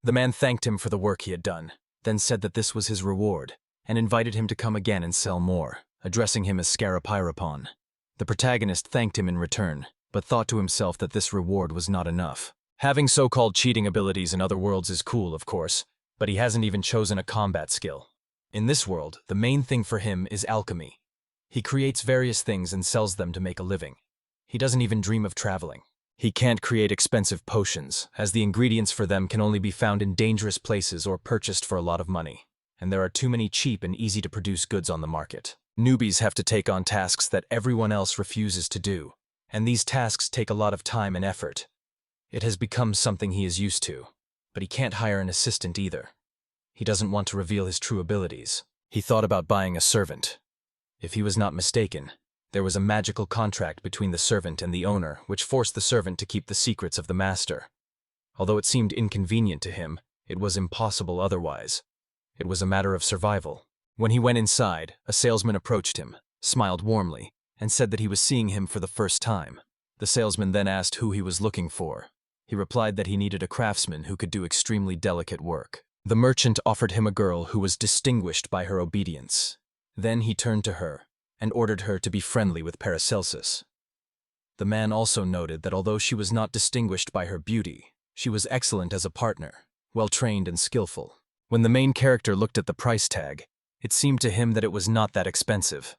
The man thanked him for the work he had done, then said that this was his reward, and invited him to come again and sell more, addressing him as Scarapyrapon. The protagonist thanked him in return, but thought to himself that this reward was not enough. Having so-called cheating abilities in other worlds is cool, of course, but he hasn't even chosen a combat skill. In this world, the main thing for him is alchemy. He creates various things and sells them to make a living. He doesn't even dream of traveling. He can't create expensive potions, as the ingredients for them can only be found in dangerous places or purchased for a lot of money. And there are too many cheap and easy-to-produce goods on the market. Newbies have to take on tasks that everyone else refuses to do, and these tasks take a lot of time and effort. It has become something he is used to, but he can't hire an assistant either. He doesn't want to reveal his true abilities. He thought about buying a servant. If he was not mistaken, there was a magical contract between the servant and the owner which forced the servant to keep the secrets of the master. Although it seemed inconvenient to him, it was impossible otherwise. It was a matter of survival. When he went inside, a salesman approached him, smiled warmly, and said that he was seeing him for the first time. The salesman then asked who he was looking for. He replied that he needed a craftsman who could do extremely delicate work. The merchant offered him a girl who was distinguished by her obedience. Then he turned to her and ordered her to be friendly with Paracelsus. The man also noted that although she was not distinguished by her beauty, she was excellent as a partner, well-trained and skillful. When the main character looked at the price tag, it seemed to him that it was not that expensive.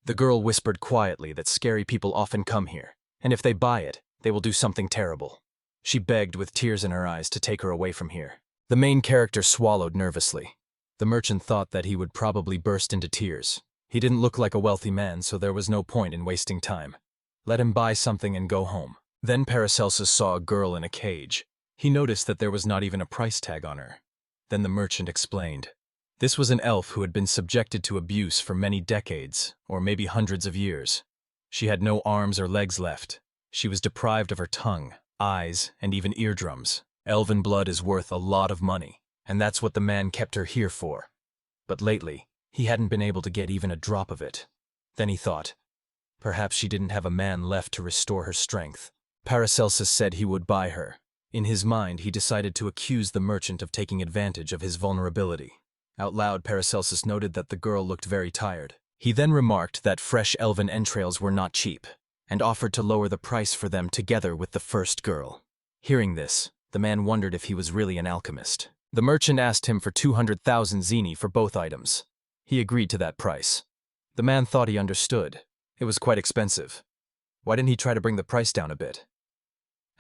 The girl whispered quietly that scary people often come here, and if they buy it, they will do something terrible. She begged with tears in her eyes to take her away from here. The main character swallowed nervously. The merchant thought that he would probably burst into tears. He didn't look like a wealthy man, so there was no point in wasting time. Let him buy something and go home. Then Paracelsus saw a girl in a cage. He noticed that there was not even a price tag on her. Then the merchant explained. This was an elf who had been subjected to abuse for many decades, or maybe hundreds of years. She had no arms or legs left. She was deprived of her tongue, eyes, and even eardrums. Elven blood is worth a lot of money, and that's what the man kept her here for. But lately, he hadn't been able to get even a drop of it. Then he thought, perhaps she didn't have a man left to restore her strength. Paracelsus said he would buy her. In his mind, he decided to accuse the merchant of taking advantage of his vulnerability. Out loud, Paracelsus noted that the girl looked very tired. He then remarked that fresh elven entrails were not cheap, and offered to lower the price for them together with the first girl. Hearing this, the man wondered if he was really an alchemist. The merchant asked him for 200,000 zeni for both items. He agreed to that price. The man thought he understood. It was quite expensive. Why didn't he try to bring the price down a bit?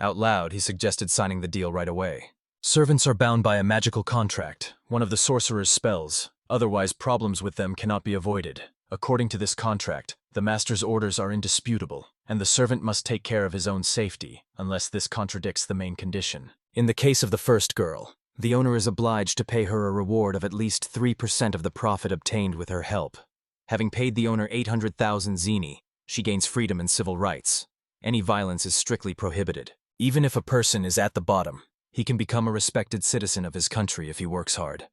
Out loud, he suggested signing the deal right away. Servants are bound by a magical contract, one of the sorcerer's spells. Otherwise, problems with them cannot be avoided. According to this contract, the master's orders are indisputable, and the servant must take care of his own safety, unless this contradicts the main condition. In the case of the first girl, the owner is obliged to pay her a reward of at least 3% of the profit obtained with her help. Having paid the owner 800,000 zeni, she gains freedom and civil rights. Any violence is strictly prohibited. Even if a person is at the bottom, he can become a respected citizen of his country if he works hard.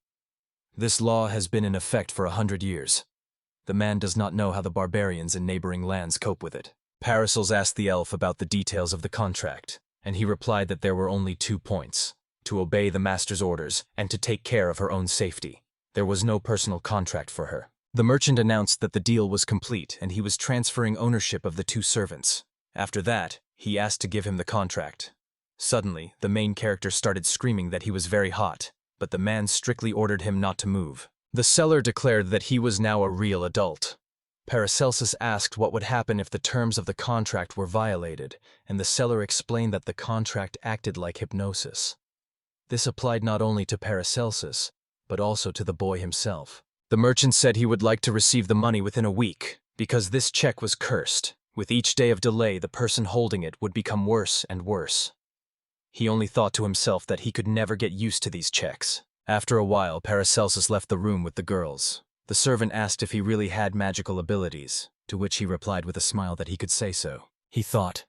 This law has been in effect for 100 years. The man does not know how the barbarians in neighboring lands cope with it. Paracelsus asked the elf about the details of the contract, and he replied that there were only 2 points: to obey the master's orders and to take care of her own safety. There was no personal contract for her. The merchant announced that the deal was complete and he was transferring ownership of the 2 servants. After that, he asked to give him the contract. Suddenly, the main character started screaming that he was very hot, but the man strictly ordered him not to move. The seller declared that he was now a real adult. Paracelsus asked what would happen if the terms of the contract were violated, and the seller explained that the contract acted like hypnosis. This applied not only to Paracelsus, but also to the boy himself. The merchant said he would like to receive the money within a week, because this check was cursed. With each day of delay, the person holding it would become worse and worse. He only thought to himself that he could never get used to these checks. After a while, Paracelsus left the room with the girls. The servant asked if he really had magical abilities, to which he replied with a smile that he could say so. He thought,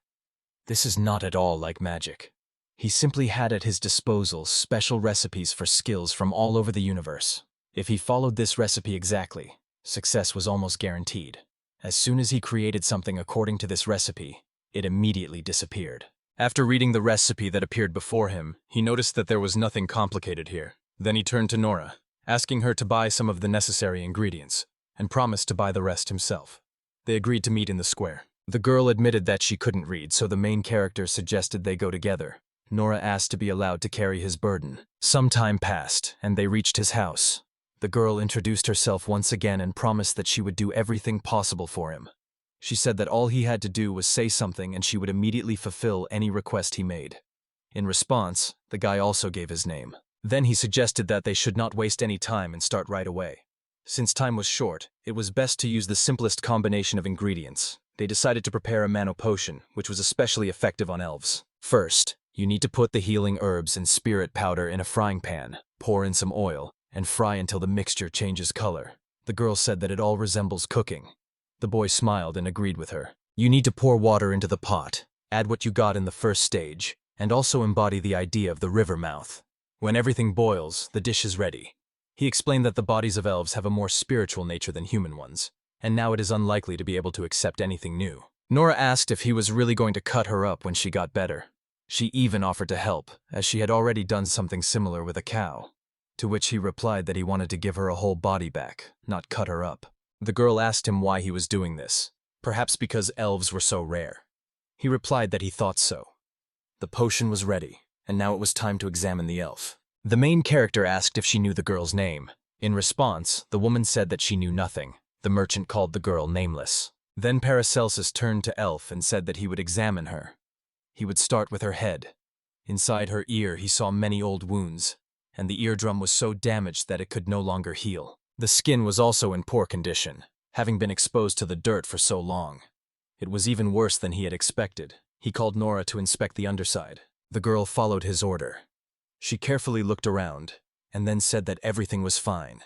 this is not at all like magic. He simply had at his disposal special recipes for skills from all over the universe. If he followed this recipe exactly, success was almost guaranteed. As soon as he created something according to this recipe, it immediately disappeared. After reading the recipe that appeared before him, he noticed that there was nothing complicated here. Then he turned to Nora, asking her to buy some of the necessary ingredients, and promised to buy the rest himself. They agreed to meet in the square. The girl admitted that she couldn't read, so the main character suggested they go together. Nora asked to be allowed to carry his burden. Some time passed, and they reached his house. The girl introduced herself once again and promised that she would do everything possible for him. She said that all he had to do was say something and she would immediately fulfill any request he made. In response, the guy also gave his name. Then he suggested that they should not waste any time and start right away. Since time was short, it was best to use the simplest combination of ingredients. They decided to prepare a mana potion, which was especially effective on elves. First, you need to put the healing herbs and spirit powder in a frying pan, pour in some oil, and fry until the mixture changes color. The girl said that it all resembles cooking. The boy smiled and agreed with her. You need to pour water into the pot, add what you got in the first stage, and also embody the idea of the river mouth. When everything boils, the dish is ready. He explained that the bodies of elves have a more spiritual nature than human ones, and now it is unlikely to be able to accept anything new. Nora asked if he was really going to cut her up when she got better. She even offered to help, as she had already done something similar with a cow. To which he replied that he wanted to give her a whole body back, not cut her up. The girl asked him why he was doing this, perhaps because elves were so rare. He replied that he thought so. The potion was ready, and now it was time to examine the elf. The main character asked if she knew the girl's name. In response, the woman said that she knew nothing. The merchant called the girl nameless. Then Paracelsus turned to Elf and said that he would examine her. He would start with her head. Inside her ear he saw many old wounds, and the eardrum was so damaged that it could no longer heal. The skin was also in poor condition, having been exposed to the dirt for so long. It was even worse than he had expected. He called Nora to inspect the underside. The girl followed his order. She carefully looked around, and then said that everything was fine.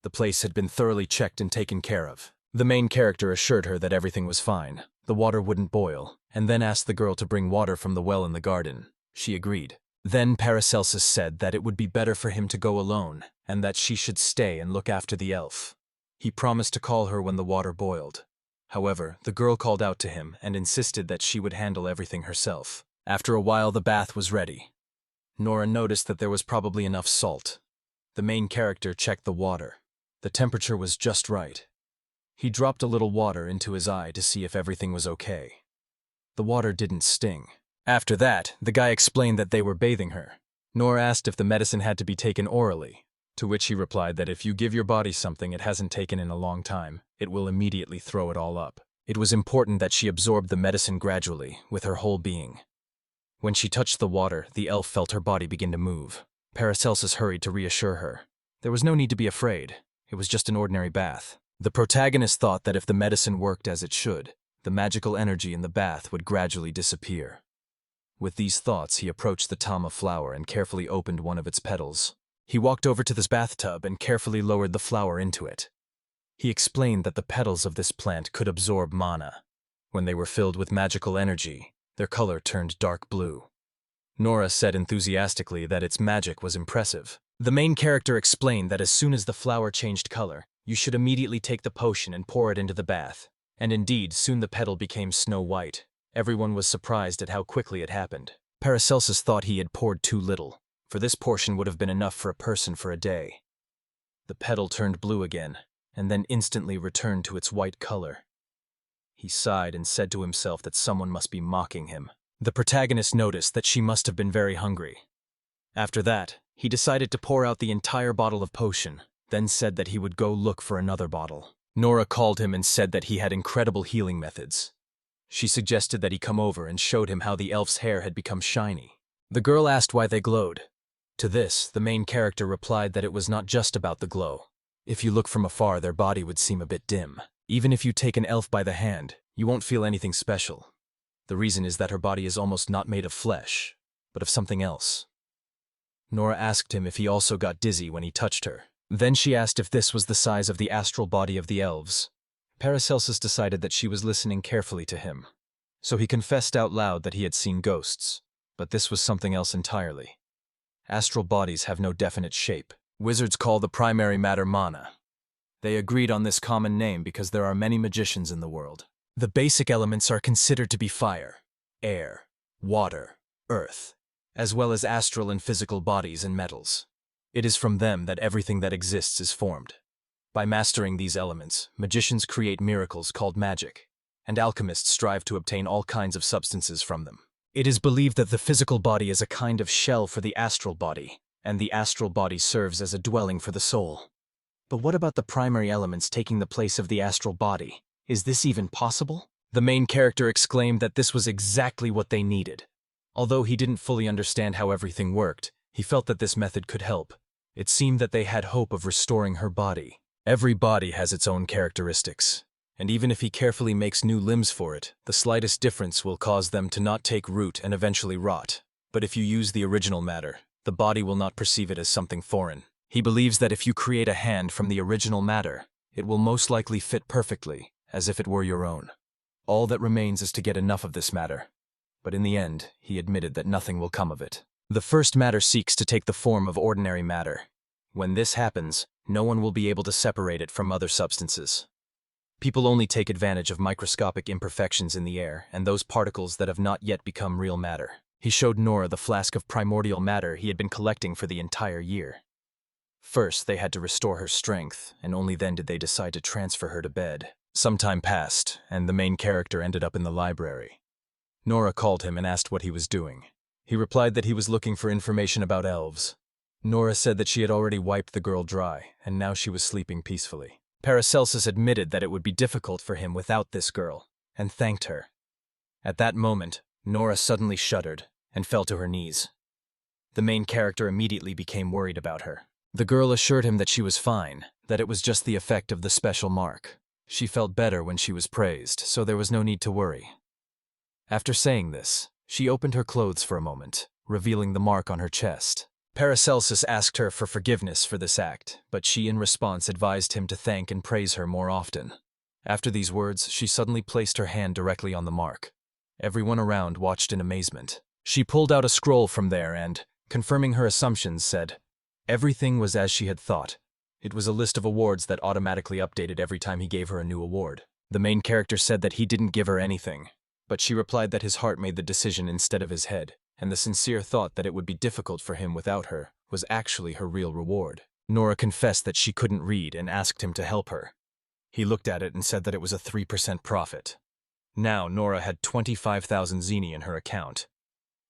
The place had been thoroughly checked and taken care of. The main character assured her that everything was fine. The water wouldn't boil, and then asked the girl to bring water from the well in the garden. She agreed. Then Paracelsus said that it would be better for him to go alone, and that she should stay and look after the elf. He promised to call her when the water boiled. However, the girl called out to him and insisted that she would handle everything herself. After a while, the bath was ready. Nora noticed that there was probably enough salt. The main character checked the water. The temperature was just right. He dropped a little water into his eye to see if everything was okay. The water didn't sting. After that, the guy explained that they were bathing her. Nora asked if the medicine had to be taken orally, to which he replied that if you give your body something it hasn't taken in a long time, it will immediately throw it all up. It was important that she absorbed the medicine gradually, with her whole being. When she touched the water, the elf felt her body begin to move. Paracelsus hurried to reassure her. There was no need to be afraid. It was just an ordinary bath. The protagonist thought that if the medicine worked as it should, the magical energy in the bath would gradually disappear. With these thoughts, he approached the tama flower and carefully opened one of its petals. He walked over to this bathtub and carefully lowered the flower into it. He explained that the petals of this plant could absorb mana. When they were filled with magical energy, their color turned dark blue. Nora said enthusiastically that its magic was impressive. The main character explained that as soon as the flower changed color, you should immediately take the potion and pour it into the bath. And indeed, soon the petal became snow white. Everyone was surprised at how quickly it happened. Paracelsus thought he had poured too little, for this portion would have been enough for a person for a day. The petal turned blue again, and then instantly returned to its white color. He sighed and said to himself that someone must be mocking him. The protagonist noticed that she must have been very hungry. After that, he decided to pour out the entire bottle of potion, then said that he would go look for another bottle. Nora called him and said that he had incredible healing methods. She suggested that he come over and showed him how the elf's hair had become shiny. The girl asked why they glowed. To this, the main character replied that it was not just about the glow. If you look from afar, their body would seem a bit dim. Even if you take an elf by the hand, you won't feel anything special. The reason is that her body is almost not made of flesh, but of something else. Nora asked him if he also got dizzy when he touched her. Then she asked if this was the size of the astral body of the elves. Paracelsus decided that she was listening carefully to him. So he confessed out loud that he had seen ghosts, but this was something else entirely. Astral bodies have no definite shape. Wizards call the primary matter mana. They agreed on this common name because there are many magicians in the world. The basic elements are considered to be fire, air, water, earth, as well as astral and physical bodies and metals. It is from them that everything that exists is formed. By mastering these elements, magicians create miracles called magic, and alchemists strive to obtain all kinds of substances from them. It is believed that the physical body is a kind of shell for the astral body, and the astral body serves as a dwelling for the soul. But what about the primary elements taking the place of the astral body? Is this even possible? The main character exclaimed that this was exactly what they needed. Although he didn't fully understand how everything worked, he felt that this method could help. It seemed that they had hope of restoring her body. Every body has its own characteristics, and even if he carefully makes new limbs for it, the slightest difference will cause them to not take root and eventually rot. But if you use the original matter, the body will not perceive it as something foreign. He believes that if you create a hand from the original matter, it will most likely fit perfectly, as if it were your own. All that remains is to get enough of this matter. But in the end, he admitted that nothing will come of it. The first matter seeks to take the form of ordinary matter. When this happens, no one will be able to separate it from other substances. People only take advantage of microscopic imperfections in the air and those particles that have not yet become real matter. He showed Nora the flask of primordial matter he had been collecting for the entire year. First, they had to restore her strength, and only then did they decide to transfer her to bed. Some time passed, and the main character ended up in the library. Nora called him and asked what he was doing. He replied that he was looking for information about elves. Nora said that she had already wiped the girl dry, and now she was sleeping peacefully. Paracelsus admitted that it would be difficult for him without this girl, and thanked her. At that moment, Nora suddenly shuddered and fell to her knees. The main character immediately became worried about her. The girl assured him that she was fine, that it was just the effect of the special mark. She felt better when she was praised, so there was no need to worry. After saying this, she opened her clothes for a moment, revealing the mark on her chest. Paracelsus asked her for forgiveness for this act, but she in response advised him to thank and praise her more often. After these words, she suddenly placed her hand directly on the mark. Everyone around watched in amazement. She pulled out a scroll from there and, confirming her assumptions, said, everything was as she had thought. It was a list of awards that automatically updated every time he gave her a new award. The main character said that he didn't give her anything, but she replied that his heart made the decision instead of his head, and the sincere thought that it would be difficult for him without her was actually her real reward. Nora confessed that she couldn't read and asked him to help her. He looked at it and said that it was a 3% profit. Now Nora had 25,000 zeni in her account.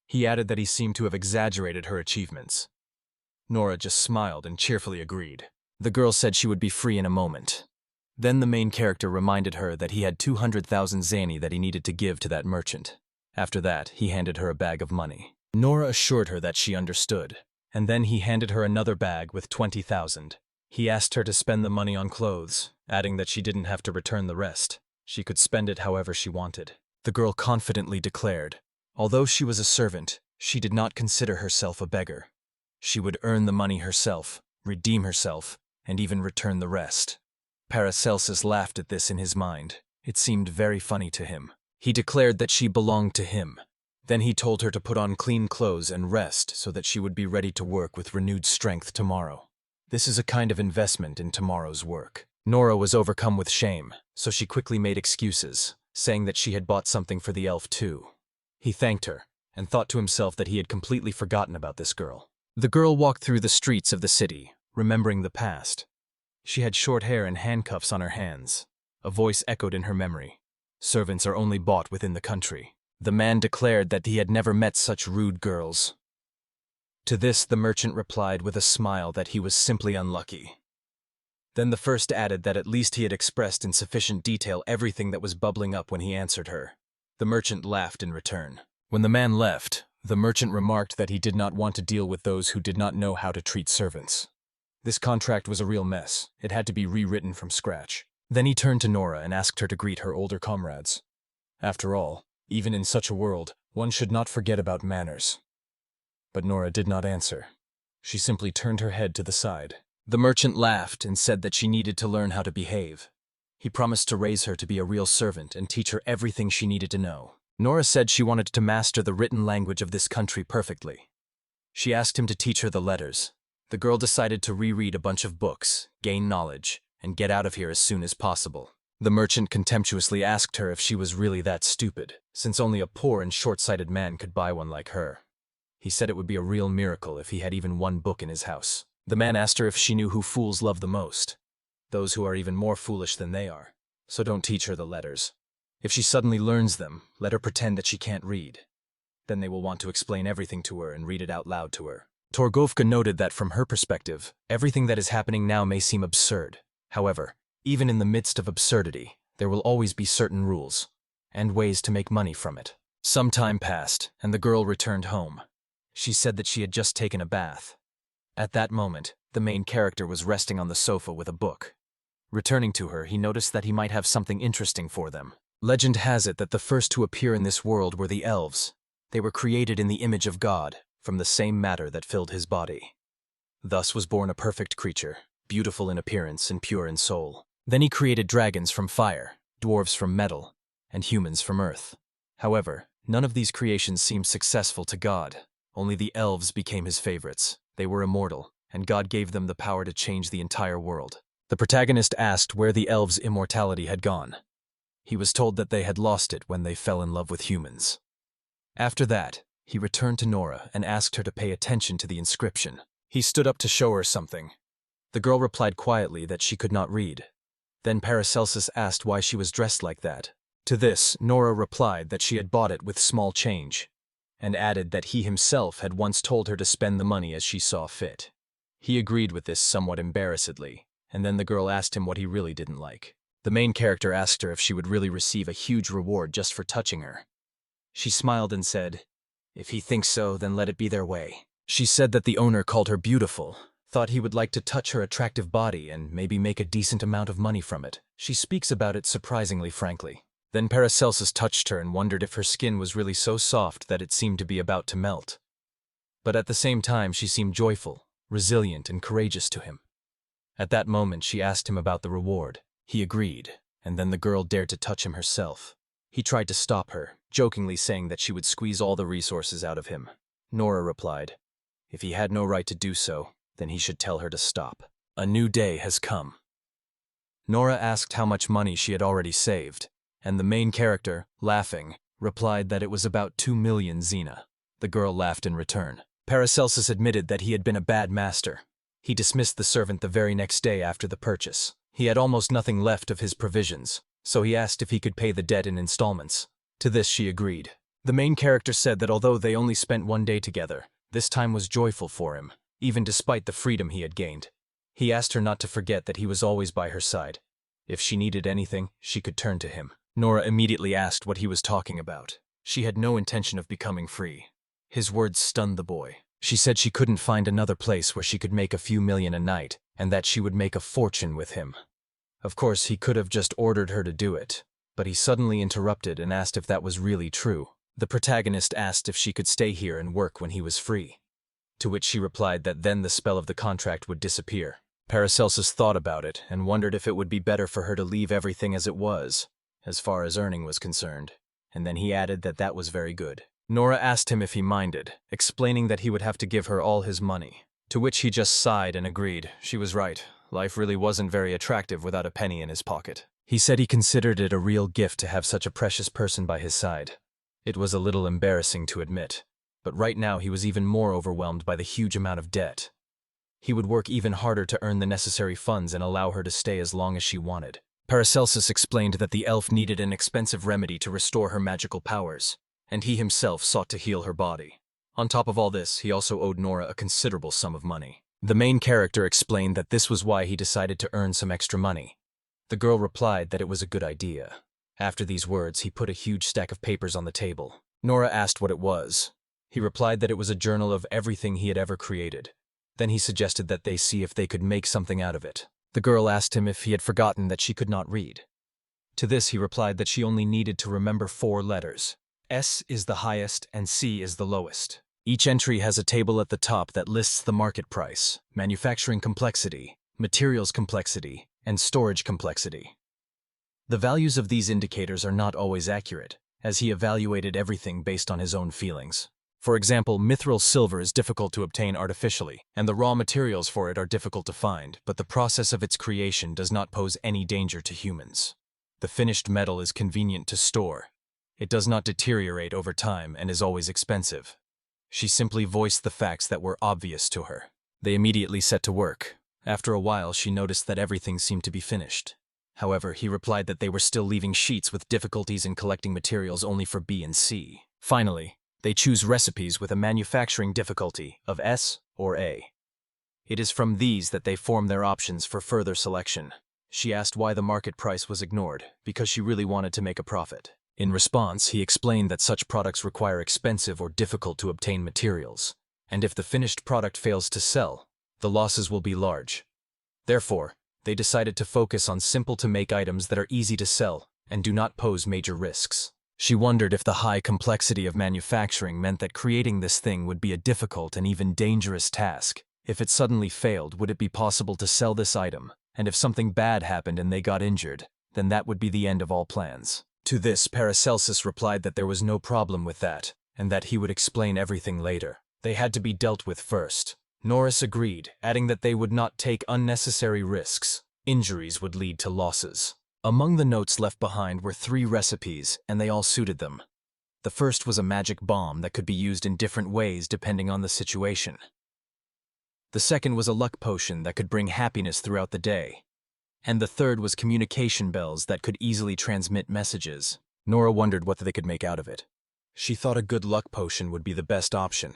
He added that he seemed to have exaggerated her achievements. Nora just smiled and cheerfully agreed. The girl said she would be free in a moment. Then the main character reminded her that he had 200,000 zeni that he needed to give to that merchant. After that, he handed her a bag of money. Nora assured her that she understood, and then he handed her another bag with 20,000. He asked her to spend the money on clothes, adding that she didn't have to return the rest. She could spend it however she wanted. The girl confidently declared, although she was a servant, she did not consider herself a beggar. She would earn the money herself, redeem herself, and even return the rest. Paracelsus laughed at this in his mind. It seemed very funny to him. He declared that she belonged to him. Then he told her to put on clean clothes and rest so that she would be ready to work with renewed strength tomorrow. This is a kind of investment in tomorrow's work. Nora was overcome with shame, so she quickly made excuses, saying that she had bought something for the elf too. He thanked her, and thought to himself that he had completely forgotten about this girl. The girl walked through the streets of the city, remembering the past. She had short hair and handcuffs on her hands. A voice echoed in her memory. Servants are only bought within the country. The man declared that he had never met such rude girls. To this, the merchant replied with a smile that he was simply unlucky. Then the first added that at least he had expressed in sufficient detail everything that was bubbling up when he answered her. The merchant laughed in return. When the man left, the merchant remarked that he did not want to deal with those who did not know how to treat servants. This contract was a real mess. It had to be rewritten from scratch. Then he turned to Nora and asked her to greet her older comrades. After all, even in such a world, one should not forget about manners. But Nora did not answer. She simply turned her head to the side. The merchant laughed and said that she needed to learn how to behave. He promised to raise her to be a real servant and teach her everything she needed to know. Nora said she wanted to master the written language of this country perfectly. She asked him to teach her the letters. The girl decided to reread a bunch of books, gain knowledge, and get out of here as soon as possible. The merchant contemptuously asked her if she was really that stupid, since only a poor and short-sighted man could buy one like her. He said it would be a real miracle if he had even one book in his house. The man asked her if she knew who fools love the most. Those who are even more foolish than they are. So don't teach her the letters. If she suddenly learns them, let her pretend that she can't read. Then they will want to explain everything to her and read it out loud to her. Torgovka noted that from her perspective, everything that is happening now may seem absurd. However, even in the midst of absurdity, there will always be certain rules and ways to make money from it. Some time passed, and the girl returned home. She said that she had just taken a bath. At that moment, the main character was resting on the sofa with a book. Returning to her, he noticed that he might have something interesting for them. Legend has it that the first to appear in this world were the elves. They were created in the image of God, from the same matter that filled his body. Thus was born a perfect creature, beautiful in appearance and pure in soul. Then he created dragons from fire, dwarves from metal, and humans from earth. However, none of these creations seemed successful to God. Only the elves became his favorites. They were immortal, and God gave them the power to change the entire world. The protagonist asked where the elves' immortality had gone. He was told that they had lost it when they fell in love with humans. After that, he returned to Nora and asked her to pay attention to the inscription. He stood up to show her something. The girl replied quietly that she could not read. Then Paracelsus asked why she was dressed like that. To this, Nora replied that she had bought it with small change, and added that he himself had once told her to spend the money as she saw fit. He agreed with this somewhat embarrassedly, and then the girl asked him what he really didn't like. The main character asked her if she would really receive a huge reward just for touching her. She smiled and said, "If he thinks so, then let it be their way." She said that the owner called her beautiful, thought he would like to touch her attractive body and maybe make a decent amount of money from it. She speaks about it surprisingly frankly. Then Paracelsus touched her and wondered if her skin was really so soft that it seemed to be about to melt. But at the same time, she seemed joyful, resilient, and courageous to him. At that moment, she asked him about the reward. He agreed, and then the girl dared to touch him herself. He tried to stop her, jokingly saying that she would squeeze all the resources out of him. Nora replied, if he had no right to do so, then he should tell her to stop. A new day has come. Nora asked how much money she had already saved, and the main character, laughing, replied that it was about 2 million zina. The girl laughed in return. Paracelsus admitted that he had been a bad master. He dismissed the servant the very next day after the purchase. He had almost nothing left of his provisions, so he asked if he could pay the debt in installments. To this she agreed. The main character said that although they only spent one day together, this time was joyful for him, even despite the freedom he had gained. He asked her not to forget that he was always by her side. If she needed anything, she could turn to him. Nora immediately asked what he was talking about. She had no intention of becoming free. His words stunned the boy. She said she couldn't find another place where she could make a few million a night, and that she would make a fortune with him. Of course, he could have just ordered her to do it, but he suddenly interrupted and asked if that was really true. The protagonist asked if she could stay here and work when he was free, to which she replied that then the spell of the contract would disappear. Paracelsus thought about it and wondered if it would be better for her to leave everything as it was, as far as earning was concerned, and then he added that that was very good. Nora asked him if he minded, explaining that he would have to give her all his money, to which he just sighed and agreed. She was right. Life really wasn't very attractive without a penny in his pocket. He said he considered it a real gift to have such a precious person by his side. It was a little embarrassing to admit, but right now he was even more overwhelmed by the huge amount of debt. He would work even harder to earn the necessary funds and allow her to stay as long as she wanted. Paracelsus explained that the elf needed an expensive remedy to restore her magical powers, and he himself sought to heal her body. On top of all this, he also owed Nora a considerable sum of money. The main character explained that this was why he decided to earn some extra money. The girl replied that it was a good idea. After these words, he put a huge stack of papers on the table. Nora asked what it was. He replied that it was a journal of everything he had ever created. Then he suggested that they see if they could make something out of it. The girl asked him if he had forgotten that she could not read. To this he replied that she only needed to remember 4 letters. S is the highest and C is the lowest. Each entry has a table at the top that lists the market price, manufacturing complexity, materials complexity, and storage complexity. The values of these indicators are not always accurate, as he evaluated everything based on his own feelings. For example, mithril silver is difficult to obtain artificially, and the raw materials for it are difficult to find, but the process of its creation does not pose any danger to humans. The finished metal is convenient to store. It does not deteriorate over time and is always expensive. She simply voiced the facts that were obvious to her. They immediately set to work. After a while, she noticed that everything seemed to be finished. However, he replied that they were still leaving sheets with difficulties in collecting materials only for B and C. Finally, they choose recipes with a manufacturing difficulty of S or A. It is from these that they form their options for further selection. She asked why the market price was ignored, because she really wanted to make a profit. In response, he explained that such products require expensive or difficult to obtain materials, and if the finished product fails to sell, the losses will be large. Therefore, they decided to focus on simple-to-make items that are easy to sell and do not pose major risks. She wondered if the high complexity of manufacturing meant that creating this thing would be a difficult and even dangerous task. If it suddenly failed, would it be possible to sell this item? And if something bad happened and they got injured, then that would be the end of all plans. To this, Paracelsus replied that there was no problem with that, and that he would explain everything later. They had to be dealt with first. Norris agreed, adding that they would not take unnecessary risks. Injuries would lead to losses. Among the notes left behind were 3 recipes, and they all suited them. The first was a magic bomb that could be used in different ways depending on the situation. The second was a luck potion that could bring happiness throughout the day. And the third was communication bells that could easily transmit messages. Nora wondered what they could make out of it. She thought a good luck potion would be the best option.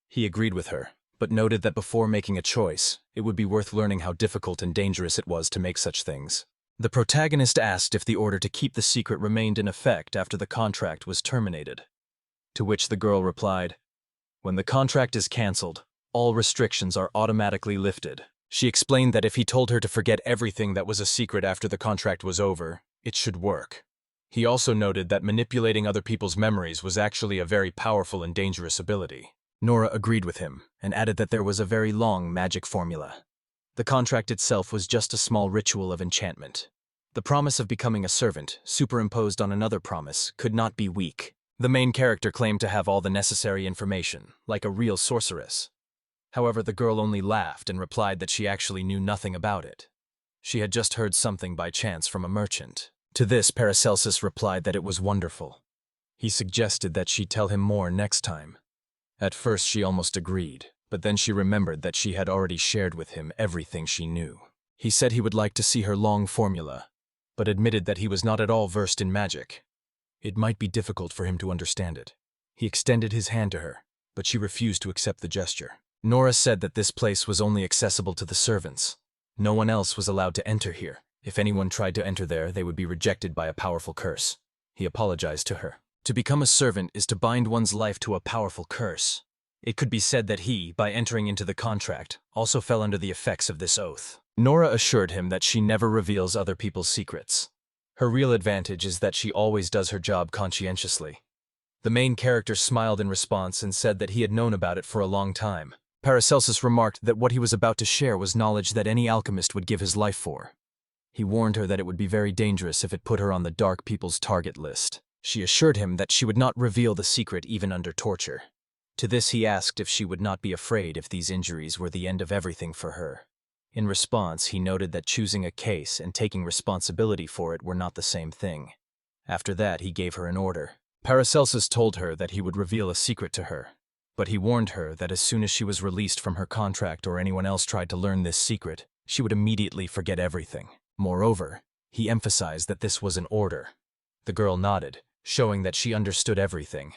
He agreed with her, but noted that before making a choice, it would be worth learning how difficult and dangerous it was to make such things. The protagonist asked if the order to keep the secret remained in effect after the contract was terminated. To which the girl replied, "When the contract is cancelled, all restrictions are automatically lifted." She explained that if he told her to forget everything that was a secret after the contract was over, it should work. He also noted that manipulating other people's memories was actually a very powerful and dangerous ability. Nora agreed with him, and added that there was a very long magic formula. The contract itself was just a small ritual of enchantment. The promise of becoming a servant, superimposed on another promise, could not be weak. The main character claimed to have all the necessary information, like a real sorceress. However, the girl only laughed and replied that she actually knew nothing about it. She had just heard something by chance from a merchant. To this, Paracelsus replied that it was wonderful. He suggested that she tell him more next time. At first, she almost agreed, but then she remembered that she had already shared with him everything she knew. He said he would like to see her long formula, but admitted that he was not at all versed in magic. It might be difficult for him to understand it. He extended his hand to her, but she refused to accept the gesture. Nora said that this place was only accessible to the servants. No one else was allowed to enter here. If anyone tried to enter there, they would be rejected by a powerful curse. He apologized to her. To become a servant is to bind one's life to a powerful curse. It could be said that he, by entering into the contract, also fell under the effects of this oath. Nora assured him that she never reveals other people's secrets. Her real advantage is that she always does her job conscientiously. The main character smiled in response and said that he had known about it for a long time. Paracelsus remarked that what he was about to share was knowledge that any alchemist would give his life for. He warned her that it would be very dangerous if it put her on the dark people's target list. She assured him that she would not reveal the secret even under torture. To this he asked if she would not be afraid if these injuries were the end of everything for her. In response, he noted that choosing a case and taking responsibility for it were not the same thing. After that, he gave her an order. Paracelsus told her that he would reveal a secret to her, but he warned her that as soon as she was released from her contract or anyone else tried to learn this secret, she would immediately forget everything. Moreover, he emphasized that this was an order. The girl nodded, showing that she understood everything.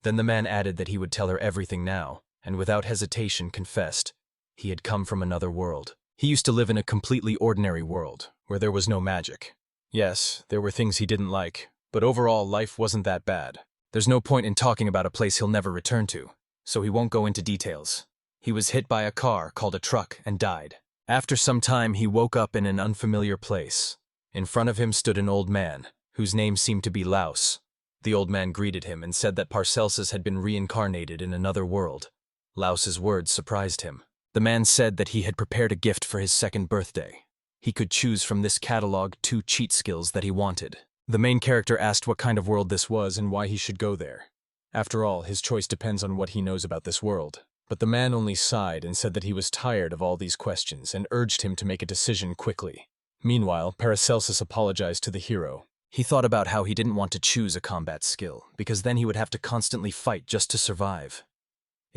Then the man added that he would tell her everything now, and without hesitation confessed he had come from another world. He used to live in a completely ordinary world, where there was no magic. Yes, there were things he didn't like, but overall life wasn't that bad. There's no point in talking about a place he'll never return to, so he won't go into details. He was hit by a car called a truck and died. After some time, he woke up in an unfamiliar place. In front of him stood an old man, whose name seemed to be Laus. The old man greeted him and said that Paracelsus had been reincarnated in another world. Laus's words surprised him. The man said that he had prepared a gift for his second birthday. He could choose from this catalog 2 cheat skills that he wanted. The main character asked what kind of world this was and why he should go there. After all, his choice depends on what he knows about this world. But the man only sighed and said that he was tired of all these questions and urged him to make a decision quickly. Meanwhile, Paracelsus apologized to the hero. He thought about how he didn't want to choose a combat skill, because then he would have to constantly fight just to survive.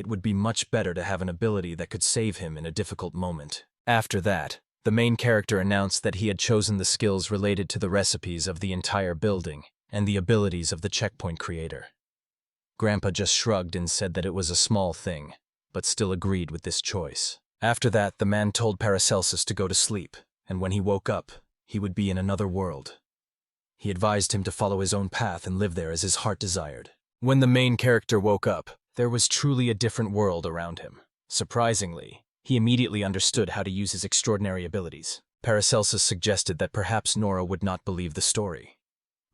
It would be much better to have an ability that could save him in a difficult moment. After that, the main character announced that he had chosen the skills related to the recipes of the entire building and the abilities of the checkpoint creator. Grandpa just shrugged and said that it was a small thing, but still agreed with this choice. After that, the man told Paracelsus to go to sleep, and when he woke up, he would be in another world. He advised him to follow his own path and live there as his heart desired. When the main character woke up, there was truly a different world around him. Surprisingly, he immediately understood how to use his extraordinary abilities. Paracelsus suggested that perhaps Nora would not believe the story.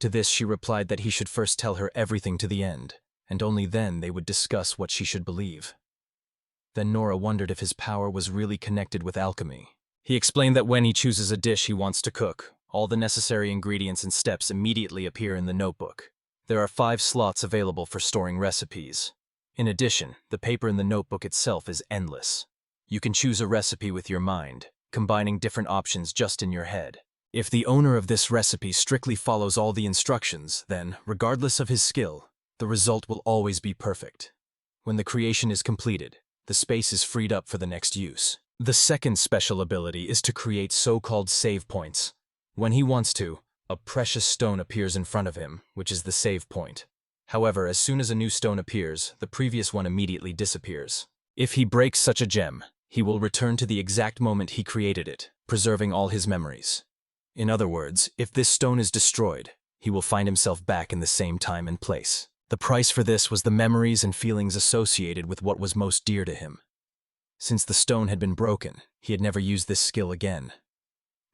To this she replied that he should first tell her everything to the end, and only then they would discuss what she should believe. Then Nora wondered if his power was really connected with alchemy. He explained that when he chooses a dish he wants to cook, all the necessary ingredients and steps immediately appear in the notebook. There are 5 slots available for storing recipes. In addition, the paper in the notebook itself is endless. You can choose a recipe with your mind, combining different options just in your head. If the owner of this recipe strictly follows all the instructions, then, regardless of his skill, the result will always be perfect. When the creation is completed, the space is freed up for the next use. The second special ability is to create so-called save points. When he wants to, a precious stone appears in front of him, which is the save point. However, as soon as a new stone appears, the previous one immediately disappears. If he breaks such a gem, he will return to the exact moment he created it, preserving all his memories. In other words, if this stone is destroyed, he will find himself back in the same time and place. The price for this was the memories and feelings associated with what was most dear to him. Since the stone had been broken, he had never used this skill again.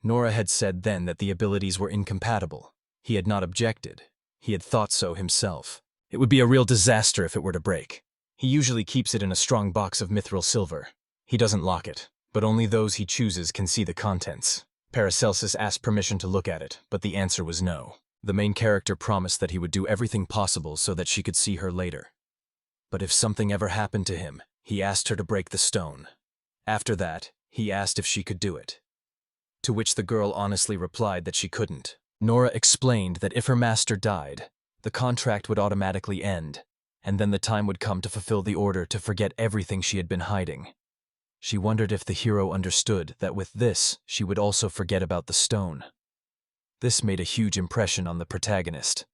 Nora had said then that the abilities were incompatible. He had not objected. He had thought so himself. It would be a real disaster if it were to break. He usually keeps it in a strong box of mithril silver. He doesn't lock it, but only those he chooses can see the contents. Paracelsus asked permission to look at it, but the answer was no. The main character promised that he would do everything possible so that she could see her later. But if something ever happened to him, he asked her to break the stone. After that, he asked if she could do it. To which the girl honestly replied that she couldn't. Nora explained that if her master died, the contract would automatically end, and then the time would come to fulfill the order to forget everything she had been hiding. She wondered if the hero understood that with this, she would also forget about the stone. This made a huge impression on the protagonist.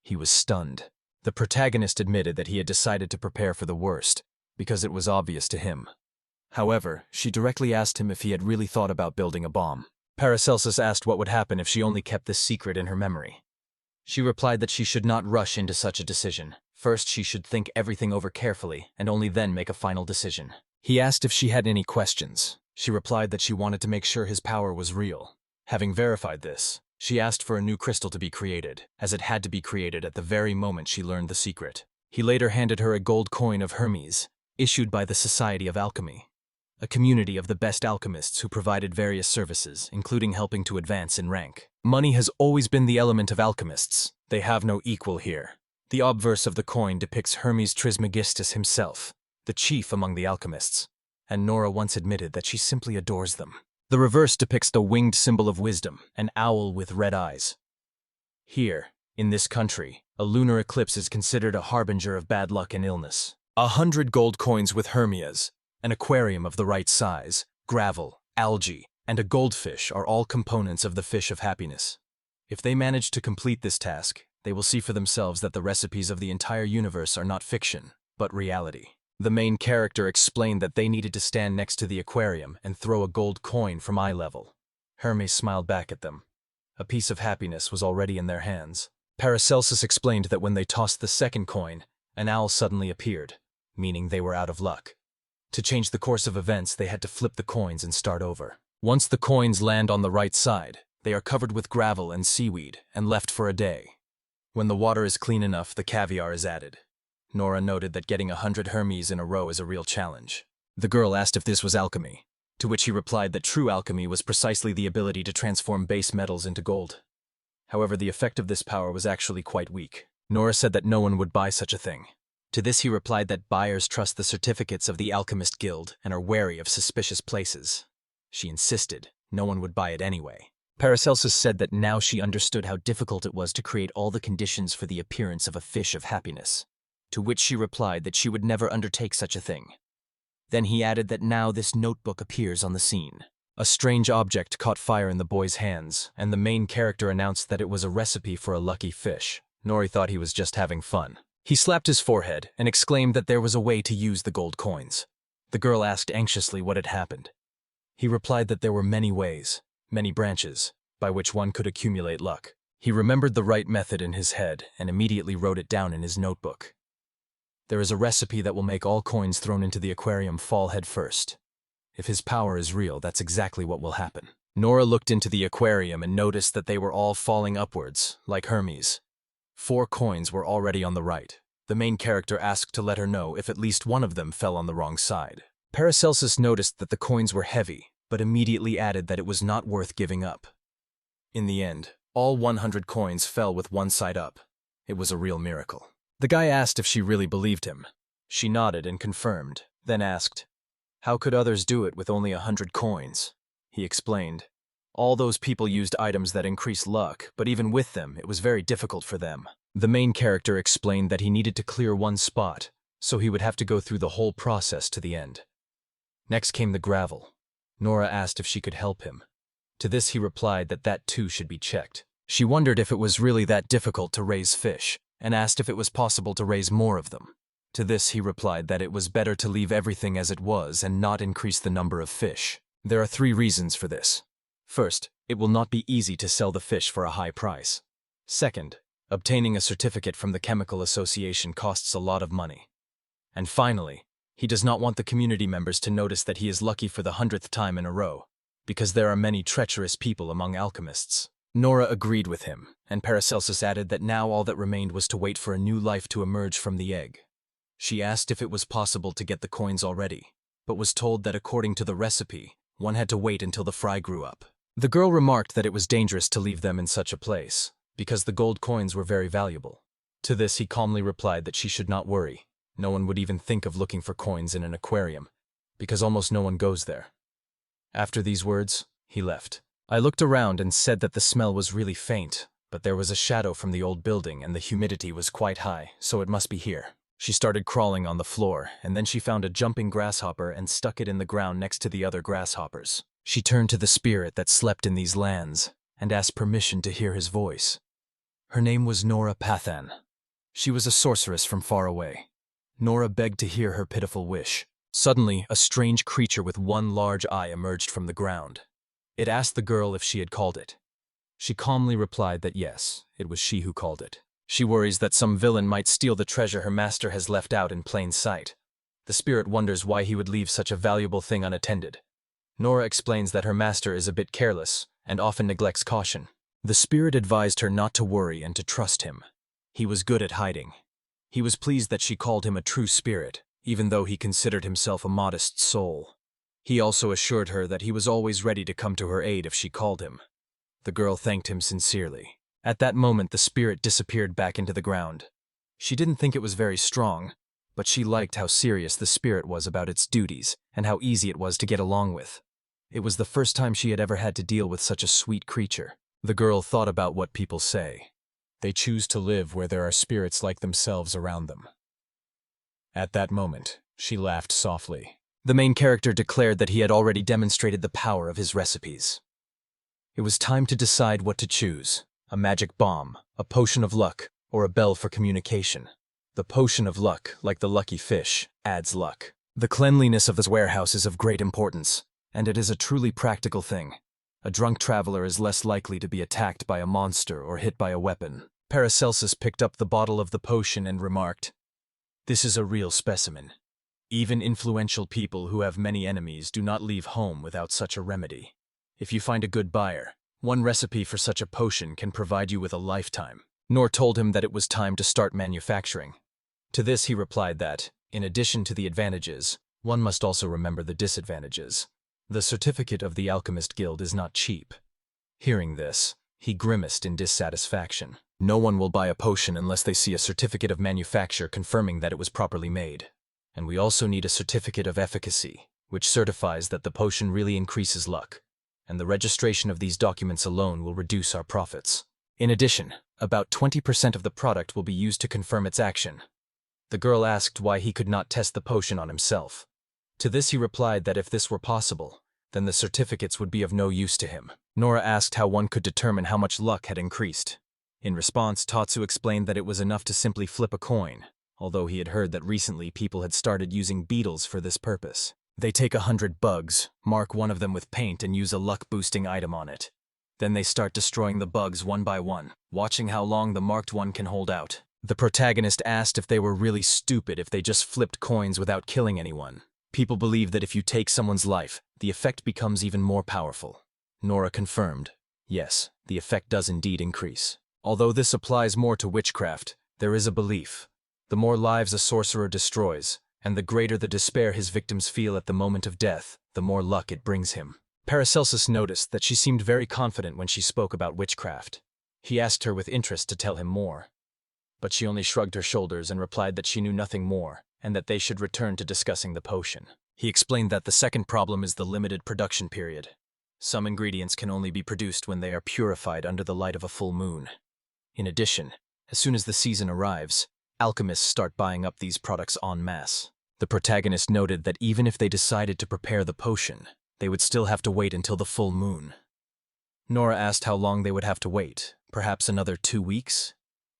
He was stunned. The protagonist admitted that he had decided to prepare for the worst, because it was obvious to him. However, she directly asked him if he had really thought about building a bomb. Paracelsus asked what would happen if she only kept this secret in her memory. She replied that she should not rush into such a decision. First, she should think everything over carefully, and only then make a final decision. He asked if she had any questions. She replied that she wanted to make sure his power was real. Having verified this, she asked for a new crystal to be created, as it had to be created at the very moment she learned the secret. He later handed her a gold coin of Hermes, issued by the Society of Alchemy, a community of the best alchemists who provided various services, including helping to advance in rank. Money has always been the element of alchemists. They have no equal here. The obverse of the coin depicts Hermes Trismegistus himself, the chief among the alchemists, and Nora once admitted that she simply adores them. The reverse depicts the winged symbol of wisdom, an owl with red eyes. Here, in this country, a lunar eclipse is considered a harbinger of bad luck and illness. 100 gold coins with Hermes, an aquarium of the right size, gravel, algae, and a goldfish are all components of the fish of happiness. If they manage to complete this task, they will see for themselves that the recipes of the entire universe are not fiction, but reality. The main character explained that they needed to stand next to the aquarium and throw a gold coin from eye level. Hermes smiled back at them. A piece of happiness was already in their hands. Paracelsus explained that when they tossed the second coin, an owl suddenly appeared, meaning they were out of luck. To change the course of events, they had to flip the coins and start over. Once the coins land on the right side, they are covered with gravel and seaweed and left for a day. When the water is clean enough, the caviar is added. Nora noted that getting 100 Hermes in a row is a real challenge. The girl asked if this was alchemy, to which he replied that true alchemy was precisely the ability to transform base metals into gold. However, the effect of this power was actually quite weak. Nora said that no one would buy such a thing. To this he replied that buyers trust the certificates of the Alchemist Guild and are wary of suspicious places. She insisted no one would buy it anyway. Paracelsus said that now she understood how difficult it was to create all the conditions for the appearance of a fish of happiness. to which she replied that she would never undertake such a thing. Then he added that now this notebook appears on the scene. A strange object caught fire in the boy's hands, and the main character announced that it was a recipe for a lucky fish. Nori thought he was just having fun. He slapped his forehead and exclaimed that there was a way to use the gold coins. The girl asked anxiously what had happened. He replied that there were many ways, many branches, by which one could accumulate luck. He remembered the right method in his head and immediately wrote it down in his notebook. There is a recipe that will make all coins thrown into the aquarium fall head first. If his power is real, that's exactly what will happen. Nora looked into the aquarium and noticed that they were all falling upwards, like Hermes. 4 coins were already on the right. The main character asked to let her know if at least one of them fell on the wrong side. Paracelsus noticed that the coins were heavy, but immediately added that it was not worth giving up. In the end, all 100 coins fell with one side up. It was a real miracle. The guy asked if she really believed him. She nodded and confirmed, then asked, "How could others do it with only 100 coins?" He explained, "All those people used items that increase luck, but even with them, it was very difficult for them." The main character explained that he needed to clear one spot, so he would have to go through the whole process to the end. Next came the gravel. Nora asked if she could help him. To this he replied that that too should be checked. She wondered if it was really that difficult to raise fish, and asked if it was possible to raise more of them. To this he replied that it was better to leave everything as it was and not increase the number of fish. There are 3 reasons for this. First, it will not be easy to sell the fish for a high price. Second, obtaining a certificate from the Chemical Association costs a lot of money. And finally, he does not want the community members to notice that he is lucky for the 100th time in a row, because there are many treacherous people among alchemists. Nora agreed with him, and Paracelsus added that now all that remained was to wait for a new life to emerge from the egg. She asked if it was possible to get the coins already, but was told that according to the recipe, one had to wait until the fry grew up. The girl remarked that it was dangerous to leave them in such a place, because the gold coins were very valuable. To this he calmly replied that she should not worry. No one would even think of looking for coins in an aquarium, because almost no one goes there. After these words, he left. I looked around and said that the smell was really faint, but there was a shadow from the old building and the humidity was quite high, so it must be here. She started crawling on the floor, and then she found a jumping grasshopper and stuck it in the ground next to the other grasshoppers. She turned to the spirit that slept in these lands and asked permission to hear his voice. Her name was Nora Pathan. She was a sorceress from far away. Nora begged to hear her pitiful wish. Suddenly, a strange creature with one large eye emerged from the ground. It asked the girl if she had called it. She calmly replied that yes, it was she who called it. She worries that some villain might steal the treasure her master has left out in plain sight. The spirit wonders why he would leave such a valuable thing unattended. Nora explains that her master is a bit careless and often neglects caution. The spirit advised her not to worry and to trust him. He was good at hiding. He was pleased that she called him a true spirit, even though he considered himself a modest soul. He also assured her that he was always ready to come to her aid if she called him. The girl thanked him sincerely. At that moment, the spirit disappeared back into the ground. She didn't think it was very strong, but she liked how serious the spirit was about its duties and how easy it was to get along with. It was the first time she had ever had to deal with such a sweet creature. The girl thought about what people say. They choose to live where there are spirits like themselves around them. At that moment, she laughed softly. The main character declared that he had already demonstrated the power of his recipes. It was time to decide what to choose: a magic bomb, a potion of luck, or a bell for communication. The potion of luck, like the lucky fish, adds luck. The cleanliness of this warehouse is of great importance, and it is a truly practical thing. A drunk traveler is less likely to be attacked by a monster or hit by a weapon. Paracelsus picked up the bottle of the potion and remarked, "This is a real specimen. Even influential people who have many enemies do not leave home without such a remedy. If you find a good buyer, one recipe for such a potion can provide you with a lifetime." Nor told him that it was time to start manufacturing. To this he replied that, in addition to the advantages, one must also remember the disadvantages. The certificate of the Alchemist Guild is not cheap. Hearing this, he grimaced in dissatisfaction. No one will buy a potion unless they see a certificate of manufacture confirming that it was properly made. And we also need a certificate of efficacy, which certifies that the potion really increases luck. And the registration of these documents alone will reduce our profits. In addition, about 20% of the product will be used to confirm its action. The girl asked why he could not test the potion on himself. To this he replied that if this were possible, then the certificates would be of no use to him. Nora asked how one could determine how much luck had increased. In response, Tatsu explained that it was enough to simply flip a coin, although he had heard that recently people had started using beetles for this purpose. They take 100 bugs, mark one of them with paint and use a luck-boosting item on it. Then they start destroying the bugs one by one, watching how long the marked one can hold out. The protagonist asked if they were really stupid if they just flipped coins without killing anyone. People believe that if you take someone's life, the effect becomes even more powerful. Nora confirmed, yes, the effect does indeed increase. Although this applies more to witchcraft, there is a belief. The more lives a sorcerer destroys, and the greater the despair his victims feel at the moment of death, the more luck it brings him. Paracelsus noticed that she seemed very confident when she spoke about witchcraft. He asked her with interest to tell him more. But she only shrugged her shoulders and replied that she knew nothing more, and that they should return to discussing the potion. He explained that the second problem is the limited production period. Some ingredients can only be produced when they are purified under the light of a full moon. In addition, as soon as the season arrives, alchemists start buying up these products en masse. The protagonist noted that even if they decided to prepare the potion, they would still have to wait until the full moon. Nora asked how long they would have to wait, perhaps another 2 weeks?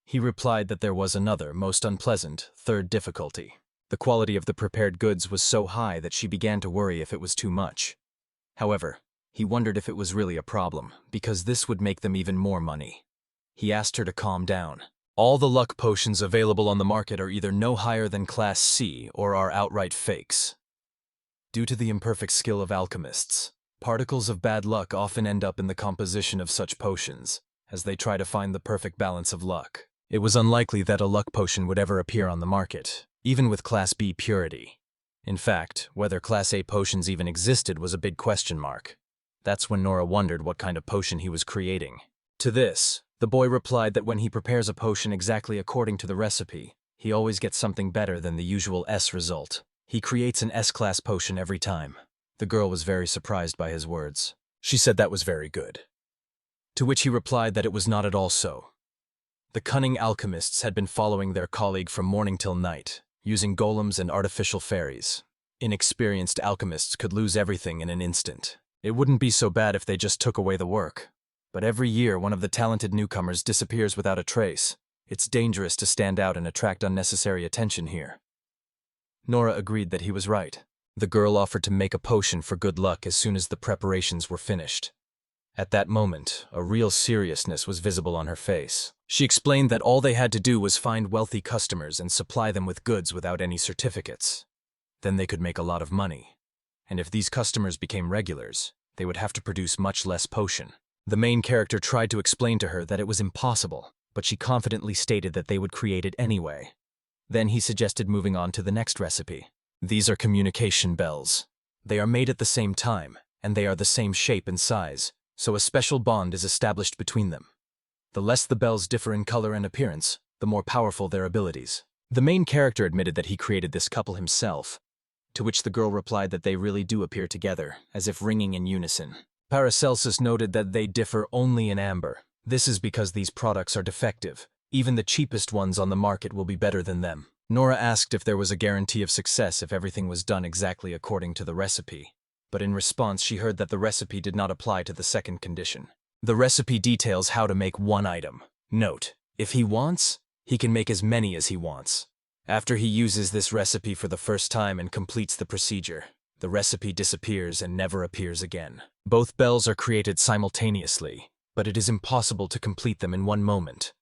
He replied that there was another, most unpleasant, third difficulty. The quality of the prepared goods was so high that she began to worry if it was too much. However, he wondered if it was really a problem, because this would make them even more money. He asked her to calm down. All the luck potions available on the market are either no higher than Class C or are outright fakes. Due to the imperfect skill of alchemists, particles of bad luck often end up in the composition of such potions, as they try to find the perfect balance of luck. It was unlikely that a luck potion would ever appear on the market, even with Class B purity. In fact, whether Class A potions even existed was a big question mark. That's when Nora wondered what kind of potion he was creating. To this, the boy replied that when he prepares a potion exactly according to the recipe, he always gets something better than the usual S result. He creates an S-class potion every time. The girl was very surprised by his words. She said that was very good. To which he replied that it was not at all so. The cunning alchemists had been following their colleague from morning till night, using golems and artificial fairies. Inexperienced alchemists could lose everything in an instant. It wouldn't be so bad if they just took away the work. But every year one of the talented newcomers disappears without a trace. It's dangerous to stand out and attract unnecessary attention here. Nora agreed that he was right. The girl offered to make a potion for good luck as soon as the preparations were finished. At that moment, a real seriousness was visible on her face. She explained that all they had to do was find wealthy customers and supply them with goods without any certificates. Then they could make a lot of money. And if these customers became regulars, they would have to produce much less potion. The main character tried to explain to her that it was impossible, but she confidently stated that they would create it anyway. Then he suggested moving on to the next recipe. These are communication bells. They are made at the same time, and they are the same shape and size, so a special bond is established between them. The less the bells differ in color and appearance, the more powerful their abilities. The main character admitted that he created this couple himself, to which the girl replied that they really do appear together, as if ringing in unison. Paracelsus noted that they differ only in amber. This is because these products are defective. Even the cheapest ones on the market will be better than them. Nora asked if there was a guarantee of success if everything was done exactly according to the recipe. But in response, she heard that the recipe did not apply to the second condition. The recipe details how to make one item. Note, if he wants, he can make as many as he wants. After he uses this recipe for the first time and completes the procedure, the recipe disappears and never appears again. Both bells are created simultaneously, but it is impossible to complete them in one moment.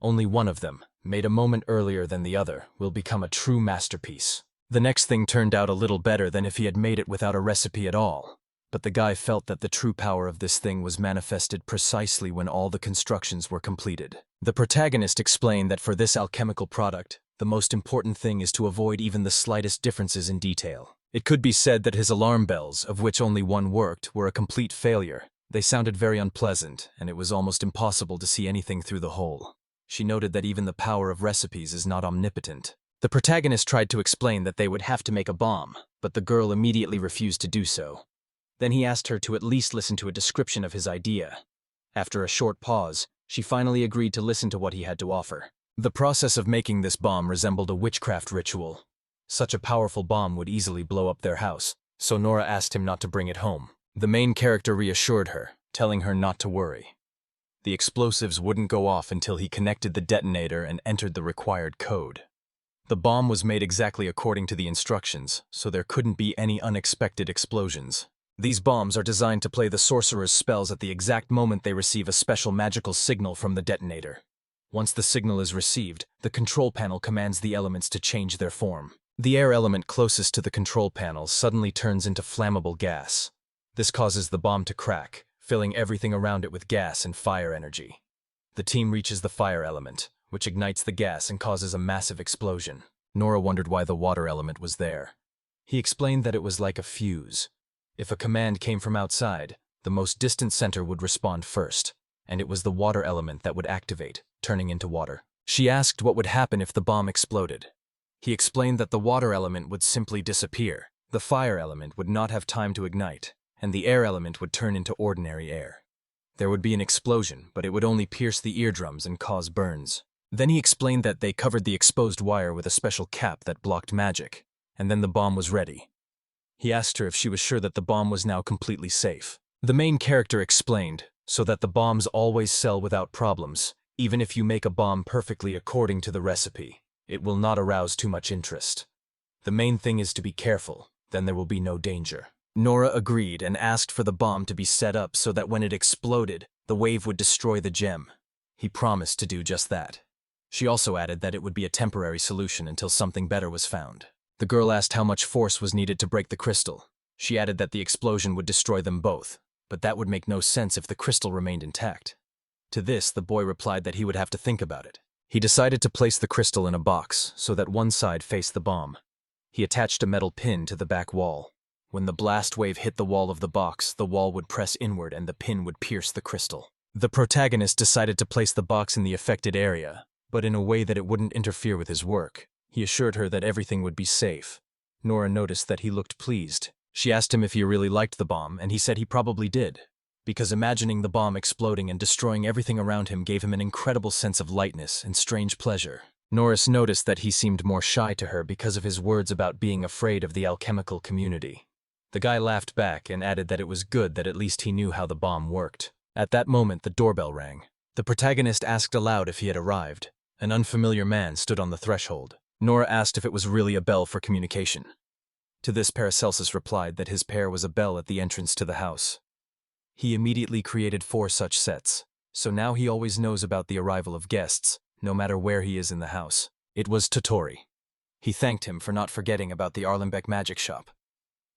Only one of them, made a moment earlier than the other, will become a true masterpiece. The next thing turned out a little better than if he had made it without a recipe at all. But the guy felt that the true power of this thing was manifested precisely when all the constructions were completed. The protagonist explained that for this alchemical product, the most important thing is to avoid even the slightest differences in detail. It could be said that his alarm bells, of which only one worked, were a complete failure. They sounded very unpleasant, and it was almost impossible to see anything through the hole. She noted that even the power of recipes is not omnipotent. The protagonist tried to explain that they would have to make a bomb, but the girl immediately refused to do so. Then he asked her to at least listen to a description of his idea. After a short pause, she finally agreed to listen to what he had to offer. The process of making this bomb resembled a witchcraft ritual. Such a powerful bomb would easily blow up their house, so Nora asked him not to bring it home. The main character reassured her, telling her not to worry. The explosives wouldn't go off until he connected the detonator and entered the required code. The bomb was made exactly according to the instructions, so there couldn't be any unexpected explosions. These bombs are designed to play the sorcerer's spells at the exact moment they receive a special magical signal from the detonator. Once the signal is received, the control panel commands the elements to change their form. The air element closest to the control panel suddenly turns into flammable gas. This causes the bomb to crack, filling everything around it with gas and fire energy. The team reaches the fire element, which ignites the gas and causes a massive explosion. Nora wondered why the water element was there. He explained that it was like a fuse. If a command came from outside, the most distant center would respond first, and it was the water element that would activate, turning into water. She asked what would happen if the bomb exploded. He explained that the water element would simply disappear. The fire element would not have time to ignite, and the air element would turn into ordinary air. There would be an explosion, but it would only pierce the eardrums and cause burns. Then he explained that they covered the exposed wire with a special cap that blocked magic, and then the bomb was ready. He asked her if she was sure that the bomb was now completely safe. The main character explained, so that the bombs always sell without problems. Even if you make a bomb perfectly according to the recipe, it will not arouse too much interest. The main thing is to be careful, then there will be no danger. Nora agreed and asked for the bomb to be set up so that when it exploded, the wave would destroy the gem. He promised to do just that. She also added that it would be a temporary solution until something better was found. The girl asked how much force was needed to break the crystal. She added that the explosion would destroy them both, but that would make no sense if the crystal remained intact. To this, the boy replied that he would have to think about it. He decided to place the crystal in a box so that one side faced the bomb. He attached a metal pin to the back wall. When the blast wave hit the wall of the box, the wall would press inward and the pin would pierce the crystal. The protagonist decided to place the box in the affected area, but in a way that it wouldn't interfere with his work. He assured her that everything would be safe. Nora noticed that he looked pleased. She asked him if he really liked the bomb, and he said he probably did, because imagining the bomb exploding and destroying everything around him gave him an incredible sense of lightness and strange pleasure. Norris noticed that he seemed more shy to her because of his words about being afraid of the alchemical community. The guy laughed back and added that it was good that at least he knew how the bomb worked. At that moment, the doorbell rang. The protagonist asked aloud if he had arrived. An unfamiliar man stood on the threshold. Nora asked if it was really a bell for communication. To this, Paracelsus replied that his pair was a bell at the entrance to the house. He immediately created 4 such sets, so now he always knows about the arrival of guests, no matter where he is in the house. It was Tottori. He thanked him for not forgetting about the Arlenbeck magic shop.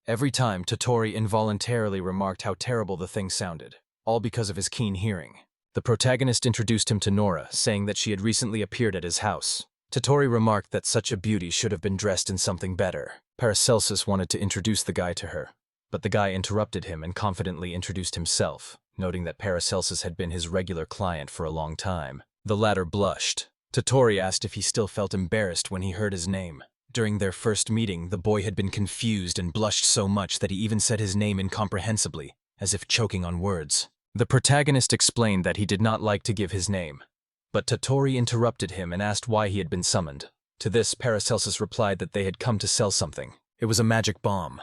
Every time, Tottori involuntarily remarked how terrible the thing sounded, all because of his keen hearing. The protagonist introduced him to Nora, saying that she had recently appeared at his house. Tottori remarked that such a beauty should have been dressed in something better. Paracelsus wanted to introduce the guy to her, but the guy interrupted him and confidently introduced himself, noting that Paracelsus had been his regular client for a long time. The latter blushed. Tottori asked if he still felt embarrassed when he heard his name. During their first meeting, the boy had been confused and blushed so much that he even said his name incomprehensibly, as if choking on words. The protagonist explained that he did not like to give his name, but Tottori interrupted him and asked why he had been summoned. To this, Paracelsus replied that they had come to sell something. It was a magic bomb.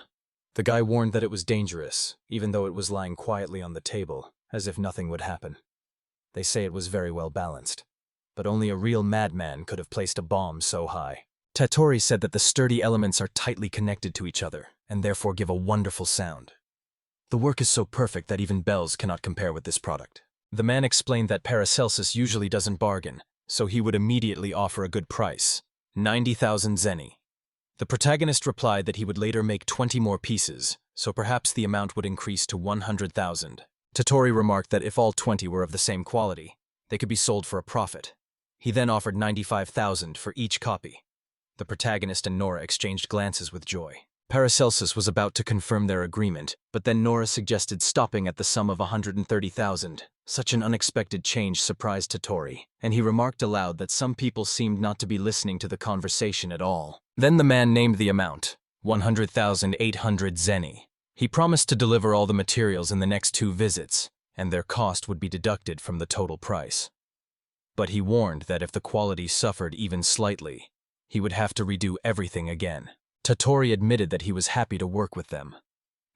The guy warned that it was dangerous, even though it was lying quietly on the table, as if nothing would happen. They say it was very well balanced, but only a real madman could have placed a bomb so high. Tottori said that the sturdy elements are tightly connected to each other, and therefore give a wonderful sound. The work is so perfect that even bells cannot compare with this product. The man explained that Paracelsus usually doesn't bargain, so he would immediately offer a good price, 90,000 zeni. The protagonist replied that he would later make 20 more pieces, so perhaps the amount would increase to 100,000. Tottori remarked that if all 20 were of the same quality, they could be sold for a profit. He then offered 95,000 for each copy. The protagonist and Nora exchanged glances with joy. Paracelsus was about to confirm their agreement, but then Nora suggested stopping at the sum of 130,000. Such an unexpected change surprised Tottori, and he remarked aloud that some people seemed not to be listening to the conversation at all. Then the man named the amount, 100,800 zeni. He promised to deliver all the materials in the next 2 visits, and their cost would be deducted from the total price. but he warned that if the quality suffered even slightly, he would have to redo everything again. Tottori admitted that he was happy to work with them.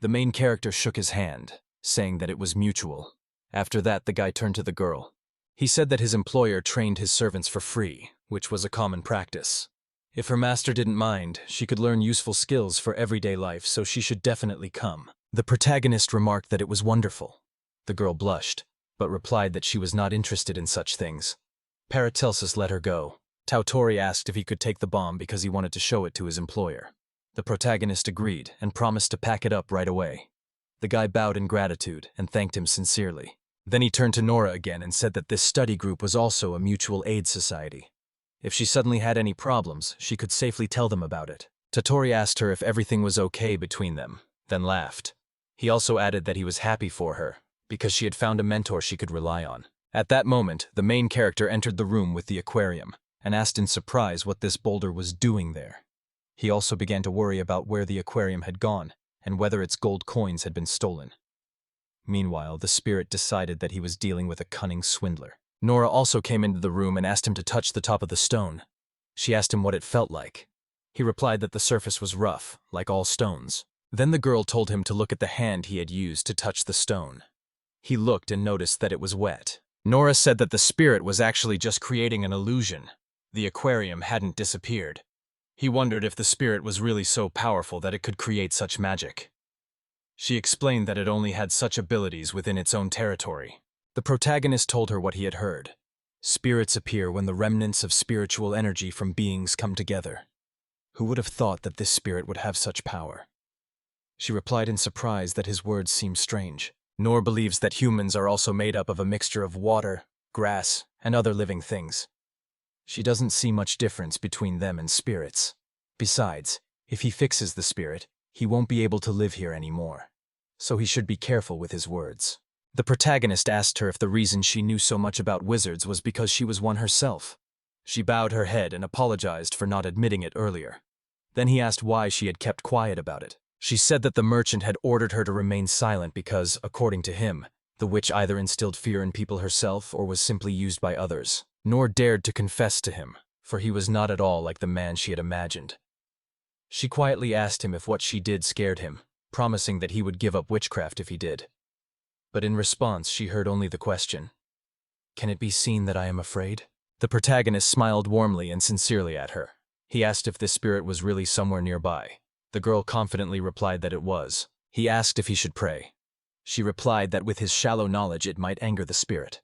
The main character shook his hand, saying that it was mutual. After that, the guy turned to the girl. He said that his employer trained his servants for free, which was a common practice. If her master didn't mind, she could learn useful skills for everyday life, so she should definitely come. The protagonist remarked that it was wonderful. The girl blushed, but replied that she was not interested in such things. Paracelsus let her go. Tottori asked if he could take the bomb because he wanted to show it to his employer. The protagonist agreed and promised to pack it up right away. The guy bowed in gratitude and thanked him sincerely. Then he turned to Nora again and said that this study group was also a mutual aid society. If she suddenly had any problems, she could safely tell them about it. Tottori asked her if everything was okay between them, then laughed. He also added that he was happy for her, because she had found a mentor she could rely on. At that moment, the main character entered the room with the aquarium and asked in surprise what this boulder was doing there. He also began to worry about where the aquarium had gone and whether its gold coins had been stolen. Meanwhile, the spirit decided that he was dealing with a cunning swindler. Nora also came into the room and asked him to touch the top of the stone. She asked him what it felt like. He replied that the surface was rough, like all stones. Then the girl told him to look at the hand he had used to touch the stone. He looked and noticed that it was wet. Nora said that the spirit was actually just creating an illusion. The aquarium hadn't disappeared. He wondered if the spirit was really so powerful that it could create such magic. She explained that it only had such abilities within its own territory. The protagonist told her what he had heard. Spirits appear when the remnants of spiritual energy from beings come together. Who would have thought that this spirit would have such power? She replied in surprise that his words seemed strange. Nora believes that humans are also made up of a mixture of water, grass, and other living things. She doesn't see much difference between them and spirits. Besides, if he fixes the spirit, he won't be able to live here anymore. So he should be careful with his words. The protagonist asked her if the reason she knew so much about wizards was because she was one herself. She bowed her head and apologized for not admitting it earlier. Then he asked why she had kept quiet about it. She said that the merchant had ordered her to remain silent because, according to him, the witch either instilled fear in people herself or was simply used by others. Nor dared to confess to him, for he was not at all like the man she had imagined. She quietly asked him if what she did scared him, promising that he would give up witchcraft if he did. But in response, she heard only the question, "Can it be seen that I am afraid?" The protagonist smiled warmly and sincerely at her. He asked if this spirit was really somewhere nearby. The girl confidently replied that it was. He asked if he should pray. She replied that with his shallow knowledge it might anger the spirit.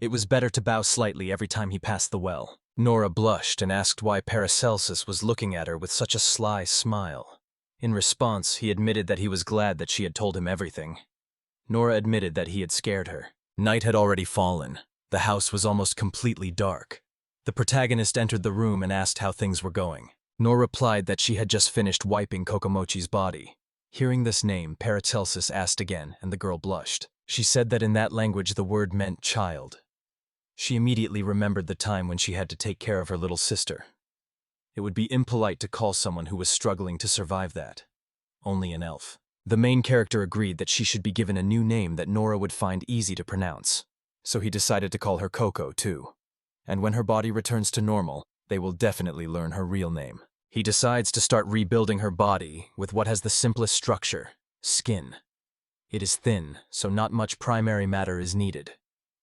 It was better to bow slightly every time he passed the well. Nora blushed and asked why Paracelsus was looking at her with such a sly smile. In response, he admitted that he was glad that she had told him everything. Nora admitted that he had scared her. Night had already fallen. The house was almost completely dark. The protagonist entered the room and asked how things were going. Nora replied that she had just finished wiping Kokomochi's body. Hearing this name, Paracelsus asked again, and the girl blushed. She said that in that language the word meant child. She immediately remembered the time when she had to take care of her little sister. It would be impolite to call someone who was struggling to survive that. Only an elf. The main character agreed that she should be given a new name that Nora would find easy to pronounce. So he decided to call her Coco, too. And when her body returns to normal, they will definitely learn her real name. He decides to start rebuilding her body with what has the simplest structure, skin. It is thin, so not much primary matter is needed.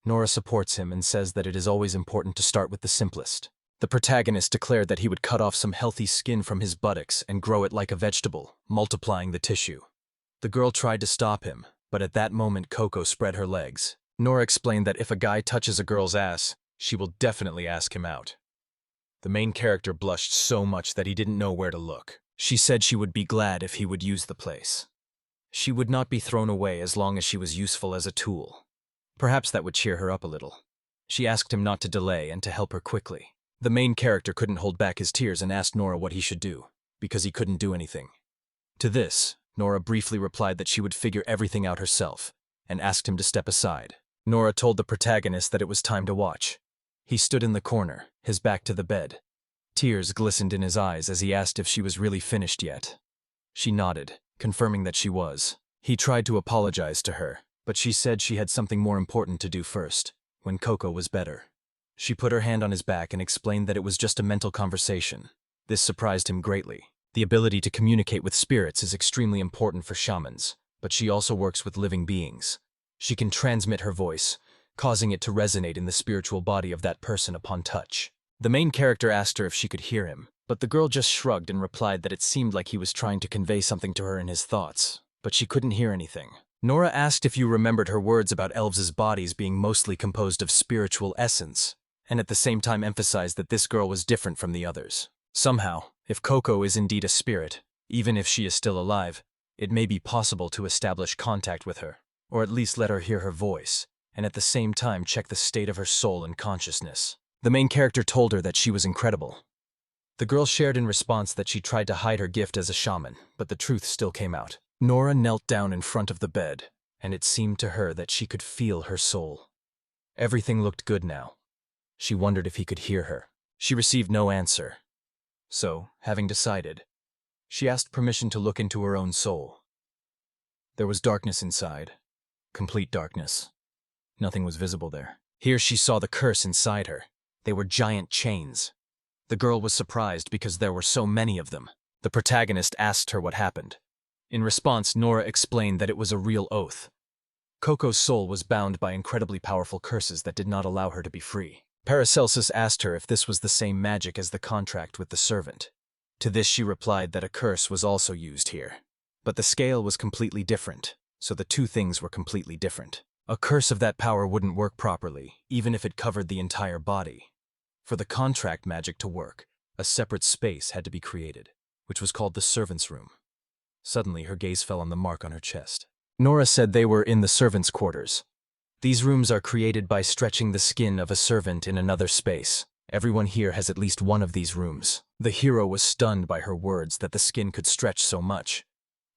Nora supports him and says that it is always important to start with the simplest. The protagonist declared that he would cut off some healthy skin from his buttocks and grow it like a vegetable, multiplying the tissue. The girl tried to stop him, but at that moment Coco spread her legs. Nora explained that if a guy touches a girl's ass, she will definitely ask him out. The main character blushed so much that he didn't know where to look. She said she would be glad if he would use the place. She would not be thrown away as long as she was useful as a tool. Perhaps that would cheer her up a little. She asked him not to delay and to help her quickly. The main character couldn't hold back his tears and asked Nora what he should do, because he couldn't do anything. To this, Nora briefly replied that she would figure everything out herself, and asked him to step aside. Nora told the protagonist that it was time to watch. He stood in the corner, his back to the bed. Tears glistened in his eyes as he asked if she was really finished yet. She nodded, confirming that she was. He tried to apologize to her, but she said she had something more important to do first, when Coco was better. She put her hand on his back and explained that it was just a mental conversation. This surprised him greatly. The ability to communicate with spirits is extremely important for shamans, but she also works with living beings. She can transmit her voice, causing it to resonate in the spiritual body of that person upon touch. The main character asked her if she could hear him, but the girl just shrugged and replied that it seemed like he was trying to convey something to her in his thoughts, but she couldn't hear anything. Nora asked if you remembered her words about elves' bodies being mostly composed of spiritual essence, and at the same time emphasized that this girl was different from the others. Somehow, if Coco is indeed a spirit, even if she is still alive, it may be possible to establish contact with her, or at least let her hear her voice, and at the same time check the state of her soul and consciousness. The main character told her that she was incredible. The girl shared in response that she tried to hide her gift as a shaman, but the truth still came out. Nora knelt down in front of the bed, and it seemed to her that she could feel her soul. Everything looked good now. She wondered if he could hear her. She received no answer. So, having decided, she asked permission to look into her own soul. There was darkness inside. Complete darkness. Nothing was visible there. Here she saw the curse inside her. They were giant chains. The girl was surprised because there were so many of them. The protagonist asked her what happened. In response, Nora explained that it was a real oath. Coco's soul was bound by incredibly powerful curses that did not allow her to be free. Paracelsus asked her if this was the same magic as the contract with the servant. To this she replied that a curse was also used here. But the scale was completely different, so the two things were completely different. A curse of that power wouldn't work properly, even if it covered the entire body. For the contract magic to work, a separate space had to be created, which was called the servant's room. Suddenly, her gaze fell on the mark on her chest. Nora said they were in the servants' quarters. These rooms are created by stretching the skin of a servant in another space. Everyone here has at least one of these rooms. The hero was stunned by her words that the skin could stretch so much.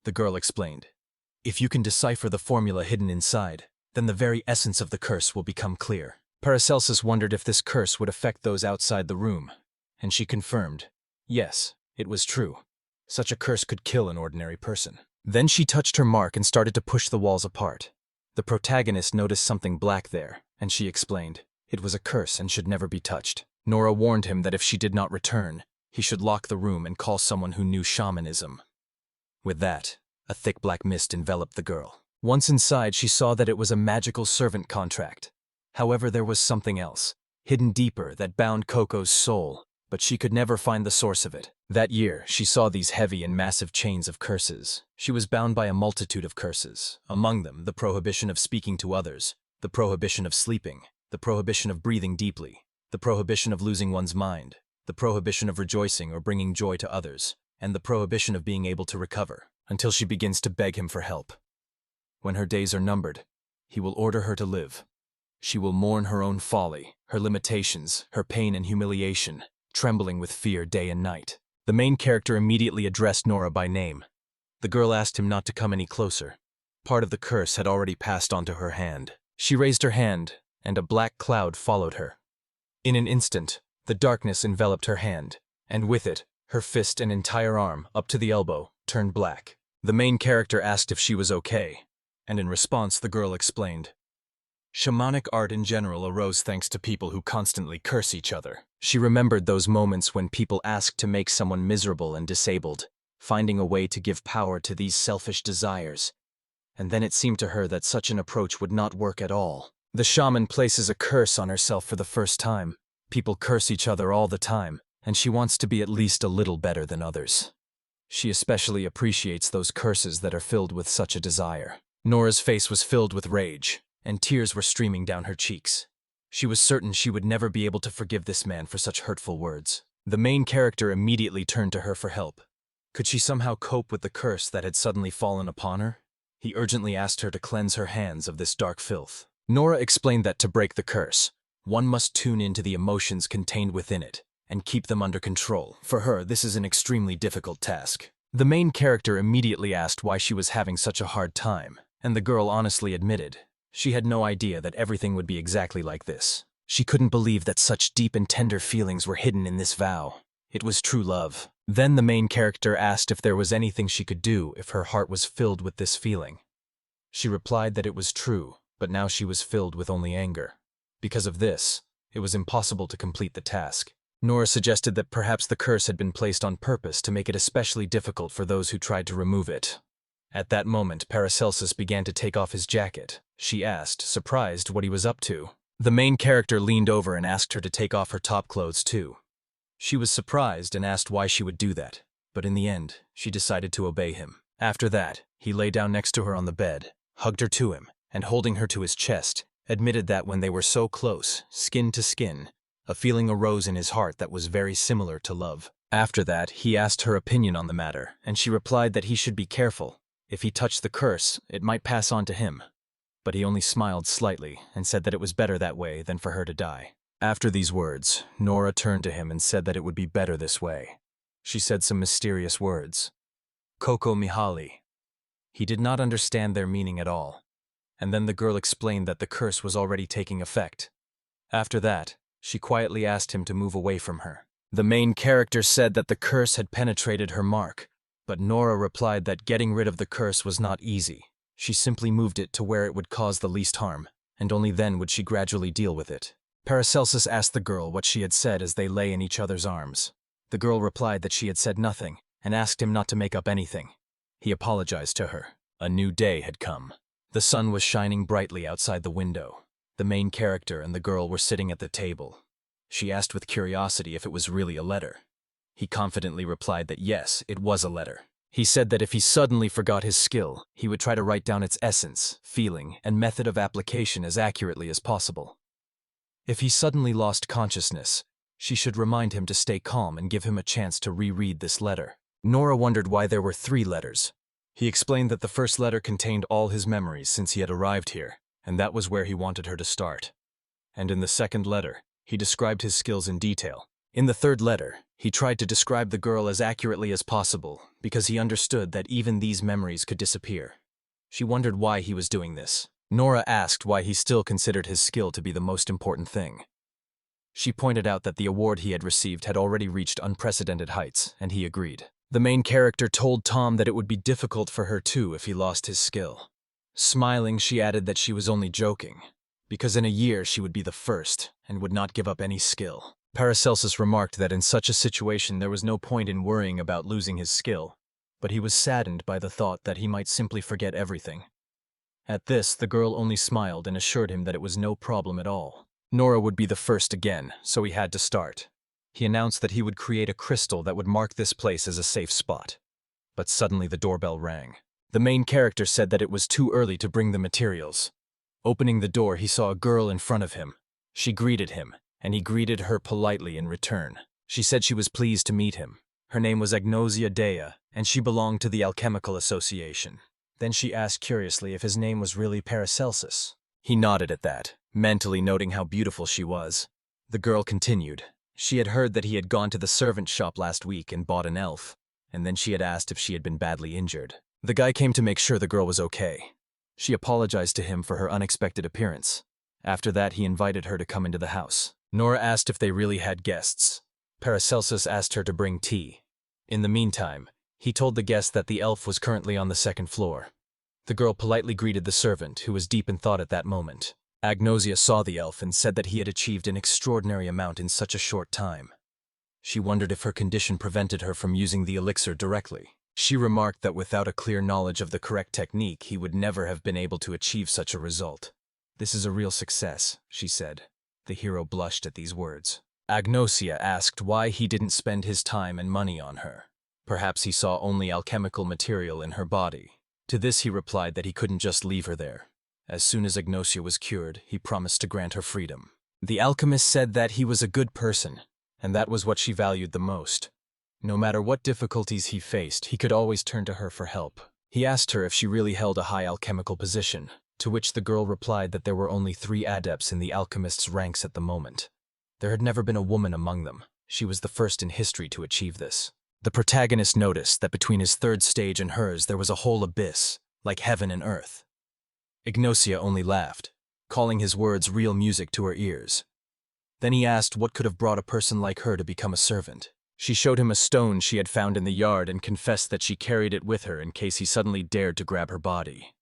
The girl explained, "If you can decipher the formula hidden inside, then the very essence of the curse will become clear." Paracelsus wondered if this curse would affect those outside the room, and she confirmed, yes, it was true. Such a curse could kill an ordinary person. Then she touched her mark and started to push the walls apart. The protagonist noticed something black there, and she explained, it was a curse and should never be touched. Nora warned him that if she did not return, he should lock the room and call someone who knew shamanism. With that, a thick black mist enveloped the girl. Once inside, she saw that it was a magical servant contract. However, there was something else, hidden deeper, that bound Coco's soul, but she could never find the source of it. That year, she saw these heavy and massive chains of curses. She was bound by a multitude of curses, among them the prohibition of speaking to others, the prohibition of sleeping, the prohibition of breathing deeply, the prohibition of losing one's mind, the prohibition of rejoicing or bringing joy to others, and the prohibition of being able to recover, until she begins to beg him for help. When her days are numbered, he will order her to live. She will mourn her own folly, her limitations, her pain and humiliation, trembling with fear day and night. The main character immediately addressed Nora by name. The girl asked him not to come any closer. Part of the curse had already passed onto her hand. She raised her hand, and a black cloud followed her. In an instant, the darkness enveloped her hand, and with it, her fist and entire arm, up to the elbow, turned black. The main character asked if she was okay, and in response the girl explained, "Shamanic art in general arose thanks to people who constantly curse each other." She remembered those moments when people asked to make someone miserable and disabled, finding a way to give power to these selfish desires. And then it seemed to her that such an approach would not work at all. The shaman places a curse on herself for the first time. People curse each other all the time, and she wants to be at least a little better than others. She especially appreciates those curses that are filled with such a desire. Nora's face was filled with rage, and tears were streaming down her cheeks. She was certain she would never be able to forgive this man for such hurtful words. The main character immediately turned to her for help. Could she somehow cope with the curse that had suddenly fallen upon her? He urgently asked her to cleanse her hands of this dark filth. Nora explained that to break the curse, one must tune into the emotions contained within it and keep them under control. For her, this is an extremely difficult task. The main character immediately asked why she was having such a hard time, and the girl honestly admitted she had no idea that everything would be exactly like this. She couldn't believe that such deep and tender feelings were hidden in this vow. It was true love. Then the main character asked if there was anything she could do if her heart was filled with this feeling. She replied that it was true, but now she was filled with only anger. Because of this, It was impossible to complete the task. Nora suggested that perhaps the curse had been placed on purpose to make it especially difficult for those who tried to remove it. At that moment, Paracelsus began to take off his jacket. She asked, surprised, what he was up to. The main character leaned over and asked her to take off her top clothes too. She was surprised and asked why she would do that, but in the end, she decided to obey him. After that, he lay down next to her on the bed, hugged her to him, and holding her to his chest, admitted that when they were so close, skin to skin, a feeling arose in his heart that was very similar to love. After that, he asked her opinion on the matter, and she replied that he should be careful. If he touched the curse, it might pass on to him. But he only smiled slightly and said that it was better that way than for her to die. After these words, Nora turned to him and said that it would be better this way. She said some mysterious words. Koko Mihaly. He did not understand their meaning at all. And then the girl explained that the curse was already taking effect. After that, she quietly asked him to move away from her. The main character said that the curse had penetrated her mark, but Nora replied that getting rid of the curse was not easy. She simply moved it to where it would cause the least harm, and only then would she gradually deal with it. Paracelsus asked the girl what she had said as they lay in each other's arms. The girl replied that she had said nothing, and asked him not to make up anything. He apologized to her. A new day had come. The sun was shining brightly outside the window. The main character and the girl were sitting at the table. She asked with curiosity if it was really a letter. He confidently replied that yes, it was a letter. He said that if he suddenly forgot his skill, he would try to write down its essence, feeling, and method of application as accurately as possible. If he suddenly lost consciousness, she should remind him to stay calm and give him a chance to reread this letter. Nora wondered why there were 3 letters. He explained that the first letter contained all his memories since he had arrived here, and that was where he wanted her to start. And in the second letter, he described his skills in detail. In the third letter, he tried to describe the girl as accurately as possible, because he understood that even these memories could disappear. She wondered why he was doing this. Nora asked why he still considered his skill to be the most important thing. She pointed out that the award he had received had already reached unprecedented heights, and he agreed. The main character told Tom that it would be difficult for her too if he lost his skill. Smiling, she added that she was only joking, because in a year she would be the first and would not give up any skill. Paracelsus remarked that in such a situation there was no point in worrying about losing his skill, but he was saddened by the thought that he might simply forget everything. At this, the girl only smiled and assured him that it was no problem at all. Nora would be the first again, so he had to start. He announced that he would create a crystal that would mark this place as a safe spot. But suddenly the doorbell rang. The main character said that it was too early to bring the materials. Opening the door, he saw a girl in front of him. She greeted him, and he greeted her politely in return. She said she was pleased to meet him. Her name was Agnosia Dea, and she belonged to the Alchemical Association. Then she asked curiously if his name was really Paracelsus. He nodded at that, mentally noting how beautiful she was. The girl continued. She had heard that he had gone to the servant shop last week and bought an elf, and then she had asked if she had been badly injured. The guy came to make sure the girl was okay. She apologized to him for her unexpected appearance. After that, he invited her to come into the house. Nora asked if they really had guests. Paracelsus asked her to bring tea. In the meantime, he told the guest that the elf was currently on the 2nd floor. The girl politely greeted the servant, who was deep in thought at that moment. Agnosia saw the elf and said that he had achieved an extraordinary amount in such a short time. She wondered if her condition prevented her from using the elixir directly. She remarked that without a clear knowledge of the correct technique, he would never have been able to achieve such a result. "This is a real success," she said. The hero blushed at these words. Agnosia asked why he didn't spend his time and money on her. Perhaps he saw only alchemical material in her body. To this he replied that he couldn't just leave her there. As soon as Agnosia was cured, he promised to grant her freedom. The alchemist said that he was a good person, and that was what she valued the most. No matter what difficulties he faced, he could always turn to her for help. He asked her if she really held a high alchemical position, to which the girl replied that there were only 3 adepts in the alchemist's ranks at the moment. There had never been a woman among them. She was the first in history to achieve this. The protagonist noticed that between his 3rd stage and hers there was a whole abyss, like heaven and earth. Ignosia only laughed, calling his words real music to her ears. Then he asked what could have brought a person like her to become a servant. She showed him a stone she had found in the yard and confessed that she carried it with her in case he suddenly dared to grab her body.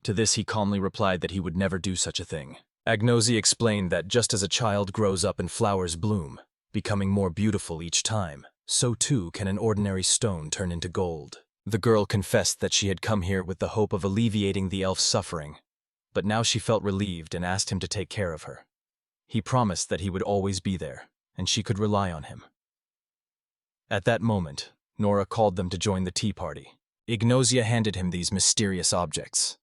To this he calmly replied that he would never do such a thing. Agnosia explained that just as a child grows up and flowers bloom, becoming more beautiful each time, so too can an ordinary stone turn into gold. The girl confessed that she had come here with the hope of alleviating the elf's suffering, but now she felt relieved and asked him to take care of her. He promised that he would always be there, and she could rely on him. At that moment, Nora called them to join the tea party. Agnosia handed him these mysterious objects.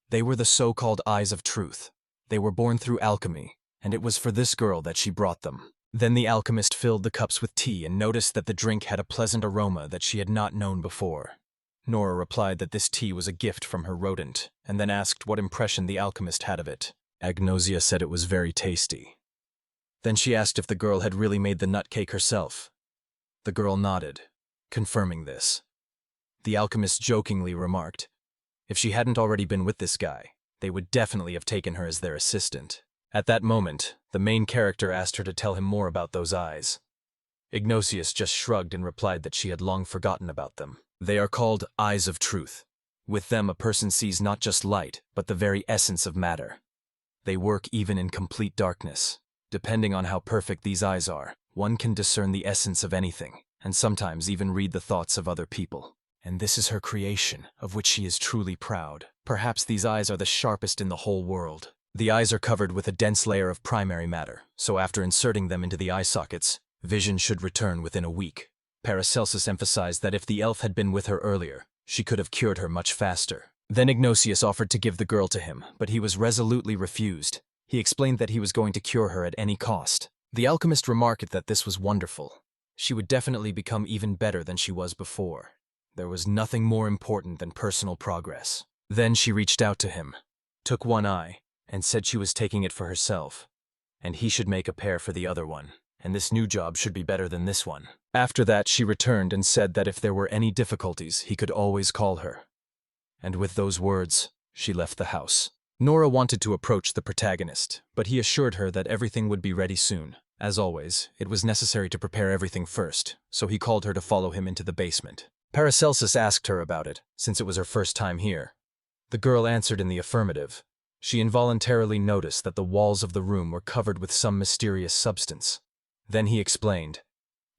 They were the so-called Eyes of Truth. They were born through alchemy, and it was for this girl that she brought them. Then the alchemist filled the cups with tea and noticed that the drink had a pleasant aroma that she had not known before. Nora replied that this tea was a gift from her rodent, and then asked what impression the alchemist had of it. Agnosia said it was very tasty. Then she asked if the girl had really made the nut cake herself. The girl nodded, confirming this. The alchemist jokingly remarked, if she hadn't already been with this guy, they would definitely have taken her as their assistant. At that moment, the main character asked her to tell him more about those eyes. Ignatius just shrugged and replied that she had long forgotten about them. They are called Eyes of Truth. With them, a person sees not just light, but the very essence of matter. They work even in complete darkness. Depending on how perfect these eyes are, one can discern the essence of anything, and sometimes even read the thoughts of other people. And this is her creation, of which she is truly proud. Perhaps these eyes are the sharpest in the whole world. The eyes are covered with a dense layer of primary matter, so after inserting them into the eye sockets, vision should return within a week. Paracelsus emphasized that if the elf had been with her earlier, she could have cured her much faster. Then Ignatius offered to give the girl to him, but he was resolutely refused. He explained that he was going to cure her at any cost. The alchemist remarked that this was wonderful. She would definitely become even better than she was before. There was nothing more important than personal progress. Then she reached out to him, took one eye, and said she was taking it for herself, and he should make a pair for the other one, and this new job should be better than this one. After that, she returned and said that if there were any difficulties, he could always call her. And with those words, she left the house. Nora wanted to approach the protagonist, but he assured her that everything would be ready soon. As always, it was necessary to prepare everything first, so he called her to follow him into the basement. Paracelsus asked her about it, since it was her first time here. The girl answered in the affirmative. She involuntarily noticed that the walls of the room were covered with some mysterious substance. Then he explained,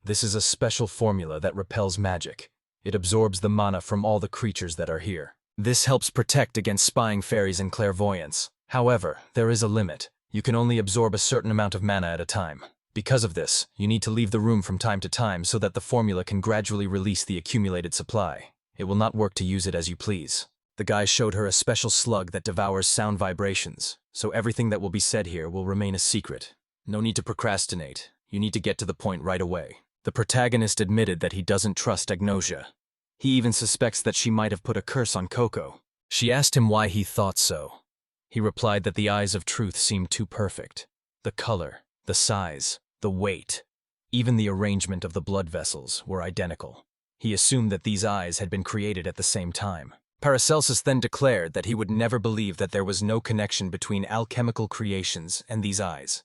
"This is a special formula that repels magic. It absorbs the mana from all the creatures that are here. This helps protect against spying fairies and clairvoyants. However, there is a limit. You can only absorb a certain amount of mana at a time. Because of this, you need to leave the room from time to time so that the formula can gradually release the accumulated supply. It will not work to use it as you please." The guy showed her a special slug that devours sound vibrations, so everything that will be said here will remain a secret. No need to procrastinate. You need to get to the point right away. The protagonist admitted that he doesn't trust Agnosia. He even suspects that she might have put a curse on Coco. She asked him why he thought so. He replied that the Eyes of Truth seemed too perfect. The color, the size, the weight, even the arrangement of the blood vessels were identical. He assumed that these eyes had been created at the same time. Paracelsus then declared that he would never believe that there was no connection between alchemical creations and these eyes.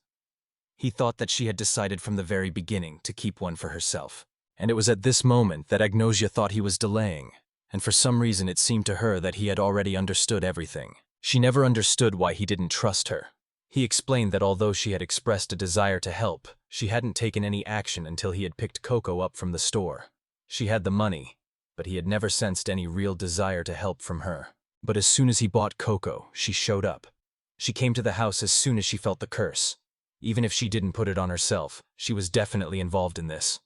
He thought that she had decided from the very beginning to keep one for herself. And it was at this moment that Agnosia thought he was delaying, and for some reason it seemed to her that he had already understood everything. She never understood why he didn't trust her. He explained that although she had expressed a desire to help, she hadn't taken any action until he had picked Coco up from the store. She had the money, but he had never sensed any real desire to help from her. But as soon as he bought Coco, she showed up. She came to the house as soon as she felt the curse. Even if she didn't put it on herself, she was definitely involved in this.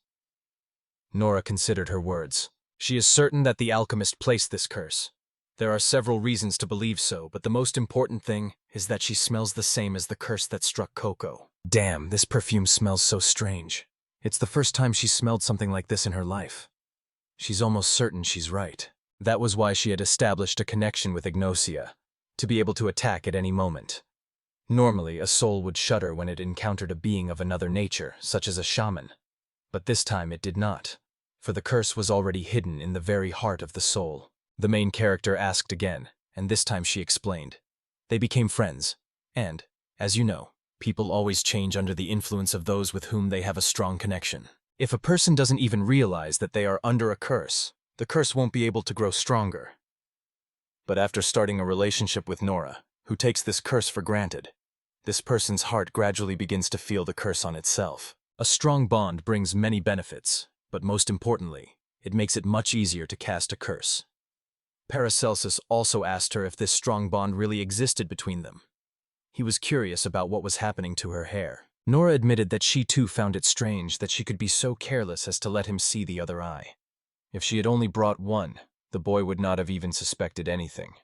Nora considered her words. She is certain that the alchemist placed this curse. There are several reasons to believe so, but the most important thing is that she smells the same as the curse that struck Coco. Damn, this perfume smells so strange. It's the first time she smelled something like this in her life. She's almost certain she's right. That was why she had established a connection with Agnosia, to be able to attack at any moment. Normally, a soul would shudder when it encountered a being of another nature, such as a shaman. But this time it did not, for the curse was already hidden in the very heart of the soul. The main character asked again, and this time she explained. They became friends, and, as you know, people always change under the influence of those with whom they have a strong connection. If a person doesn't even realize that they are under a curse, the curse won't be able to grow stronger. But after starting a relationship with Nora, who takes this curse for granted, This person's heart gradually begins to feel the curse on itself. A strong bond brings many benefits, but most importantly, it makes it much easier to cast a curse. Paracelsus also asked her if this strong bond really existed between them. He was curious about what was happening to her hair. Nora admitted that she too found it strange that she could be so careless as to let him see the other eye. If she had only brought one, the boy would not have even suspected anything.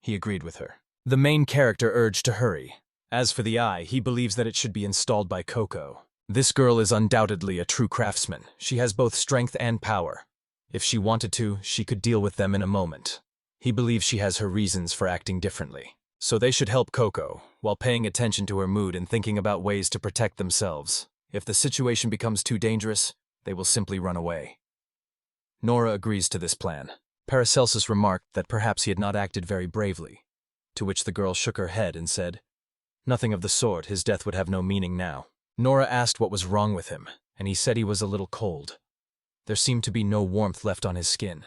He agreed with her. The main character urged to hurry. As for the eye, he believes that it should be installed by Coco. This girl is undoubtedly a true craftsman. She has both strength and power. If she wanted to, she could deal with them in a moment. He believes she has her reasons for acting differently. So they should help Coco, while paying attention to her mood and thinking about ways to protect themselves. If the situation becomes too dangerous, they will simply run away. Nora agrees to this plan. Paracelsus remarked that perhaps he had not acted very bravely, to which the girl shook her head and said, "Nothing of the sort, his death would have no meaning now." Nora asked what was wrong with him, and he said he was a little cold. There seemed to be no warmth left on his skin.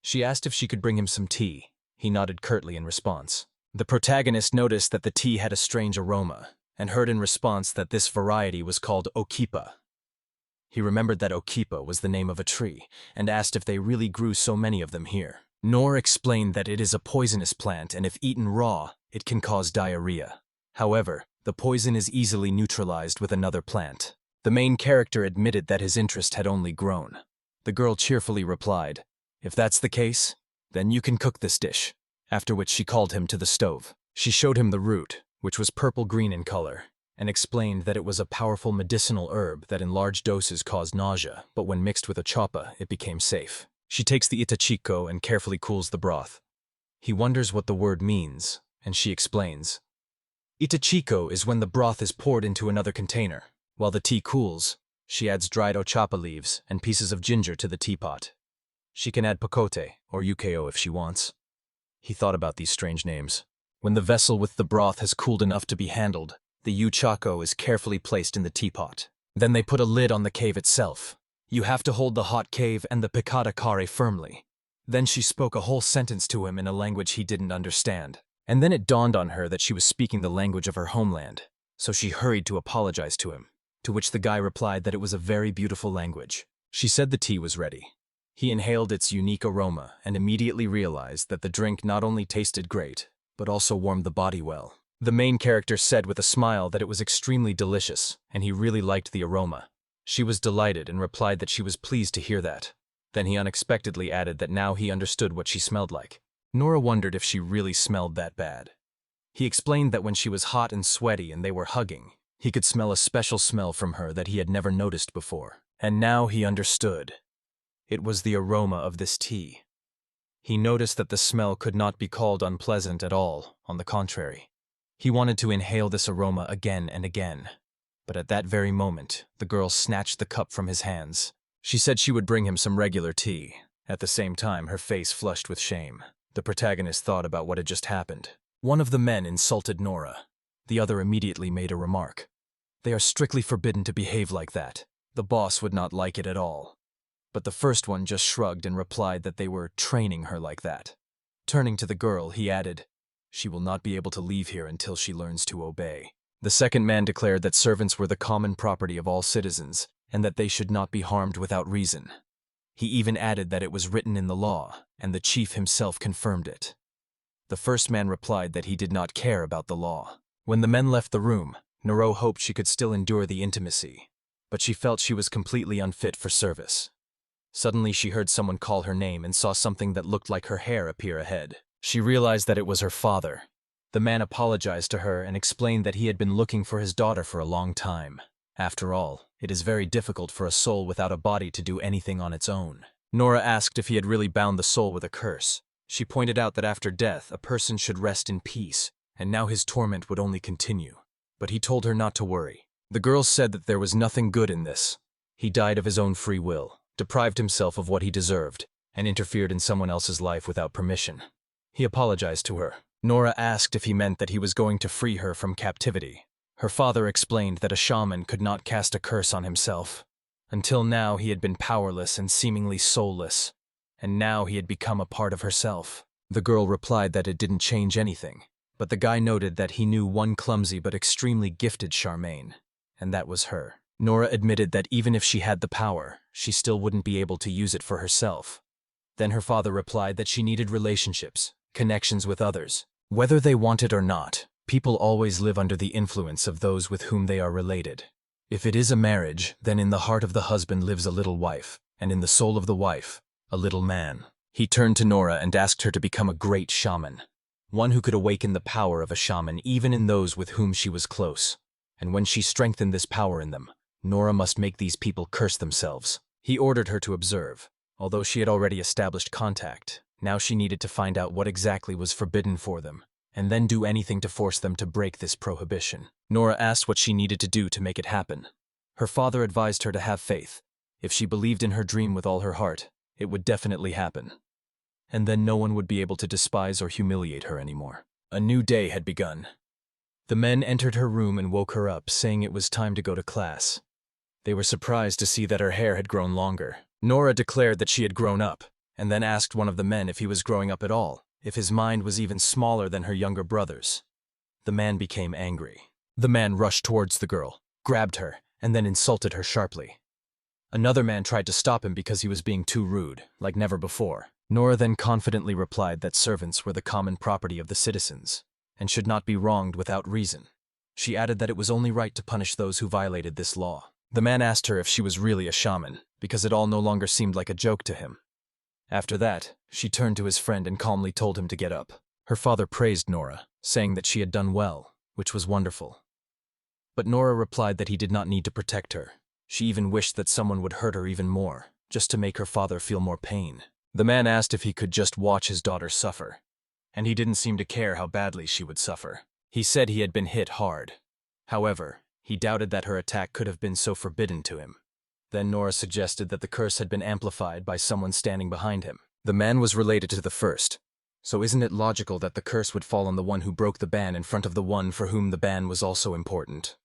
She asked if she could bring him some tea. He nodded curtly in response. The protagonist noticed that the tea had a strange aroma, and heard in response that this variety was called Okipa. He remembered that Okipa was the name of a tree, and asked if they really grew so many of them here. Nora explained that it is a poisonous plant, and if eaten raw, it can cause diarrhea. However, the poison is easily neutralized with another plant. The main character admitted that his interest had only grown. The girl cheerfully replied, "If that's the case, then you can cook this dish," after which she called him to the stove. She showed him the root, which was purple-green in color, and explained that it was a powerful medicinal herb that in large doses caused nausea, but when mixed with ochapa, it became safe. She takes the itachiko and carefully cools the broth. He wonders what the word means, and she explains. Itachiko is when the broth is poured into another container. While the tea cools, she adds dried ochapa leaves and pieces of ginger to the teapot. She can add pakote, or yukeo if she wants. He thought about these strange names. When the vessel with the broth has cooled enough to be handled, the yuchako is carefully placed in the teapot. Then they put a lid on the cave itself. You have to hold the hot cave and the pikata kare firmly. Then she spoke a whole sentence to him in a language he didn't understand. And then it dawned on her that she was speaking the language of her homeland, so she hurried to apologize to him, to which the guy replied that it was a very beautiful language. She said the tea was ready. He inhaled its unique aroma and immediately realized that the drink not only tasted great, but also warmed the body well. The main character said with a smile that it was extremely delicious, and he really liked the aroma. She was delighted and replied that she was pleased to hear that. Then he unexpectedly added that now he understood what she smelled like. Nora wondered if she really smelled that bad. He explained that when she was hot and sweaty and they were hugging, he could smell a special smell from her that he had never noticed before. And now he understood. It was the aroma of this tea. He noticed that the smell could not be called unpleasant at all, on the contrary. He wanted to inhale this aroma again and again. But at that very moment, the girl snatched the cup from his hands. She said she would bring him some regular tea. At the same time, her face flushed with shame. The protagonist thought about what had just happened. One of the men insulted Nora. The other immediately made a remark. They are strictly forbidden to behave like that. The boss would not like it at all. But the first one just shrugged and replied that they were training her like that. Turning to the girl, he added, "She will not be able to leave here until she learns to obey." The second man declared that servants were the common property of all citizens, and that they should not be harmed without reason. He even added that it was written in the law, and the chief himself confirmed it. The first man replied that he did not care about the law. When the men left the room, Nora hoped she could still endure the intimacy, but she felt she was completely unfit for service. Suddenly she heard someone call her name and saw something that looked like her hair appear ahead. She realized that it was her father. The man apologized to her and explained that he had been looking for his daughter for a long time. After all, it is very difficult for a soul without a body to do anything on its own. Nora asked if he had really bound the soul with a curse. She pointed out that after death, a person should rest in peace, and now his torment would only continue. But he told her not to worry. The girl said that there was nothing good in this. He died of his own free will, deprived himself of what he deserved, and interfered in someone else's life without permission. He apologized to her. Nora asked if he meant that he was going to free her from captivity. Her father explained that a shaman could not cast a curse on himself. Until now he had been powerless and seemingly soulless, and now he had become a part of herself. The girl replied that it didn't change anything. But the guy noted that he knew one clumsy but extremely gifted Charmaine, and that was her. Nora admitted that even if she had the power, she still wouldn't be able to use it for herself. Then her father replied that she needed relationships, connections with others. Whether they want it or not, people always live under the influence of those with whom they are related. If it is a marriage, then in the heart of the husband lives a little wife, and in the soul of the wife, a little man. He turned to Nora and asked her to become a great shaman, one who could awaken the power of a shaman even in those with whom she was close. And when she strengthened this power in them, Nora must make these people curse themselves. He ordered her to observe. Although she had already established contact, now she needed to find out what exactly was forbidden for them, and then do anything to force them to break this prohibition. Nora asked what she needed to do to make it happen. Her father advised her to have faith. If she believed in her dream with all her heart, it would definitely happen. And then no one would be able to despise or humiliate her anymore. A new day had begun. The men entered her room and woke her up, saying it was time to go to class. They were surprised to see that her hair had grown longer. Nora declared that she had grown up, and then asked one of the men if he was growing up at all, if his mind was even smaller than her younger brother's. The man became angry. The man rushed towards the girl, grabbed her, and then insulted her sharply. Another man tried to stop him because he was being too rude, like never before. Nora then confidently replied that servants were the common property of the citizens, and should not be wronged without reason. She added that it was only right to punish those who violated this law. The man asked her if she was really a shaman, because it all no longer seemed like a joke to him. After that, she turned to his friend and calmly told him to get up. Her father praised Nora, saying that she had done well, which was wonderful. But Nora replied that he did not need to protect her. She even wished that someone would hurt her even more, just to make her father feel more pain. The man asked if he could just watch his daughter suffer, and he didn't seem to care how badly she would suffer. He said he had been hit hard. However, he doubted that her attack could have been so forbidden to him. Then Nora suggested that the curse had been amplified by someone standing behind him. The man was related to the first, so isn't it logical that the curse would fall on the one who broke the ban in front of the one for whom the ban was also important?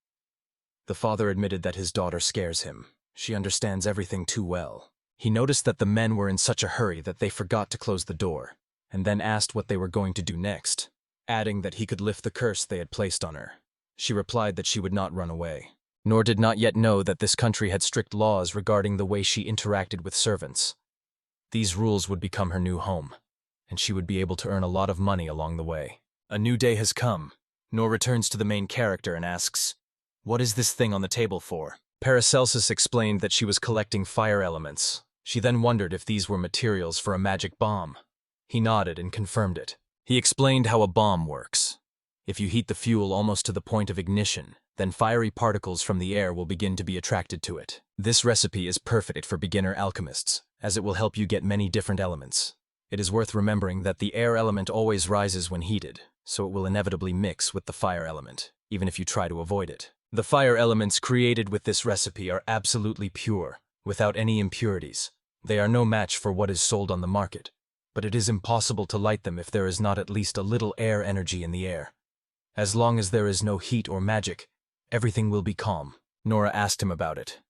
The father admitted that his daughter scares him. She understands everything too well. He noticed that the men were in such a hurry that they forgot to close the door, and then asked what they were going to do next, adding that he could lift the curse they had placed on her. She replied that she would not run away, nor did not yet know that this country had strict laws regarding the way she interacted with servants. These rules would become her new home, and she would be able to earn a lot of money along the way. A new day has come. Nora returns to the main character and asks, "What is this thing on the table for?" Paracelsus explained that she was collecting fire elements. She then wondered if these were materials for a magic bomb. He nodded and confirmed it. He explained how a bomb works. If you heat the fuel almost to the point of ignition, then fiery particles from the air will begin to be attracted to it. This recipe is perfect for beginner alchemists, as it will help you get many different elements. It is worth remembering that the air element always rises when heated, so it will inevitably mix with the fire element, even if you try to avoid it. The fire elements created with this recipe are absolutely pure, without any impurities. They are no match for what is sold on the market, but it is impossible to light them if there is not at least a little air energy in the air. As long as there is no heat or magic, everything will be calm. Nora asked him about it.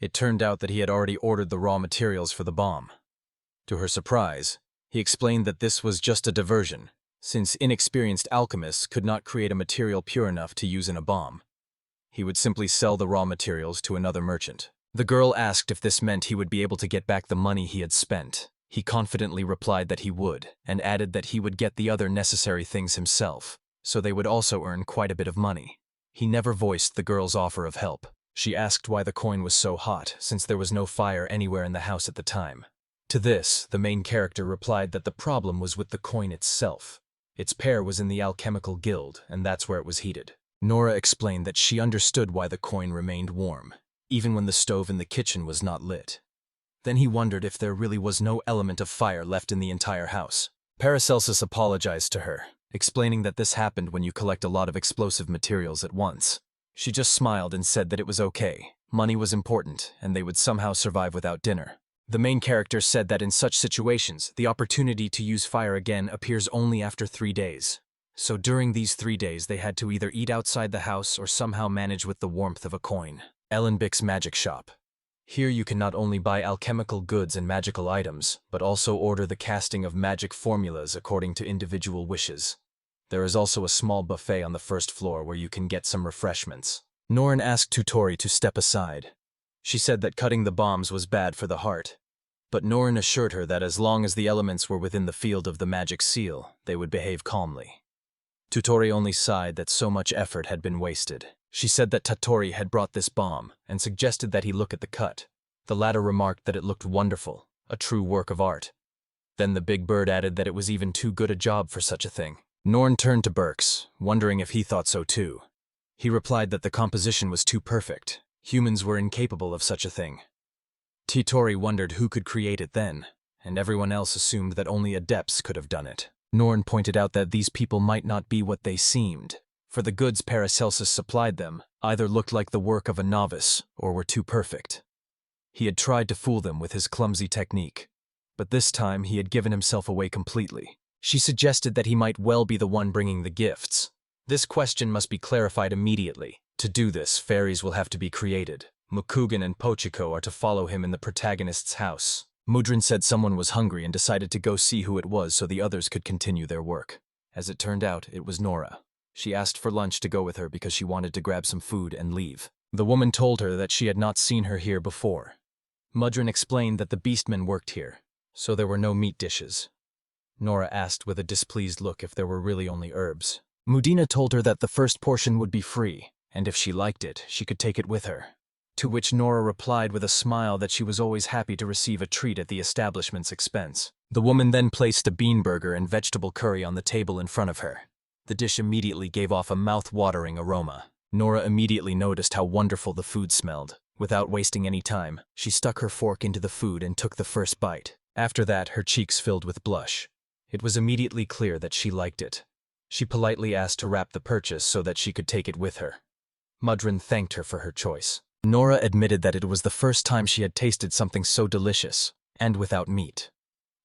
It turned out that he had already ordered the raw materials for the bomb. To her surprise, he explained that this was just a diversion, since inexperienced alchemists could not create a material pure enough to use in a bomb. He would simply sell the raw materials to another merchant. The girl asked if this meant he would be able to get back the money he had spent. He confidently replied that he would, and added that he would get the other necessary things himself, so they would also earn quite a bit of money. He never voiced the girl's offer of help. She asked why the coin was so hot, since there was no fire anywhere in the house at the time. To this, the main character replied that the problem was with the coin itself. Its pair was in the alchemical guild, and that's where it was heated. Nora explained that she understood why the coin remained warm, even when the stove in the kitchen was not lit. Then he wondered if there really was no element of fire left in the entire house. Paracelsus apologized to her, explaining that this happened when you collect a lot of explosive materials at once. She just smiled and said that it was okay. Money was important, and they would somehow survive without dinner. The main character said that in such situations, the opportunity to use fire again appears only after 3 days. So during these 3 days, they had to either eat outside the house or somehow manage with the warmth of a coin. Ellenbick's Magic Shop. Here you can not only buy alchemical goods and magical items, but also order the casting of magic formulas according to individual wishes. There is also a small buffet on the first floor where you can get some refreshments. Norin asked Tutori to step aside. She said that cutting the bombs was bad for the heart, but Norin assured her that as long as the elements were within the field of the magic seal, they would behave calmly. Tutori only sighed that so much effort had been wasted. She said that Tatori had brought this bomb and suggested that he look at the cut. The latter remarked that it looked wonderful, a true work of art. Then the big bird added that it was even too good a job for such a thing. Norn turned to Berks, wondering if he thought so too. He replied that the composition was too perfect. Humans were incapable of such a thing. Titori wondered who could create it then, and everyone else assumed that only adepts could have done it. Norn pointed out that these people might not be what they seemed, for the goods Paracelsus supplied them either looked like the work of a novice or were too perfect. He had tried to fool them with his clumsy technique, but this time he had given himself away completely. She suggested that he might well be the one bringing the gifts. This question must be clarified immediately. To do this, fairies will have to be created. Mukugan and Pochiko are to follow him in the protagonist's house. Mudrin said someone was hungry and decided to go see who it was so the others could continue their work. As it turned out, it was Nora. She asked for lunch to go with her because she wanted to grab some food and leave. The woman told her that she had not seen her here before. Mudrin explained that the beastmen worked here, so there were no meat dishes. Nora asked with a displeased look if there were really only herbs. Mudina told her that the first portion would be free, and if she liked it, she could take it with her. To which Nora replied with a smile that she was always happy to receive a treat at the establishment's expense. The woman then placed a bean burger and vegetable curry on the table in front of her. The dish immediately gave off a mouth-watering aroma. Nora immediately noticed how wonderful the food smelled. Without wasting any time, she stuck her fork into the food and took the first bite. After that, her cheeks filled with blush. It was immediately clear that she liked it. She politely asked to wrap the purchase so that she could take it with her. Mudrin thanked her for her choice. Nora admitted that it was the first time she had tasted something so delicious, and without meat.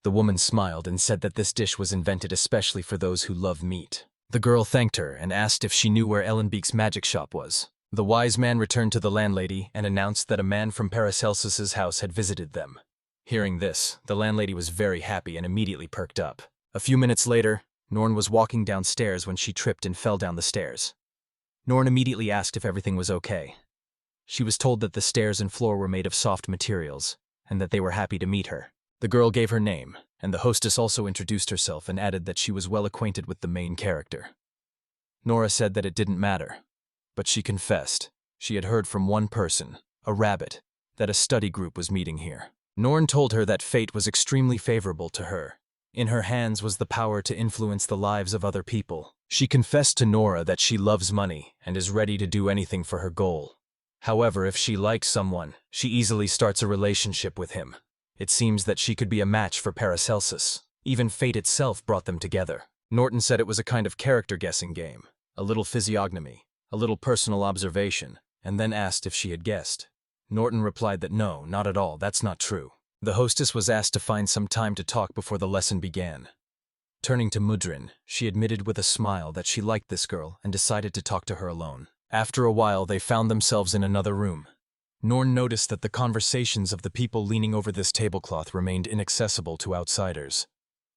The woman smiled and said that this dish was invented especially for those who love meat. The girl thanked her and asked if she knew where Ellenbeek's magic shop was. The wise man returned to the landlady and announced that a man from Paracelsus's house had visited them. Hearing this, the landlady was very happy and immediately perked up. A few minutes later, Norn was walking downstairs when she tripped and fell down the stairs. Norn immediately asked if everything was okay. She was told that the stairs and floor were made of soft materials, and that they were happy to meet her. The girl gave her name, and the hostess also introduced herself and added that she was well acquainted with the main character. Nora said that it didn't matter, but she confessed she had heard from one person, a rabbit, that a study group was meeting here. Norn told her that fate was extremely favorable to her. In her hands was the power to influence the lives of other people. She confessed to Nora that she loves money and is ready to do anything for her goal. However, if she likes someone, she easily starts a relationship with him. It seems that she could be a match for Paracelsus. Even fate itself brought them together. Norton said it was a kind of character-guessing game, a little physiognomy, a little personal observation, and then asked if she had guessed. Norton replied that no, not at all, that's not true. The hostess was asked to find some time to talk before the lesson began. Turning to Mudrin, she admitted with a smile that she liked this girl and decided to talk to her alone. After a while, they found themselves in another room. Norn noticed that the conversations of the people leaning over this tablecloth remained inaccessible to outsiders.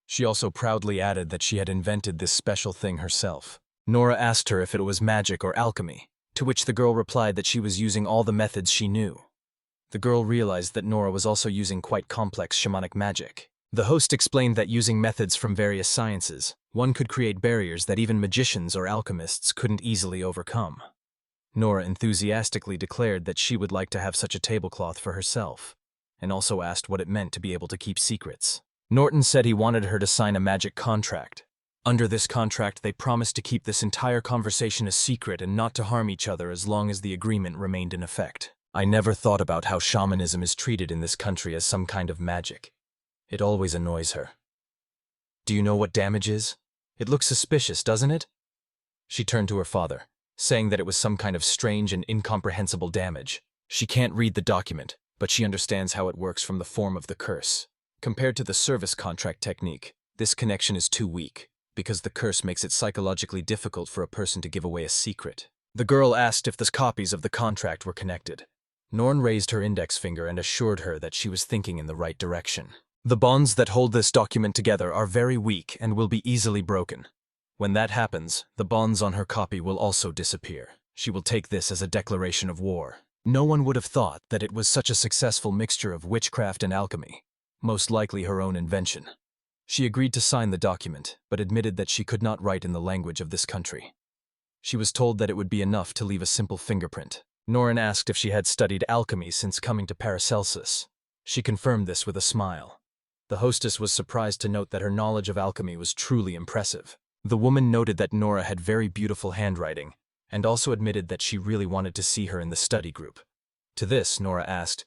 She also proudly added that she had invented this special thing herself. Nora asked her if it was magic or alchemy, to which the girl replied that she was using all the methods she knew. The girl realized that Nora was also using quite complex shamanic magic. The host explained that using methods from various sciences, one could create barriers that even magicians or alchemists couldn't easily overcome. Nora enthusiastically declared that she would like to have such a tablecloth for herself, and also asked what it meant to be able to keep secrets. Norton said he wanted her to sign a magic contract. Under this contract, they promised to keep this entire conversation a secret and not to harm each other as long as the agreement remained in effect. I never thought about how shamanism is treated in this country as some kind of magic. It always annoys her. Do you know what damage is? It looks suspicious, doesn't it? She turned to her father, saying that it was some kind of strange and incomprehensible damage. She can't read the document, but she understands how it works from the form of the curse. Compared to the service contract technique, this connection is too weak, because the curse makes it psychologically difficult for a person to give away a secret. The girl asked if the copies of the contract were connected. Norn raised her index finger and assured her that she was thinking in the right direction. The bonds that hold this document together are very weak and will be easily broken. When that happens, the bonds on her copy will also disappear. She will take this as a declaration of war. No one would have thought that it was such a successful mixture of witchcraft and alchemy, most likely her own invention. She agreed to sign the document, but admitted that she could not write in the language of this country. She was told that it would be enough to leave a simple fingerprint. Norin asked if she had studied alchemy since coming to Paracelsus. She confirmed this with a smile. The hostess was surprised to note that her knowledge of alchemy was truly impressive. The woman noted that Nora had very beautiful handwriting, and also admitted that she really wanted to see her in the study group. To this, Nora asked,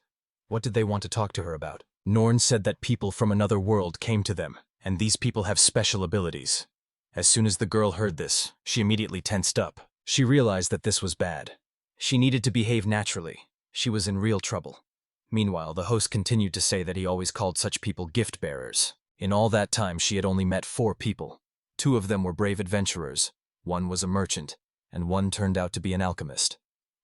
what did they want to talk to her about? Norn said that people from another world came to them, and these people have special abilities. As soon as the girl heard this, she immediately tensed up. She realized that this was bad. She needed to behave naturally. She was in real trouble. Meanwhile, the host continued to say that he always called such people gift bearers. In all that time, she had only met 4 people. 2 of them were brave adventurers, 1 was a merchant, and 1 turned out to be an alchemist.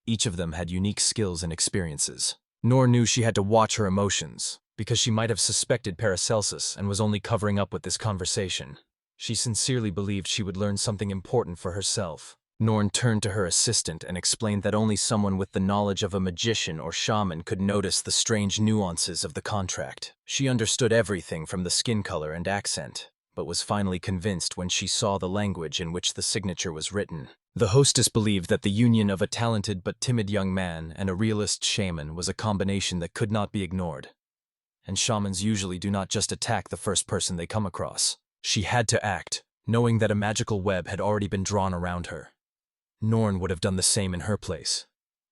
Each of them had unique skills and experiences. Nor knew she had to watch her emotions, because she might have suspected Paracelsus and was only covering up with this conversation. She sincerely believed she would learn something important for herself. Norn turned to her assistant and explained that only someone with the knowledge of a magician or shaman could notice the strange nuances of the contract. She understood everything from the skin color and accent, but was finally convinced when she saw the language in which the signature was written. The hostess believed that the union of a talented but timid young man and a realist shaman was a combination that could not be ignored. And shamans usually do not just attack the first person they come across. She had to act, knowing that a magical web had already been drawn around her. Norn would have done the same in her place.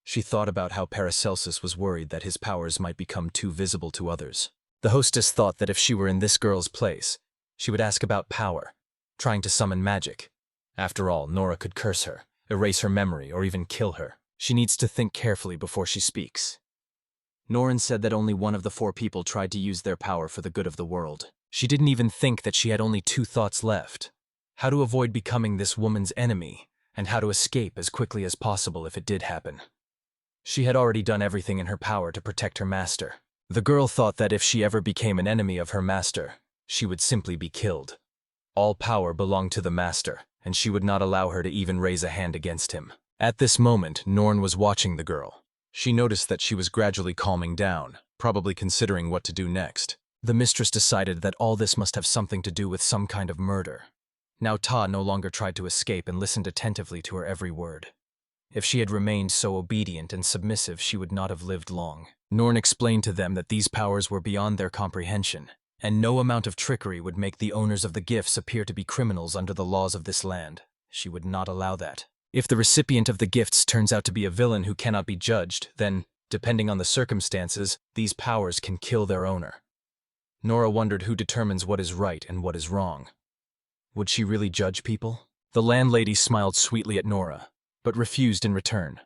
She thought about how Paracelsus was worried that his powers might become too visible to others. The hostess thought that if she were in this girl's place, she would ask about power, trying to summon magic. After all, Nora could curse her, erase her memory, or even kill her. She needs to think carefully before she speaks. Norin said that only 1 of the 4 people tried to use their power for the good of the world. She didn't even think that she had only 2 thoughts left: how to avoid becoming this woman's enemy, and how to escape as quickly as possible if it did happen. She had already done everything in her power to protect her master. The girl thought that if she ever became an enemy of her master, she would simply be killed. All power belonged to the master, and she would not allow her to even raise a hand against him. At this moment, Norn was watching the girl. She noticed that she was gradually calming down, probably considering what to do next. The mistress decided that all this must have something to do with some kind of murder. Now Ta no longer tried to escape and listened attentively to her every word. If she had remained so obedient and submissive, she would not have lived long. Norn explained to them that these powers were beyond their comprehension, and no amount of trickery would make the owners of the gifts appear to be criminals under the laws of this land. She would not allow that. If the recipient of the gifts turns out to be a villain who cannot be judged, then, depending on the circumstances, these powers can kill their owner. Nora wondered who determines what is right and what is wrong. Would she really judge people? The landlady smiled sweetly at Nora, but refused in return.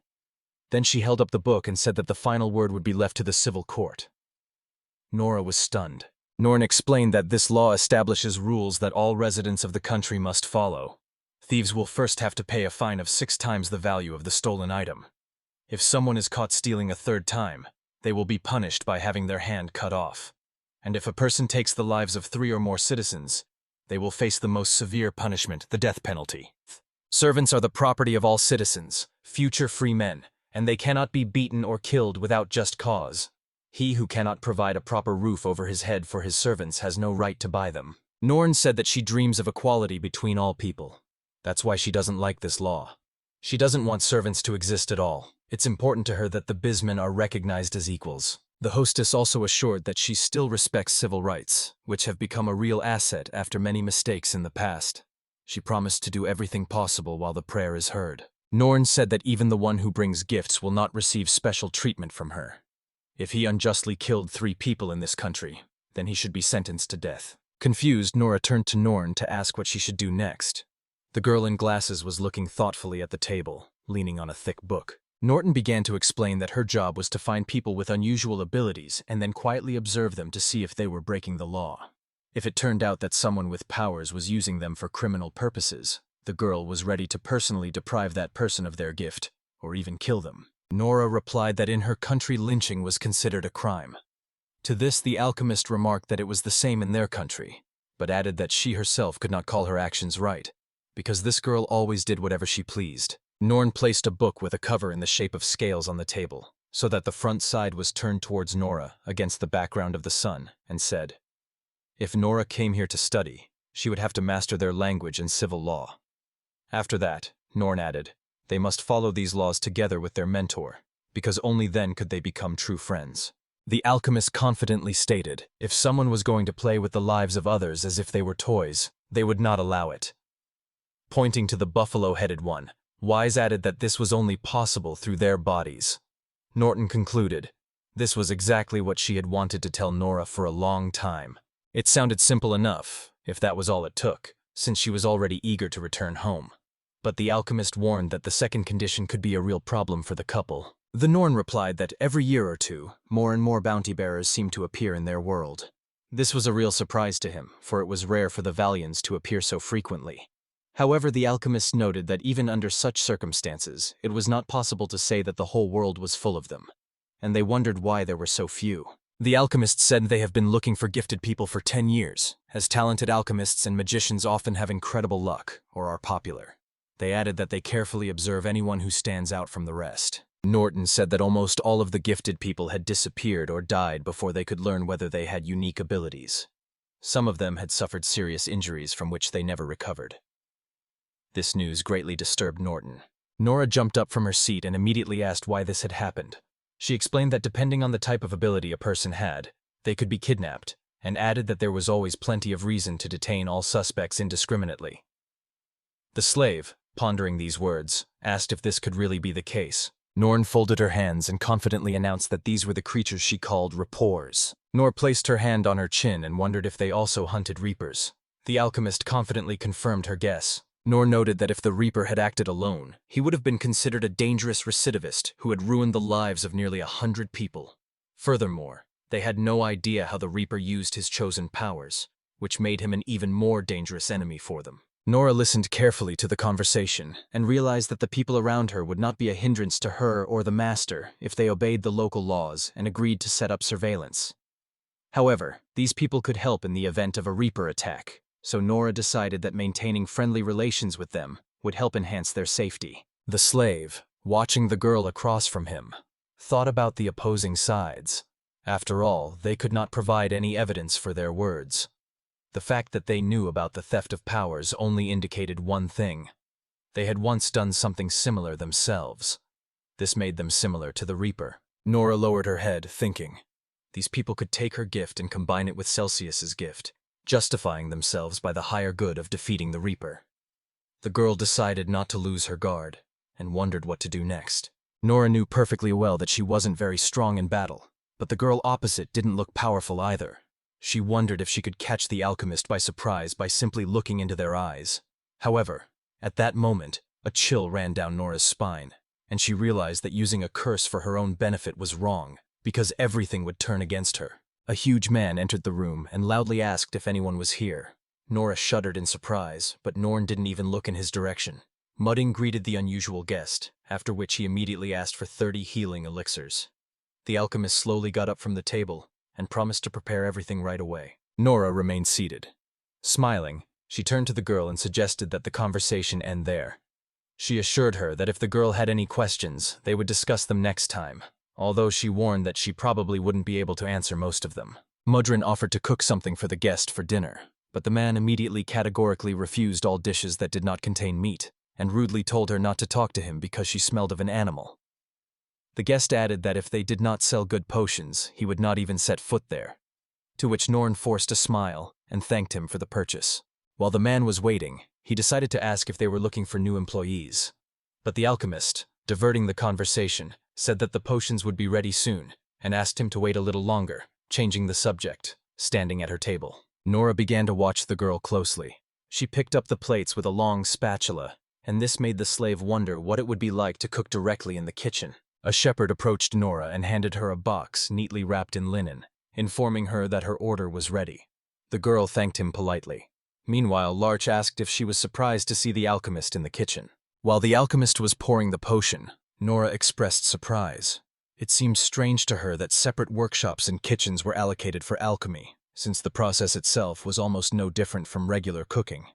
Then she held up the book and said that the final word would be left to the civil court. Nora was stunned. Norn explained that this law establishes rules that all residents of the country must follow. Thieves will first have to pay a fine of 6 times the value of the stolen item. If someone is caught stealing a 3rd time, they will be punished by having their hand cut off. And if a person takes the lives of 3 or more citizens, they will face the most severe punishment, the death penalty. Servants are the property of all citizens, future free men, and they cannot be beaten or killed without just cause. He who cannot provide a proper roof over his head for his servants has no right to buy them. Norn said that she dreams of equality between all people. That's why she doesn't like this law. She doesn't want servants to exist at all. It's important to her that the bismen are recognized as equals. The hostess also assured that she still respects civil rights, which have become a real asset after many mistakes in the past. She promised to do everything possible while the prayer is heard. Norn said that even the one who brings gifts will not receive special treatment from her. If he unjustly killed 3 people in this country, then he should be sentenced to death. Confused, Nora turned to Norn to ask what she should do next. The girl in glasses was looking thoughtfully at the table, leaning on a thick book. Norton began to explain that her job was to find people with unusual abilities and then quietly observe them to see if they were breaking the law. If it turned out that someone with powers was using them for criminal purposes, the girl was ready to personally deprive that person of their gift, or even kill them. Nora replied that in her country lynching was considered a crime. To this the alchemist remarked that it was the same in their country, but added that she herself could not call her actions right, because this girl always did whatever she pleased. Norn placed a book with a cover in the shape of scales on the table, so that the front side was turned towards Nora against the background of the sun, and said, if Nora came here to study, she would have to master their language and civil law. After that, Norn added, they must follow these laws together with their mentor, because only then could they become true friends. The alchemist confidently stated, if someone was going to play with the lives of others as if they were toys, they would not allow it. Pointing to the buffalo-headed one, Wise added that this was only possible through their bodies. Norton concluded, this was exactly what she had wanted to tell Nora for a long time. It sounded simple enough, if that was all it took, since she was already eager to return home. But the alchemist warned that the second condition could be a real problem for the couple. The Norn replied that every year or two, more and more bounty bearers seemed to appear in their world. This was a real surprise to him, for it was rare for the Valians to appear so frequently. However, the alchemist noted that even under such circumstances, it was not possible to say that the whole world was full of them, and they wondered why there were so few. The alchemist said they have been looking for gifted people for 10 years, as talented alchemists and magicians often have incredible luck, or are popular. They added that they carefully observe anyone who stands out from the rest. Norton said that almost all of the gifted people had disappeared or died before they could learn whether they had unique abilities. Some of them had suffered serious injuries from which they never recovered. This news greatly disturbed Norton. Nora jumped up from her seat and immediately asked why this had happened. She explained that depending on the type of ability a person had, they could be kidnapped, and added that there was always plenty of reason to detain all suspects indiscriminately. The slave, pondering these words, asked if this could really be the case. Norn folded her hands and confidently announced that these were the creatures she called Rappors. Nor placed her hand on her chin and wondered if they also hunted Reapers. The alchemist confidently confirmed her guess. Nor noted that if the Reaper had acted alone, he would have been considered a dangerous recidivist who had ruined the lives of nearly 100 people. Furthermore, they had no idea how the Reaper used his chosen powers, which made him an even more dangerous enemy for them. Nora listened carefully to the conversation and realized that the people around her would not be a hindrance to her or the master if they obeyed the local laws and agreed to set up surveillance. However, these people could help in the event of a Reaper attack, so Nora decided that maintaining friendly relations with them would help enhance their safety. The slave, watching the girl across from him, thought about the opposing sides. After all, they could not provide any evidence for their words. The fact that they knew about the theft of powers only indicated one thing. They had once done something similar themselves. This made them similar to the Reaper. Nora lowered her head, thinking, these people could take her gift and combine it with Celsius's gift, justifying themselves by the higher good of defeating the Reaper. The girl decided not to lose her guard, and wondered what to do next. Nora knew perfectly well that she wasn't very strong in battle, but the girl opposite didn't look powerful either. She wondered if she could catch the alchemist by surprise by simply looking into their eyes. However, at that moment, a chill ran down Nora's spine, and she realized that using a curse for her own benefit was wrong, because everything would turn against her. A huge man entered the room and loudly asked if anyone was here. Nora shuddered in surprise, but Norn didn't even look in his direction. Mudding greeted the unusual guest, after which he immediately asked for 30 healing elixirs. The alchemist slowly got up from the table and promised to prepare everything right away. Nora remained seated. Smiling, she turned to the girl and suggested that the conversation end there. She assured her that if the girl had any questions, they would discuss them next time, although she warned that she probably wouldn't be able to answer most of them. Mudrin offered to cook something for the guest for dinner, but the man immediately categorically refused all dishes that did not contain meat, and rudely told her not to talk to him because she smelled of an animal. The guest added that if they did not sell good potions, he would not even set foot there, to which Norn forced a smile and thanked him for the purchase. While the man was waiting, he decided to ask if they were looking for new employees. But the alchemist, diverting the conversation, said that the potions would be ready soon, and asked him to wait a little longer, changing the subject, standing at her table. Nora began to watch the girl closely. She picked up the plates with a long spatula, and this made the slave wonder what it would be like to cook directly in the kitchen. A shepherd approached Nora and handed her a box neatly wrapped in linen, informing her that her order was ready. The girl thanked him politely. Meanwhile, Larch asked if she was surprised to see the alchemist in the kitchen. While the alchemist was pouring the potion, Nora expressed surprise. It seemed strange to her that separate workshops and kitchens were allocated for alchemy, since the process itself was almost no different from regular cooking.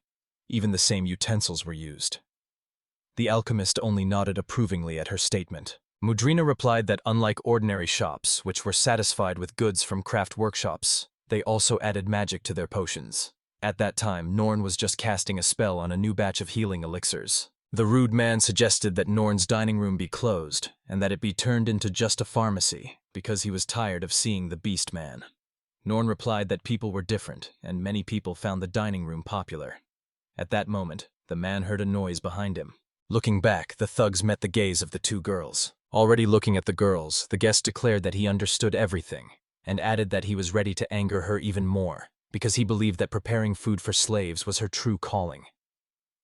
Even the same utensils were used. The alchemist only nodded approvingly at her statement. Mudrina replied that unlike ordinary shops, which were satisfied with goods from craft workshops, they also added magic to their potions. At that time, Norn was just casting a spell on a new batch of healing elixirs. The rude man suggested that Norn's dining room be closed, and that it be turned into just a pharmacy, because he was tired of seeing the beast man. Norn replied that people were different, and many people found the dining room popular. At that moment, the man heard a noise behind him. Looking back, the thugs met the gaze of the two girls. Already looking at the girls, the guest declared that he understood everything, and added that he was ready to anger her even more, because he believed that preparing food for slaves was her true calling.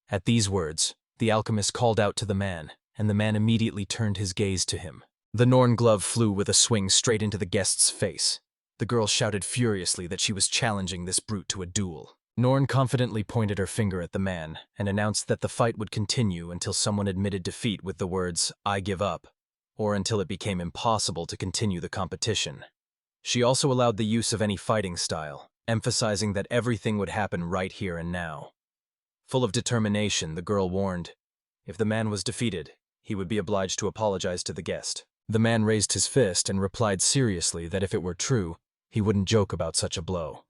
At these words, the alchemist called out to the man, and the man immediately turned his gaze to him. The Norn glove flew with a swing straight into the guest's face. The girl shouted furiously that she was challenging this brute to a duel. Norn confidently pointed her finger at the man and announced that the fight would continue until someone admitted defeat with the words, "I give up," or until it became impossible to continue the competition. She also allowed the use of any fighting style, emphasizing that everything would happen right here and now. Full of determination, the girl warned, if the man was defeated, he would be obliged to apologize to the guest. The man raised his fist and replied seriously that if it were true, he wouldn't joke about such a blow.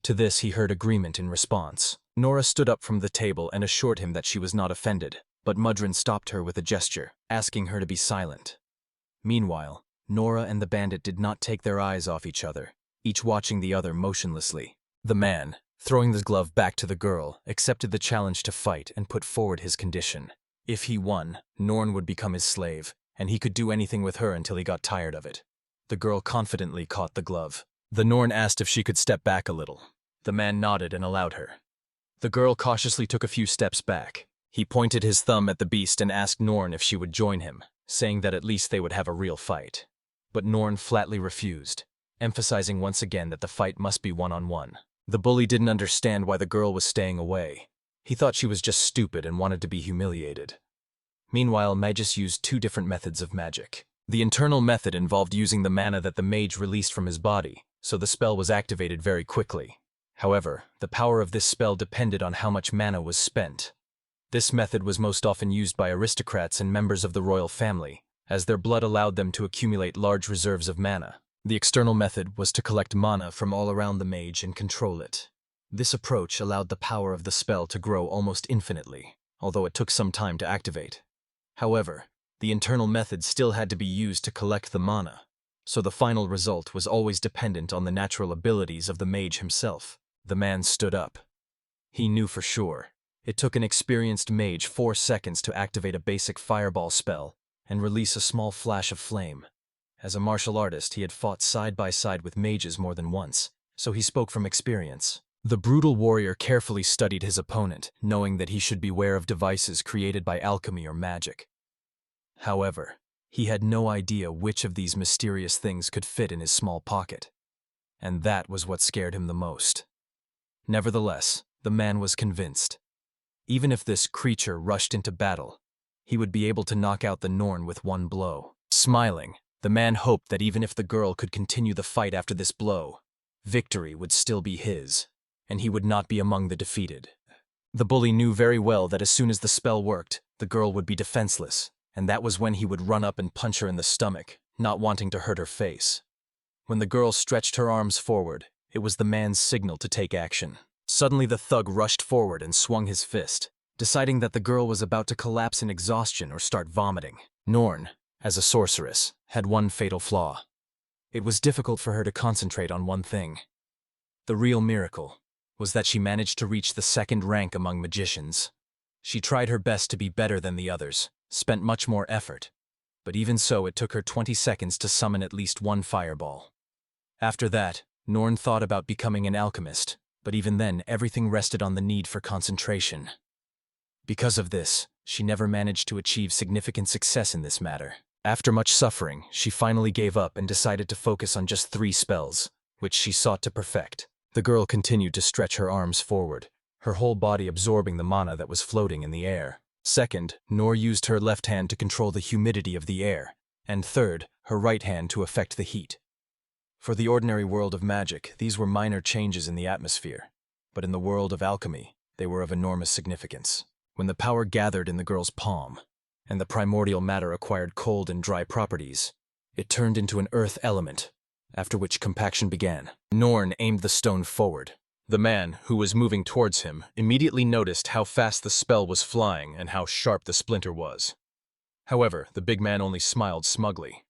To this he heard agreement in response. Nora stood up from the table and assured him that she was not offended, but Mudrin stopped her with a gesture, asking her to be silent. Meanwhile, Nora and the bandit did not take their eyes off each other, each watching the other motionlessly. The man, throwing the glove back to the girl, accepted the challenge to fight and put forward his condition. If he won, Norn would become his slave, and he could do anything with her until he got tired of it. The girl confidently caught the glove. The Norn asked if she could step back a little. The man nodded and allowed her. The girl cautiously took a few steps back. He pointed his thumb at the beast and asked Norn if she would join him, saying that at least they would have a real fight. But Norn flatly refused, emphasizing once again that the fight must be one-on-one. The bully didn't understand why the girl was staying away. He thought she was just stupid and wanted to be humiliated. Meanwhile, Magus used two different methods of magic. The internal method involved using the mana that the mage released from his body, so the spell was activated very quickly. However, the power of this spell depended on how much mana was spent. This method was most often used by aristocrats and members of the royal family, as their blood allowed them to accumulate large reserves of mana. The external method was to collect mana from all around the mage and control it. This approach allowed the power of the spell to grow almost infinitely, although it took some time to activate. However, the internal method still had to be used to collect the mana, so the final result was always dependent on the natural abilities of the mage himself. The man stood up. He knew for sure. It took an experienced mage 4 seconds to activate a basic fireball spell and release a small flash of flame. As a martial artist, he had fought side by side with mages more than once, so he spoke from experience. The brutal warrior carefully studied his opponent, knowing that he should beware of devices created by alchemy or magic. However, he had no idea which of these mysterious things could fit in his small pocket. And that was what scared him the most. Nevertheless, the man was convinced. Even if this creature rushed into battle, he would be able to knock out the Norn with one blow. Smiling, the man hoped that even if the girl could continue the fight after this blow, victory would still be his, and he would not be among the defeated. The bully knew very well that as soon as the spell worked, the girl would be defenseless, and that was when he would run up and punch her in the stomach, not wanting to hurt her face. When the girl stretched her arms forward, it was the man's signal to take action. Suddenly the thug rushed forward and swung his fist, deciding that the girl was about to collapse in exhaustion or start vomiting. Norn, as a sorceress, had one fatal flaw. It was difficult for her to concentrate on one thing. The real miracle was that she managed to reach the second rank among magicians. She tried her best to be better than the others, spent much more effort, but even so it took her 20 seconds to summon at least one fireball. After that, Norn thought about becoming an alchemist, but even then everything rested on the need for concentration. Because of this, she never managed to achieve significant success in this matter. After much suffering, she finally gave up and decided to focus on just 3 spells, which she sought to perfect. The girl continued to stretch her arms forward, her whole body absorbing the mana that was floating in the air. Second, Nor used her left hand to control the humidity of the air, and third, her right hand to affect the heat. For the ordinary world of magic, these were minor changes in the atmosphere, but in the world of alchemy, They were of enormous significance. When the power gathered in the girl's palm, and the primordial matter acquired cold and dry properties, it turned into an earth element, after which compaction began. Norn aimed the stone forward. The man, who was moving towards him, immediately noticed how fast the spell was flying and how sharp the splinter was. However, the big man only smiled smugly.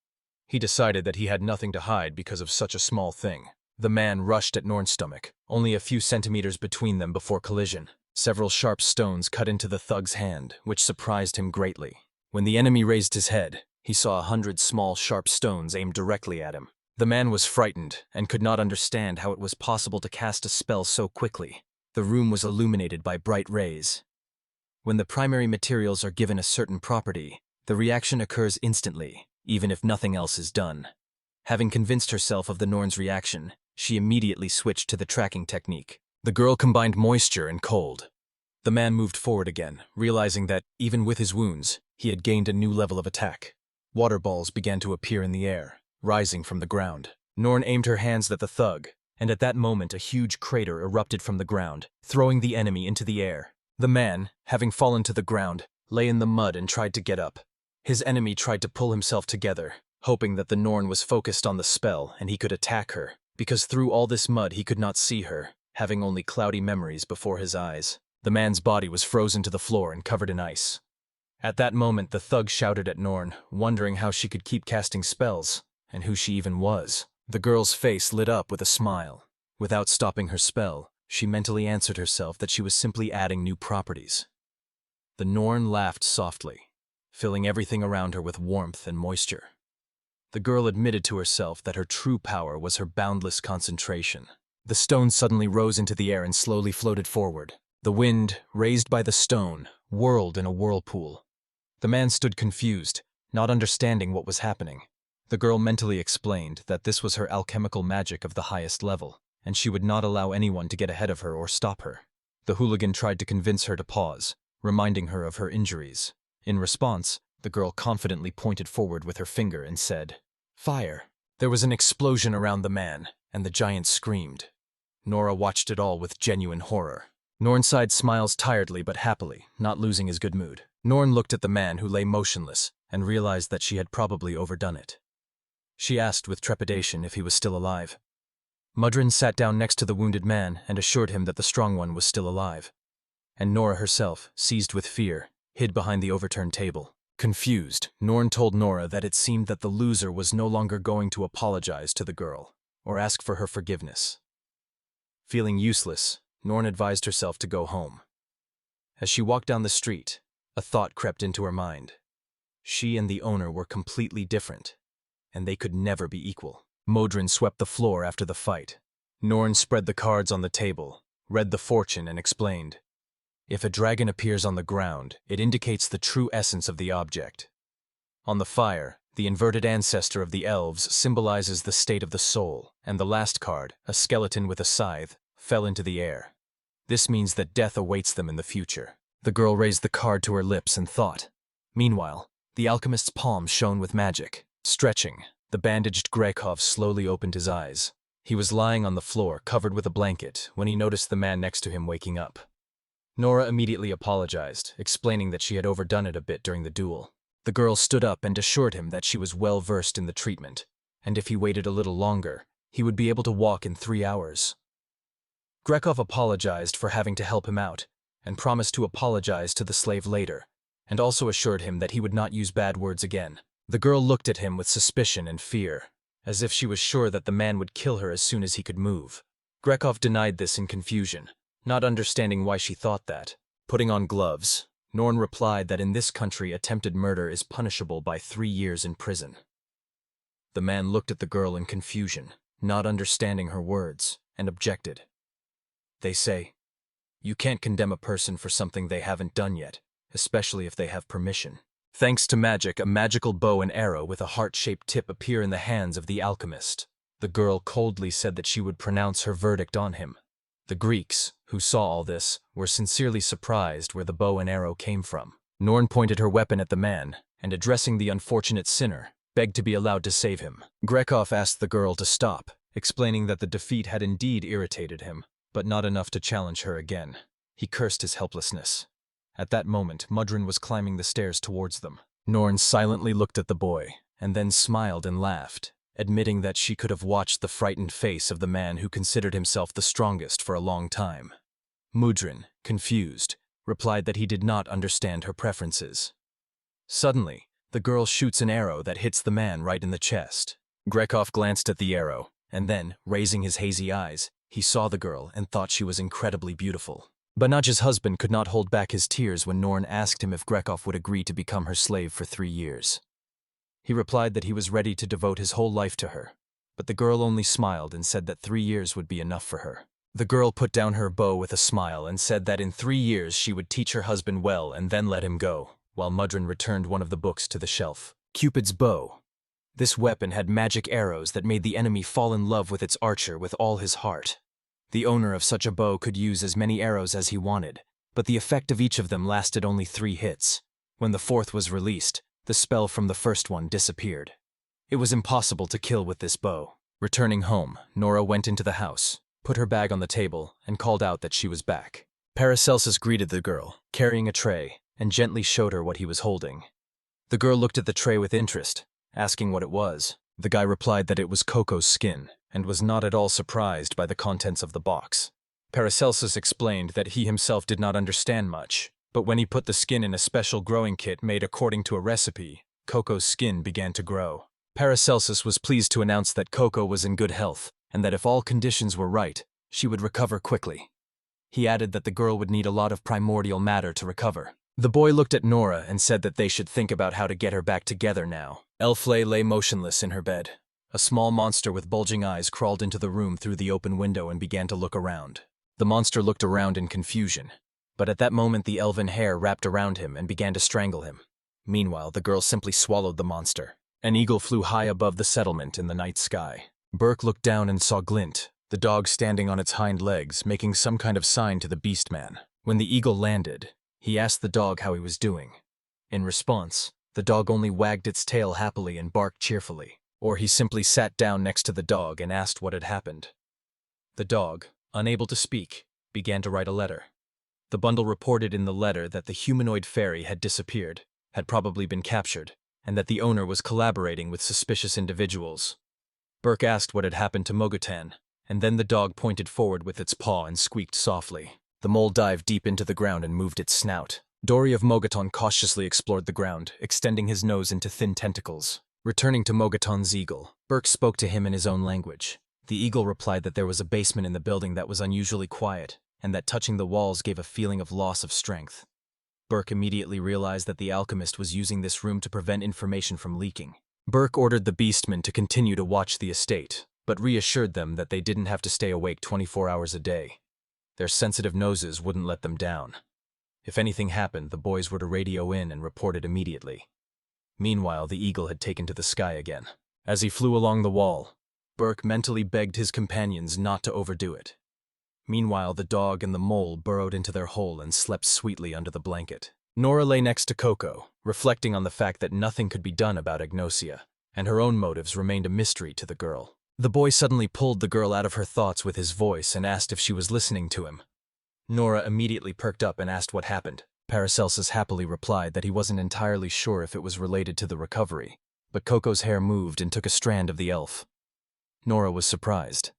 He decided that he had nothing to hide because of such a small thing. The man rushed at Norn's stomach, only a few centimeters between them before collision. Several sharp stones cut into the thug's hand, which surprised him greatly. When the enemy raised his head, he saw 100 small sharp stones aimed directly at him. The man was frightened and could not understand how it was possible to cast a spell so quickly. The room was illuminated by bright rays. When the primary materials are given a certain property, the reaction occurs instantly, even if nothing else is done. Having convinced herself of the Norn's reaction, she immediately switched to the tracking technique. The girl combined moisture and cold. The man moved forward again, realizing that, even with his wounds, he had gained a new level of attack. Water balls began to appear in the air, rising from the ground. Norn aimed her hands at the thug, and at that moment a huge crater erupted from the ground, throwing the enemy into the air. The man, having fallen to the ground, lay in the mud and tried to get up. His enemy tried to pull himself together, hoping that the Norn was focused on the spell and he could attack her, because through all this mud he could not see her, having only cloudy memories before his eyes. The man's body was frozen to the floor and covered in ice. At that moment the thug shouted at Norn, wondering how she could keep casting spells, and who she even was. The girl's face lit up with a smile. Without stopping her spell, she mentally answered herself that she was simply adding new properties. The Norn laughed softly, filling everything around her with warmth and moisture. The girl admitted to herself that her true power was her boundless concentration. The stone suddenly rose into the air and slowly floated forward. The wind, raised by the stone, whirled in a whirlpool. The man stood confused, not understanding what was happening. The girl mentally explained that this was her alchemical magic of the highest level, and she would not allow anyone to get ahead of her or stop her. The hooligan tried to convince her to pause, reminding her of her injuries. In response, the girl confidently pointed forward with her finger and said, "Fire." There was an explosion around the man, and the giant screamed. Nora watched it all with genuine horror. Nornside smiles tiredly but happily, not losing his good mood. Norn looked at the man who lay motionless and realized that she had probably overdone it. She asked with trepidation if he was still alive. Mudrin sat down next to the wounded man and assured him that the strong one was still alive. And Nora herself, seized with fear, hid behind the overturned table. Confused, Norn told Nora that it seemed that the loser was no longer going to apologize to the girl or ask for her forgiveness. Feeling useless, Norn advised herself to go home. As she walked down the street, a thought crept into her mind. She and the owner were completely different, and they could never be equal. Modrin swept the floor after the fight. Norn spread the cards on the table, read the fortune, and explained, "If a dragon appears on the ground, it indicates the true essence of the object. On the fire, the inverted ancestor of the elves symbolizes the state of the soul, and the last card, a skeleton with a scythe, fell into the air. This means that death awaits them in the future." The girl raised the card to her lips and thought. Meanwhile, the alchemist's palm shone with magic. Stretching, the bandaged Grekov slowly opened his eyes. He was lying on the floor, covered with a blanket, when he noticed the man next to him waking up. Nora immediately apologized, explaining that she had overdone it a bit during the duel. The girl stood up and assured him that she was well versed in the treatment, and if he waited a little longer, he would be able to walk in 3 hours. Grekov apologized for having to help him out, and promised to apologize to the slave later, and also assured him that he would not use bad words again. The girl looked at him with suspicion and fear, as if she was sure that the man would kill her as soon as he could move. Grekov denied this in confusion, not understanding why she thought that. Putting on gloves, Norn replied that in this country attempted murder is punishable by 3 years in prison. The man looked at the girl in confusion, not understanding her words, and objected. "They say, you can't condemn a person for something they haven't done yet, especially if they have permission." Thanks to magic, a magical bow and arrow with a heart-shaped tip appear in the hands of the alchemist. The girl coldly said that she would pronounce her verdict on him. The Greeks, who saw all this, were sincerely surprised where the bow and arrow came from. Norn pointed her weapon at the man, and addressing the unfortunate sinner, begged to be allowed to save him. Grekov asked the girl to stop, explaining that the defeat had indeed irritated him, but not enough to challenge her again. He cursed his helplessness. At that moment, Mudrun was climbing the stairs towards them. Norn silently looked at the boy, and then smiled and laughed, admitting that she could have watched the frightened face of the man who considered himself the strongest for a long time. Mudrun, confused, replied that he did not understand her preferences. Suddenly, the girl shoots an arrow that hits the man right in the chest. Grekov glanced at the arrow, and then, raising his hazy eyes, he saw the girl and thought she was incredibly beautiful. Banaj's husband could not hold back his tears when Norn asked him if Grekov would agree to become her slave for 3 years. He replied that he was ready to devote his whole life to her, but the girl only smiled and said that 3 years would be enough for her. The girl put down her bow with a smile and said that in 3 years she would teach her husband well and then let him go, while Mudrun returned one of the books to the shelf. Cupid's bow. This weapon had magic arrows that made the enemy fall in love with its archer with all his heart. The owner of such a bow could use as many arrows as he wanted, but the effect of each of them lasted only 3 hits. When the 4th was released, the spell from the first one disappeared. It was impossible to kill with this bow. Returning home, Nora went into the house, put her bag on the table, and called out that she was back. Paracelsus greeted the girl, carrying a tray, and gently showed her what he was holding. The girl looked at the tray with interest, asking what it was. The guy replied that it was Coco's skin, and was not at all surprised by the contents of the box. Paracelsus explained that he himself did not understand much, but when he put the skin in a special growing kit made according to a recipe, Coco's skin began to grow. Paracelsus was pleased to announce that Coco was in good health, and that if all conditions were right, she would recover quickly. He added that the girl would need a lot of primordial matter to recover. The boy looked at Nora and said that they should think about how to get her back together now. Elflay lay motionless in her bed. A small monster with bulging eyes crawled into the room through the open window and began to look around. The monster looked around in confusion, but at that moment the elven hair wrapped around him and began to strangle him. Meanwhile, the girl simply swallowed the monster. An eagle flew high above the settlement in the night sky. Burke looked down and saw Glint, the dog standing on its hind legs, making some kind of sign to the beastman. When the eagle landed, he asked the dog how he was doing. In response, the dog only wagged its tail happily and barked cheerfully, or he simply sat down next to the dog and asked what had happened. The dog, unable to speak, began to write a letter. The bundle reported in the letter that the humanoid fairy had disappeared, had probably been captured, and that the owner was collaborating with suspicious individuals. Burke asked what had happened to Mogutan, and then the dog pointed forward with its paw and squeaked softly. The mole dived deep into the ground and moved its snout. Dory of Mogaton cautiously explored the ground, extending his nose into thin tentacles. Returning to Mogaton's eagle, Burke spoke to him in his own language. The eagle replied that there was a basement in the building that was unusually quiet, and that touching the walls gave a feeling of loss of strength. Burke immediately realized that the alchemist was using this room to prevent information from leaking. Burke ordered the beastmen to continue to watch the estate, but reassured them that they didn't have to stay awake 24 hours a day. Their sensitive noses wouldn't let them down. If anything happened, the boys were to radio in and report it immediately. Meanwhile, the eagle had taken to the sky again. As he flew along the wall, Burke mentally begged his companions not to overdo it. Meanwhile, the dog and the mole burrowed into their hole and slept sweetly under the blanket. Nora lay next to Coco, reflecting on the fact that nothing could be done about Agnosia, and her own motives remained a mystery to the girl. The boy suddenly pulled the girl out of her thoughts with his voice and asked if she was listening to him. Nora immediately perked up and asked what happened. Paracelsus happily replied that he wasn't entirely sure if it was related to the recovery, but Coco's hair moved and took a strand of the elf. Nora was surprised,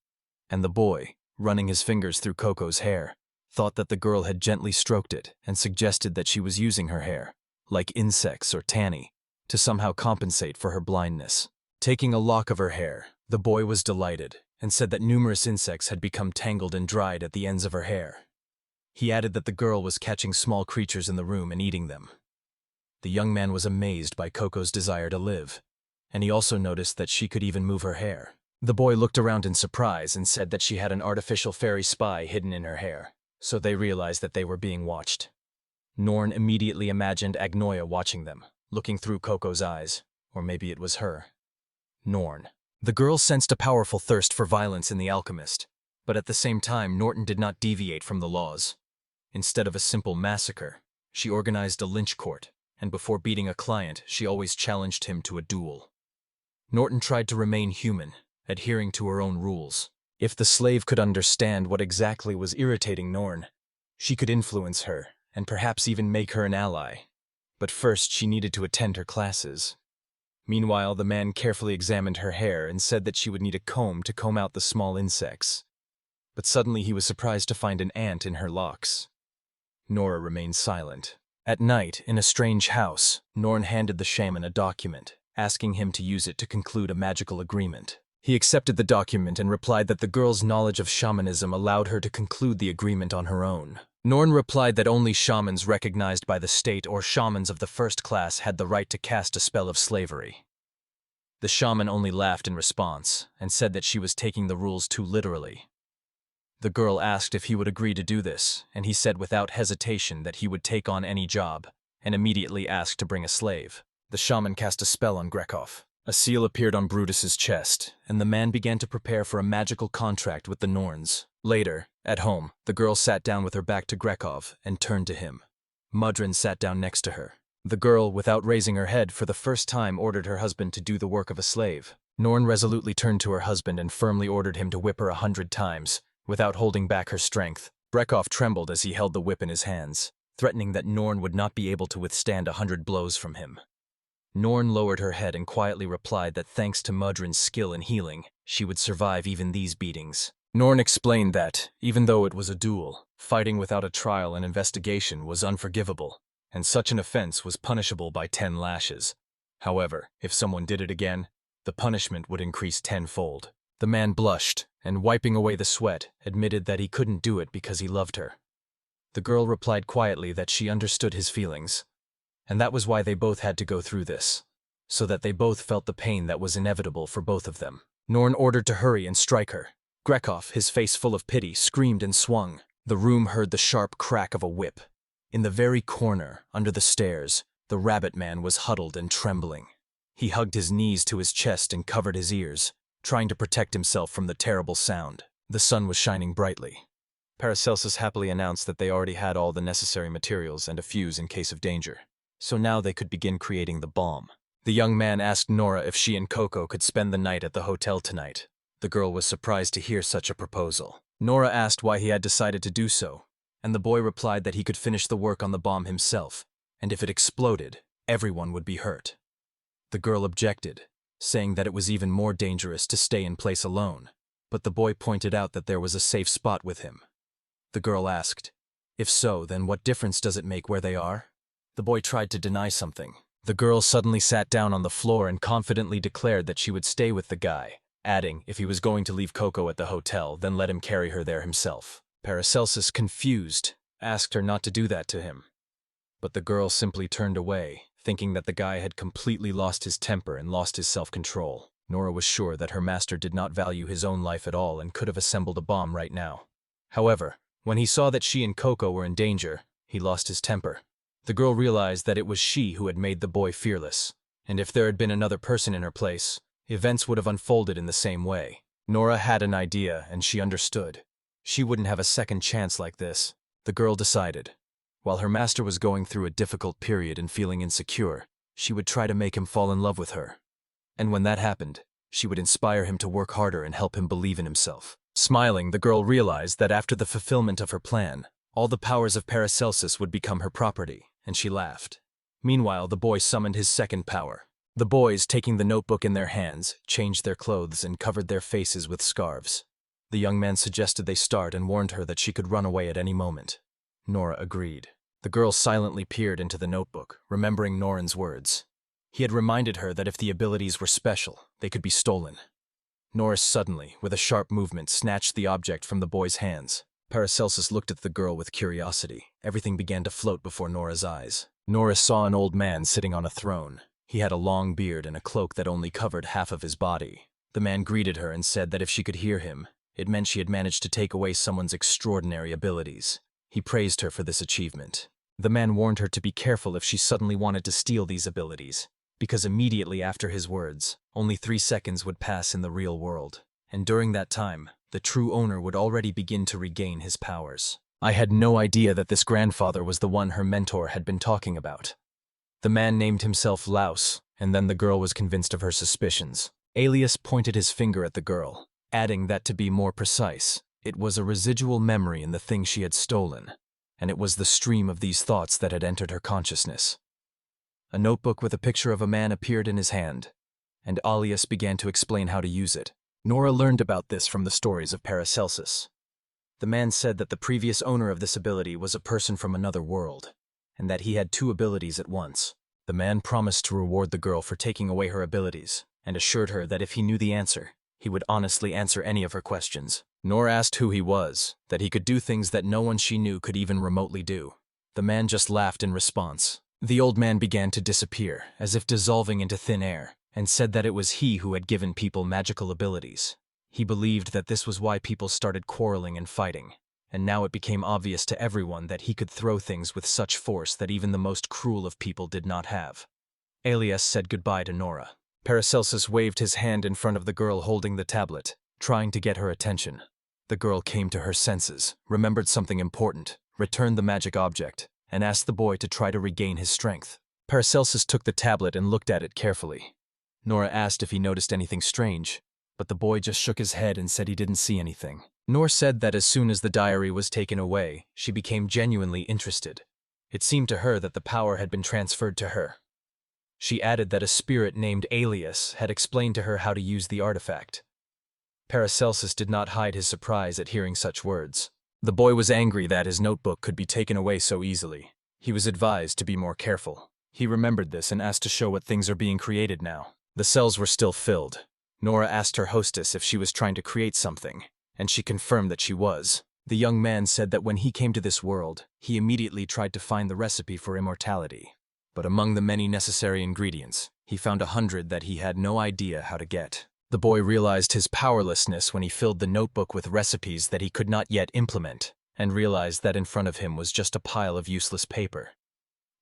and the boy, running his fingers through Coco's hair, thought that the girl had gently stroked it and suggested that she was using her hair, like insects or tanny, to somehow compensate for her blindness. Taking a lock of her hair, the boy was delighted and said that numerous insects had become tangled and dried at the ends of her hair. He added that the girl was catching small creatures in the room and eating them. The young man was amazed by Coco's desire to live, and he also noticed that she could even move her hair. The boy looked around in surprise and said that she had an artificial fairy spy hidden in her hair, so they realized that they were being watched. Norn immediately imagined Agnoia watching them, looking through Coco's eyes, or maybe it was her. Norn. The girl sensed a powerful thirst for violence in the alchemist, but at the same time Norton did not deviate from the laws. Instead of a simple massacre, she organized a lynch court, and before beating a client, she always challenged him to a duel. Norton tried to remain human, adhering to her own rules. If the slave could understand what exactly was irritating Norn, She could influence her, and perhaps even make her an ally. But first she needed to attend her classes. Meanwhile, the man carefully examined her hair and said that she would need a comb to comb out the small insects. But suddenly he was surprised to find an ant in her locks. Nora remained silent. At night, in a strange house, Norn handed the shaman a document, asking him to use it to conclude a magical agreement. He accepted the document and replied that the girl's knowledge of shamanism allowed her to conclude the agreement on her own. Norn replied that only shamans recognized by the state or shamans of the first class had the right to cast a spell of slavery. The shaman only laughed in response and said that she was taking the rules too literally. The girl asked if he would agree to do this, and he said without hesitation that he would take on any job, and immediately asked to bring a slave. The shaman cast a spell on Grekov. A seal appeared on Brutus's chest, and the man began to prepare for a magical contract with the Norns. Later, at home, the girl sat down with her back to Grekov and turned to him. Mudrin sat down next to her. The girl, without raising her head, for the first time ordered her husband to do the work of a slave. Norn resolutely turned to her husband and firmly ordered him to whip her 100 times, without holding back her strength. Grekov trembled as he held the whip in his hands, threatening that Norn would not be able to withstand 100 blows from him. Norn lowered her head and quietly replied that thanks to Mudrin's skill in healing, she would survive even these beatings. Norn explained that, even though it was a duel, fighting without a trial and investigation was unforgivable, and such an offense was punishable by 10 lashes. However, if someone did it again, the punishment would increase tenfold. The man blushed, and wiping away the sweat, admitted that he couldn't do it because he loved her. The girl replied quietly that she understood his feelings, and that was why they both had to go through this, so that they both felt the pain that was inevitable for both of them. Norn ordered to hurry and strike her. Grekov, his face full of pity, screamed and swung. The room heard the sharp crack of a whip. In the very corner, under the stairs, the rabbit man was huddled and trembling. He hugged his knees to his chest and covered his ears, trying to protect himself from the terrible sound. The sun was shining brightly. Paracelsus happily announced that they already had all the necessary materials and a fuse in case of danger. So now they could begin creating the bomb. The young man asked Nora if she and Coco could spend the night at the hotel tonight. The girl was surprised to hear such a proposal. Nora asked why he had decided to do so, and the boy replied that he could finish the work on the bomb himself, and if it exploded, everyone would be hurt. The girl objected, saying that it was even more dangerous to stay in place alone, but the boy pointed out that there was a safe spot with him. The girl asked, "If so, then what difference does it make where they are?" The boy tried to deny something. The girl suddenly sat down on the floor and confidently declared that she would stay with the guy, adding if he was going to leave Coco at the hotel, then let him carry her there himself. Paracelsus, confused, asked her not to do that to him. But the girl simply turned away, thinking that the guy had completely lost his temper and lost his self-control. Nora was sure that her master did not value his own life at all and could have assembled a bomb right now. However, when he saw that she and Coco were in danger, he lost his temper. The girl realized that it was she who had made the boy fearless, and if there had been another person in her place, events would have unfolded in the same way. Nora had an idea, and she understood. She wouldn't have a second chance like this. The girl decided. While her master was going through a difficult period and feeling insecure, she would try to make him fall in love with her. And when that happened, she would inspire him to work harder and help him believe in himself. Smiling, the girl realized that after the fulfillment of her plan, all the powers of Paracelsus would become her property, and she laughed. Meanwhile, the boy summoned his second power. The boys, taking the notebook in their hands, changed their clothes and covered their faces with scarves. The young man suggested they start and warned her that she could run away at any moment. Nora agreed. The girl silently peered into the notebook, remembering Norin's words. He had reminded her that if the abilities were special, they could be stolen. Nora suddenly, with a sharp movement, snatched the object from the boy's hands. Paracelsus looked at the girl with curiosity. Everything began to float before Nora's eyes. Nora saw an old man sitting on a throne. He had a long beard and a cloak that only covered half of his body. The man greeted her and said that if she could hear him, it meant she had managed to take away someone's extraordinary abilities. He praised her for this achievement. The man warned her to be careful if she suddenly wanted to steal these abilities, because immediately after his words, only 3 seconds would pass in the real world, and during that time, the true owner would already begin to regain his powers. I had no idea that this grandfather was the one her mentor had been talking about. The man named himself Laus, and then the girl was convinced of her suspicions. Alias pointed his finger at the girl, adding that to be more precise, it was a residual memory in the thing she had stolen. and it was the stream of these thoughts that had entered her consciousness. A notebook with a picture of a man appeared in his hand, and Alias began to explain how to use it. Nora learned about this from the stories of Paracelsus. The man said that the previous owner of this ability was a person from another world, and that he had two abilities at once. The man promised to reward the girl for taking away her abilities, and assured her that if he knew the answer, he would honestly answer any of her questions. Nora asked who he was, that he could do things that no one she knew could even remotely do. The man just laughed in response. The old man began to disappear, as if dissolving into thin air, and said that it was he who had given people magical abilities. He believed that this was why people started quarreling and fighting, and now it became obvious to everyone that he could throw things with such force that even the most cruel of people did not have. Alias said goodbye to Nora. Paracelsus waved his hand in front of the girl holding the tablet, trying to get her attention. The girl came to her senses, remembered something important, returned the magic object, and asked the boy to try to regain his strength. Paracelsus took the tablet and looked at it carefully. Nora asked if he noticed anything strange, but the boy just shook his head and said he didn't see anything. Nora said that as soon as the diary was taken away, she became genuinely interested. It seemed to her that the power had been transferred to her. She added that a spirit named Alias had explained to her how to use the artifact. Paracelsus did not hide his surprise at hearing such words. The boy was angry that his notebook could be taken away so easily. He was advised to be more careful. He remembered this and asked to show what things are being created now. The cells were still filled. Nora asked her hostess if she was trying to create something, and she confirmed that she was. The young man said that when he came to this world, he immediately tried to find the recipe for immortality. But among the many necessary ingredients, he found 100 that he had no idea how to get. The boy realized his powerlessness when he filled the notebook with recipes that he could not yet implement, and realized that in front of him was just a pile of useless paper.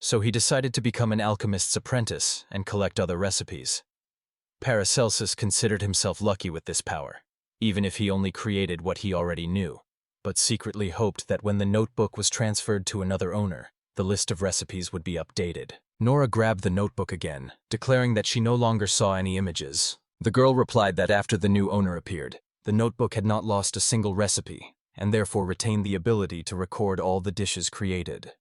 So he decided to become an alchemist's apprentice and collect other recipes. Paracelsus considered himself lucky with this power, even if he only created what he already knew, but secretly hoped that when the notebook was transferred to another owner, the list of recipes would be updated. Nora grabbed the notebook again, declaring that she no longer saw any images. The girl replied that after the new owner appeared, the notebook had not lost a single recipe, and therefore retained the ability to record all the dishes created.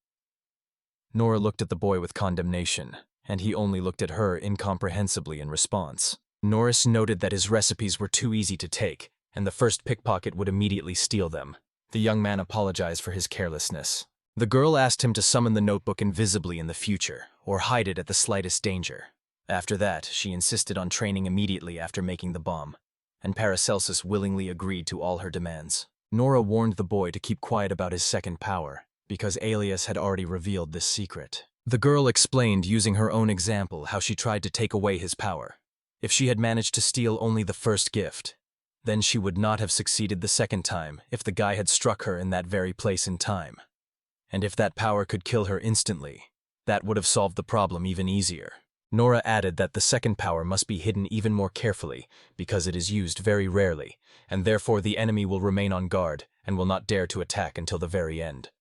Nora looked at the boy with condemnation, and he only looked at her incomprehensibly in response. Norris noted that his recipes were too easy to take, and the first pickpocket would immediately steal them. The young man apologized for his carelessness. The girl asked him to summon the notebook invisibly in the future, or hide it at the slightest danger. After that, she insisted on training immediately after making the bomb, and Paracelsus willingly agreed to all her demands. Nora warned the boy to keep quiet about his second power, because Alias had already revealed this secret. The girl explained using her own example how she tried to take away his power. If she had managed to steal only the first gift, then she would not have succeeded the second time if the guy had struck her in that very place and time. And if that power could kill her instantly, that would have solved the problem even easier. Nora added that the second power must be hidden even more carefully because it is used very rarely, and therefore the enemy will remain on guard and will not dare to attack until the very end.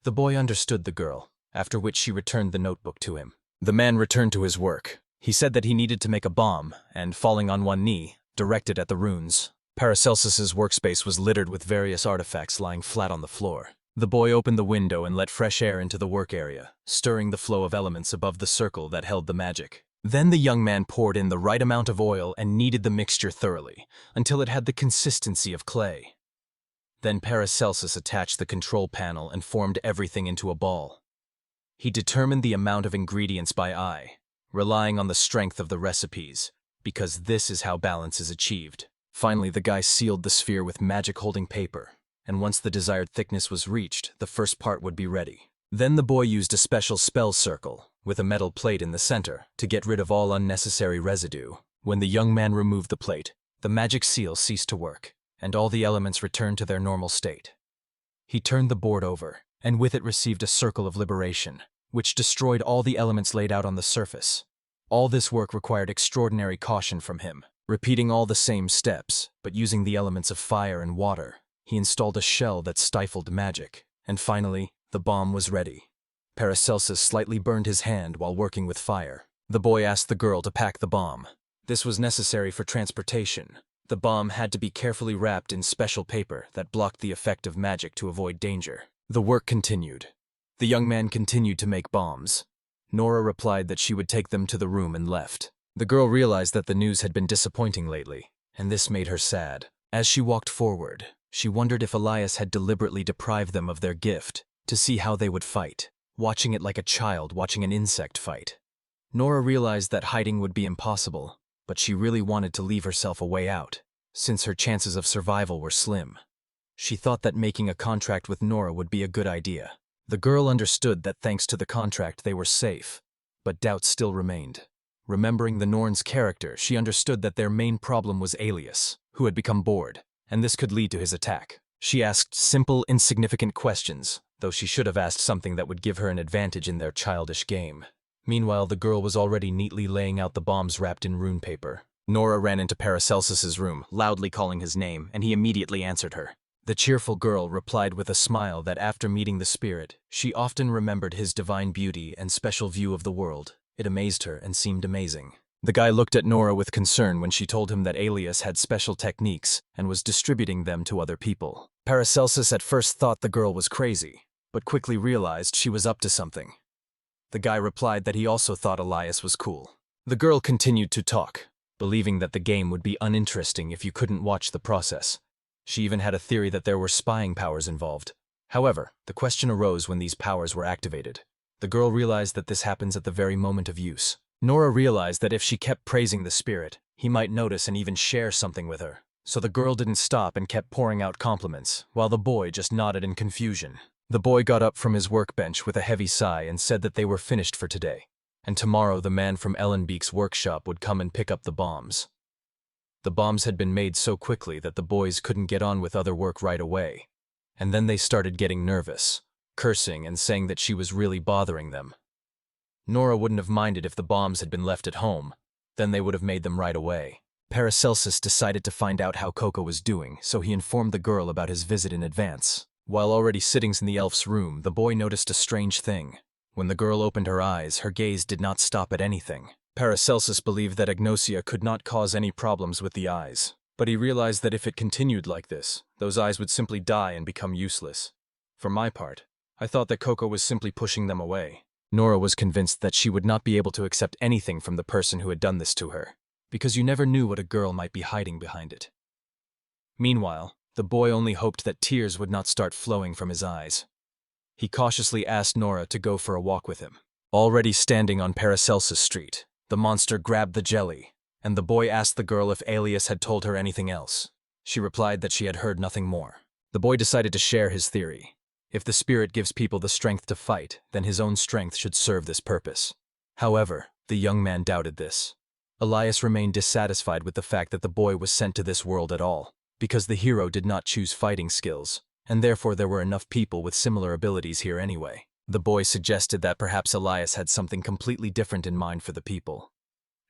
The boy understood the girl, after which she returned the notebook to him. The man returned to his work. He said that he needed to make a bomb, and falling on one knee, directed at the runes. Paracelsus's workspace was littered with various artifacts lying flat on the floor. The boy opened the window and let fresh air into the work area, stirring the flow of elements above the circle that held the magic. Then the young man poured in the right amount of oil and kneaded the mixture thoroughly, until it had the consistency of clay. Then Paracelsus attached the control panel and formed everything into a ball. He determined the amount of ingredients by eye, relying on the strength of the recipes, because this is how balance is achieved. Finally, the guy sealed the sphere with magic-holding paper, and once the desired thickness was reached, the first part would be ready. Then the boy used a special spell circle, with a metal plate in the center, to get rid of all unnecessary residue. When the young man removed the plate, the magic seal ceased to work, and all the elements returned to their normal state. He turned the board over, and with it received a circle of liberation, which destroyed all the elements laid out on the surface. All this work required extraordinary caution from him, repeating all the same steps, but using the elements of fire and water. He installed a shell that stifled magic, and finally, the bomb was ready. Paracelsus slightly burned his hand while working with fire. The boy asked the girl to pack the bomb. This was necessary for transportation. The bomb had to be carefully wrapped in special paper that blocked the effect of magic to avoid danger. The work continued. The young man continued to make bombs. Nora replied that she would take them to the room and left. The girl realized that the news had been disappointing lately, and this made her sad. As she walked forward, she wondered if Elias had deliberately deprived them of their gift to see how they would fight, watching it like a child watching an insect fight. Nora realized that hiding would be impossible, but she really wanted to leave herself a way out, since her chances of survival were slim. She thought that making a contract with Nora would be a good idea. The girl understood that thanks to the contract they were safe, but doubt still remained. Remembering the Norn's character, she understood that their main problem was Alias, who had become bored, and this could lead to his attack. She asked simple, insignificant questions, though she should have asked something that would give her an advantage in their childish game. Meanwhile, the girl was already neatly laying out the bombs wrapped in rune paper. Nora ran into Paracelsus's room, loudly calling his name, and he immediately answered her. The cheerful girl replied with a smile that after meeting the spirit, she often remembered his divine beauty and special view of the world. It amazed her and seemed amazing. The guy looked at Nora with concern when she told him that Alias had special techniques and was distributing them to other people. Paracelsus at first thought the girl was crazy, but quickly realized she was up to something. The guy replied that he also thought Elias was cool. The girl continued to talk, believing that the game would be uninteresting if you couldn't watch the process. She even had a theory that there were spying powers involved. However, the question arose when these powers were activated. The girl realized that this happens at the very moment of use. Nora realized that if she kept praising the spirit, he might notice and even share something with her. So the girl didn't stop and kept pouring out compliments, while the boy just nodded in confusion. The boy got up from his workbench with a heavy sigh and said that they were finished for today, and tomorrow the man from Ellenbeek's workshop would come and pick up the bombs. The bombs had been made so quickly that the boys couldn't get on with other work right away, and then they started getting nervous, cursing and saying that she was really bothering them. Nora wouldn't have minded if the bombs had been left at home, then they would have made them right away. Paracelsus decided to find out how Coco was doing, so he informed the girl about his visit in advance. While already sitting in the elf's room, the boy noticed a strange thing. When the girl opened her eyes, her gaze did not stop at anything. Paracelsus believed that agnosia could not cause any problems with the eyes, but he realized that if it continued like this, those eyes would simply die and become useless. For my part, I thought that Coco was simply pushing them away. Nora was convinced that she would not be able to accept anything from the person who had done this to her, because you never knew what a girl might be hiding behind it. Meanwhile, the boy only hoped that tears would not start flowing from his eyes. He cautiously asked Nora to go for a walk with him. Already standing on Paracelsus Street, the monster grabbed the jelly, and the boy asked the girl if Alias had told her anything else. She replied that she had heard nothing more. The boy decided to share his theory. If the spirit gives people the strength to fight, then his own strength should serve this purpose. However, the young man doubted this. Elias remained dissatisfied with the fact that the boy was sent to this world at all, because the hero did not choose fighting skills, and therefore there were enough people with similar abilities here anyway. The boy suggested that perhaps Elias had something completely different in mind for the people.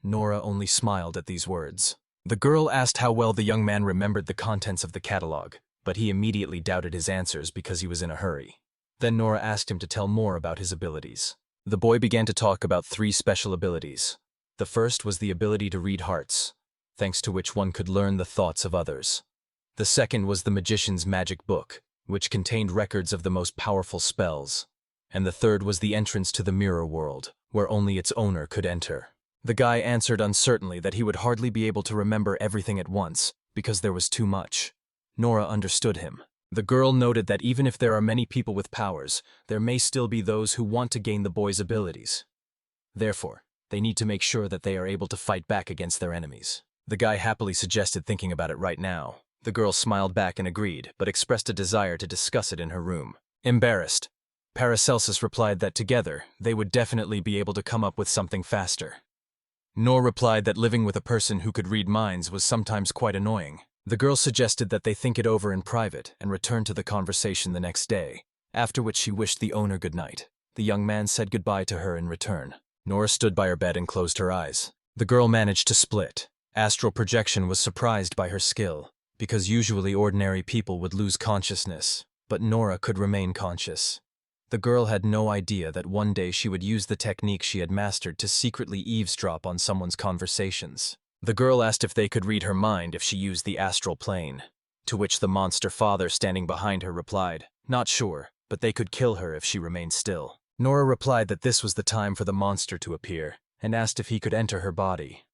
Nora only smiled at these words. The girl asked how well the young man remembered the contents of the catalog, but he immediately doubted his answers because he was in a hurry. Then Nora asked him to tell more about his abilities. The boy began to talk about 3 special abilities. The first was the ability to read hearts, thanks to which one could learn the thoughts of others. The second was the magician's magic book, which contained records of the most powerful spells. And the third was the entrance to the mirror world, where only its owner could enter. The guy answered uncertainly that he would hardly be able to remember everything at once, because there was too much. Nora understood him. The girl noted that even if there are many people with powers, there may still be those who want to gain the boy's abilities. Therefore, they need to make sure that they are able to fight back against their enemies. The guy happily suggested thinking about it right now. The girl smiled back and agreed, but expressed a desire to discuss it in her room. Embarrassed, Paracelsus replied that together, they would definitely be able to come up with something faster. Nora replied that living with a person who could read minds was sometimes quite annoying. The girl suggested that they think it over in private and return to the conversation the next day, after which she wished the owner good night. The young man said goodbye to her in return. Nora stood by her bed and closed her eyes. The girl managed to split. Astral projection was surprised by her skill, because usually ordinary people would lose consciousness, but Nora could remain conscious. The girl had no idea that one day she would use the technique she had mastered to secretly eavesdrop on someone's conversations. The girl asked if they could read her mind if she used the astral plane, to which the monster father standing behind her replied, "Not sure, but they could kill her if she remained still. Nora replied that this was the time for the monster to appear, and asked if he could enter her body.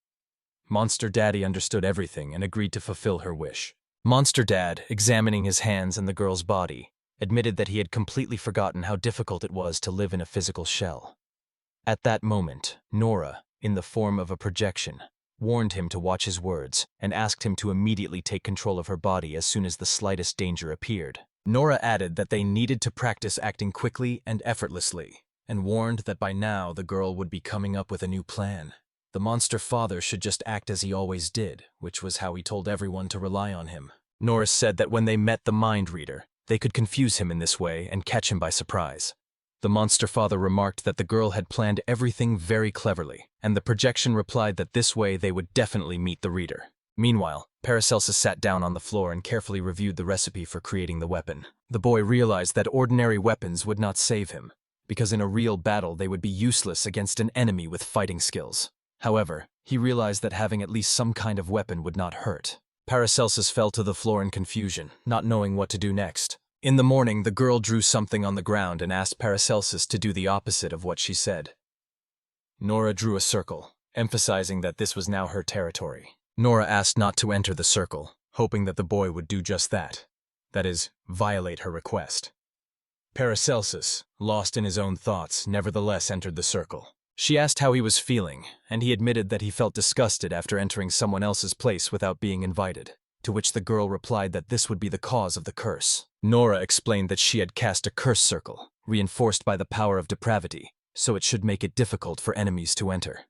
Monster Daddy understood everything and agreed to fulfill her wish. Monster Dad, examining his hands and the girl's body, admitted that he had completely forgotten how difficult it was to live in a physical shell. At that moment, Nora, in the form of a projection, warned him to watch his words and asked him to immediately take control of her body as soon as the slightest danger appeared. Nora added that they needed to practice acting quickly and effortlessly, and warned that by now the girl would be coming up with a new plan. The monster father should just act as he always did, which was how he told everyone to rely on him. Nora said that when they met the mind reader, they could confuse him in this way and catch him by surprise. The monster father remarked that the girl had planned everything very cleverly, and the projection replied that this way they would definitely meet the reader. Meanwhile, Paracelsus sat down on the floor and carefully reviewed the recipe for creating the weapon. The boy realized that ordinary weapons would not save him, because in a real battle they would be useless against an enemy with fighting skills. However, he realized that having at least some kind of weapon would not hurt. Paracelsus fell to the floor in confusion, not knowing what to do next. In the morning, the girl drew something on the ground and asked Paracelsus to do the opposite of what she said. Nora drew a circle, emphasizing that this was now her territory. Nora asked not to enter the circle, hoping that the boy would do just that is, violate her request. Paracelsus, lost in his own thoughts, nevertheless entered the circle. She asked how he was feeling, and he admitted that he felt disgusted after entering someone else's place without being invited, to which the girl replied that this would be the cause of the curse. Nora explained that she had cast a curse circle, reinforced by the power of depravity, so it should make it difficult for enemies to enter.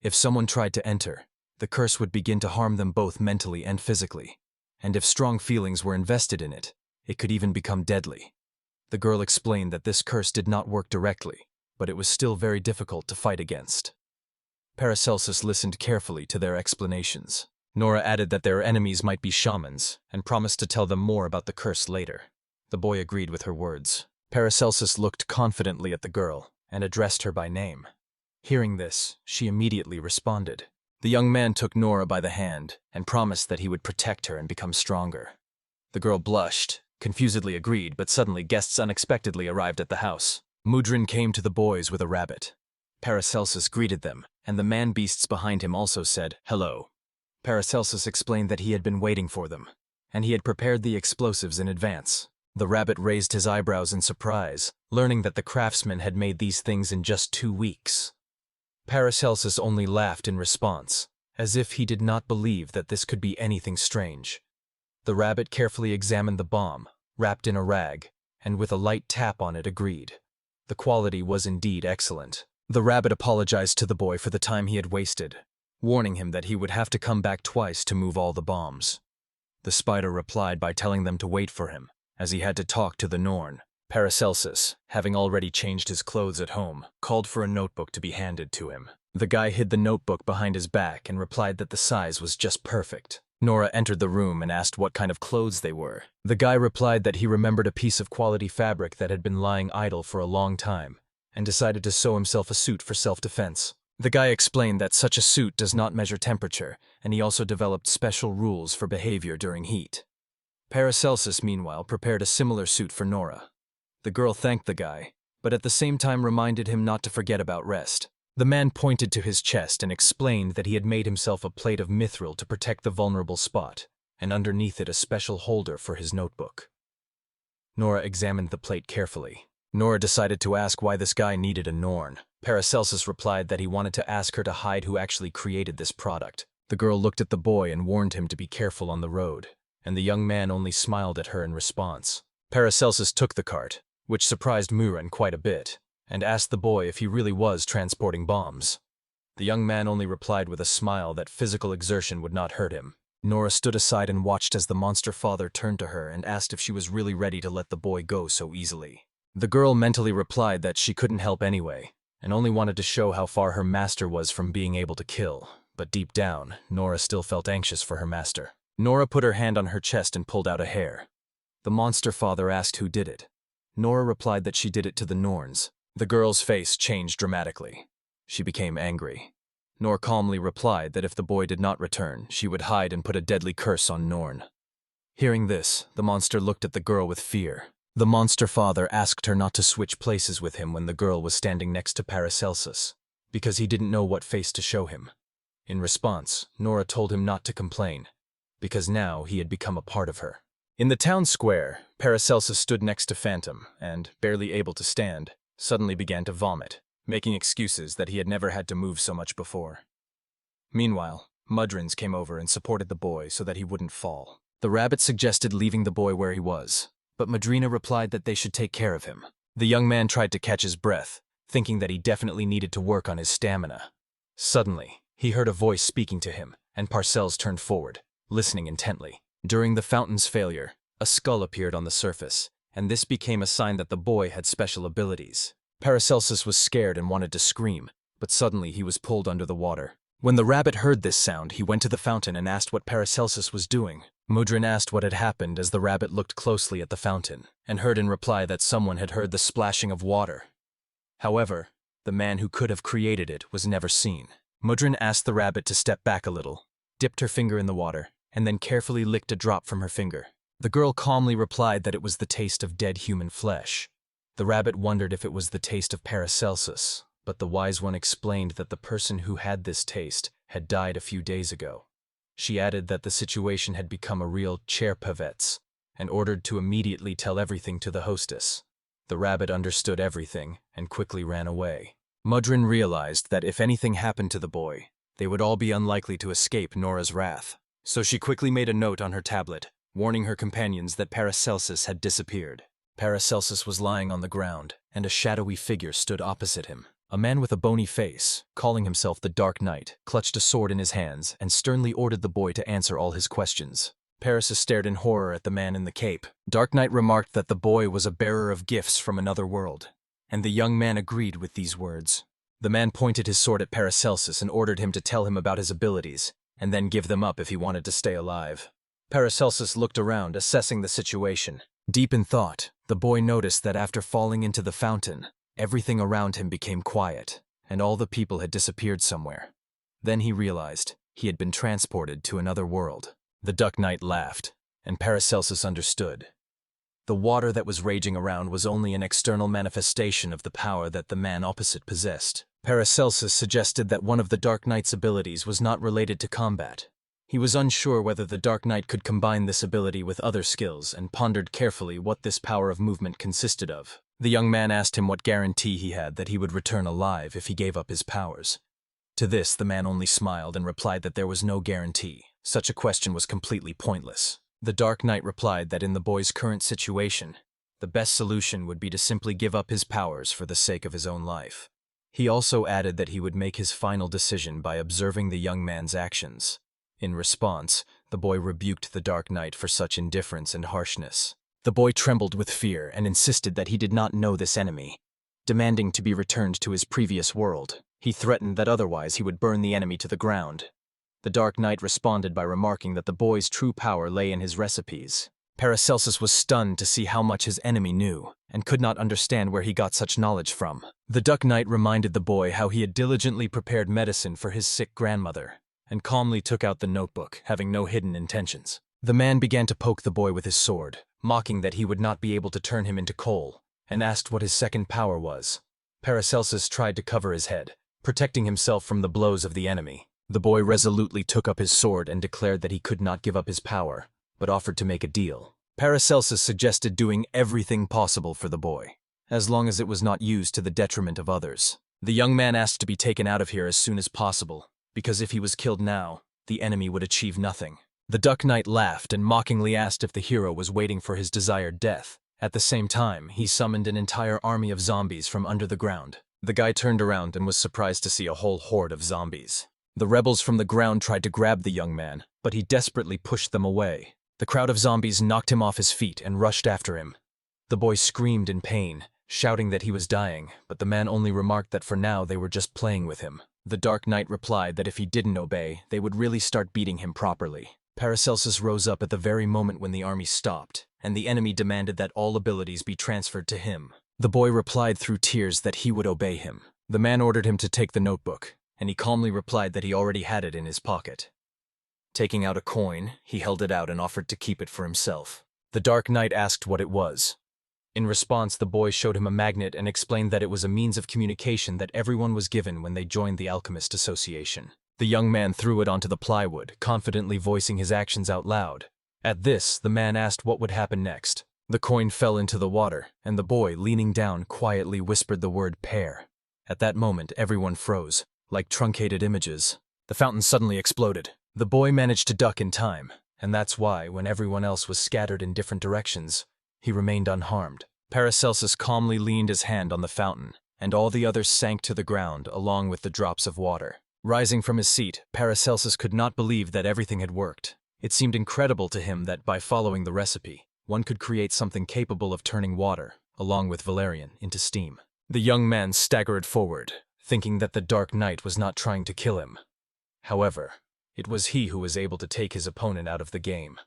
If someone tried to enter, the curse would begin to harm them both mentally and physically, and if strong feelings were invested in it, it could even become deadly. The girl explained that this curse did not work directly, but it was still very difficult to fight against. Paracelsus listened carefully to their explanations. Nora added that their enemies might be shamans, and promised to tell them more about the curse later. The boy agreed with her words. Paracelsus looked confidently at the girl, and addressed her by name. Hearing this, she immediately responded. The young man took Nora by the hand, and promised that he would protect her and become stronger. The girl blushed, confusedly agreed, but suddenly guests unexpectedly arrived at the house. Mudrin came to the boys with a rabbit. Paracelsus greeted them, and the man-beasts behind him also said, "Hello." Paracelsus explained that he had been waiting for them, and he had prepared the explosives in advance. The rabbit raised his eyebrows in surprise, learning that the craftsman had made these things in just 2 weeks. Paracelsus only laughed in response, as if he did not believe that this could be anything strange. The rabbit carefully examined the bomb, wrapped in a rag, and with a light tap on it agreed. The quality was indeed excellent. The rabbit apologized to the boy for the time he had wasted, warning him that he would have to come back twice to move all the bombs. The spider replied by telling them to wait for him, as he had to talk to the Norn. Paracelsus, having already changed his clothes at home, called for a notebook to be handed to him. The guy hid the notebook behind his back and replied that the size was just perfect. Nora entered the room and asked what kind of clothes they were. The guy replied that he remembered a piece of quality fabric that had been lying idle for a long time, and decided to sew himself a suit for self-defense. The guy explained that such a suit does not measure temperature, and he also developed special rules for behavior during heat. Paracelsus, meanwhile, prepared a similar suit for Nora. The girl thanked the guy, but at the same time reminded him not to forget about rest. The man pointed to his chest and explained that he had made himself a plate of mithril to protect the vulnerable spot, and underneath it a special holder for his notebook. Nora examined the plate carefully. Nora decided to ask why this guy needed a Norn. Paracelsus replied that he wanted to ask her to hide who actually created this product. The girl looked at the boy and warned him to be careful on the road, and the young man only smiled at her in response. Paracelsus took the cart, which surprised Muren quite a bit, and asked the boy if he really was transporting bombs. The young man only replied with a smile that physical exertion would not hurt him. Nora stood aside and watched as the monster father turned to her and asked if she was really ready to let the boy go so easily. The girl mentally replied that she couldn't help anyway, and only wanted to show how far her master was from being able to kill, but deep down, Nora still felt anxious for her master. Nora put her hand on her chest and pulled out a hair. The monster father asked who did it. Nora replied that she did it to the Norns. The girl's face changed dramatically. She became angry. Nor calmly replied that if the boy did not return, she would hide and put a deadly curse on Norn. Hearing this, the monster looked at the girl with fear. The monster father asked her not to switch places with him when the girl was standing next to Paracelsus, because he didn't know what face to show him. In response, Nora told him not to complain, because now he had become a part of her. In the town square, Paracelsus stood next to Phantom and, barely able to stand, suddenly began to vomit, making excuses that he had never had to move so much before. Meanwhile, Mudrins came over and supported the boy so that he wouldn't fall. The rabbit suggested leaving the boy where he was, but Madrina replied that they should take care of him. The young man tried to catch his breath, thinking that he definitely needed to work on his stamina. Suddenly, he heard a voice speaking to him, and Parcells turned forward, listening intently. During the fountain's failure, a skull appeared on the surface, and this became a sign that the boy had special abilities. Paracelsus was scared and wanted to scream, but suddenly he was pulled under the water. When the rabbit heard this sound, he went to the fountain and asked what Paracelsus was doing. Mudrin asked what had happened as the rabbit looked closely at the fountain, and heard in reply that someone had heard the splashing of water. However, the man who could have created it was never seen. Mudrin asked the rabbit to step back a little, dipped her finger in the water, and then carefully licked a drop from her finger. The girl calmly replied that it was the taste of dead human flesh. The rabbit wondered if it was the taste of Paracelsus, but the wise one explained that the person who had this taste had died a few days ago. She added that the situation had become a real cherpavets, and ordered to immediately tell everything to the hostess. The rabbit understood everything and quickly ran away. Mudrin realized that if anything happened to the boy, they would all be unlikely to escape Nora's wrath. So she quickly made a note on her tablet, warning her companions that Paracelsus had disappeared. Paracelsus was lying on the ground, and a shadowy figure stood opposite him. A man with a bony face, calling himself the Dark Knight, clutched a sword in his hands and sternly ordered the boy to answer all his questions. Paracelsus stared in horror at the man in the cape. Dark Knight remarked that the boy was a bearer of gifts from another world, and the young man agreed with these words. The man pointed his sword at Paracelsus and ordered him to tell him about his abilities, and then give them up if he wanted to stay alive. Paracelsus looked around, assessing the situation. Deep in thought, the boy noticed that after falling into the fountain, everything around him became quiet, and all the people had disappeared somewhere. Then he realized he had been transported to another world. The Duck Knight laughed, and Paracelsus understood. The water that was raging around was only an external manifestation of the power that the man opposite possessed. Paracelsus suggested that one of the Dark Knight's abilities was not related to combat. He was unsure whether the Dark Knight could combine this ability with other skills and pondered carefully what this power of movement consisted of. The young man asked him what guarantee he had that he would return alive if he gave up his powers. To this, the man only smiled and replied that there was no guarantee. Such a question was completely pointless. The Dark Knight replied that in the boy's current situation, the best solution would be to simply give up his powers for the sake of his own life. He also added that he would make his final decision by observing the young man's actions. In response, the boy rebuked the Dark Knight for such indifference and harshness. The boy trembled with fear and insisted that he did not know this enemy, demanding to be returned to his previous world. He threatened that otherwise he would burn the enemy to the ground. The Dark Knight responded by remarking that the boy's true power lay in his recipes. Paracelsus was stunned to see how much his enemy knew, and could not understand where he got such knowledge from. The Duck Knight reminded the boy how he had diligently prepared medicine for his sick grandmother, and calmly took out the notebook, having no hidden intentions. The man began to poke the boy with his sword, mocking that he would not be able to turn him into coal, and asked what his second power was. Paracelsus tried to cover his head, protecting himself from the blows of the enemy. The boy resolutely took up his sword and declared that he could not give up his power, but offered to make a deal. Paracelsus suggested doing everything possible for the boy, as long as it was not used to the detriment of others. The young man asked to be taken out of here as soon as possible, because if he was killed now, the enemy would achieve nothing. The Duck Knight laughed and mockingly asked if the hero was waiting for his desired death. At the same time, he summoned an entire army of zombies from under the ground. The guy turned around and was surprised to see a whole horde of zombies. The rebels from the ground tried to grab the young man, but he desperately pushed them away. The crowd of zombies knocked him off his feet and rushed after him. The boy screamed in pain, shouting that he was dying, but the man only remarked that for now they were just playing with him. The Dark Knight replied that if he didn't obey, they would really start beating him properly. Paracelsus rose up at the very moment when the army stopped, and the enemy demanded that all abilities be transferred to him. The boy replied through tears that he would obey him. The man ordered him to take the notebook, and he calmly replied that he already had it in his pocket. Taking out a coin, he held it out and offered to keep it for himself. The Dark Knight asked what it was. In response, the boy showed him a magnet and explained that it was a means of communication that everyone was given when they joined the Alchemist Association. The young man threw it onto the plywood, confidently voicing his actions out loud. At this, the man asked what would happen next. The coin fell into the water, and the boy, leaning down, quietly whispered the word pear. At that moment, everyone froze, like truncated images. The fountain suddenly exploded. The boy managed to duck in time, and that's why, when everyone else was scattered in different directions, he remained unharmed. Paracelsus calmly leaned his hand on the fountain, and all the others sank to the ground along with the drops of water. Rising from his seat, Paracelsus could not believe that everything had worked. It seemed incredible to him that by following the recipe, one could create something capable of turning water, along with valerian, into steam. The young man staggered forward, thinking that the dark night was not trying to kill him. However, it was he who was able to take his opponent out of the game.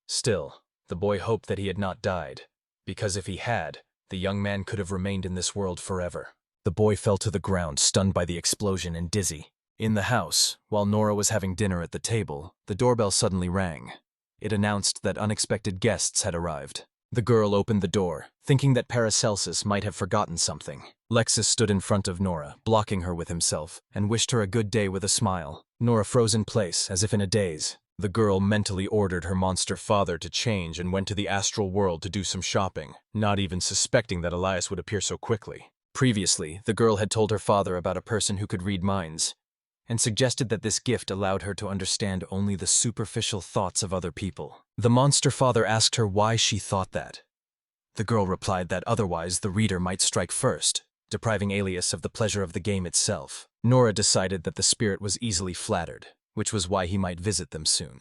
Still, the boy hoped that he had not died, because if he had, the young man could have remained in this world forever. The boy fell to the ground, stunned by the explosion and dizzy. In the house, while Nora was having dinner at the table, the doorbell suddenly rang. It announced that unexpected guests had arrived. The girl opened the door, thinking that Paracelsus might have forgotten something. Lexus stood in front of Nora, blocking her with himself, and wished her a good day with a smile. Nora froze in place, as if in a daze. The girl mentally ordered her monster father to change and went to the astral world to do some shopping, not even suspecting that Elias would appear so quickly. Previously, the girl had told her father about a person who could read minds, and suggested that this gift allowed her to understand only the superficial thoughts of other people. The monster father asked her why she thought that. The girl replied that otherwise the reader might strike first, depriving Alias of the pleasure of the game itself. Nora decided that the spirit was easily flattered, which was why he might visit them soon.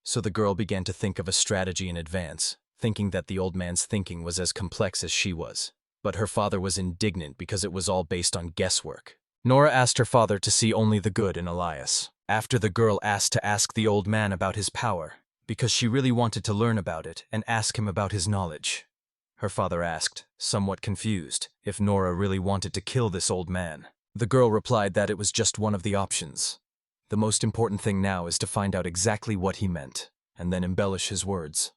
So the girl began to think of a strategy in advance, thinking that the old man's thinking was as complex as she was. But her father was indignant because it was all based on guesswork. Nora asked her father to see only the good in Elias. After, the girl asked to ask the old man about his power, because she really wanted to learn about it and ask him about his knowledge. Her father asked, somewhat confused, if Nora really wanted to kill this old man. The girl replied that it was just one of the options. The most important thing now is to find out exactly what he meant, and then embellish his words.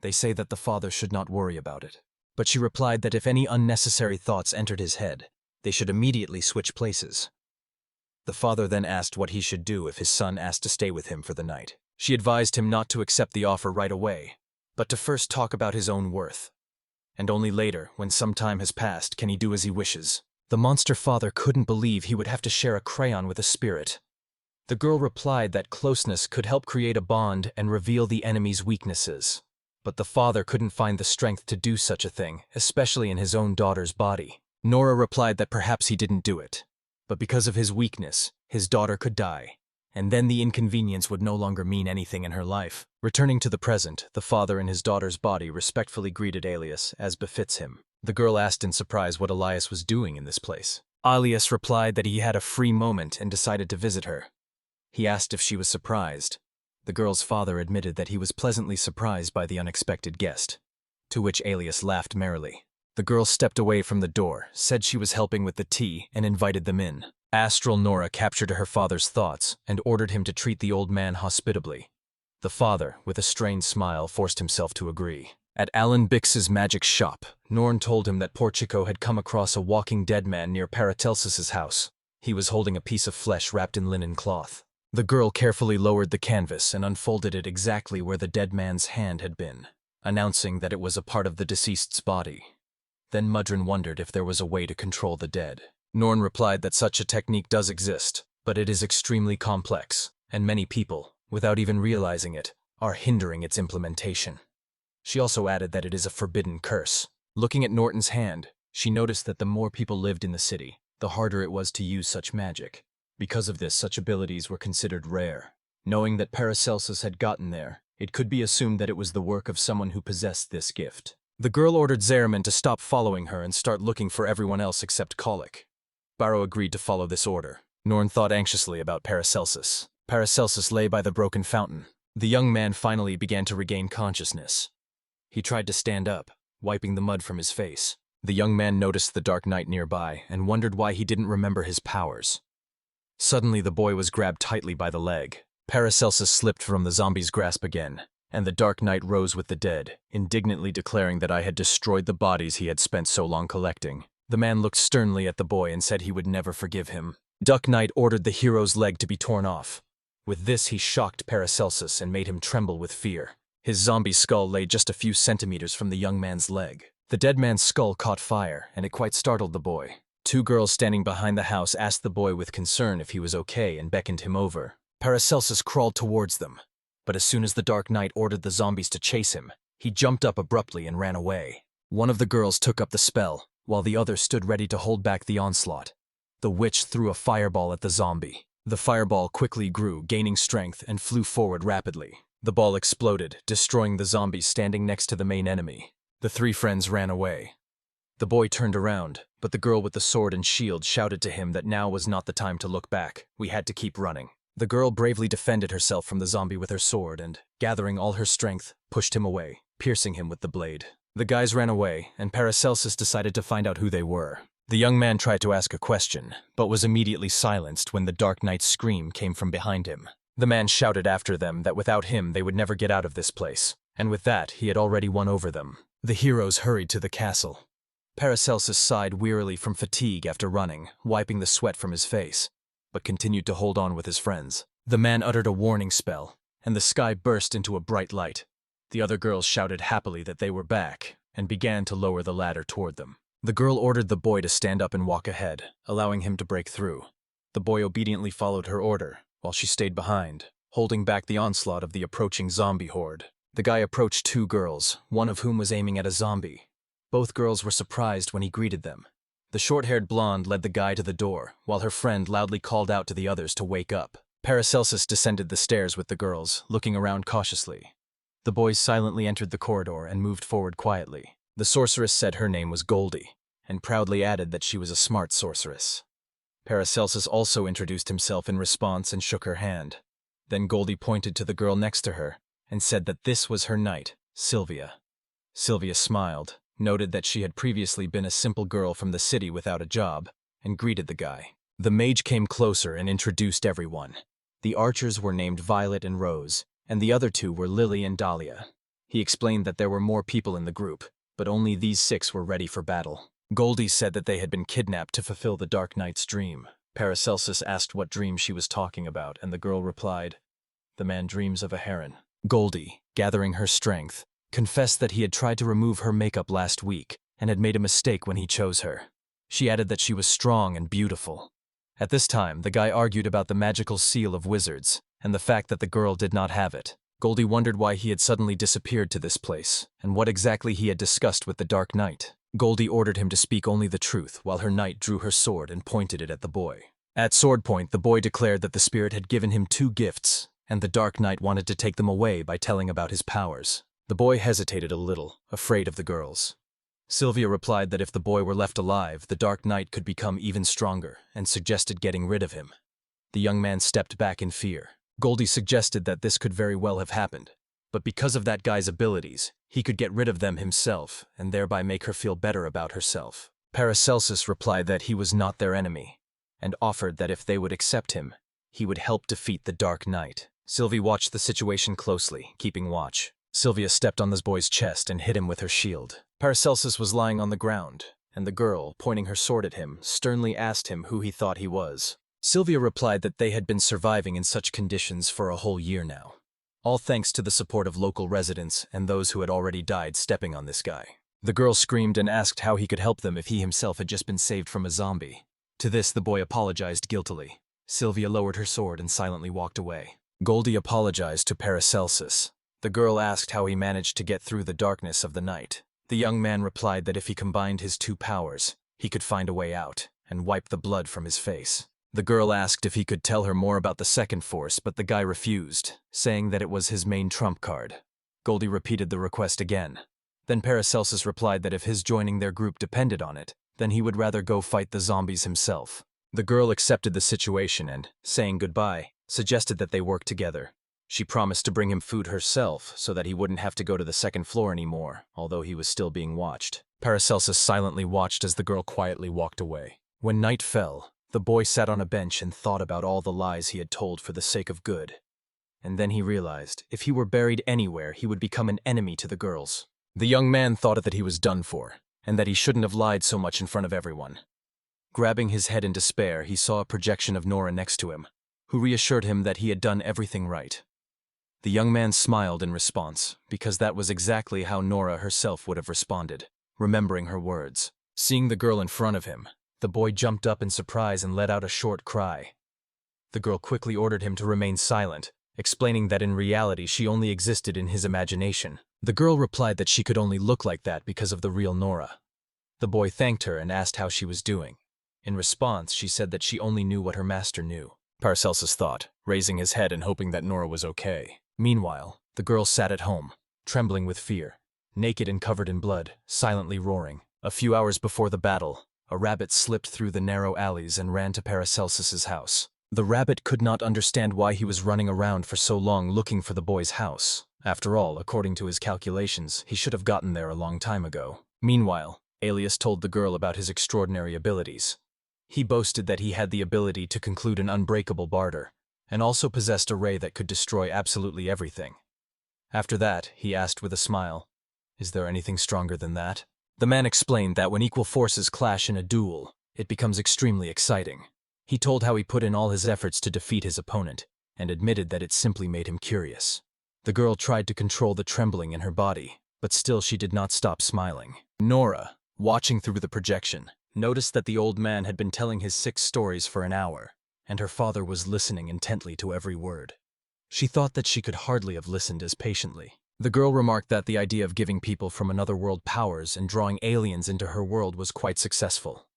They say that the father should not worry about it. But she replied that if any unnecessary thoughts entered his head, they should immediately switch places. The father then asked what he should do if his son asked to stay with him for the night. She advised him not to accept the offer right away, but to first talk about his own worth. And only later, when some time has passed, can he do as he wishes. The monster father couldn't believe he would have to share a crayon with a spirit. The girl replied that closeness could help create a bond and reveal the enemy's weaknesses. But the father couldn't find the strength to do such a thing, especially in his own daughter's body. Nora replied that perhaps he didn't do it, but because of his weakness, his daughter could die, and then the inconvenience would no longer mean anything in her life. Returning to the present, the father in his daughter's body respectfully greeted Alias, as befits him. The girl asked in surprise what Elias was doing in this place. Alias replied that he had a free moment and decided to visit her. He asked if she was surprised. The girl's father admitted that he was pleasantly surprised by the unexpected guest, to which Alias laughed merrily. The girl stepped away from the door, said she was helping with the tea, and invited them in. Astral Nora captured her father's thoughts and ordered him to treat the old man hospitably. The father, with a strained smile, forced himself to agree. At Alan Bix's magic shop, Norn told him that Porchico had come across a walking dead man near Paracelsus's house. He was holding a piece of flesh wrapped in linen cloth. The girl carefully lowered the canvas and unfolded it exactly where the dead man's hand had been, announcing that it was a part of the deceased's body. Then Mudrin wondered if there was a way to control the dead. Norn replied that such a technique does exist, but it is extremely complex, and many people, without even realizing it, are hindering its implementation. She also added that it is a forbidden curse. Looking at Norton's hand, she noticed that the more people lived in the city, the harder it was to use such magic. Because of this, such abilities were considered rare. Knowing that Paracelsus had gotten there, it could be assumed that it was the work of someone who possessed this gift. The girl ordered Zariman to stop following her and start looking for everyone else except Colic. Barrow agreed to follow this order. Norn thought anxiously about Paracelsus. Paracelsus lay by the broken fountain. The young man finally began to regain consciousness. He tried to stand up, wiping the mud from his face. The young man noticed the dark night nearby and wondered why he didn't remember his powers. Suddenly the boy was grabbed tightly by the leg. Paracelsus slipped from the zombie's grasp again, And the Dark Knight rose with the dead, indignantly declaring that I had destroyed the bodies he had spent so long collecting. The man looked sternly at the boy and said he would never forgive him. Dark Knight ordered the hero's leg to be torn off. With this, he shocked Paracelsus and made him tremble with fear. His zombie skull lay just a few centimeters from the young man's leg. The dead man's skull caught fire, and it quite startled the boy. Two girls standing behind the house asked the boy with concern if he was okay and beckoned him over. Paracelsus crawled towards them, but as soon as the Dark Knight ordered the zombies to chase him, he jumped up abruptly and ran away. One of the girls took up the spell, while the other stood ready to hold back the onslaught. The witch threw a fireball at the zombie. The fireball quickly grew, gaining strength, and flew forward rapidly. The ball exploded, destroying the zombies standing next to the main enemy. The three friends ran away. The boy turned around, but the girl with the sword and shield shouted to him that now was not the time to look back. We had to keep running. The girl bravely defended herself from the zombie with her sword and, gathering all her strength, pushed him away, piercing him with the blade. The guys ran away, and Paracelsus decided to find out who they were. The young man tried to ask a question, but was immediately silenced when the Dark Knight's scream came from behind him. The man shouted after them that without him they would never get out of this place, and with that he had already won over them. The heroes hurried to the castle. Paracelsus sighed wearily from fatigue after running, wiping the sweat from his face, but continued to hold on with his friends. The man uttered a warning spell, and the sky burst into a bright light. The other girls shouted happily that they were back, and began to lower the ladder toward them. The girl ordered the boy to stand up and walk ahead, allowing him to break through. The boy obediently followed her order, while she stayed behind, holding back the onslaught of the approaching zombie horde. The guy approached two girls, one of whom was aiming at a zombie. Both girls were surprised when he greeted them. The short-haired blonde led the guy to the door, while her friend loudly called out to the others to wake up. Paracelsus descended the stairs with the girls, looking around cautiously. The boys silently entered the corridor and moved forward quietly. The sorceress said her name was Goldie, and proudly added that she was a smart sorceress. Paracelsus also introduced himself in response and shook her hand. Then Goldie pointed to the girl next to her and said that this was her knight, Sylvia. Sylvia smiled, noted that she had previously been a simple girl from the city without a job, and greeted the guy. The mage came closer and introduced everyone. The archers were named Violet and Rose, and the other two were Lily and Dahlia. He explained that there were more people in the group, but only these 6 were ready for battle. Goldie said that they had been kidnapped to fulfill the Dark Knight's dream. Paracelsus asked what dream she was talking about, and the girl replied, "The man dreams of a heron." Goldie, gathering her strength, confessed that he had tried to remove her makeup last week and had made a mistake when he chose her. She added that she was strong and beautiful. At this time, the guy argued about the magical seal of wizards and the fact that the girl did not have it. Goldie wondered why he had suddenly disappeared to this place and what exactly he had discussed with the Dark Knight. Goldie ordered him to speak only the truth while her knight drew her sword and pointed it at the boy. At sword point, the boy declared that the spirit had given him 2 gifts, and the Dark Knight wanted to take them away by telling about his powers. The boy hesitated a little, afraid of the girls. Sylvia replied that if the boy were left alive, the Dark Knight could become even stronger, and suggested getting rid of him. The young man stepped back in fear. Goldie suggested that this could very well have happened, but because of that guy's abilities, he could get rid of them himself, and thereby make her feel better about herself. Paracelsus replied that he was not their enemy, and offered that if they would accept him, he would help defeat the Dark Knight. Sylvie watched the situation closely, keeping watch. Sylvia stepped on this boy's chest and hit him with her shield. Paracelsus was lying on the ground, and the girl, pointing her sword at him, sternly asked him who he thought he was. Sylvia replied that they had been surviving in such conditions for a whole year now, all thanks to the support of local residents and those who had already died stepping on this guy. The girl screamed and asked how he could help them if he himself had just been saved from a zombie. To this, the boy apologized guiltily. Sylvia lowered her sword and silently walked away. Goldie apologized to Paracelsus. The girl asked how he managed to get through the darkness of the night. The young man replied that if he combined his 2 powers, he could find a way out and wipe the blood from his face. The girl asked if he could tell her more about the second force, but the guy refused, saying that it was his main trump card. Goldie repeated the request again. Then Paracelsus replied that if his joining their group depended on it, then he would rather go fight the zombies himself. The girl accepted the situation and, saying goodbye, suggested that they work together. She promised to bring him food herself so that he wouldn't have to go to the 2nd floor anymore, although he was still being watched. Paracelsus silently watched as the girl quietly walked away. When night fell, the boy sat on a bench and thought about all the lies he had told for the sake of good, and then he realized if he were buried anywhere, he would become an enemy to the girls. The young man thought that he was done for, and that he shouldn't have lied so much in front of everyone. Grabbing his head in despair, he saw a projection of Nora next to him, who reassured him that he had done everything right. The young man smiled in response, because that was exactly how Nora herself would have responded, remembering her words. Seeing the girl in front of him, the boy jumped up in surprise and let out a short cry. The girl quickly ordered him to remain silent, explaining that in reality she only existed in his imagination. The girl replied that she could only look like that because of the real Nora. The boy thanked her and asked how she was doing. In response, she said that she only knew what her master knew. Paracelsus thought, raising his head and hoping that Nora was okay. Meanwhile, the girl sat at home, trembling with fear, naked and covered in blood, silently roaring. A few hours before the battle, a rabbit slipped through the narrow alleys and ran to Paracelsus's house. The rabbit could not understand why he was running around for so long looking for the boy's house. After all, according to his calculations, he should have gotten there a long time ago. Meanwhile, Alias told the girl about his extraordinary abilities. He boasted that he had the ability to conclude an unbreakable barter, and also possessed a ray that could destroy absolutely everything. After that, he asked with a smile, "Is there anything stronger than that?" The man explained that when equal forces clash in a duel, it becomes extremely exciting. He told how he put in all his efforts to defeat his opponent, and admitted that it simply made him curious. The girl tried to control the trembling in her body, but still she did not stop smiling. Nora, watching through the projection, noticed that the old man had been telling his 6 stories for an hour, and her father was listening intently to every word. She thought that she could hardly have listened as patiently. The girl remarked that the idea of giving people from another world powers and drawing aliens into her world was quite successful.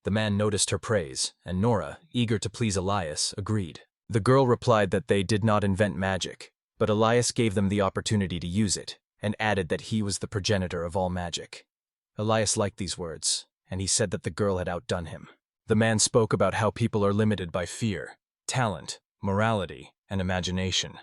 The man noticed her praise, and Nora, eager to please Elias, agreed. The girl replied that they did not invent magic, but Elias gave them the opportunity to use it, and added that he was the progenitor of all magic. Elias liked these words, and he said that the girl had outdone him. The man spoke about how people are limited by fear, talent, morality, and imagination.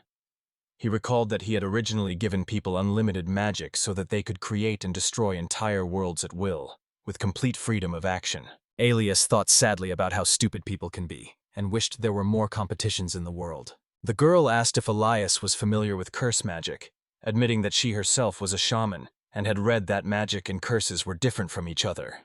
He recalled that he had originally given people unlimited magic so that they could create and destroy entire worlds at will, with complete freedom of action. Alias thought sadly about how stupid people can be, and wished there were more competitions in the world. The girl asked if Elias was familiar with curse magic, admitting that she herself was a shaman, and had read that magic and curses were different from each other.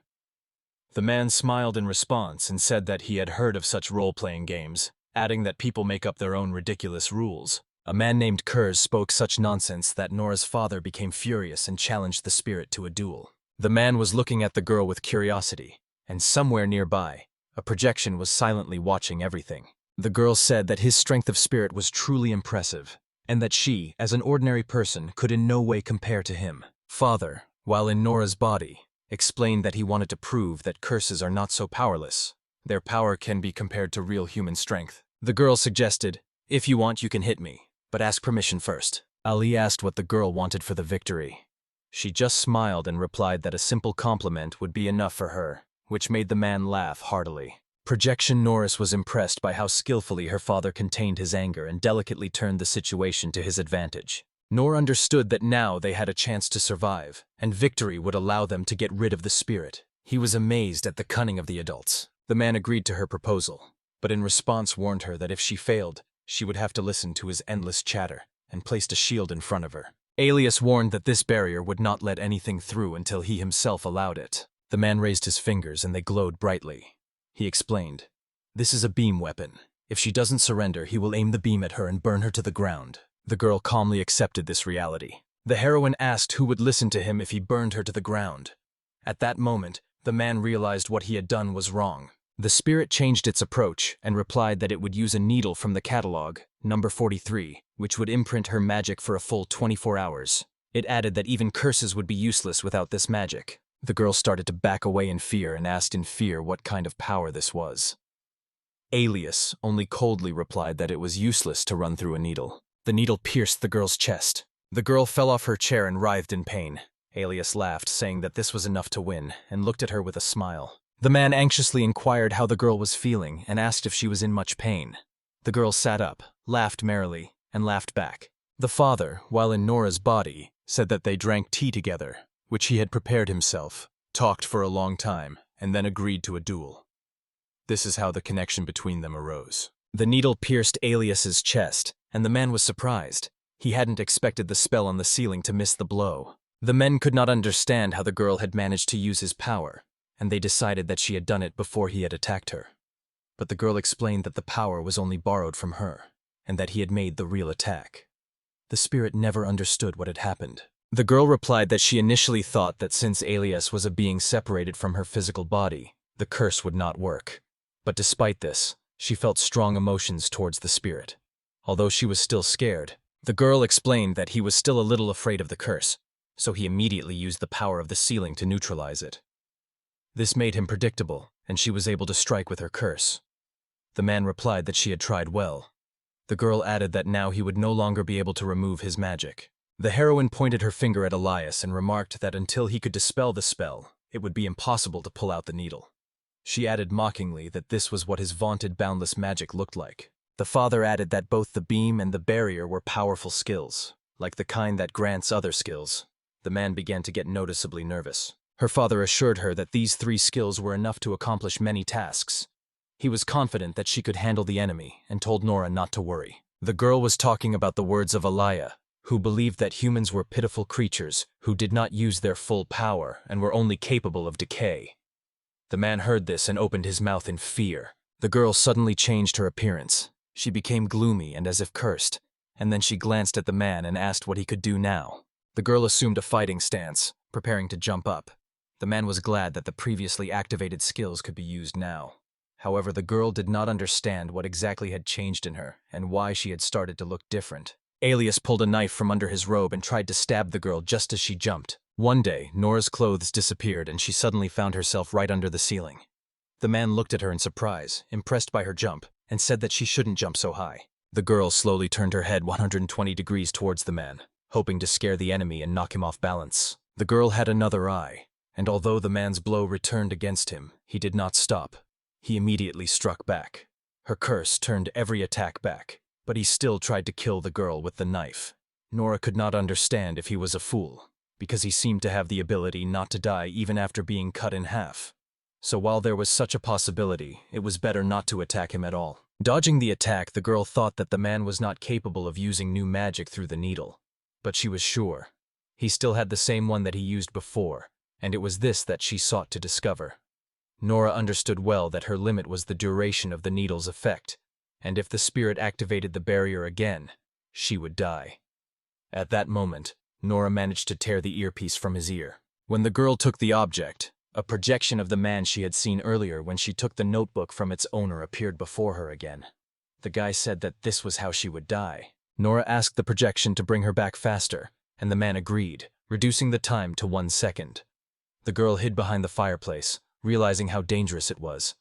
The man smiled in response and said that he had heard of such role-playing games, adding that people make up their own ridiculous rules. A man named Kurz spoke such nonsense that Nora's father became furious and challenged the spirit to a duel. The man was looking at the girl with curiosity, and somewhere nearby, a projection was silently watching everything. The girl said that his strength of spirit was truly impressive, and that she, as an ordinary person, could in no way compare to him. Father, while in Nora's body, explained that he wanted to prove that curses are not so powerless. Their power can be compared to real human strength. The girl suggested, "If you want, you can hit me, but ask permission first." Ali asked what the girl wanted for the victory. She just smiled and replied that a simple compliment would be enough for her, which made the man laugh heartily. Projection Norris was impressed by how skillfully her father contained his anger and delicately turned the situation to his advantage. Nor understood that now they had a chance to survive, and victory would allow them to get rid of the spirit. He was amazed at the cunning of the adults. The man agreed to her proposal, but in response warned her that if she failed, she would have to listen to his endless chatter, and placed a shield in front of her. Alias warned that this barrier would not let anything through until he himself allowed it. The man raised his fingers and they glowed brightly. He explained, "This is a beam weapon. If she doesn't surrender, he will aim the beam at her and burn her to the ground." The girl calmly accepted this reality. The heroine asked who would listen to him if he burned her to the ground. At that moment, the man realized what he had done was wrong. The spirit changed its approach and replied that it would use a needle from the catalog, number 43, which would imprint her magic for a full 24 hours. It added that even curses would be useless without this magic. The girl started to back away in fear and asked in fear what kind of power this was. Alias only coldly replied that it was useless to run through a needle. The needle pierced the girl's chest. The girl fell off her chair and writhed in pain. Alias laughed, saying that this was enough to win, and looked at her with a smile. The man anxiously inquired how the girl was feeling and asked if she was in much pain. The girl sat up, laughed merrily, and laughed back. The father, while in Nora's body, said that they drank tea together, which he had prepared himself, talked for a long time, and then agreed to a duel. This is how the connection between them arose. The needle pierced Alias's chest, and the man was surprised. He hadn't expected the spell on the ceiling to miss the blow. The men could not understand how the girl had managed to use his power, and they decided that she had done it before he had attacked her. But the girl explained that the power was only borrowed from her, and that he had made the real attack. The spirit never understood what had happened. The girl replied that she initially thought that since Alias was a being separated from her physical body, the curse would not work. But despite this, she felt strong emotions towards the spirit. Although she was still scared, the girl explained that he was still a little afraid of the curse, so he immediately used the power of the ceiling to neutralize it. This made him predictable, and she was able to strike with her curse. The man replied that she had tried well. The girl added that now he would no longer be able to remove his magic. The heroine pointed her finger at Elias and remarked that until he could dispel the spell, it would be impossible to pull out the needle. She added mockingly that this was what his vaunted boundless magic looked like. The father added that both the beam and the barrier were powerful skills, like the kind that grants other skills. The man began to get noticeably nervous. Her father assured her that these 3 skills were enough to accomplish many tasks. He was confident that she could handle the enemy and told Nora not to worry. The girl was talking about the words of Elia, who believed that humans were pitiful creatures who did not use their full power and were only capable of decay. The man heard this and opened his mouth in fear. The girl suddenly changed her appearance. She became gloomy and as if cursed, and then she glanced at the man and asked what he could do now. The girl assumed a fighting stance, preparing to jump up. The man was glad that the previously activated skills could be used now. However, the girl did not understand what exactly had changed in her and why she had started to look different. Alias pulled a knife from under his robe and tried to stab the girl just as she jumped. One day, Nora's clothes disappeared and she suddenly found herself right under the ceiling. The man looked at her in surprise, impressed by her jump, and said that she shouldn't jump so high. The girl slowly turned her head 120 degrees towards the man, hoping to scare the enemy and knock him off balance. The girl had another eye, and although the man's blow returned against him, he did not stop. He immediately struck back. Her curse turned every attack back, but he still tried to kill the girl with the knife. Nora could not understand if he was a fool, because he seemed to have the ability not to die even after being cut in half. So while there was such a possibility, it was better not to attack him at all. Dodging the attack, the girl thought that the man was not capable of using new magic through the needle. But she was sure. He still had the same one that he used before, and it was this that she sought to discover. Nora understood well that her limit was the duration of the needle's effect, and if the spirit activated the barrier again, she would die. At that moment, Nora managed to tear the earpiece from his ear. When the girl took the object, a projection of the man she had seen earlier when she took the notebook from its owner appeared before her again. The guy said that this was how she would die. Nora asked the projection to bring her back faster, and the man agreed, reducing the time to 1 second. The girl hid behind the fireplace, realizing how dangerous it was.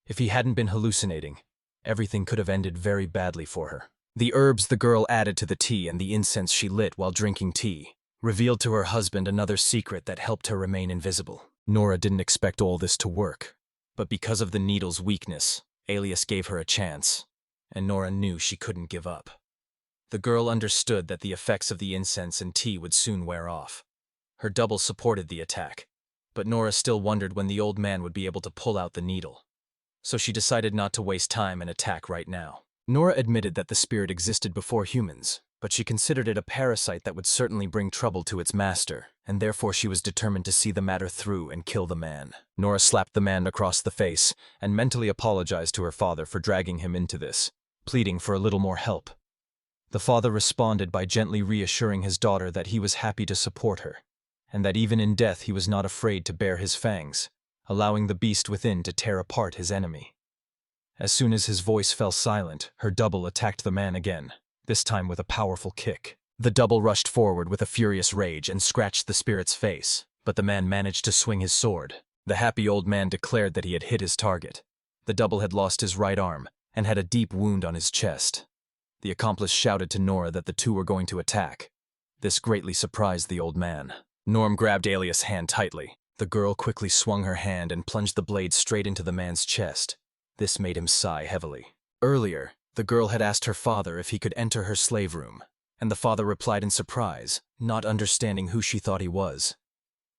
If he hadn't been hallucinating, everything could have ended very badly for her. The herbs the girl added to the tea and the incense she lit while drinking tea revealed to her husband another secret that helped her remain invisible. Nora didn't expect all this to work, but because of the needle's weakness, Alias gave her a chance, and Nora knew she couldn't give up. The girl understood that the effects of the incense and tea would soon wear off. Her double supported the attack, but Nora still wondered when the old man would be able to pull out the needle. So she decided not to waste time and attack right now. Nora admitted that the spirit existed before humans, but she considered it a parasite that would certainly bring trouble to its master, and therefore she was determined to see the matter through and kill the man. Nora slapped the man across the face and mentally apologized to her father for dragging him into this, pleading for a little more help. The father responded by gently reassuring his daughter that he was happy to support her, and that even in death he was not afraid to bare his fangs, allowing the beast within to tear apart his enemy. As soon as his voice fell silent, her double attacked the man again, this time with a powerful kick. The double rushed forward with a furious rage and scratched the spirit's face, but the man managed to swing his sword. The happy old man declared that he had hit his target. The double had lost his right arm and had a deep wound on his chest. The accomplice shouted to Nora that the two were going to attack. This greatly surprised the old man. Norm grabbed Alias' hand tightly. The girl quickly swung her hand and plunged the blade straight into the man's chest. This made him sigh heavily. Earlier, the girl had asked her father if he could enter her slave room, and the father replied in surprise, not understanding who she thought he was.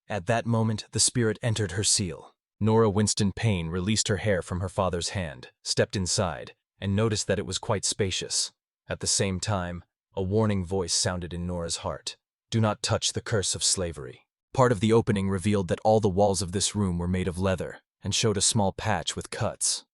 At that moment, the spirit entered her seal. Nora winced in pain, released her hair from her father's hand, stepped inside, and noticed that it was quite spacious. At the same time, a warning voice sounded in Nora's heart. Do not touch the curse of slavery. Part of the opening revealed that all the walls of this room were made of leather and showed a small patch with cuts.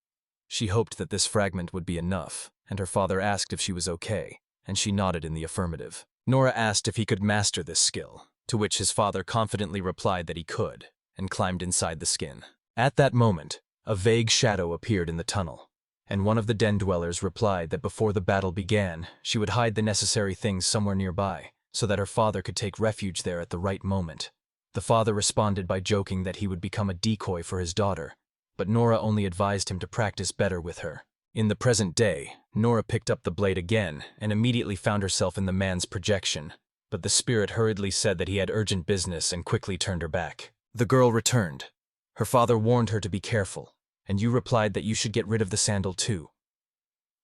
She hoped that this fragment would be enough, and her father asked if she was okay, and she nodded in the affirmative. Nora asked if he could master this skill, to which his father confidently replied that he could, and climbed inside the skin. At that moment, a vague shadow appeared in the tunnel, and one of the den dwellers replied that before the battle began, she would hide the necessary things somewhere nearby, so that her father could take refuge there at the right moment. The father responded by joking that he would become a decoy for his daughter, but Nora only advised him to practice better with her. In the present day, Nora picked up the blade again and immediately found herself in the man's projection, but the spirit hurriedly said that he had urgent business and quickly turned her back. The girl returned. Her father warned her to be careful, and you replied that you should get rid of the sandal too.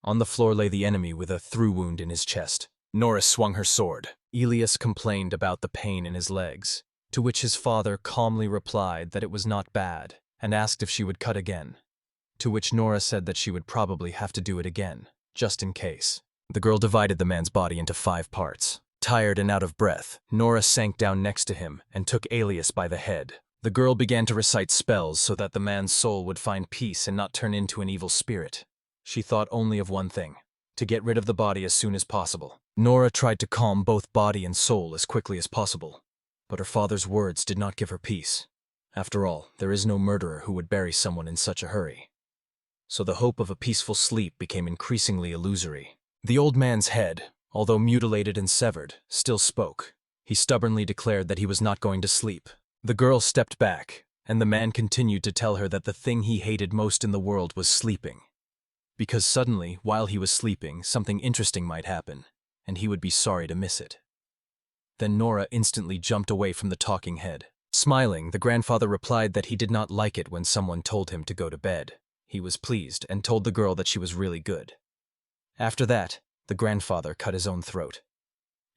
On the floor lay the enemy with a through wound in his chest. Nora swung her sword. Elias complained about the pain in his legs, to which his father calmly replied that it was not bad, and asked if she would cut again, to which Nora said that she would probably have to do it again, just in case. The girl divided the man's body into 5 parts. Tired and out of breath, Nora sank down next to him and took Elias by the head. The girl began to recite spells so that the man's soul would find peace and not turn into an evil spirit. She thought only of one thing: to get rid of the body as soon as possible. Nora tried to calm both body and soul as quickly as possible, but her father's words did not give her peace. After all, there is no murderer who would bury someone in such a hurry. So the hope of a peaceful sleep became increasingly illusory. The old man's head, although mutilated and severed, still spoke. He stubbornly declared that he was not going to sleep. The girl stepped back, and the man continued to tell her that the thing he hated most in the world was sleeping. Because suddenly, while he was sleeping, something interesting might happen, and he would be sorry to miss it. Then Nora instantly jumped away from the talking head. Smiling, the grandfather replied that he did not like it when someone told him to go to bed. He was pleased and told the girl that she was really good. After that, the grandfather cut his own throat.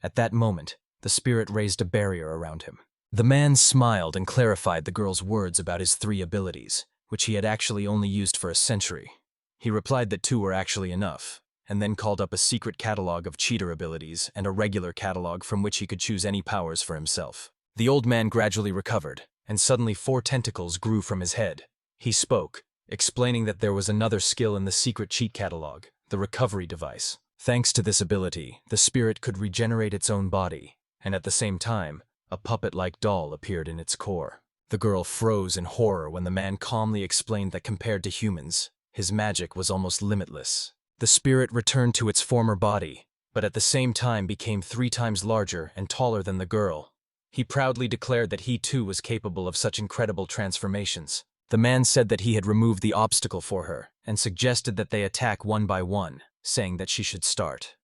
At that moment, the spirit raised a barrier around him. The man smiled and clarified the girl's words about his 3 abilities, which he had actually only used for a century. He replied that 2 were actually enough, and then called up a secret catalog of cheater abilities and a regular catalog from which he could choose any powers for himself. The old man gradually recovered, and suddenly 4 tentacles grew from his head. He spoke, explaining that there was another skill in the secret cheat catalog, the recovery device. Thanks to this ability, the spirit could regenerate its own body, and at the same time, a puppet-like doll appeared in its core. The girl froze in horror when the man calmly explained that compared to humans, his magic was almost limitless. The spirit returned to its former body, but at the same time became 3 times larger and taller than the girl. He proudly declared that he too was capable of such incredible transformations. The man said that he had removed the obstacle for her and suggested that they attack one by one, saying that she should start.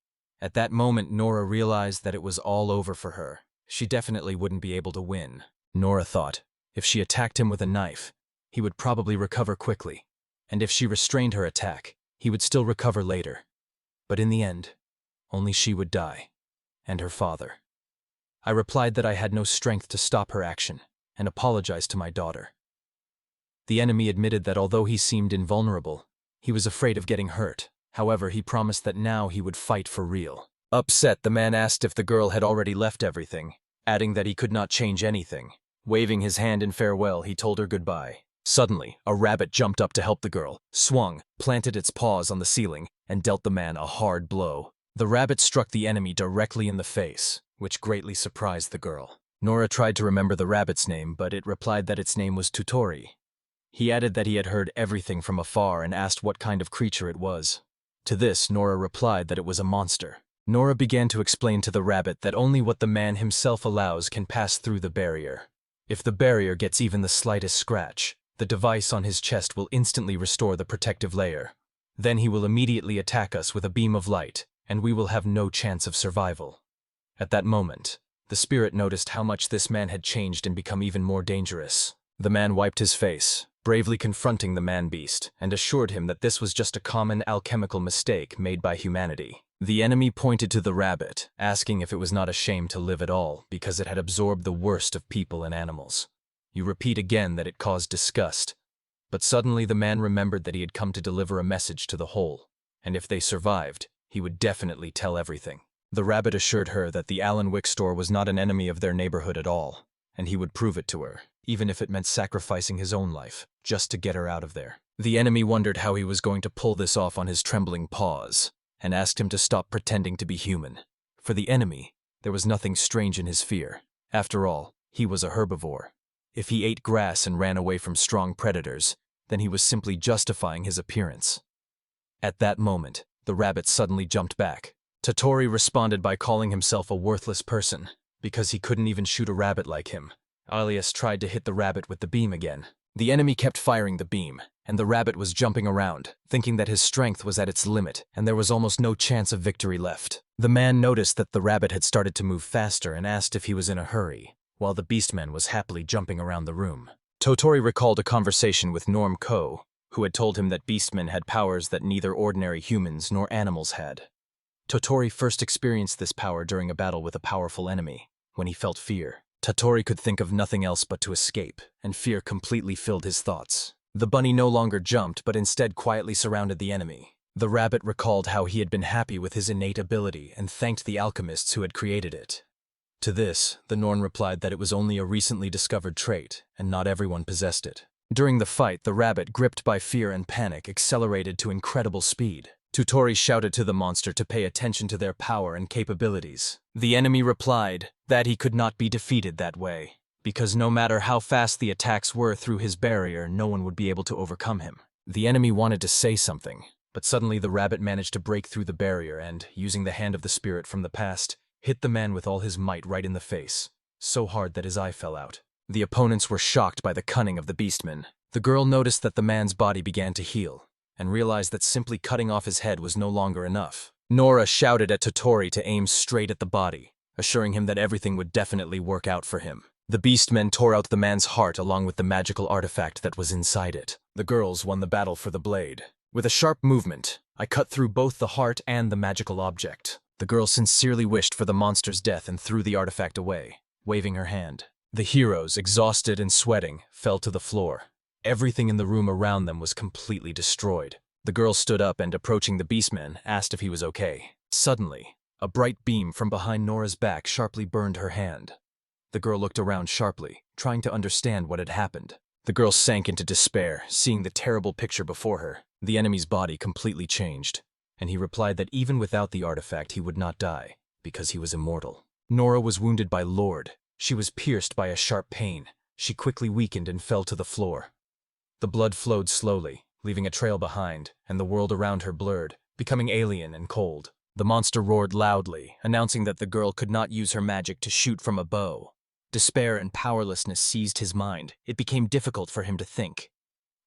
At that moment, Nora realized that it was all over for her. She definitely wouldn't be able to win. Nora thought, if she attacked him with a knife, he would probably recover quickly, and if she restrained her attack, he would still recover later. But in the end, only she would die, and her father. I replied that I had no strength to stop her action, and apologized to my daughter. The enemy admitted that although he seemed invulnerable, he was afraid of getting hurt. However, he promised that now he would fight for real. Upset, the man asked if the girl had already left everything, adding that he could not change anything. Waving his hand in farewell, he told her goodbye. Suddenly, a rabbit jumped up to help the girl, swung, planted its paws on the ceiling, and dealt the man a hard blow. The rabbit struck the enemy directly in the face, which greatly surprised the girl. Nora tried to remember the rabbit's name, but it replied that its name was Tutori. He added that he had heard everything from afar and asked what kind of creature it was. To this, Nora replied that it was a monster. Nora began to explain to the rabbit that only what the man himself allows can pass through the barrier. If the barrier gets even the slightest scratch, the device on his chest will instantly restore the protective layer. Then he will immediately attack us with a beam of light, and we will have no chance of survival. At that moment, the spirit noticed how much this man had changed and become even more dangerous. The man wiped his face, bravely confronting the man-beast, and assured him that this was just a common alchemical mistake made by humanity. The enemy pointed to the rabbit, asking if it was not ashamed to live at all because it had absorbed the worst of people and animals. You repeat again that it caused disgust. But suddenly the man remembered that he had come to deliver a message to the whole, and if they survived, he would definitely tell everything. The rabbit assured her that the Alan Wick store was not an enemy of their neighborhood at all, and he would prove it to her, even if it meant sacrificing his own life, just to get her out of there. The enemy wondered how he was going to pull this off on his trembling paws, and asked him to stop pretending to be human. For the enemy, there was nothing strange in his fear. After all, he was a herbivore. If he ate grass and ran away from strong predators, then he was simply justifying his appearance. At that moment, the rabbit suddenly jumped back. Tottori responded by calling himself a worthless person, because he couldn't even shoot a rabbit like him. Alias tried to hit the rabbit with the beam again. The enemy kept firing the beam, and the rabbit was jumping around, thinking that his strength was at its limit, and there was almost no chance of victory left. The man noticed that the rabbit had started to move faster and asked if he was in a hurry, while the beastman was happily jumping around the room. Tottori recalled a conversation with Norm Ko, who had told him that beastmen had powers that neither ordinary humans nor animals had. Tottori first experienced this power during a battle with a powerful enemy, when he felt fear. Tottori could think of nothing else but to escape, and fear completely filled his thoughts. The bunny no longer jumped, but instead quietly surrounded the enemy. The rabbit recalled how he had been happy with his innate ability and thanked the alchemists who had created it. To this, the Norn replied that it was only a recently discovered trait, and not everyone possessed it. During the fight, the rabbit, gripped by fear and panic, accelerated to incredible speed. Tottori shouted to the monster to pay attention to their power and capabilities. The enemy replied that he could not be defeated that way, because no matter how fast the attacks were through his barrier, no one would be able to overcome him. The enemy wanted to say something, but suddenly the rabbit managed to break through the barrier and, using the hand of the spirit from the past, hit the man with all his might right in the face, so hard that his eye fell out. The opponents were shocked by the cunning of the beastman. The girl noticed that the man's body began to heal, and realized that simply cutting off his head was no longer enough. Nora shouted at Tottori to aim straight at the body, assuring him that everything would definitely work out for him. The beastmen tore out the man's heart along with the magical artifact that was inside it. The girls won the battle for the blade. With a sharp movement, I cut through both the heart and the magical object. The girl sincerely wished for the monster's death and threw the artifact away, waving her hand. The heroes, exhausted and sweating, fell to the floor. Everything in the room around them was completely destroyed. The girl stood up and, approaching the beastman, asked if he was okay. Suddenly, a bright beam from behind Nora's back sharply burned her hand. The girl looked around sharply, trying to understand what had happened. The girl sank into despair, seeing the terrible picture before her. The enemy's body completely changed, and he replied that even without the artifact he would not die, because he was immortal. Nora was wounded by Lord. She was pierced by a sharp pain. She quickly weakened and fell to the floor. The blood flowed slowly, leaving a trail behind, and the world around her blurred, becoming alien and cold. The monster roared loudly, announcing that the girl could not use her magic to shoot from a bow. Despair and powerlessness seized his mind. It became difficult for him to think.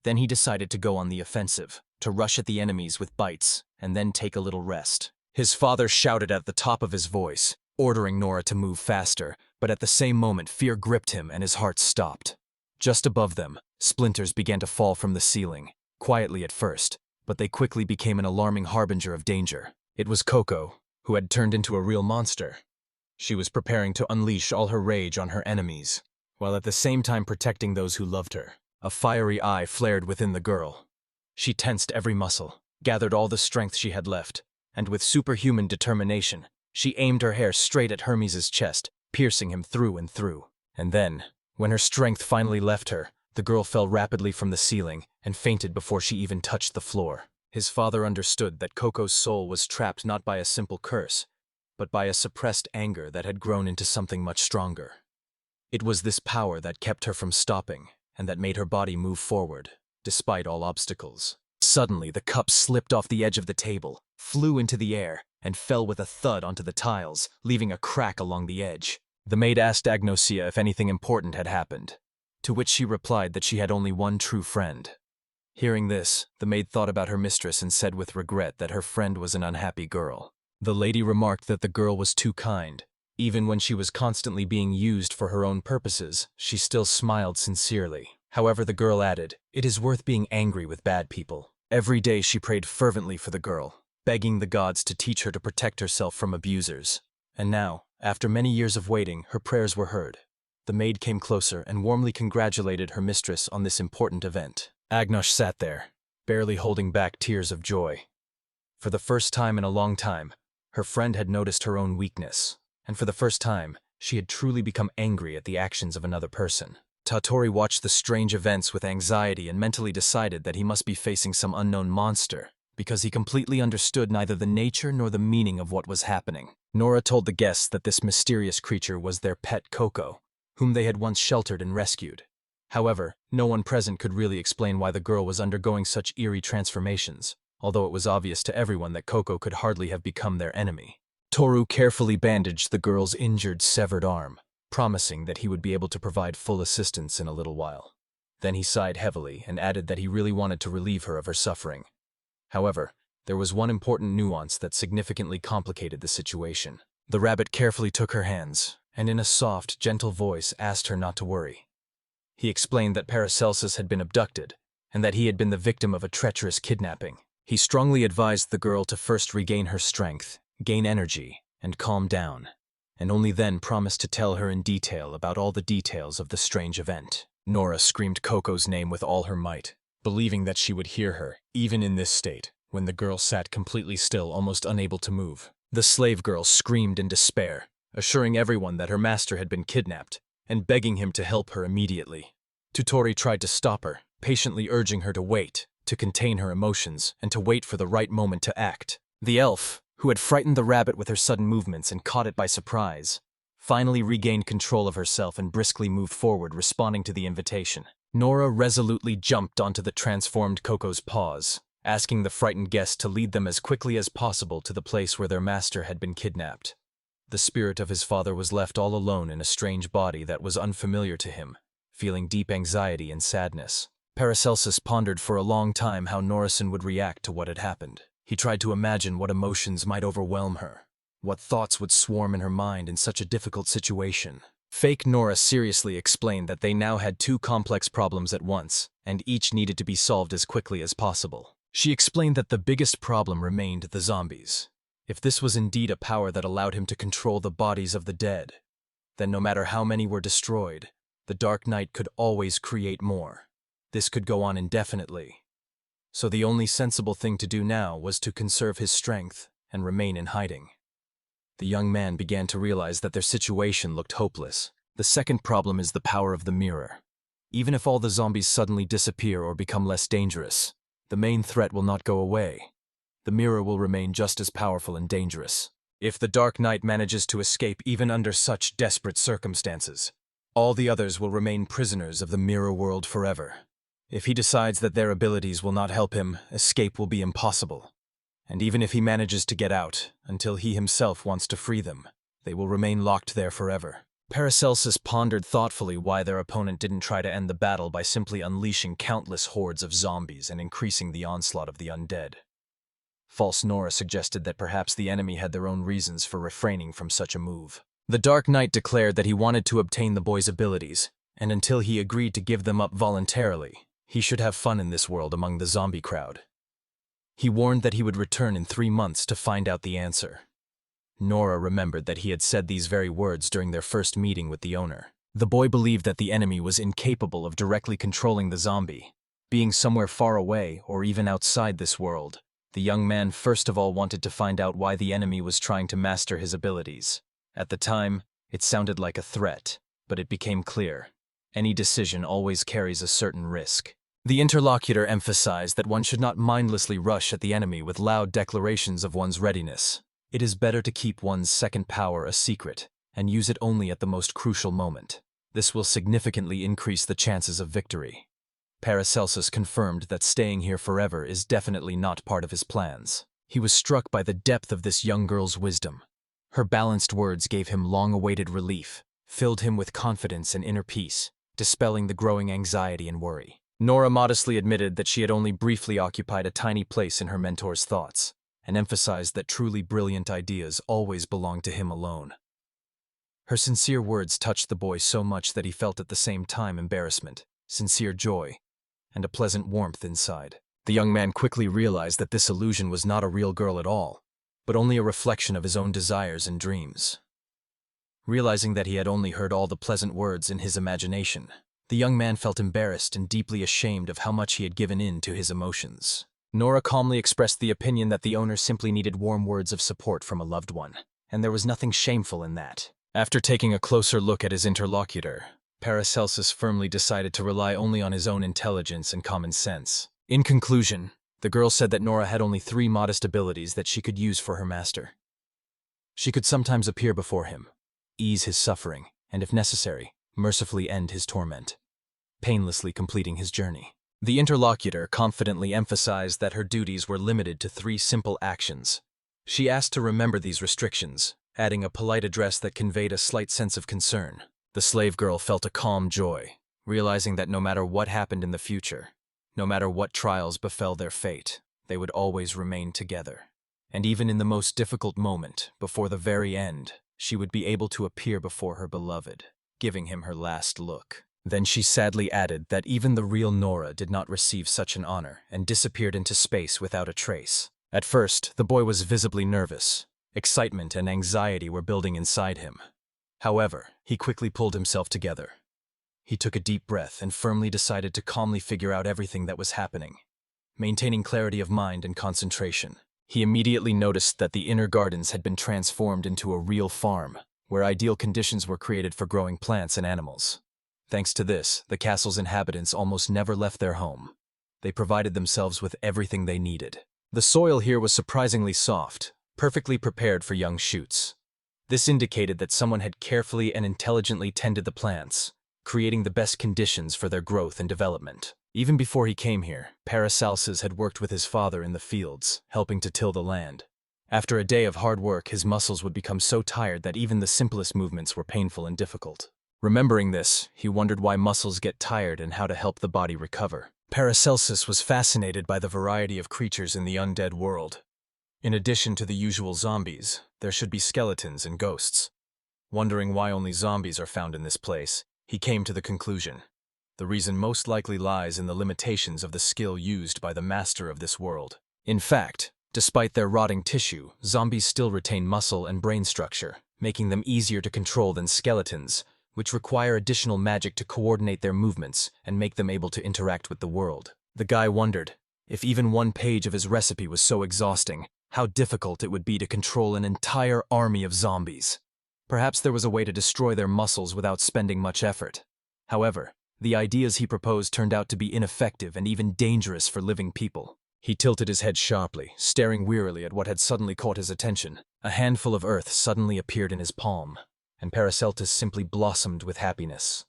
Then he decided to go on the offensive, to rush at the enemies with bites, and then take a little rest. His father shouted at the top of his voice, ordering Nora to move faster, but at the same moment fear gripped him and his heart stopped. Just above them, splinters began to fall from the ceiling, quietly at first, but they quickly became an alarming harbinger of danger. It was Coco, who had turned into a real monster. She was preparing to unleash all her rage on her enemies, while at the same time protecting those who loved her. A fiery eye flared within the girl. She tensed every muscle, gathered all the strength she had left, and with superhuman determination, she aimed her hair straight at Hermes' chest, piercing him through and through. And then, when her strength finally left her, the girl fell rapidly from the ceiling and fainted before she even touched the floor. His father understood that Coco's soul was trapped not by a simple curse, but by a suppressed anger that had grown into something much stronger. It was this power that kept her from stopping, and that made her body move forward, despite all obstacles. Suddenly, the cup slipped off the edge of the table, flew into the air, and fell with a thud onto the tiles, leaving a crack along the edge. The maid asked Agnosia if anything important had happened, to which she replied that she had only one true friend. Hearing this, the maid thought about her mistress and said with regret that her friend was an unhappy girl. The lady remarked that the girl was too kind. Even when she was constantly being used for her own purposes, she still smiled sincerely. However, the girl added, "It is worth being angry with bad people." Every day she prayed fervently for the girl, begging the gods to teach her to protect herself from abusers. And now, after many years of waiting, her prayers were heard. The maid came closer and warmly congratulated her mistress on this important event. Agnosh sat there, barely holding back tears of joy. For the first time in a long time, her friend had noticed her own weakness, and for the first time, she had truly become angry at the actions of another person. Tottori watched the strange events with anxiety and mentally decided that he must be facing some unknown monster, because he completely understood neither the nature nor the meaning of what was happening. Nora told the guests that this mysterious creature was their pet Coco, whom they had once sheltered and rescued. However, no one present could really explain why the girl was undergoing such eerie transformations, although it was obvious to everyone that Coco could hardly have become their enemy. Toru carefully bandaged the girl's injured, severed arm, promising that he would be able to provide full assistance in a little while. Then he sighed heavily and added that he really wanted to relieve her of her suffering. However, there was one important nuance that significantly complicated the situation. The rabbit carefully took her hands, and in a soft, gentle voice asked her not to worry. He explained that Paracelsus had been abducted, and that he had been the victim of a treacherous kidnapping. He strongly advised the girl to first regain her strength, gain energy, and calm down, and only then promised to tell her in detail about all the details of the strange event. Nora screamed Coco's name with all her might, believing that she would hear her, even in this state, when the girl sat completely still, almost unable to move. The slave girl screamed in despair, assuring everyone that her master had been kidnapped, and begging him to help her immediately. Tottori tried to stop her, patiently urging her to wait, to contain her emotions, and to wait for the right moment to act. The elf, who had frightened the rabbit with her sudden movements and caught it by surprise, finally regained control of herself and briskly moved forward, responding to the invitation. Nora resolutely jumped onto the transformed Coco's paws, asking the frightened guest to lead them as quickly as possible to the place where their master had been kidnapped. The spirit of his father was left all alone in a strange body that was unfamiliar to him, feeling deep anxiety and sadness. Paracelsus pondered for a long time how Norison would react to what had happened. He tried to imagine what emotions might overwhelm her, what thoughts would swarm in her mind in such a difficult situation. Fake Nora seriously explained that they now had two complex problems at once, and each needed to be solved as quickly as possible. She explained that the biggest problem remained the zombies. If this was indeed a power that allowed him to control the bodies of the dead, then no matter how many were destroyed, the Dark Knight could always create more. This could go on indefinitely. So the only sensible thing to do now was to conserve his strength and remain in hiding. The young man began to realize that their situation looked hopeless. The second problem is the power of the mirror. Even if all the zombies suddenly disappear or become less dangerous, the main threat will not go away. The mirror will remain just as powerful and dangerous. If the Dark Knight manages to escape even under such desperate circumstances, all the others will remain prisoners of the mirror world forever. If he decides that their abilities will not help him, escape will be impossible. And even if he manages to get out, until he himself wants to free them, they will remain locked there forever. Paracelsus pondered thoughtfully why their opponent didn't try to end the battle by simply unleashing countless hordes of zombies and increasing the onslaught of the undead. False Nora suggested that perhaps the enemy had their own reasons for refraining from such a move. The Dark Knight declared that he wanted to obtain the boy's abilities, and until he agreed to give them up voluntarily, he should have fun in this world among the zombie crowd. He warned that he would return in 3 months to find out the answer. Nora remembered that he had said these very words during their first meeting with the owner. The boy believed that the enemy was incapable of directly controlling the zombie. Being somewhere far away or even outside this world, the young man first of all wanted to find out why the enemy was trying to master his abilities. At the time, it sounded like a threat, but it became clear. Any decision always carries a certain risk. The interlocutor emphasized that one should not mindlessly rush at the enemy with loud declarations of one's readiness. It is better to keep one's second power a secret and use it only at the most crucial moment. This will significantly increase the chances of victory. Paracelsus confirmed that staying here forever is definitely not part of his plans. He was struck by the depth of this young girl's wisdom. Her balanced words gave him long-awaited relief, filled him with confidence and inner peace, dispelling the growing anxiety and worry. Nora modestly admitted that she had only briefly occupied a tiny place in her mentor's thoughts, and emphasized that truly brilliant ideas always belong to him alone. Her sincere words touched the boy so much that he felt at the same time embarrassment, sincere joy, and a pleasant warmth inside. The young man quickly realized that this illusion was not a real girl at all, but only a reflection of his own desires and dreams. Realizing that he had only heard all the pleasant words in his imagination, the young man felt embarrassed and deeply ashamed of how much he had given in to his emotions. Nora calmly expressed the opinion that the owner simply needed warm words of support from a loved one, and there was nothing shameful in that. After taking a closer look at his interlocutor, Paracelsus firmly decided to rely only on his own intelligence and common sense. In conclusion, the girl said that Nora had only 3 modest abilities that she could use for her master. She could sometimes appear before him, ease his suffering, and if necessary, mercifully end his torment, painlessly completing his journey. The interlocutor confidently emphasized that her duties were limited to 3 simple actions. She asked to remember these restrictions, adding a polite address that conveyed a slight sense of concern. The slave girl felt a calm joy, realizing that no matter what happened in the future, no matter what trials befell their fate, they would always remain together. And even in the most difficult moment, before the very end, she would be able to appear before her beloved, giving him her last look. Then she sadly added that even the real Nora did not receive such an honor and disappeared into space without a trace. At first, the boy was visibly nervous. Excitement and anxiety were building inside him. However, he quickly pulled himself together. He took a deep breath and firmly decided to calmly figure out everything that was happening. Maintaining clarity of mind and concentration, he immediately noticed that the inner gardens had been transformed into a real farm, where ideal conditions were created for growing plants and animals. Thanks to this, the castle's inhabitants almost never left their home. They provided themselves with everything they needed. The soil here was surprisingly soft, perfectly prepared for young shoots. This indicated that someone had carefully and intelligently tended the plants, creating the best conditions for their growth and development. Even before he came here, Paracelsus had worked with his father in the fields, helping to till the land. After a day of hard work, his muscles would become so tired that even the simplest movements were painful and difficult. Remembering this, he wondered why muscles get tired and how to help the body recover. Paracelsus was fascinated by the variety of creatures in the undead world. In addition to the usual zombies, there should be skeletons and ghosts. Wondering why only zombies are found in this place, he came to the conclusion: the reason most likely lies in the limitations of the skill used by the master of this world. In fact, despite their rotting tissue, zombies still retain muscle and brain structure, making them easier to control than skeletons, which require additional magic to coordinate their movements and make them able to interact with the world. The guy wondered, if even one page of his recipe was so exhausting, how difficult it would be to control an entire army of zombies. Perhaps there was a way to destroy their muscles without spending much effort. However, the ideas he proposed turned out to be ineffective and even dangerous for living people. He tilted his head sharply, staring wearily at what had suddenly caught his attention. A handful of earth suddenly appeared in his palm, and Paracelsus simply blossomed with happiness.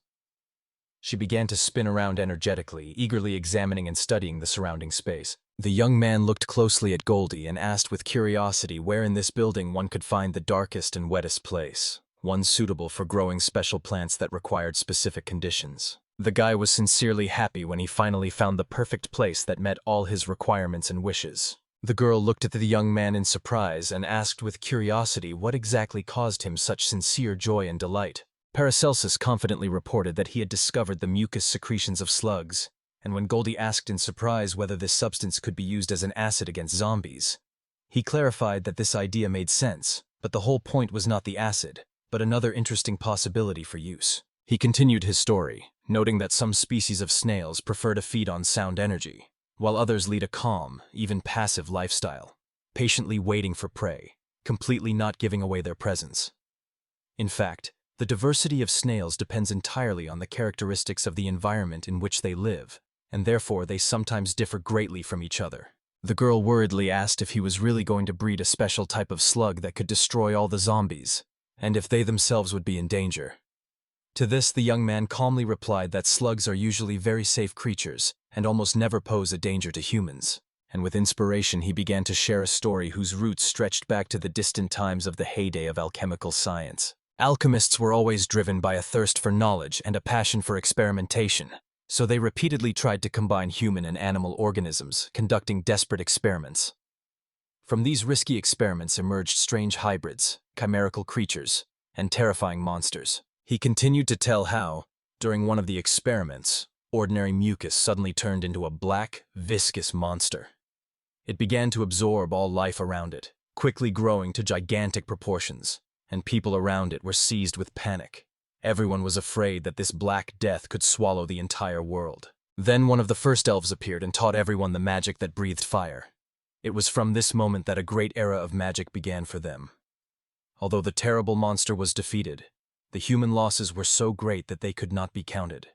She began to spin around energetically, eagerly examining and studying the surrounding space. The young man looked closely at Goldie and asked with curiosity where in this building one could find the darkest and wettest place, one suitable for growing special plants that required specific conditions. The guy was sincerely happy when he finally found the perfect place that met all his requirements and wishes. The girl looked at the young man in surprise and asked with curiosity what exactly caused him such sincere joy and delight. Paracelsus confidently reported that he had discovered the mucus secretions of slugs, and when Goldie asked in surprise whether this substance could be used as an acid against zombies, he clarified that this idea made sense, but the whole point was not the acid, but another interesting possibility for use. He continued his story, noting that some species of snails prefer to feed on sound energy, while others lead a calm, even passive lifestyle, patiently waiting for prey, completely not giving away their presence. In fact, the diversity of snails depends entirely on the characteristics of the environment in which they live, and therefore they sometimes differ greatly from each other. The girl worriedly asked if he was really going to breed a special type of slug that could destroy all the zombies, and if they themselves would be in danger. To this, the young man calmly replied that slugs are usually very safe creatures and almost never pose a danger to humans. And with inspiration, he began to share a story whose roots stretched back to the distant times of the heyday of alchemical science. Alchemists were always driven by a thirst for knowledge and a passion for experimentation, so they repeatedly tried to combine human and animal organisms, conducting desperate experiments. From these risky experiments emerged strange hybrids, chimerical creatures, and terrifying monsters. He continued to tell how, during one of the experiments, ordinary mucus suddenly turned into a black, viscous monster. It began to absorb all life around it, quickly growing to gigantic proportions, and people around it were seized with panic. Everyone was afraid that this black death could swallow the entire world. Then one of the first elves appeared and taught everyone the magic that breathed fire. It was from this moment that a great era of magic began for them. Although the terrible monster was defeated, the human losses were so great that they could not be counted.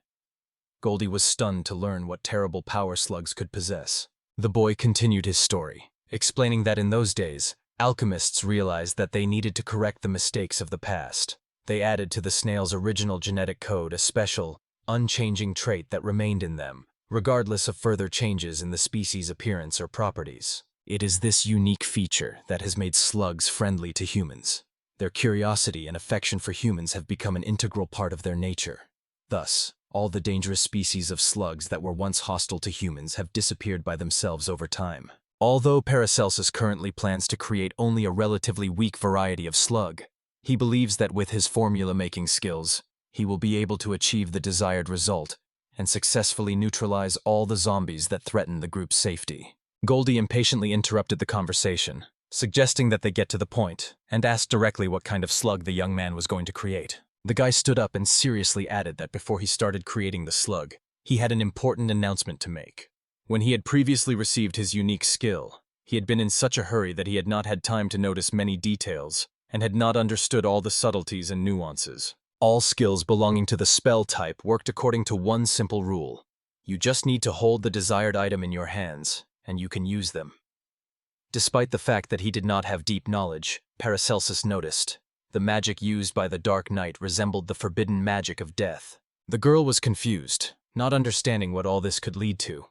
Goldie was stunned to learn what terrible power slugs could possess. The boy continued his story, explaining that in those days, alchemists realized that they needed to correct the mistakes of the past. They added to the snail's original genetic code a special, unchanging trait that remained in them, regardless of further changes in the species' appearance or properties. It is this unique feature that has made slugs friendly to humans. Their curiosity and affection for humans have become an integral part of their nature. Thus, all the dangerous species of slugs that were once hostile to humans have disappeared by themselves over time. Although Paracelsus currently plans to create only a relatively weak variety of slug, he believes that with his formula-making skills, he will be able to achieve the desired result and successfully neutralize all the zombies that threaten the group's safety. Goldie impatiently interrupted the conversation, suggesting that they get to the point, and asked directly what kind of slug the young man was going to create. The guy stood up and seriously added that before he started creating the slug, he had an important announcement to make. When he had previously received his unique skill, he had been in such a hurry that he had not had time to notice many details and had not understood all the subtleties and nuances. All skills belonging to the spell type worked according to one simple rule. You just need to hold the desired item in your hands, and you can use them. Despite the fact that he did not have deep knowledge, Paracelsus noticed the magic used by the Dark Knight resembled the forbidden magic of death. The girl was confused, not understanding what all this could lead to.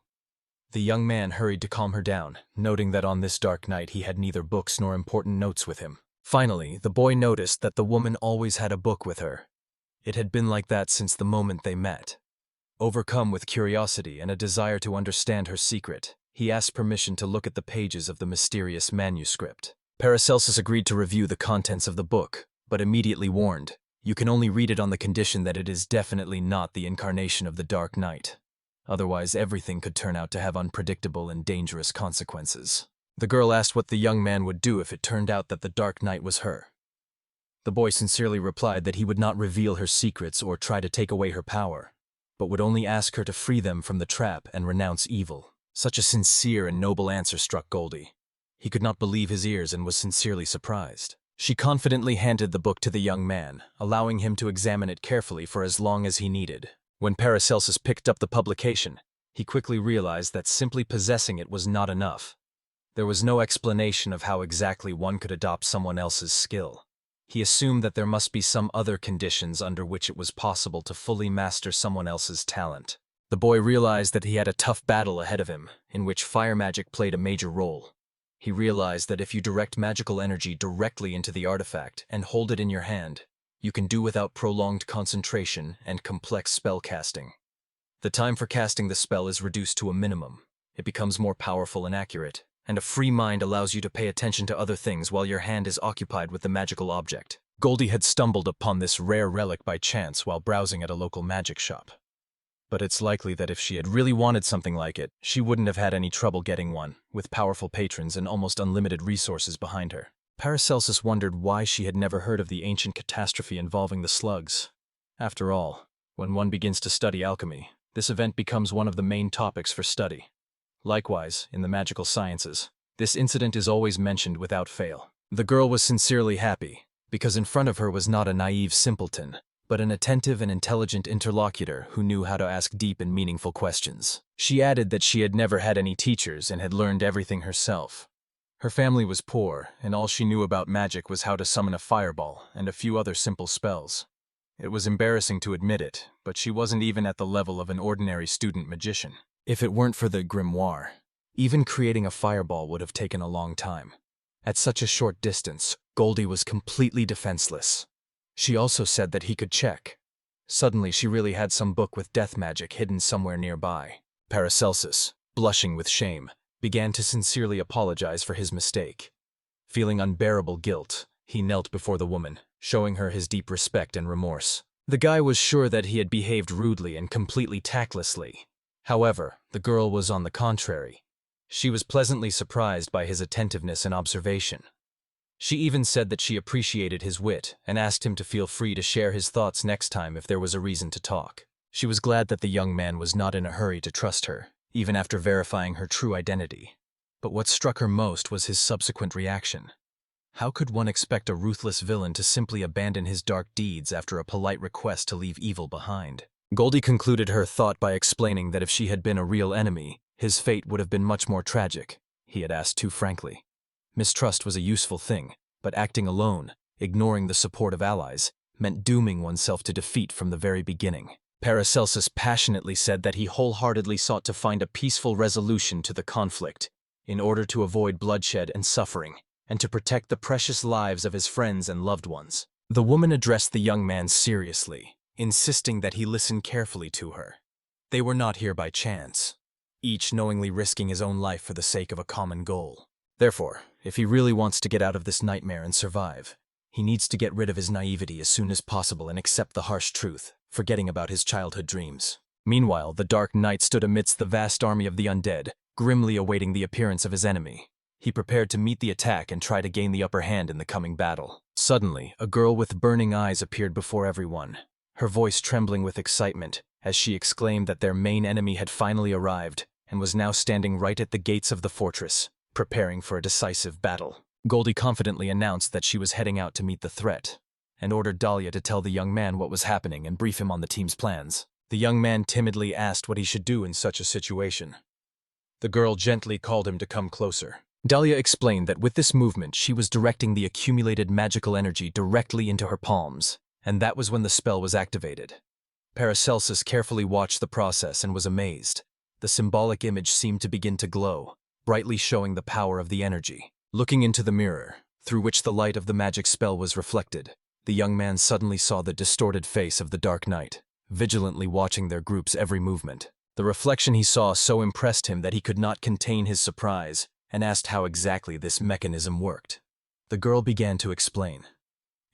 The young man hurried to calm her down, noting that on this dark night he had neither books nor important notes with him. Finally, the boy noticed that the woman always had a book with her. It had been like that since the moment they met. Overcome with curiosity and a desire to understand her secret, he asked permission to look at the pages of the mysterious manuscript. Paracelsus agreed to review the contents of the book, but immediately warned, "You can only read it on the condition that it is definitely not the incarnation of the Dark Knight. Otherwise, everything could turn out to have unpredictable and dangerous consequences." The girl asked what the young man would do if it turned out that the Dark Knight was her. The boy sincerely replied that he would not reveal her secrets or try to take away her power, but would only ask her to free them from the trap and renounce evil. Such a sincere and noble answer struck Goldie. He could not believe his ears and was sincerely surprised. She confidently handed the book to the young man, allowing him to examine it carefully for as long as he needed. When Paracelsus picked up the publication, he quickly realized that simply possessing it was not enough. There was no explanation of how exactly one could adopt someone else's skill. He assumed that there must be some other conditions under which it was possible to fully master someone else's talent. The boy realized that he had a tough battle ahead of him, in which fire magic played a major role. He realized that if you direct magical energy directly into the artifact and hold it in your hand, you can do without prolonged concentration and complex spell casting. The time for casting the spell is reduced to a minimum. It becomes more powerful and accurate, and a free mind allows you to pay attention to other things while your hand is occupied with the magical object. Goldie had stumbled upon this rare relic by chance while browsing at a local magic shop. But it's likely that if she had really wanted something like it, she wouldn't have had any trouble getting one, with powerful patrons and almost unlimited resources behind her. Paracelsus wondered why she had never heard of the ancient catastrophe involving the slugs. After all, when one begins to study alchemy, this event becomes one of the main topics for study. Likewise, in the magical sciences, this incident is always mentioned without fail. The girl was sincerely happy, because in front of her was not a naive simpleton, but an attentive and intelligent interlocutor who knew how to ask deep and meaningful questions. She added that she had never had any teachers and had learned everything herself. Her family was poor, and all she knew about magic was how to summon a fireball and a few other simple spells. It was embarrassing to admit it, but she wasn't even at the level of an ordinary student magician. If it weren't for the grimoire, even creating a fireball would have taken a long time. At such a short distance, Goldie was completely defenseless. She also said that he could check. Suddenly, she really had some book with death magic hidden somewhere nearby. Paracelsus, blushing with shame, began to sincerely apologize for his mistake. Feeling unbearable guilt, he knelt before the woman, showing her his deep respect and remorse. The guy was sure that he had behaved rudely and completely tactlessly. However, the girl was on the contrary. She was pleasantly surprised by his attentiveness and observation. She even said that she appreciated his wit and asked him to feel free to share his thoughts next time if there was a reason to talk. She was glad that the young man was not in a hurry to trust her, even after verifying her true identity. But what struck her most was his subsequent reaction. How could one expect a ruthless villain to simply abandon his dark deeds after a polite request to leave evil behind? Goldie concluded her thought by explaining that if she had been a real enemy, his fate would have been much more tragic, he had asked too frankly. Mistrust was a useful thing, but acting alone, ignoring the support of allies, meant dooming oneself to defeat from the very beginning. Paracelsus passionately said that he wholeheartedly sought to find a peaceful resolution to the conflict, in order to avoid bloodshed and suffering, and to protect the precious lives of his friends and loved ones. The woman addressed the young man seriously, insisting that he listen carefully to her. They were not here by chance, each knowingly risking his own life for the sake of a common goal. Therefore, if he really wants to get out of this nightmare and survive, he needs to get rid of his naivety as soon as possible and accept the harsh truth, forgetting about his childhood dreams. Meanwhile, the Dark Knight stood amidst the vast army of the undead, grimly awaiting the appearance of his enemy. He prepared to meet the attack and try to gain the upper hand in the coming battle. Suddenly, a girl with burning eyes appeared before everyone, her voice trembling with excitement as she exclaimed that their main enemy had finally arrived and was now standing right at the gates of the fortress, preparing for a decisive battle. Goldie confidently announced that she was heading out to meet the threat, and ordered Dahlia to tell the young man what was happening and brief him on the team's plans. The young man timidly asked what he should do in such a situation. The girl gently called him to come closer. Dahlia explained that with this movement she was directing the accumulated magical energy directly into her palms, and that was when the spell was activated. Paracelsus carefully watched the process and was amazed. The symbolic image seemed to begin to glow, brightly showing the power of the energy. Looking into the mirror, through which the light of the magic spell was reflected, the young man suddenly saw the distorted face of the Dark Knight, vigilantly watching their group's every movement. The reflection he saw so impressed him that he could not contain his surprise and asked how exactly this mechanism worked. The girl began to explain.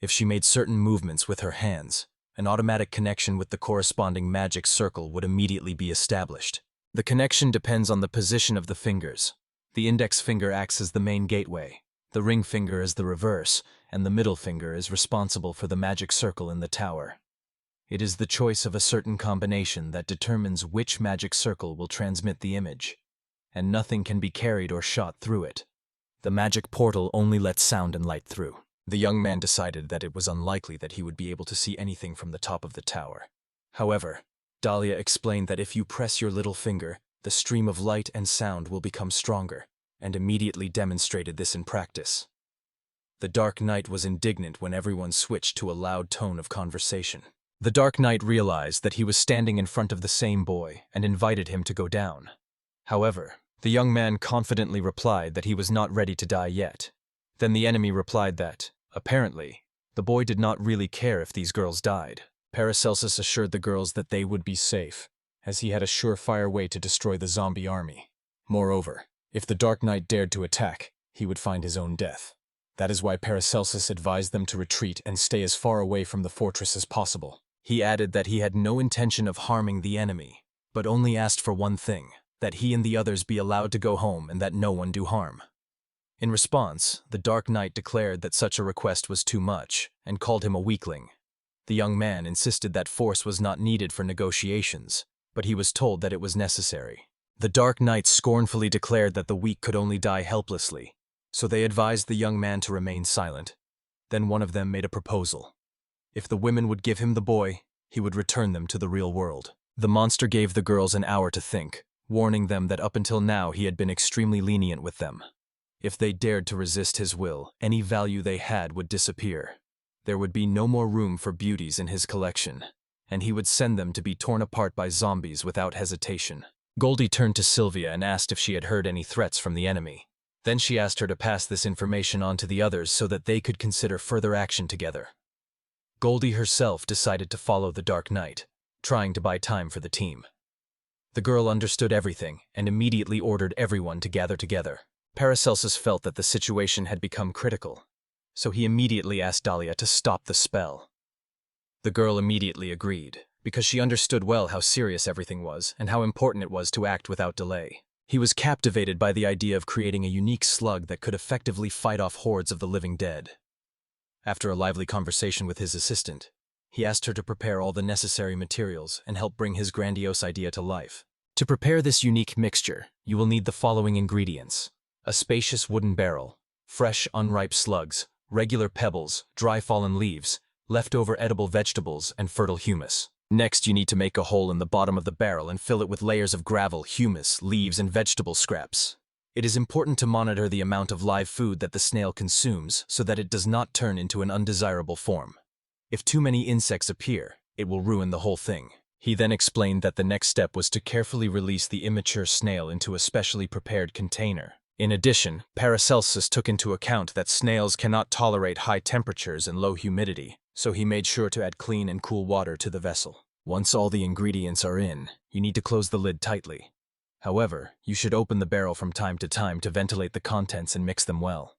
If she made certain movements with her hands, an automatic connection with the corresponding magic circle would immediately be established. The connection depends on the position of the fingers. The index finger acts as the main gateway, the ring finger is the reverse, and the middle finger is responsible for the magic circle in the tower. It is the choice of a certain combination that determines which magic circle will transmit the image, and nothing can be carried or shot through it. The magic portal only lets sound and light through. The young man decided that it was unlikely that he would be able to see anything from the top of the tower. However, Dahlia explained that if you press your little finger, the stream of light and sound will become stronger, and immediately demonstrated this in practice. The Dark Knight was indignant when everyone switched to a loud tone of conversation. The Dark Knight realized that he was standing in front of the same boy and invited him to go down. However, the young man confidently replied that he was not ready to die yet. Then the enemy replied that, apparently, the boy did not really care if these girls died. Paracelsus assured the girls that they would be safe, as he had a surefire way to destroy the zombie army. Moreover, if the Dark Knight dared to attack, he would find his own death. That is why Paracelsus advised them to retreat and stay as far away from the fortress as possible. He added that he had no intention of harming the enemy, but only asked for one thing, that he and the others be allowed to go home and that no one do harm. In response, the Dark Knight declared that such a request was too much and called him a weakling. The young man insisted that force was not needed for negotiations, but he was told that it was necessary. The Dark Knight scornfully declared that the weak could only die helplessly, so they advised the young man to remain silent. Then one of them made a proposal. If the women would give him the boy, he would return them to the real world. The monster gave the girls an hour to think, warning them that up until now he had been extremely lenient with them. If they dared to resist his will, any value they had would disappear. There would be no more room for beauties in his collection, and he would send them to be torn apart by zombies without hesitation. Goldie turned to Sylvia and asked if she had heard any threats from the enemy. Then she asked her to pass this information on to the others so that they could consider further action together. Goldie herself decided to follow the Dark Knight, trying to buy time for the team. The girl understood everything and immediately ordered everyone to gather together. Paracelsus felt that the situation had become critical, so he immediately asked Dahlia to stop the spell. The girl immediately agreed, because she understood well how serious everything was and how important it was to act without delay. He was captivated by the idea of creating a unique slug that could effectively fight off hordes of the living dead. After a lively conversation with his assistant, He asked her to prepare all the necessary materials and help bring his grandiose idea to life. To prepare this unique mixture, you will need the following ingredients: a spacious wooden barrel, fresh unripe slugs, regular pebbles, dry fallen leaves, leftover edible vegetables, and fertile humus. Next, you need to make a hole in the bottom of the barrel and fill it with layers of gravel, humus, leaves, and vegetable scraps. It is important to monitor the amount of live food that the snail consumes so that it does not turn into an undesirable form. If too many insects appear, it will ruin the whole thing. He then explained that the next step was to carefully release the immature snail into a specially prepared container. In addition, Paracelsus took into account that snails cannot tolerate high temperatures and low humidity, so he made sure to add clean and cool water to the vessel. Once all the ingredients are in, you need to close the lid tightly. However, you should open the barrel from time to ventilate the contents and mix them well.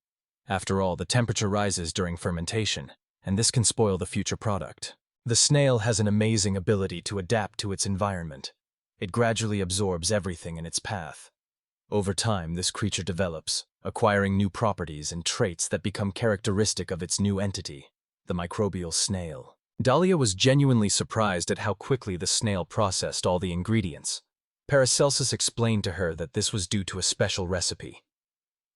After all, the temperature rises during fermentation, and this can spoil the future product. The snail has an amazing ability to adapt to its environment. It gradually absorbs everything in its path. Over time, this creature develops, acquiring new properties and traits that become characteristic of its new entity, the microbial snail. Dahlia was genuinely surprised at how quickly the snail processed all the ingredients. Paracelsus explained to her that this was due to a special recipe.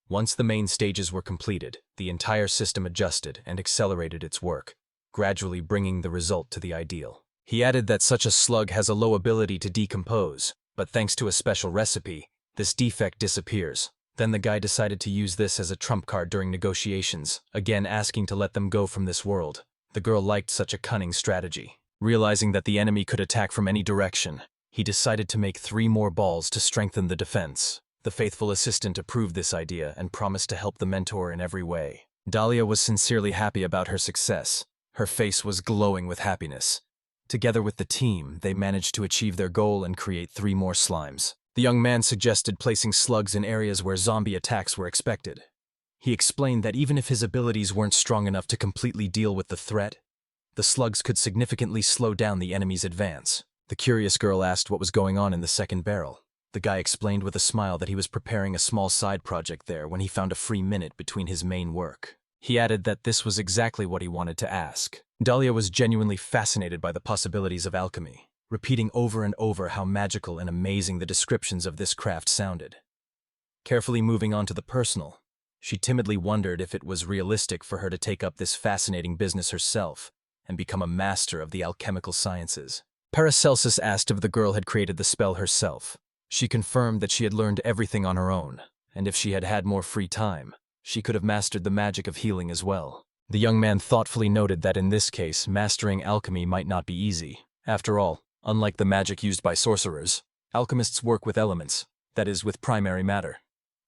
Once the main stages were completed, the entire system adjusted and accelerated its work, gradually bringing the result to the ideal. He added that such a slug has a low ability to decompose, but thanks to a special recipe, this defect disappears. Then the guy decided to use this as a trump card during negotiations, again asking to let them go from this world. The girl liked such a cunning strategy. Realizing that the enemy could attack from any direction, he decided to make 3 more balls to strengthen the defense. The faithful assistant approved this idea and promised to help the mentor in every way. Dahlia was sincerely happy about her success. Her face was glowing with happiness. Together with the team, they managed to achieve their goal and create 3 more slimes. The young man suggested placing slugs in areas where zombie attacks were expected. He explained that even if his abilities weren't strong enough to completely deal with the threat, the slugs could significantly slow down the enemy's advance. The curious girl asked what was going on in the second barrel. The guy explained with a smile that he was preparing a small side project there when he found a free minute between his main work. He added that this was exactly what he wanted to ask. Dahlia was genuinely fascinated by the possibilities of alchemy, repeating over and over how magical and amazing the descriptions of this craft sounded. Carefully moving on to the personal, she timidly wondered if it was realistic for her to take up this fascinating business herself and become a master of the alchemical sciences. Paracelsus asked if the girl had created the spell herself. She confirmed that she had learned everything on her own, and if she had had more free time, she could have mastered the magic of healing as well. The young man thoughtfully noted that in this case, mastering alchemy might not be easy. After all, unlike the magic used by sorcerers, alchemists work with elements, that is, with primary matter.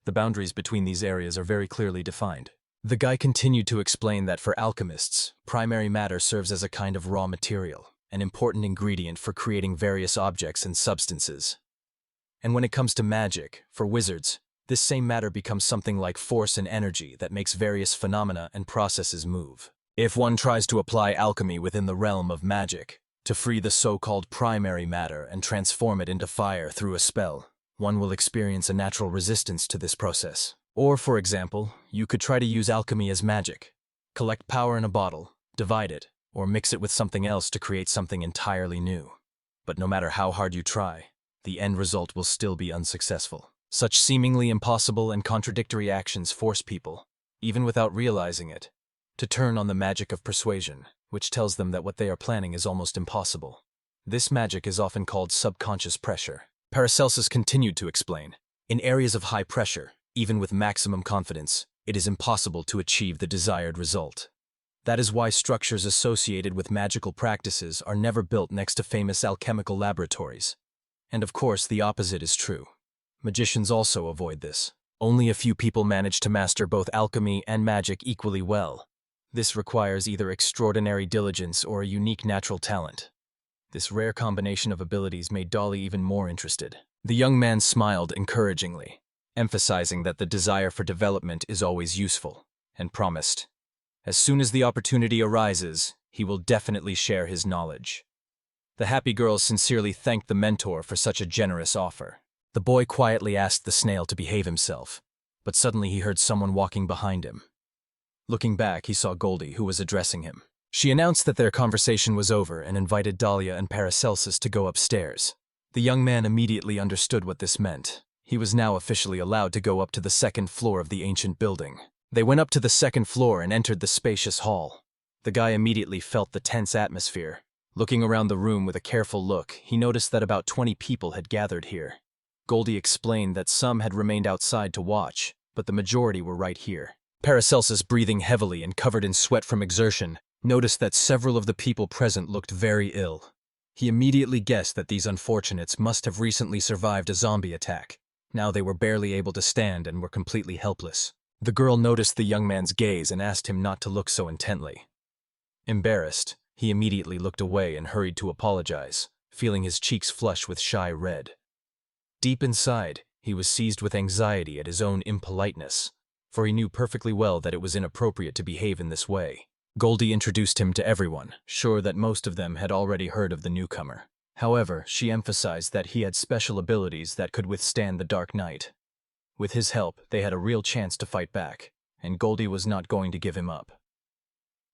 The boundaries between these areas are very clearly defined. The guy continued to explain that for alchemists, primary matter serves as a kind of raw material, an important ingredient for creating various objects and substances. And when it comes to magic, for wizards, this same matter becomes something like force and energy that makes various phenomena and processes move. If one tries to apply alchemy within the realm of magic, to free the so-called primary matter and transform it into fire through a spell, one will experience a natural resistance to this process. Or, for example, you could try to use alchemy as magic. Collect power in a bottle, divide it, or mix it with something else to create something entirely new. But no matter how hard you try, the end result will still be unsuccessful. Such seemingly impossible and contradictory actions force people, even without realizing it, to turn on the magic of persuasion, which tells them that what they are planning is almost impossible. This magic is often called subconscious pressure. Paracelsus continued to explain, in areas of high pressure, even with maximum confidence, it is impossible to achieve the desired result. That is why structures associated with magical practices are never built next to famous alchemical laboratories. And of course, the opposite is true. Magicians also avoid this. Only a few people manage to master both alchemy and magic equally well. This requires either extraordinary diligence or a unique natural talent. This rare combination of abilities made Dolly even more interested. The young man smiled encouragingly, emphasizing that the desire for development is always useful, and promised, as soon as the opportunity arises, he will definitely share his knowledge. The happy girl sincerely thanked the mentor for such a generous offer. The boy quietly asked the snail to behave himself, but suddenly he heard someone walking behind him. Looking back, he saw Goldie, who was addressing him. She announced that their conversation was over and invited Dahlia and Paracelsus to go upstairs. The young man immediately understood what this meant. He was now officially allowed to go up to the second floor of the ancient building. They went up to the second floor and entered the spacious hall. The guy immediately felt the tense atmosphere. Looking around the room with a careful look, he noticed that about 20 people had gathered here. Goldie explained that some had remained outside to watch, but the majority were right here. Paracelsus, breathing heavily and covered in sweat from exertion, noticed that several of the people present looked very ill. He immediately guessed that these unfortunates must have recently survived a zombie attack. Now they were barely able to stand and were completely helpless. The girl noticed the young man's gaze and asked him not to look so intently. Embarrassed, he immediately looked away and hurried to apologize, feeling his cheeks flush with shy red. Deep inside, he was seized with anxiety at his own impoliteness, for he knew perfectly well that it was inappropriate to behave in this way. Goldie introduced him to everyone, sure that most of them had already heard of the newcomer. However, she emphasized that he had special abilities that could withstand the dark night. With his help, they had a real chance to fight back, and Goldie was not going to give him up.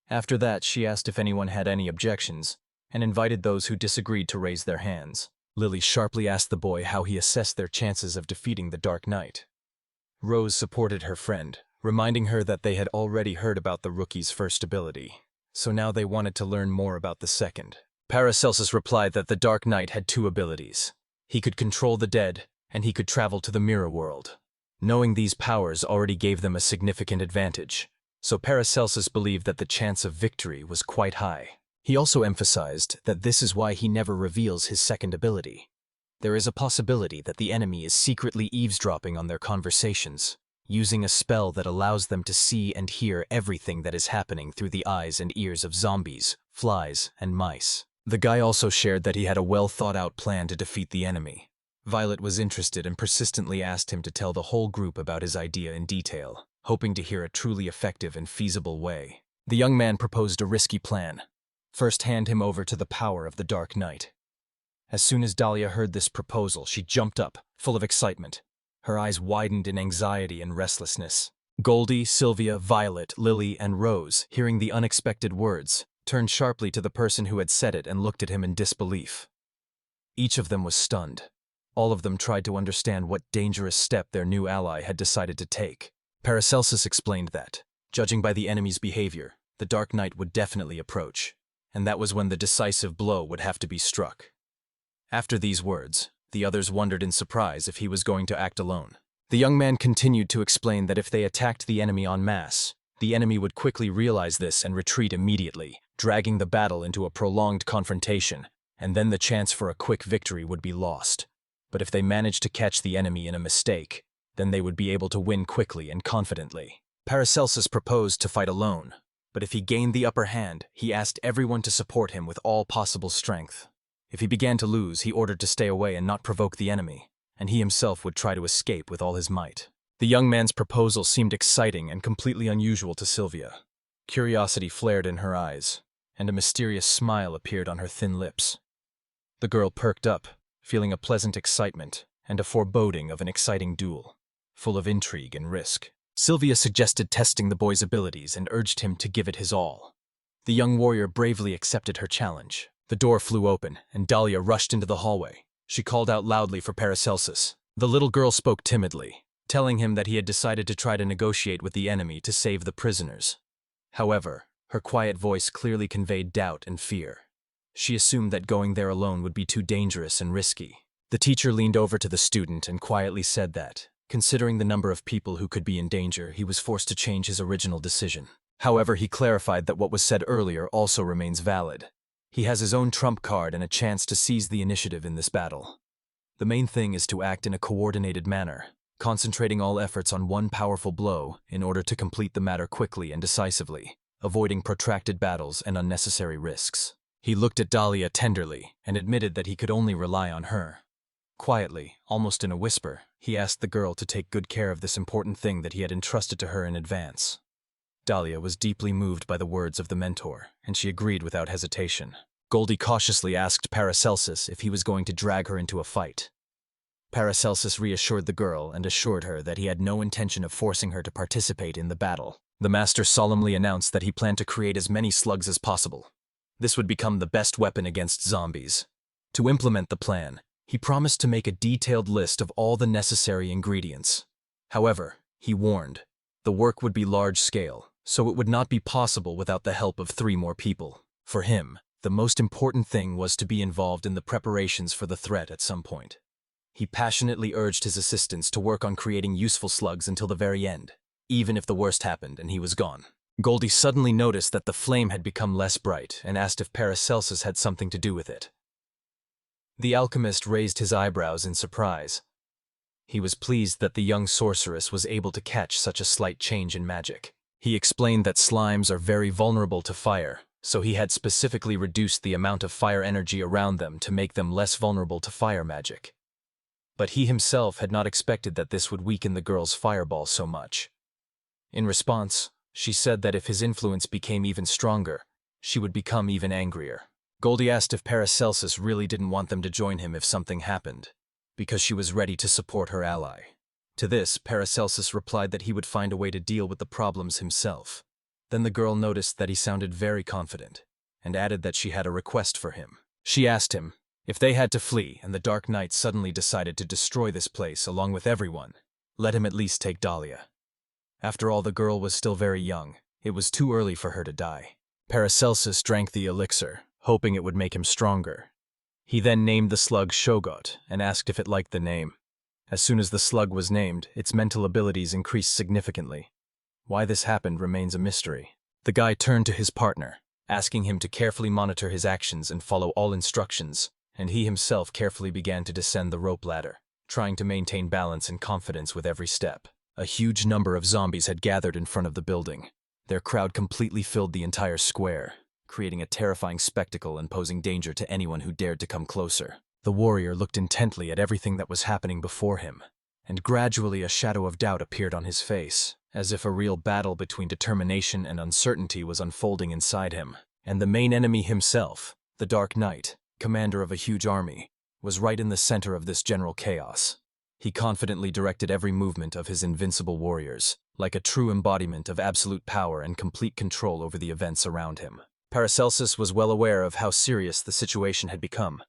After that, she asked if anyone had any objections, and invited those who disagreed to raise their hands. Lily sharply asked the boy how he assessed their chances of defeating the Dark Knight. Rose supported her friend, reminding her that they had already heard about the rookie's first ability, so now they wanted to learn more about the second. Paracelsus replied that the Dark Knight had 2 abilities. He could control the dead, and he could travel to the mirror world. Knowing these powers already gave them a significant advantage, so Paracelsus believed that the chance of victory was quite high. He also emphasized that this is why he never reveals his second ability. There is a possibility that the enemy is secretly eavesdropping on their conversations, using a spell that allows them to see and hear everything that is happening through the eyes and ears of zombies, flies, and mice. The guy also shared that he had a well-thought-out plan to defeat the enemy. Violet was interested and persistently asked him to tell the whole group about his idea in detail, hoping to hear a truly effective and feasible way. The young man proposed a risky plan. First, hand him over to the power of the Dark Knight. As soon as Dahlia heard this proposal, she jumped up, full of excitement. Her eyes widened in anxiety and restlessness. Goldie, Sylvia, Violet, Lily, and Rose, hearing the unexpected words, turned sharply to the person who had said it and looked at him in disbelief. Each of them was stunned. All of them tried to understand what dangerous step their new ally had decided to take. Paracelsus explained that, judging by the enemy's behavior, the Dark Knight would definitely approach, and that was when the decisive blow would have to be struck. After these words, the others wondered in surprise if he was going to act alone. The young man continued to explain that if they attacked the enemy en masse, the enemy would quickly realize this and retreat immediately, dragging the battle into a prolonged confrontation, and then the chance for a quick victory would be lost. But if they managed to catch the enemy in a mistake, then they would be able to win quickly and confidently. Paracelsus proposed to fight alone, but if he gained the upper hand, he asked everyone to support him with all possible strength. If he began to lose, he ordered to stay away and not provoke the enemy, and he himself would try to escape with all his might. The young man's proposal seemed exciting and completely unusual to Sylvia. Curiosity flared in her eyes, and a mysterious smile appeared on her thin lips. The girl perked up, feeling a pleasant excitement and a foreboding of an exciting duel, full of intrigue and risk. Sylvia suggested testing the boy's abilities and urged him to give it his all. The young warrior bravely accepted her challenge. The door flew open, and Dahlia rushed into the hallway. She called out loudly for Paracelsus. The little girl spoke timidly, telling him that he had decided to try to negotiate with the enemy to save the prisoners. However, her quiet voice clearly conveyed doubt and fear. She assumed that going there alone would be too dangerous and risky. The teacher leaned over to the student and quietly said that, considering the number of people who could be in danger, he was forced to change his original decision. However, he clarified that what was said earlier also remains valid. He has his own trump card and a chance to seize the initiative in this battle. The main thing is to act in a coordinated manner, concentrating all efforts on one powerful blow in order to complete the matter quickly and decisively, avoiding protracted battles and unnecessary risks. He looked at Dahlia tenderly and admitted that he could only rely on her. Quietly, almost in a whisper, he asked the girl to take good care of this important thing that he had entrusted to her in advance. Dahlia was deeply moved by the words of the mentor, and she agreed without hesitation. Goldie cautiously asked Paracelsus if he was going to drag her into a fight. Paracelsus reassured the girl and assured her that he had no intention of forcing her to participate in the battle. The master solemnly announced that he planned to create as many slugs as possible. This would become the best weapon against zombies. To implement the plan, he promised to make a detailed list of all the necessary ingredients. However, he warned, the work would be large-scale, so it would not be possible without the help of 3 more people. For him, the most important thing was to be involved in the preparations for the threat at some point. He passionately urged his assistants to work on creating useful slugs until the very end, even if the worst happened and he was gone. Goldie suddenly noticed that the flame had become less bright and asked if Paracelsus had something to do with it. The alchemist raised his eyebrows in surprise. He was pleased that the young sorceress was able to catch such a slight change in magic. He explained that slimes are very vulnerable to fire, so he had specifically reduced the amount of fire energy around them to make them less vulnerable to fire magic. But he himself had not expected that this would weaken the girl's fireball so much. In response, she said that if his influence became even stronger, she would become even angrier. Goldie asked if Paracelsus really didn't want them to join him if something happened, because she was ready to support her ally. To this, Paracelsus replied that he would find a way to deal with the problems himself. Then the girl noticed that he sounded very confident, and added that she had a request for him. She asked him, if they had to flee and the Dark Knight suddenly decided to destroy this place along with everyone, let him at least take Dahlia. After all, the girl was still very young. It was too early for her to die. Paracelsus drank the elixir, hoping it would make him stronger. He then named the slug Shogot and asked if it liked the name. As soon as the slug was named, its mental abilities increased significantly. Why this happened remains a mystery. The guy turned to his partner, asking him to carefully monitor his actions and follow all instructions, and he himself carefully began to descend the rope ladder, trying to maintain balance and confidence with every step. A huge number of zombies had gathered in front of the building. Their crowd completely filled the entire square, creating a terrifying spectacle and posing danger to anyone who dared to come closer. The warrior looked intently at everything that was happening before him, and gradually a shadow of doubt appeared on his face, as if a real battle between determination and uncertainty was unfolding inside him. And the main enemy himself, the Dark Knight, commander of a huge army, was right in the center of this general chaos. He confidently directed every movement of his invincible warriors, like a true embodiment of absolute power and complete control over the events around him. Paracelsus was well aware of how serious the situation had become.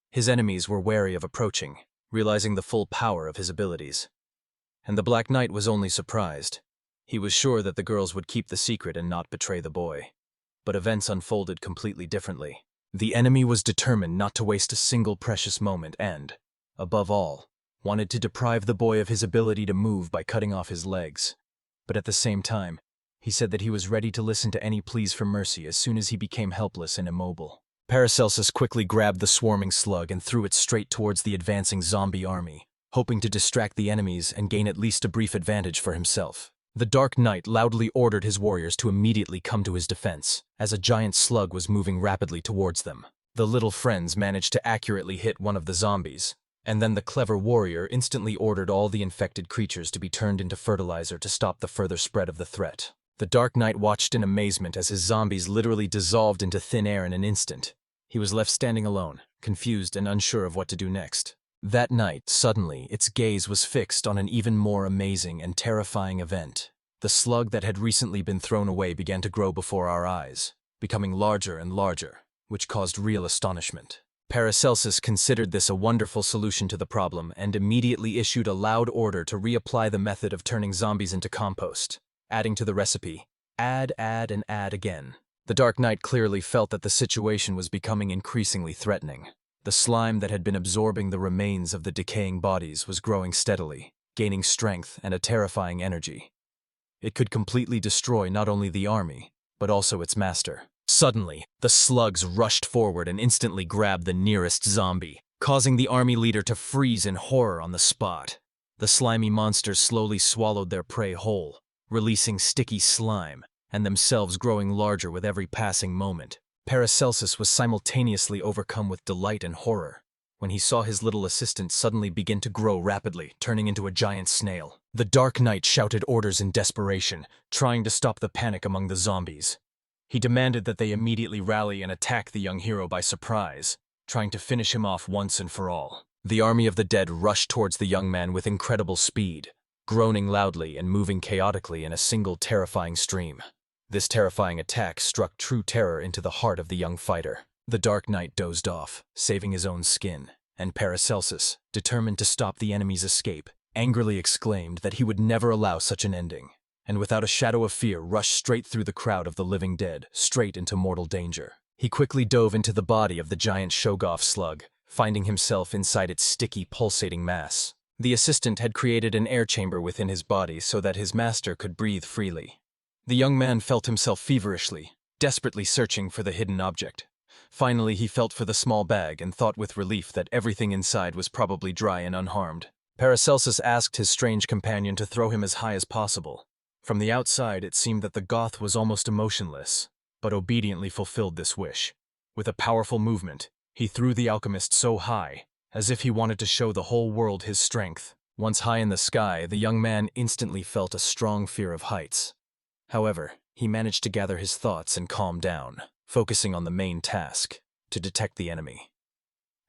His enemies were wary of approaching, realizing the full power of his abilities. And the Black Knight was only surprised. He was sure that the girls would keep the secret and not betray the boy. But events unfolded completely differently. The enemy was determined not to waste a single precious moment and, above all, wanted to deprive the boy of his ability to move by cutting off his legs. But at the same time, he said that he was ready to listen to any pleas for mercy as soon as he became helpless and immobile. Paracelsus quickly grabbed the swarming slug and threw it straight towards the advancing zombie army, hoping to distract the enemies and gain at least a brief advantage for himself. The Dark Knight loudly ordered his warriors to immediately come to his defense, as a giant slug was moving rapidly towards them. The little friends managed to accurately hit one of the zombies, and then the clever warrior instantly ordered all the infected creatures to be turned into fertilizer to stop the further spread of the threat. The Dark Knight watched in amazement as his zombies literally dissolved into thin air in an instant. He was left standing alone, confused and unsure of what to do next. That night, suddenly, its gaze was fixed on an even more amazing and terrifying event. The slug that had recently been thrown away began to grow before our eyes, becoming larger and larger, which caused real astonishment. Paracelsus considered this a wonderful solution to the problem and immediately issued a loud order to reapply the method of turning zombies into compost, adding to the recipe, add, and add again. The Dark Knight clearly felt that the situation was becoming increasingly threatening. The slime that had been absorbing the remains of the decaying bodies was growing steadily, gaining strength and a terrifying energy. It could completely destroy not only the army, but also its master. Suddenly, the slugs rushed forward and instantly grabbed the nearest zombie, causing the army leader to freeze in horror on the spot. The slimy monsters slowly swallowed their prey whole, releasing sticky slime, and themselves growing larger with every passing moment. Paracelsus was simultaneously overcome with delight and horror when he saw his little assistant suddenly begin to grow rapidly, turning into a giant snail. The Dark Knight shouted orders in desperation, trying to stop the panic among the zombies. He demanded that they immediately rally and attack the young hero by surprise, trying to finish him off once and for all. The army of the dead rushed towards the young man with incredible speed, groaning loudly and moving chaotically in a single terrifying stream. This terrifying attack struck true terror into the heart of the young fighter. The Dark Knight dozed off, saving his own skin, and Paracelsus, determined to stop the enemy's escape, angrily exclaimed that he would never allow such an ending, and without a shadow of fear rushed straight through the crowd of the living dead, straight into mortal danger. He quickly dove into the body of the giant Shoggoth slug, finding himself inside its sticky, pulsating mass. The assistant had created an air chamber within his body so that his master could breathe freely. The young man felt himself feverishly, desperately searching for the hidden object. Finally, he felt for the small bag and thought with relief that everything inside was probably dry and unharmed. Paracelsus asked his strange companion to throw him as high as possible. From the outside, it seemed that the Goth was almost emotionless, but obediently fulfilled this wish. With a powerful movement, he threw the alchemist so high, as if he wanted to show the whole world his strength. Once high in the sky, the young man instantly felt a strong fear of heights. However, he managed to gather his thoughts and calm down, focusing on the main task, to detect the enemy.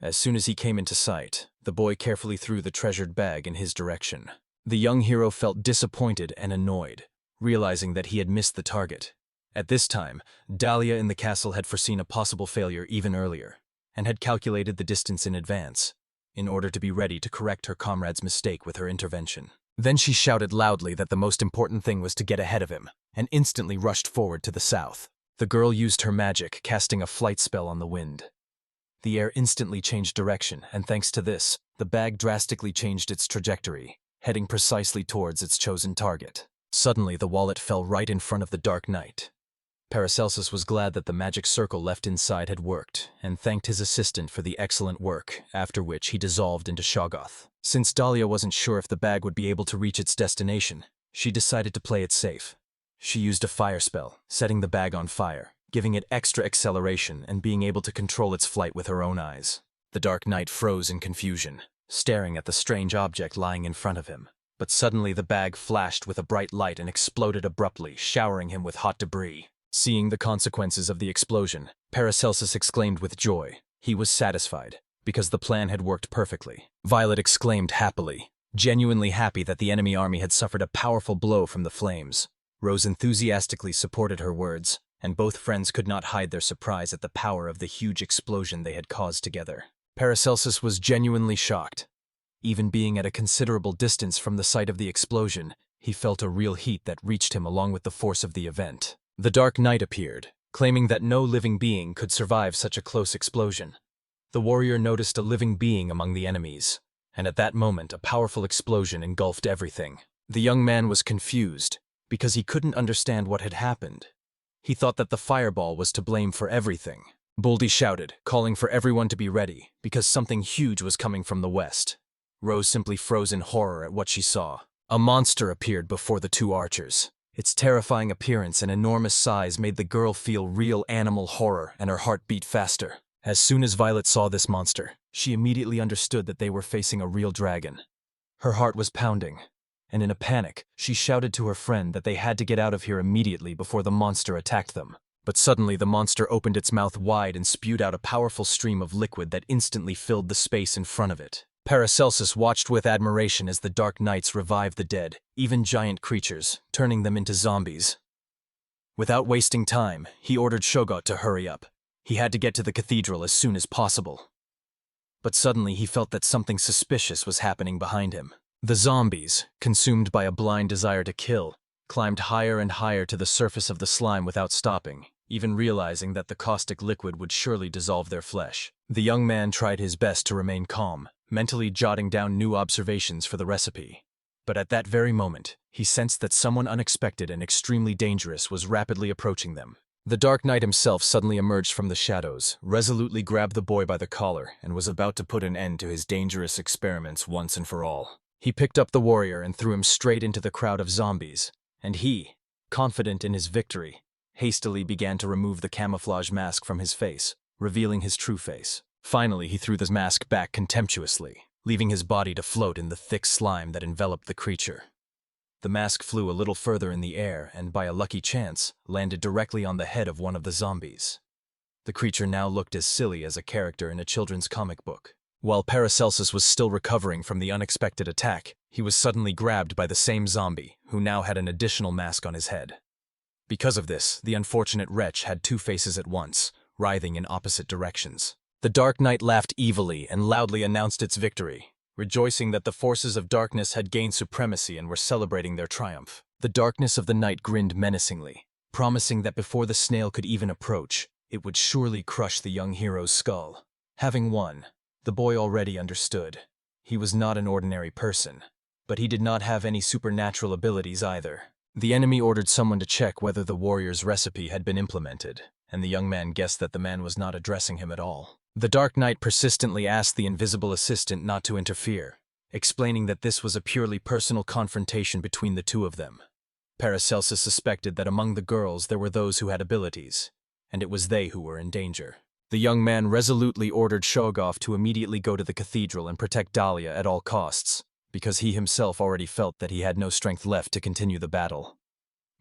As soon as he came into sight, the boy carefully threw the treasured bag in his direction. The young hero felt disappointed and annoyed, realizing that he had missed the target. At this time, Dahlia in the castle had foreseen a possible failure even earlier, and had calculated the distance in advance, in order to be ready to correct her comrade's mistake with her intervention. Then she shouted loudly that the most important thing was to get ahead of him, and instantly rushed forward to the south. The girl used her magic, casting a flight spell on the wind. The air instantly changed direction, and thanks to this, the bag drastically changed its trajectory, heading precisely towards its chosen target. Suddenly, the wallet fell right in front of the Dark Knight. Paracelsus was glad that the magic circle left inside had worked, and thanked his assistant for the excellent work, after which he dissolved into Shoggoth. Since Dahlia wasn't sure if the bag would be able to reach its destination, she decided to play it safe. She used a fire spell, setting the bag on fire, giving it extra acceleration and being able to control its flight with her own eyes. The Dark Knight froze in confusion, staring at the strange object lying in front of him. But suddenly the bag flashed with a bright light and exploded abruptly, showering him with hot debris. Seeing the consequences of the explosion, Paracelsus exclaimed with joy. He was satisfied, because the plan had worked perfectly. Violet exclaimed happily, genuinely happy that the enemy army had suffered a powerful blow from the flames. Rose enthusiastically supported her words, and both friends could not hide their surprise at the power of the huge explosion they had caused together. Paracelsus was genuinely shocked. Even being at a considerable distance from the site of the explosion, he felt a real heat that reached him along with the force of the event. The Dark Knight appeared, claiming that no living being could survive such a close explosion. The warrior noticed a living being among the enemies, and at that moment a powerful explosion engulfed everything. The young man was confused, because he couldn't understand what had happened. He thought that the fireball was to blame for everything. Boldy shouted, calling for everyone to be ready, because something huge was coming from the west. Rose simply froze in horror at what she saw. A monster appeared before the two archers. Its terrifying appearance and enormous size made the girl feel real animal horror, and her heart beat faster. As soon as Violet saw this monster, she immediately understood that they were facing a real dragon. Her heart was pounding, and in a panic, she shouted to her friend that they had to get out of here immediately before the monster attacked them. But suddenly the monster opened its mouth wide and spewed out a powerful stream of liquid that instantly filled the space in front of it. Paracelsus watched with admiration as the Dark Knights revived the dead, even giant creatures, turning them into zombies. Without wasting time, he ordered Shoggoth to hurry up. He had to get to the cathedral as soon as possible. But suddenly he felt that something suspicious was happening behind him. The zombies, consumed by a blind desire to kill, climbed higher and higher to the surface of the slime without stopping, even realizing that the caustic liquid would surely dissolve their flesh. The young man tried his best to remain calm, mentally jotting down new observations for the recipe. But at that very moment, he sensed that someone unexpected and extremely dangerous was rapidly approaching them. The Dark Knight himself suddenly emerged from the shadows, resolutely grabbed the boy by the collar, and was about to put an end to his dangerous experiments once and for all. He picked up the warrior and threw him straight into the crowd of zombies, and he, confident in his victory, hastily began to remove the camouflage mask from his face, revealing his true face. Finally, he threw the mask back contemptuously, leaving his body to float in the thick slime that enveloped the creature. The mask flew a little further in the air and, by a lucky chance, landed directly on the head of one of the zombies. The creature now looked as silly as a character in a children's comic book. While Paracelsus was still recovering from the unexpected attack, he was suddenly grabbed by the same zombie, who now had an additional mask on his head. Because of this, the unfortunate wretch had two faces at once, writhing in opposite directions. The Dark Knight laughed evilly and loudly announced its victory, rejoicing that the forces of darkness had gained supremacy and were celebrating their triumph. The darkness of the night grinned menacingly, promising that before the snail could even approach, it would surely crush the young hero's skull. Having won, the boy already understood. He was not an ordinary person, but he did not have any supernatural abilities either. The enemy ordered someone to check whether the warrior's recipe had been implemented, and the young man guessed that the man was not addressing him at all. The Dark Knight persistently asked the invisible assistant not to interfere, explaining that this was a purely personal confrontation between the two of them. Paracelsus suspected that among the girls there were those who had abilities, and it was they who were in danger. The young man resolutely ordered Shoggoth to immediately go to the cathedral and protect Dahlia at all costs, because he himself already felt that he had no strength left to continue the battle.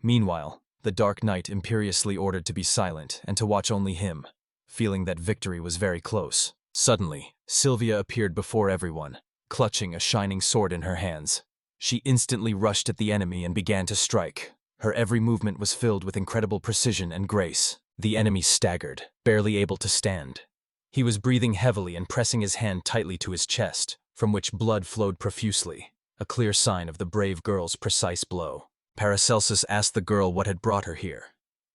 Meanwhile, the Dark Knight imperiously ordered to be silent and to watch only him, feeling that victory was very close. Suddenly, Sylvia appeared before everyone, clutching a shining sword in her hands. She instantly rushed at the enemy and began to strike. Her every movement was filled with incredible precision and grace. The enemy staggered, barely able to stand. He was breathing heavily and pressing his hand tightly to his chest, from which blood flowed profusely, a clear sign of the brave girl's precise blow. Paracelsus asked the girl what had brought her here.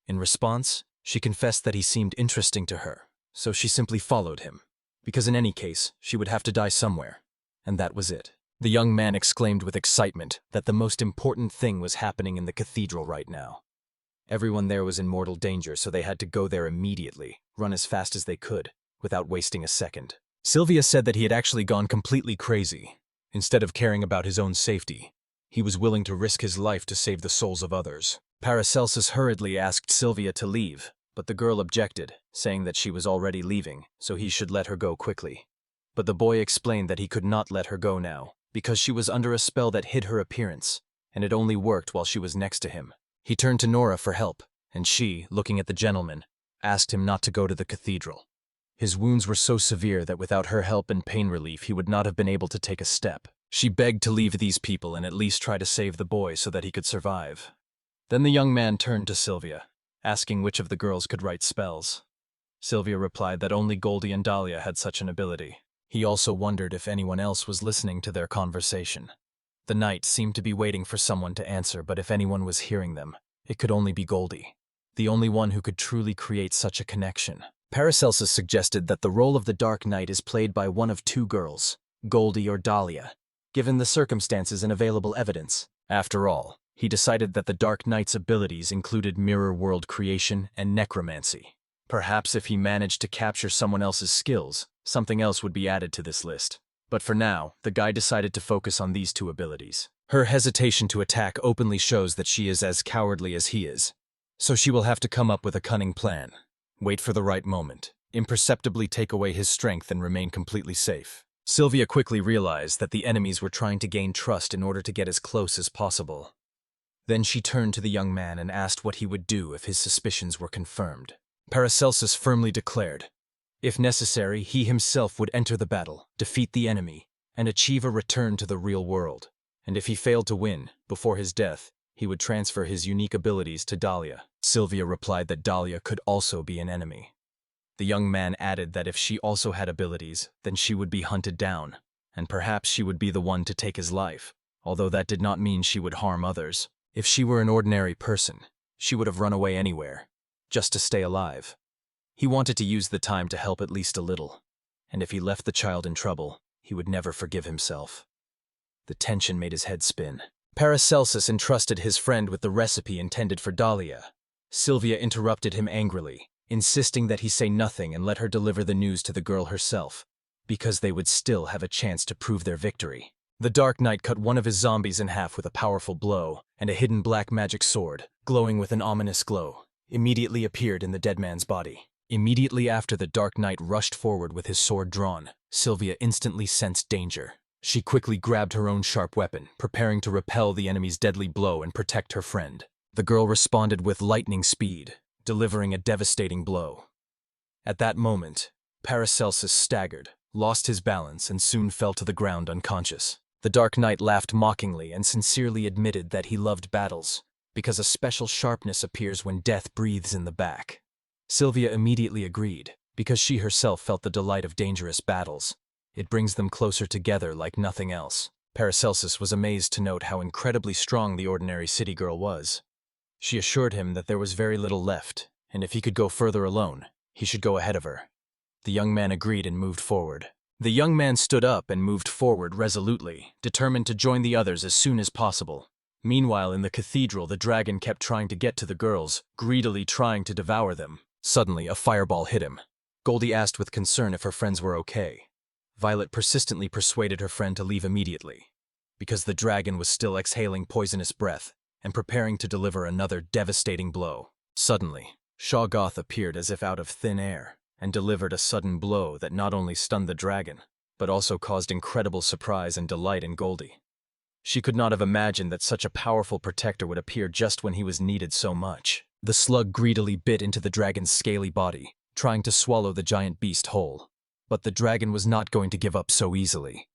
In response, she confessed that he seemed interesting to her, so she simply followed him, because in any case, she would have to die somewhere, and that was it. The young man exclaimed with excitement that the most important thing was happening in the cathedral right now. Everyone there was in mortal danger, so they had to go there immediately, run as fast as they could, without wasting a second. Sylvia said that he had actually gone completely crazy. Instead of caring about his own safety, he was willing to risk his life to save the souls of others. Paracelsus hurriedly asked Sylvia to leave, but the girl objected, saying that she was already leaving, so he should let her go quickly. But the boy explained that he could not let her go now, because she was under a spell that hid her appearance, and it only worked while she was next to him. He turned to Nora for help, and she, looking at the gentleman, asked him not to go to the cathedral. His wounds were so severe that without her help and pain relief he would not have been able to take a step. She begged to leave these people and at least try to save the boy so that he could survive. Then the young man turned to Sylvia, asking which of the girls could write spells. Sylvia replied that only Goldie and Dahlia had such an ability. He also wondered if anyone else was listening to their conversation. The knight seemed to be waiting for someone to answer, but if anyone was hearing them, it could only be Goldie, the only one who could truly create such a connection. Paracelsus suggested that the role of the Dark Knight is played by one of two girls, Goldie or Dahlia, given the circumstances and available evidence. After all, he decided that the Dark Knight's abilities included mirror world creation and necromancy. Perhaps if he managed to capture someone else's skills, something else would be added to this list. But for now, the guy decided to focus on these two abilities. Her hesitation to attack openly shows that she is as cowardly as he is. So she will have to come up with a cunning plan. Wait for the right moment, imperceptibly take away his strength and remain completely safe. Sylvia quickly realized that the enemies were trying to gain trust in order to get as close as possible. Then she turned to the young man and asked what he would do if his suspicions were confirmed. Paracelsus firmly declared, if necessary, he himself would enter the battle, defeat the enemy, and achieve a return to the real world. And if he failed to win, before his death, he would transfer his unique abilities to Dahlia. Sylvia replied that Dahlia could also be an enemy. The young man added that if she also had abilities, then she would be hunted down, and perhaps she would be the one to take his life, although that did not mean she would harm others. If she were an ordinary person, she would have run away anywhere, just to stay alive. He wanted to use the time to help at least a little, and if he left the child in trouble, he would never forgive himself. The tension made his head spin. Paracelsus entrusted his friend with the recipe intended for Dahlia. Sylvia interrupted him angrily, insisting that he say nothing and let her deliver the news to the girl herself, because they would still have a chance to prove their victory. The Dark Knight cut one of his zombies in half with a powerful blow, and a hidden black magic sword, glowing with an ominous glow, immediately appeared in the dead man's body. Immediately after the Dark Knight rushed forward with his sword drawn, Sylvia instantly sensed danger. She quickly grabbed her own sharp weapon, preparing to repel the enemy's deadly blow and protect her friend. The girl responded with lightning speed, delivering a devastating blow. At that moment, Paracelsus staggered, lost his balance, and soon fell to the ground unconscious. The Dark Knight laughed mockingly and sincerely admitted that he loved battles, because a special sharpness appears when death breathes in the back. Sylvia immediately agreed, because she herself felt the delight of dangerous battles. It brings them closer together like nothing else. Paracelsus was amazed to note how incredibly strong the ordinary city girl was. She assured him that there was very little left, and if he could go further alone, he should go ahead of her. The young man agreed and moved forward. The young man stood up and moved forward resolutely, determined to join the others as soon as possible. Meanwhile, in the cathedral, the dragon kept trying to get to the girls, greedily trying to devour them. Suddenly, a fireball hit him. Goldie asked with concern if her friends were okay. Violet persistently persuaded her friend to leave immediately, because the dragon was still exhaling poisonous breath and preparing to deliver another devastating blow. Suddenly, Shoggoth appeared as if out of thin air and delivered a sudden blow that not only stunned the dragon, but also caused incredible surprise and delight in Goldie. She could not have imagined that such a powerful protector would appear just when he was needed so much. The slug greedily bit into the dragon's scaly body, trying to swallow the giant beast whole. But the dragon was not going to give up so easily.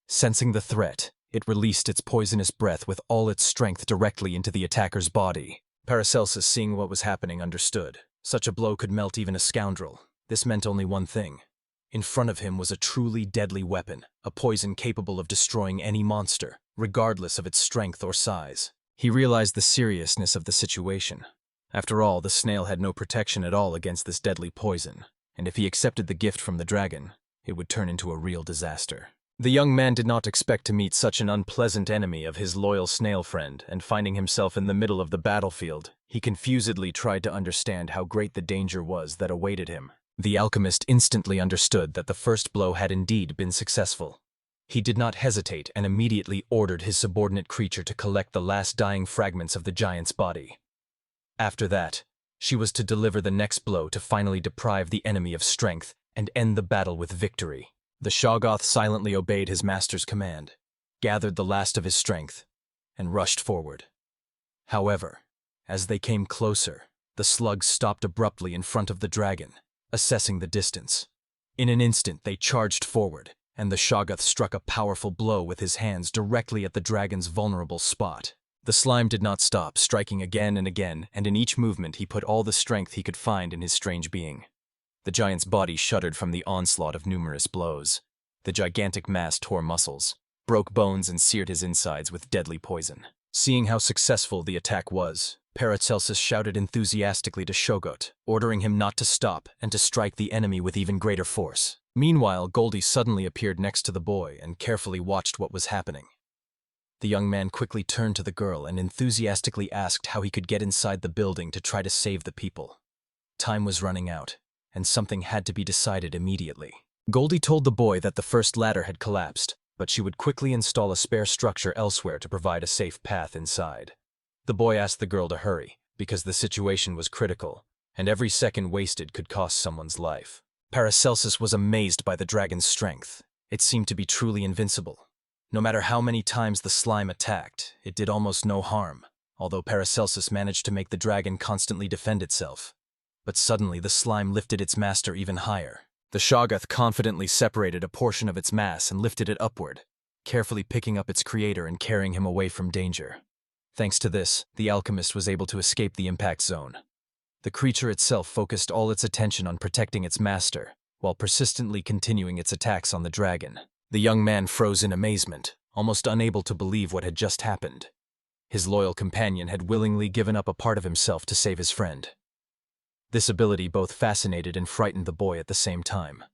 Sensing the threat, it released its poisonous breath with all its strength directly into the attacker's body. Paracelsus, seeing what was happening, understood. Such a blow could melt even a scoundrel. This meant only one thing. In front of him was a truly deadly weapon, a poison capable of destroying any monster, regardless of its strength or size. He realized the seriousness of the situation. After all, the snail had no protection at all against this deadly poison, and if he accepted the gift from the dragon, it would turn into a real disaster. The young man did not expect to meet such an unpleasant enemy of his loyal snail friend, and finding himself in the middle of the battlefield, he confusedly tried to understand how great the danger was that awaited him. The alchemist instantly understood that the first blow had indeed been successful. He did not hesitate and immediately ordered his subordinate creature to collect the last dying fragments of the giant's body. After that, she was to deliver the next blow to finally deprive the enemy of strength and end the battle with victory. The Shoggoth silently obeyed his master's command, gathered the last of his strength, and rushed forward. However, as they came closer, the slug stopped abruptly in front of the dragon, assessing the distance. In an instant, they charged forward, and the Shoggoth struck a powerful blow with his hands directly at the dragon's vulnerable spot. The slime did not stop, striking again and again, and in each movement he put all the strength he could find in his strange being. The giant's body shuddered from the onslaught of numerous blows. The gigantic mass tore muscles, broke bones, and seared his insides with deadly poison. Seeing how successful the attack was, Paracelsus shouted enthusiastically to Shoggoth, ordering him not to stop and to strike the enemy with even greater force. Meanwhile, Goldie suddenly appeared next to the boy and carefully watched what was happening. The young man quickly turned to the girl and enthusiastically asked how he could get inside the building to try to save the people. Time was running out, and something had to be decided immediately. Goldie told the boy that the first ladder had collapsed, but she would quickly install a spare structure elsewhere to provide a safe path inside. The boy asked the girl to hurry, because the situation was critical, and every second wasted could cost someone's life. Paracelsus was amazed by the dragon's strength. It seemed to be truly invincible. No matter how many times the slime attacked, it did almost no harm, although Paracelsus managed to make the dragon constantly defend itself. But suddenly the slime lifted its master even higher. The Shoggoth confidently separated a portion of its mass and lifted it upward, carefully picking up its creator and carrying him away from danger. Thanks to this, the alchemist was able to escape the impact zone. The creature itself focused all its attention on protecting its master, while persistently continuing its attacks on the dragon. The young man froze in amazement, almost unable to believe what had just happened. His loyal companion had willingly given up a part of himself to save his friend. This ability both fascinated and frightened the boy at the same time,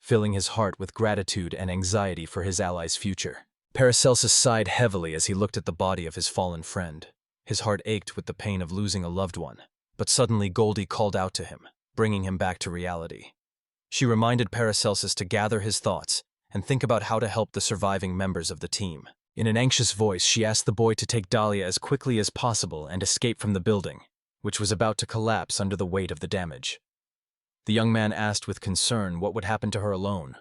filling his heart with gratitude and anxiety for his ally's future. Paracelsus sighed heavily as he looked at the body of his fallen friend. His heart ached with the pain of losing a loved one, but suddenly Goldie called out to him, bringing him back to reality. She reminded Paracelsus to gather his thoughts and think about how to help the surviving members of the team. In an anxious voice, she asked the boy to take Dahlia as quickly as possible and escape from the building, which was about to collapse under the weight of the damage. The young man asked with concern what would happen to her alone.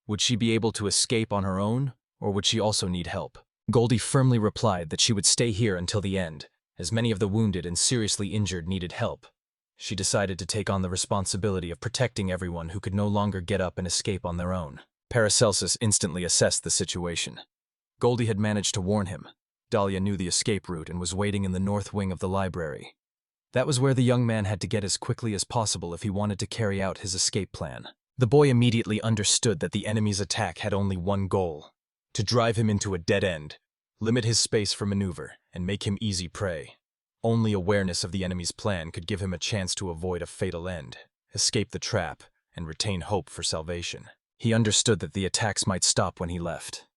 Would she be able to escape on her own, or would she also need help? Goldie firmly replied that she would stay here until the end, as many of the wounded and seriously injured needed help. She decided to take on the responsibility of protecting everyone who could no longer get up and escape on their own. Paracelsus instantly assessed the situation. Goldie had managed to warn him. Dahlia knew the escape route and was waiting in the north wing of the library. That was where the young man had to get as quickly as possible if he wanted to carry out his escape plan. The boy immediately understood that the enemy's attack had only one goal: to drive him into a dead end, limit his space for maneuver, and make him easy prey. Only awareness of the enemy's plan could give him a chance to avoid a fatal end, escape the trap, and retain hope for salvation. He understood that the attacks might stop when he left.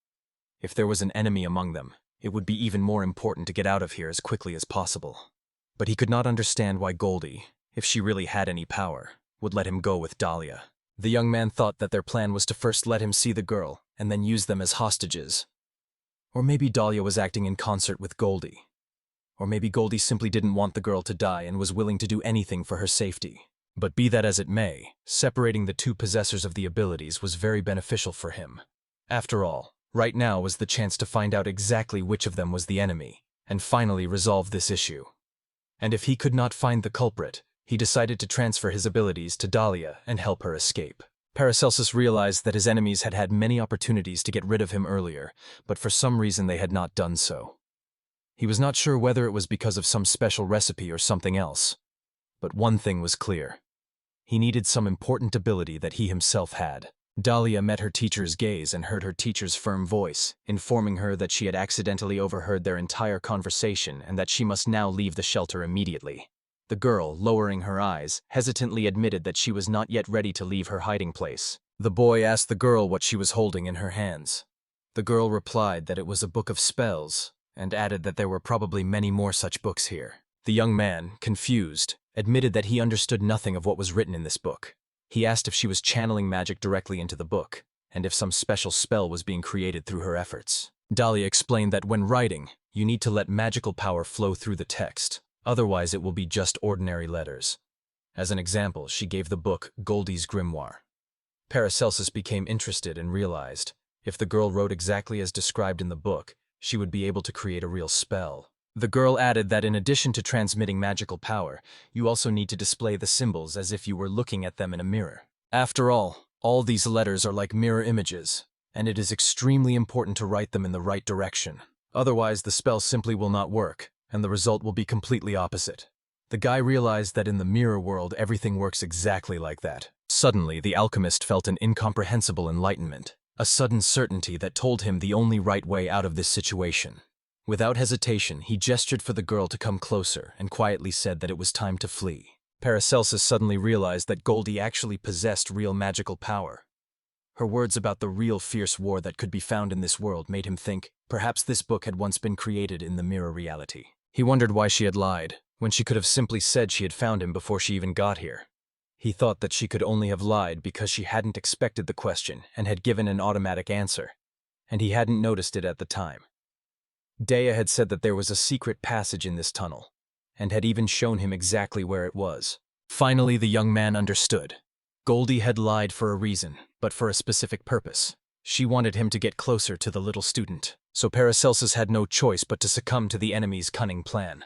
If there was an enemy among them, it would be even more important to get out of here as quickly as possible. But he could not understand why Goldie, if she really had any power, would let him go with Dahlia. The young man thought that their plan was to first let him see the girl and then use them as hostages. Or maybe Dahlia was acting in concert with Goldie. Or maybe Goldie simply didn't want the girl to die and was willing to do anything for her safety. But be that as it may, separating the two possessors of the abilities was very beneficial for him. After all, right now was the chance to find out exactly which of them was the enemy, and finally resolve this issue. And if he could not find the culprit, he decided to transfer his abilities to Dahlia and help her escape. Paracelsus realized that his enemies had had many opportunities to get rid of him earlier, but for some reason they had not done so. He was not sure whether it was because of some special recipe or something else. But one thing was clear. He needed some important ability that he himself had. Dahlia met her teacher's gaze and heard her teacher's firm voice, informing her that she had accidentally overheard their entire conversation and that she must now leave the shelter immediately. The girl, lowering her eyes, hesitantly admitted that she was not yet ready to leave her hiding place. The boy asked the girl what she was holding in her hands. The girl replied that it was a book of spells, and added that there were probably many more such books here. The young man, confused, admitted that he understood nothing of what was written in this book. He asked if she was channeling magic directly into the book, and if some special spell was being created through her efforts. Dahlia explained that when writing, you need to let magical power flow through the text, otherwise it will be just ordinary letters. As an example, she gave the book Goldie's Grimoire. Paracelsus became interested and realized, if the girl wrote exactly as described in the book, she would be able to create a real spell. The girl added that in addition to transmitting magical power, you also need to display the symbols as if you were looking at them in a mirror. After all these letters are like mirror images, and it is extremely important to write them in the right direction. Otherwise, the spell simply will not work, and the result will be completely opposite. The guy realized that in the mirror world everything works exactly like that. Suddenly, the alchemist felt an incomprehensible enlightenment, a sudden certainty that told him the only right way out of this situation. Without hesitation, he gestured for the girl to come closer and quietly said that it was time to flee. Paracelsus suddenly realized that Goldie actually possessed real magical power. Her words about the real fierce war that could be found in this world made him think perhaps this book had once been created in the mirror reality. He wondered why she had lied, when she could have simply said she had found him before she even got here. He thought that she could only have lied because she hadn't expected the question and had given an automatic answer, and he hadn't noticed it at the time. Dea had said that there was a secret passage in this tunnel, and had even shown him exactly where it was. Finally, the young man understood. Goldie had lied for a reason, but for a specific purpose. She wanted him to get closer to the little student, so Paracelsus had no choice but to succumb to the enemy's cunning plan.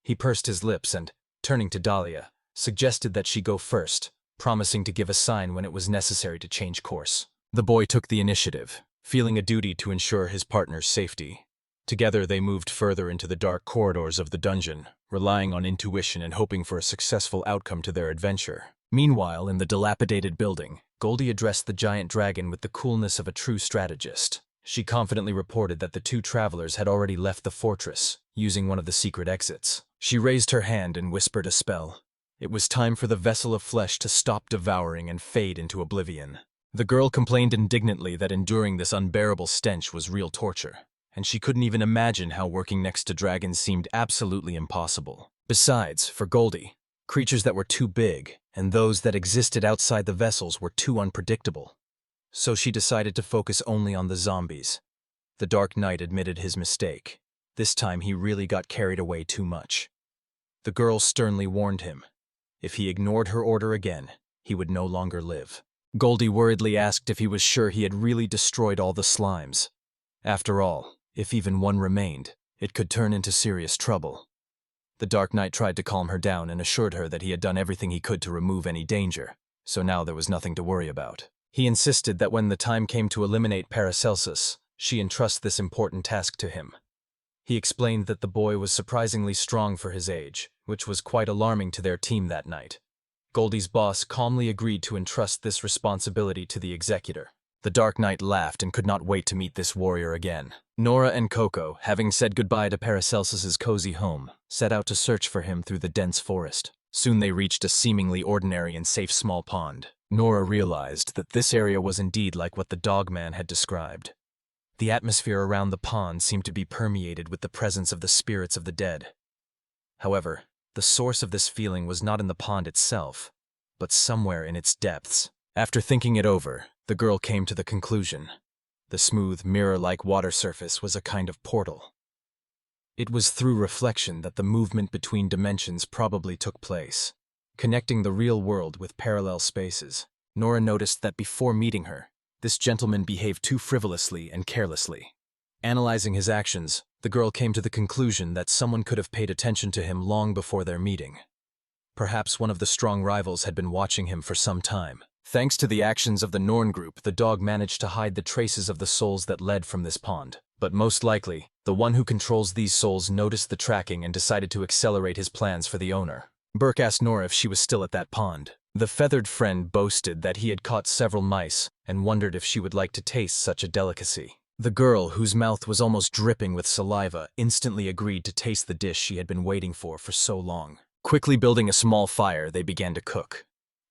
He pursed his lips and, turning to Dahlia, suggested that she go first, promising to give a sign when it was necessary to change course. The boy took the initiative, feeling a duty to ensure his partner's safety. Together they moved further into the dark corridors of the dungeon, relying on intuition and hoping for a successful outcome to their adventure. Meanwhile, in the dilapidated building, Goldie addressed the giant dragon with the coolness of a true strategist. She confidently reported that the two travelers had already left the fortress, using one of the secret exits. She raised her hand and whispered a spell. It was time for the vessel of flesh to stop devouring and fade into oblivion. The girl complained indignantly that enduring this unbearable stench was real torture, and she couldn't even imagine how working next to dragons seemed absolutely impossible. Besides, for Goldie, creatures that were too big and those that existed outside the vessels were too unpredictable. So she decided to focus only on the zombies. The Dark Knight admitted his mistake. This time he really got carried away too much. The girl sternly warned him. If he ignored her order again, he would no longer live. Goldie worriedly asked if he was sure he had really destroyed all the slimes. After all, if even one remained, it could turn into serious trouble. The Dark Knight tried to calm her down and assured her that he had done everything he could to remove any danger, so now there was nothing to worry about. He insisted that when the time came to eliminate Paracelsus, she entrusts this important task to him. He explained that the boy was surprisingly strong for his age, which was quite alarming to their team that night. Goldie's boss calmly agreed to entrust this responsibility to the executor. The Dark Knight laughed and could not wait to meet this warrior again. Nora and Coco, having said goodbye to Paracelsus's cozy home, set out to search for him through the dense forest. Soon they reached a seemingly ordinary and safe small pond. Nora realized that this area was indeed like what the dogman had described. The atmosphere around the pond seemed to be permeated with the presence of the spirits of the dead. However, the source of this feeling was not in the pond itself, but somewhere in its depths. After thinking it over, the girl came to the conclusion. The smooth, mirror-like water surface was a kind of portal. It was through reflection that the movement between dimensions probably took place, connecting the real world with parallel spaces. Nora noticed that before meeting her, this gentleman behaved too frivolously and carelessly. Analyzing his actions, the girl came to the conclusion that someone could have paid attention to him long before their meeting. Perhaps one of the strong rivals had been watching him for some time. Thanks to the actions of the Norn group, the dog managed to hide the traces of the souls that led from this pond. But most likely, the one who controls these souls noticed the tracking and decided to accelerate his plans for the owner. Burke asked Nora if she was still at that pond. The feathered friend boasted that he had caught several mice and wondered if she would like to taste such a delicacy. The girl, whose mouth was almost dripping with saliva, instantly agreed to taste the dish she had been waiting for so long. Quickly building a small fire, they began to cook.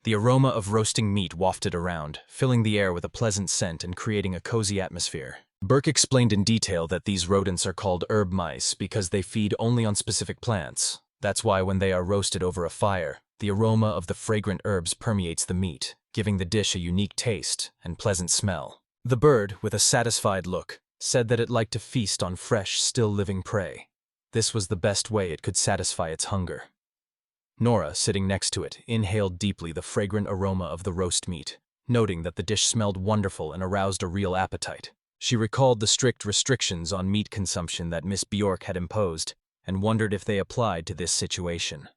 The aroma of roasting meat wafted around, filling the air with a pleasant scent and creating a cozy atmosphere. Burke explained in detail that these rodents are called herb mice because they feed only on specific plants. That's why when they are roasted over a fire, the aroma of the fragrant herbs permeates the meat, giving the dish a unique taste and pleasant smell. The bird, with a satisfied look, said that it liked to feast on fresh, still living prey. This was the best way it could satisfy its hunger. Nora, sitting next to it, inhaled deeply the fragrant aroma of the roast meat, noting that the dish smelled wonderful and aroused a real appetite. She recalled the strict restrictions on meat consumption that Miss Bjork had imposed and wondered if they applied to this situation.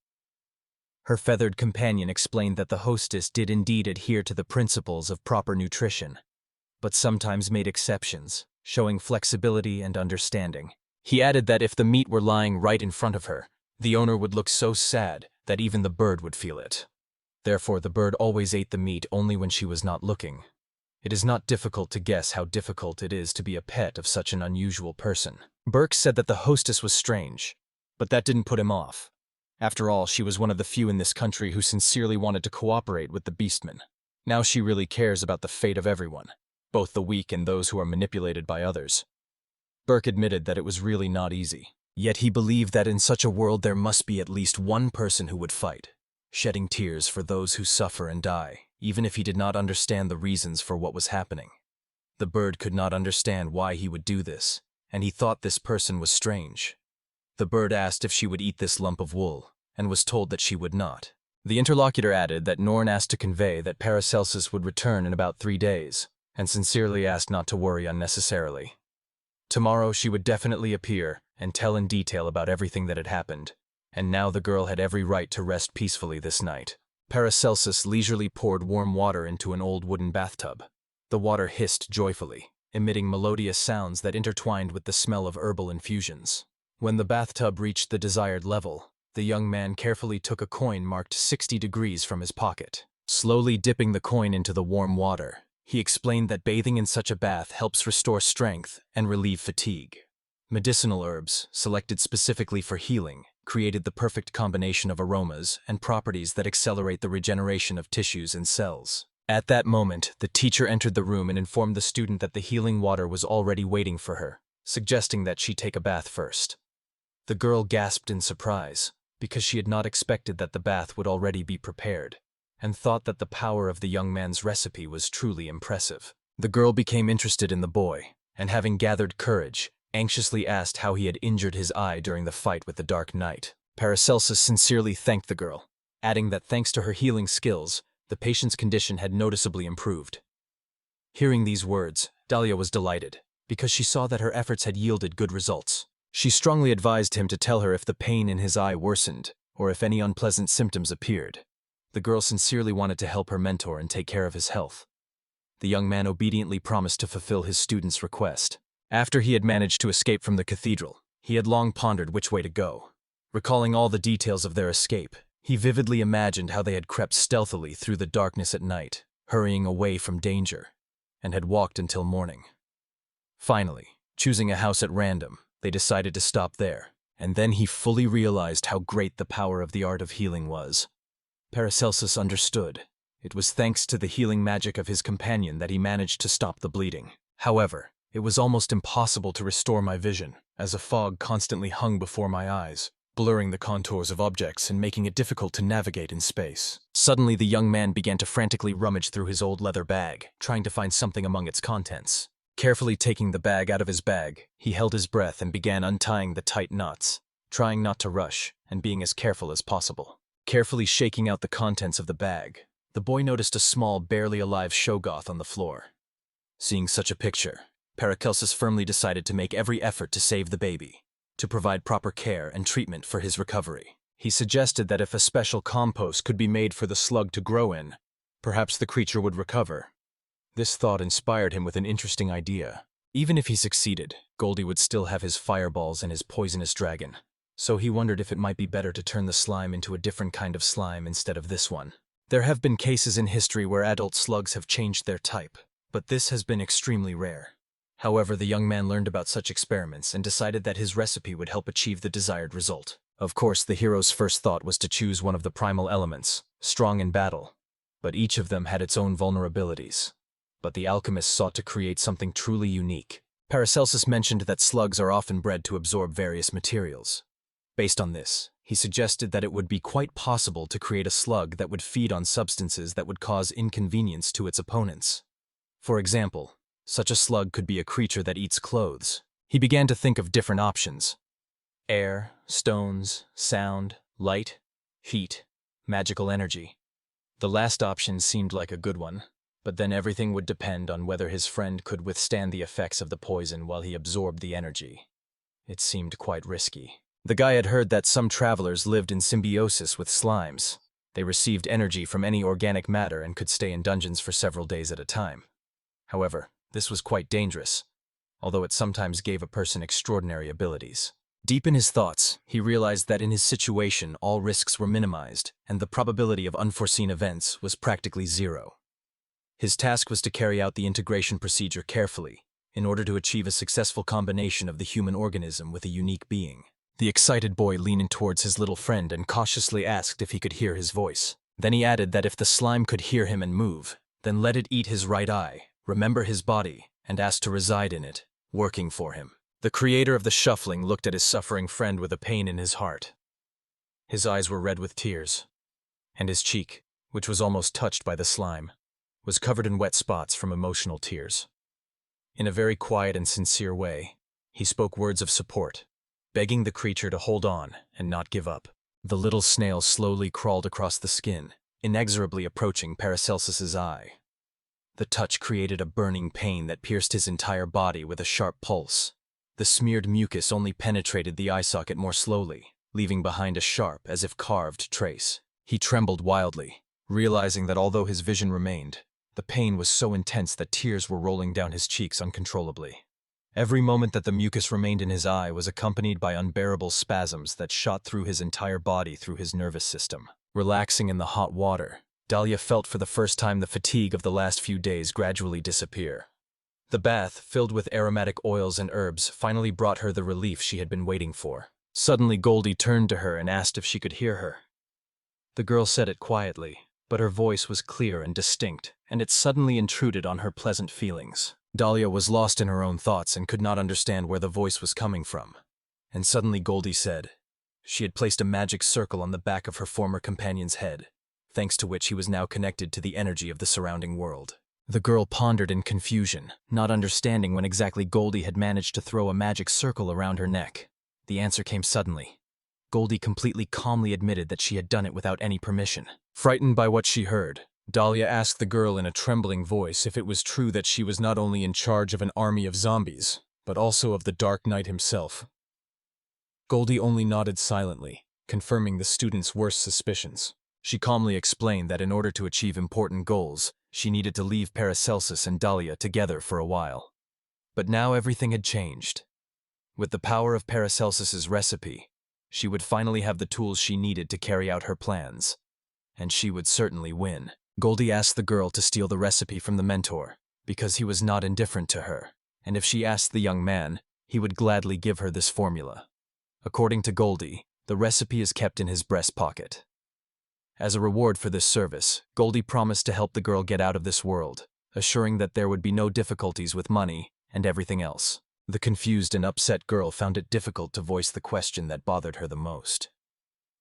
Her feathered companion explained that the hostess did indeed adhere to the principles of proper nutrition, but sometimes made exceptions, showing flexibility and understanding. He added that if the meat were lying right in front of her, the owner would look so sad that even the bird would feel it. Therefore, the bird always ate the meat only when she was not looking. It is not difficult to guess how difficult it is to be a pet of such an unusual person. Burke said that the hostess was strange, but that didn't put him off. After all, she was one of the few in this country who sincerely wanted to cooperate with the beastmen. Now she really cares about the fate of everyone, both the weak and those who are manipulated by others. Burke admitted that it was really not easy. Yet he believed that in such a world there must be at least one person who would fight, shedding tears for those who suffer and die, even if he did not understand the reasons for what was happening. The bird could not understand why he would do this, and he thought this person was strange. The bird asked if she would eat this lump of wool, and was told that she would not. The interlocutor added that Norn asked to convey that Paracelsus would return in about 3 days, and sincerely asked not to worry unnecessarily. Tomorrow she would definitely appear and tell in detail about everything that had happened, and now the girl had every right to rest peacefully this night. Paracelsus leisurely poured warm water into an old wooden bathtub. The water hissed joyfully, emitting melodious sounds that intertwined with the smell of herbal infusions. When the bathtub reached the desired level, the young man carefully took a coin marked 60 degrees from his pocket. Slowly dipping the coin into the warm water, he explained that bathing in such a bath helps restore strength and relieve fatigue. Medicinal herbs, selected specifically for healing, created the perfect combination of aromas and properties that accelerate the regeneration of tissues and cells. At that moment, the teacher entered the room and informed the student that the healing water was already waiting for her, suggesting that she take a bath first. The girl gasped in surprise, because she had not expected that the bath would already be prepared, and thought that the power of the young man's recipe was truly impressive. The girl became interested in the boy, and having gathered courage, anxiously asked how he had injured his eye during the fight with the Dark Knight. Paracelsus sincerely thanked the girl, adding that thanks to her healing skills, the patient's condition had noticeably improved. Hearing these words, Dahlia was delighted, because she saw that her efforts had yielded good results. She strongly advised him to tell her if the pain in his eye worsened, or if any unpleasant symptoms appeared. The girl sincerely wanted to help her mentor and take care of his health. The young man obediently promised to fulfill his student's request. After he had managed to escape from the cathedral, he had long pondered which way to go. Recalling all the details of their escape, he vividly imagined how they had crept stealthily through the darkness at night, hurrying away from danger, and had walked until morning. Finally, choosing a house at random, they decided to stop there, and then he fully realized how great the power of the art of healing was. Paracelsus understood. It was thanks to the healing magic of his companion that he managed to stop the bleeding. However, it was almost impossible to restore my vision, as a fog constantly hung before my eyes, blurring the contours of objects and making it difficult to navigate in space. Suddenly, the young man began to frantically rummage through his old leather bag, trying to find something among its contents. Carefully taking the bag out of his bag, he held his breath and began untying the tight knots, trying not to rush and being as careful as possible. Carefully shaking out the contents of the bag, the boy noticed a small, barely alive Shoggoth on the floor. Seeing such a picture, Paracelsus firmly decided to make every effort to save the baby, to provide proper care and treatment for his recovery. He suggested that if a special compost could be made for the slug to grow in, perhaps the creature would recover. This thought inspired him with an interesting idea. Even if he succeeded, Goldie would still have his fireballs and his poisonous dragon. So he wondered if it might be better to turn the slime into a different kind of slime instead of this one. There have been cases in history where adult slugs have changed their type, but this has been extremely rare. However, the young man learned about such experiments and decided that his recipe would help achieve the desired result. Of course, the hero's first thought was to choose one of the primal elements, strong in battle, but each of them had its own vulnerabilities. But the alchemist sought to create something truly unique. Paracelsus mentioned that slugs are often bred to absorb various materials. Based on this, he suggested that it would be quite possible to create a slug that would feed on substances that would cause inconvenience to its opponents. For example, such a slug could be a creature that eats clothes. He began to think of different options: air, stones, sound, light, heat, magical energy. The last option seemed like a good one, but then everything would depend on whether his friend could withstand the effects of the poison while he absorbed the energy. It seemed quite risky. The guy had heard that some travelers lived in symbiosis with slimes. They received energy from any organic matter and could stay in dungeons for several days at a time. However, this was quite dangerous, although it sometimes gave a person extraordinary abilities. Deep in his thoughts, he realized that in his situation all risks were minimized, and the probability of unforeseen events was practically zero. His task was to carry out the integration procedure carefully, in order to achieve a successful combination of the human organism with a unique being. The excited boy leaned towards his little friend and cautiously asked if he could hear his voice. Then he added that if the slime could hear him and move, then let it eat his right eye, remember his body, and ask to reside in it, working for him. The creator of the shuffling looked at his suffering friend with a pain in his heart. His eyes were red with tears, and his cheek, which was almost touched by the slime, was covered in wet spots from emotional tears. In a very quiet and sincere way, he spoke words of support, begging the creature to hold on and not give up. The little snail slowly crawled across the skin, inexorably approaching Paracelsus's eye. The touch created a burning pain that pierced his entire body with a sharp pulse. The smeared mucus only penetrated the eye socket more slowly, leaving behind a sharp, as if carved, trace. He trembled wildly, realizing that although his vision remained, the pain was so intense that tears were rolling down his cheeks uncontrollably. Every moment that the mucus remained in his eye was accompanied by unbearable spasms that shot through his entire body through his nervous system. Relaxing in the hot water, Dahlia felt for the first time the fatigue of the last few days gradually disappear. The bath, filled with aromatic oils and herbs, finally brought her the relief she had been waiting for. Suddenly Goldie turned to her and asked if she could hear her. The girl said it quietly, but her voice was clear and distinct, and it suddenly intruded on her pleasant feelings. Dahlia was lost in her own thoughts and could not understand where the voice was coming from. And suddenly Goldie said she had placed a magic circle on the back of her former companion's head, thanks to which he was now connected to the energy of the surrounding world. The girl pondered in confusion, not understanding when exactly Goldie had managed to throw a magic circle around her neck. The answer came suddenly. Goldie completely calmly admitted that she had done it without any permission. Frightened by what she heard, Dahlia asked the girl in a trembling voice if it was true that she was not only in charge of an army of zombies, but also of the Dark Knight himself. Goldie only nodded silently, confirming the student's worst suspicions. She calmly explained that in order to achieve important goals, she needed to leave Paracelsus and Dahlia together for a while. But now everything had changed. With the power of Paracelsus's recipe, she would finally have the tools she needed to carry out her plans. And she would certainly win. Goldie asked the girl to steal the recipe from the mentor, because he was not indifferent to her, and if she asked the young man, he would gladly give her this formula. According to Goldie, the recipe is kept in his breast pocket. As a reward for this service, Goldie promised to help the girl get out of this world, assuring that there would be no difficulties with money and everything else. The confused and upset girl found it difficult to voice the question that bothered her the most.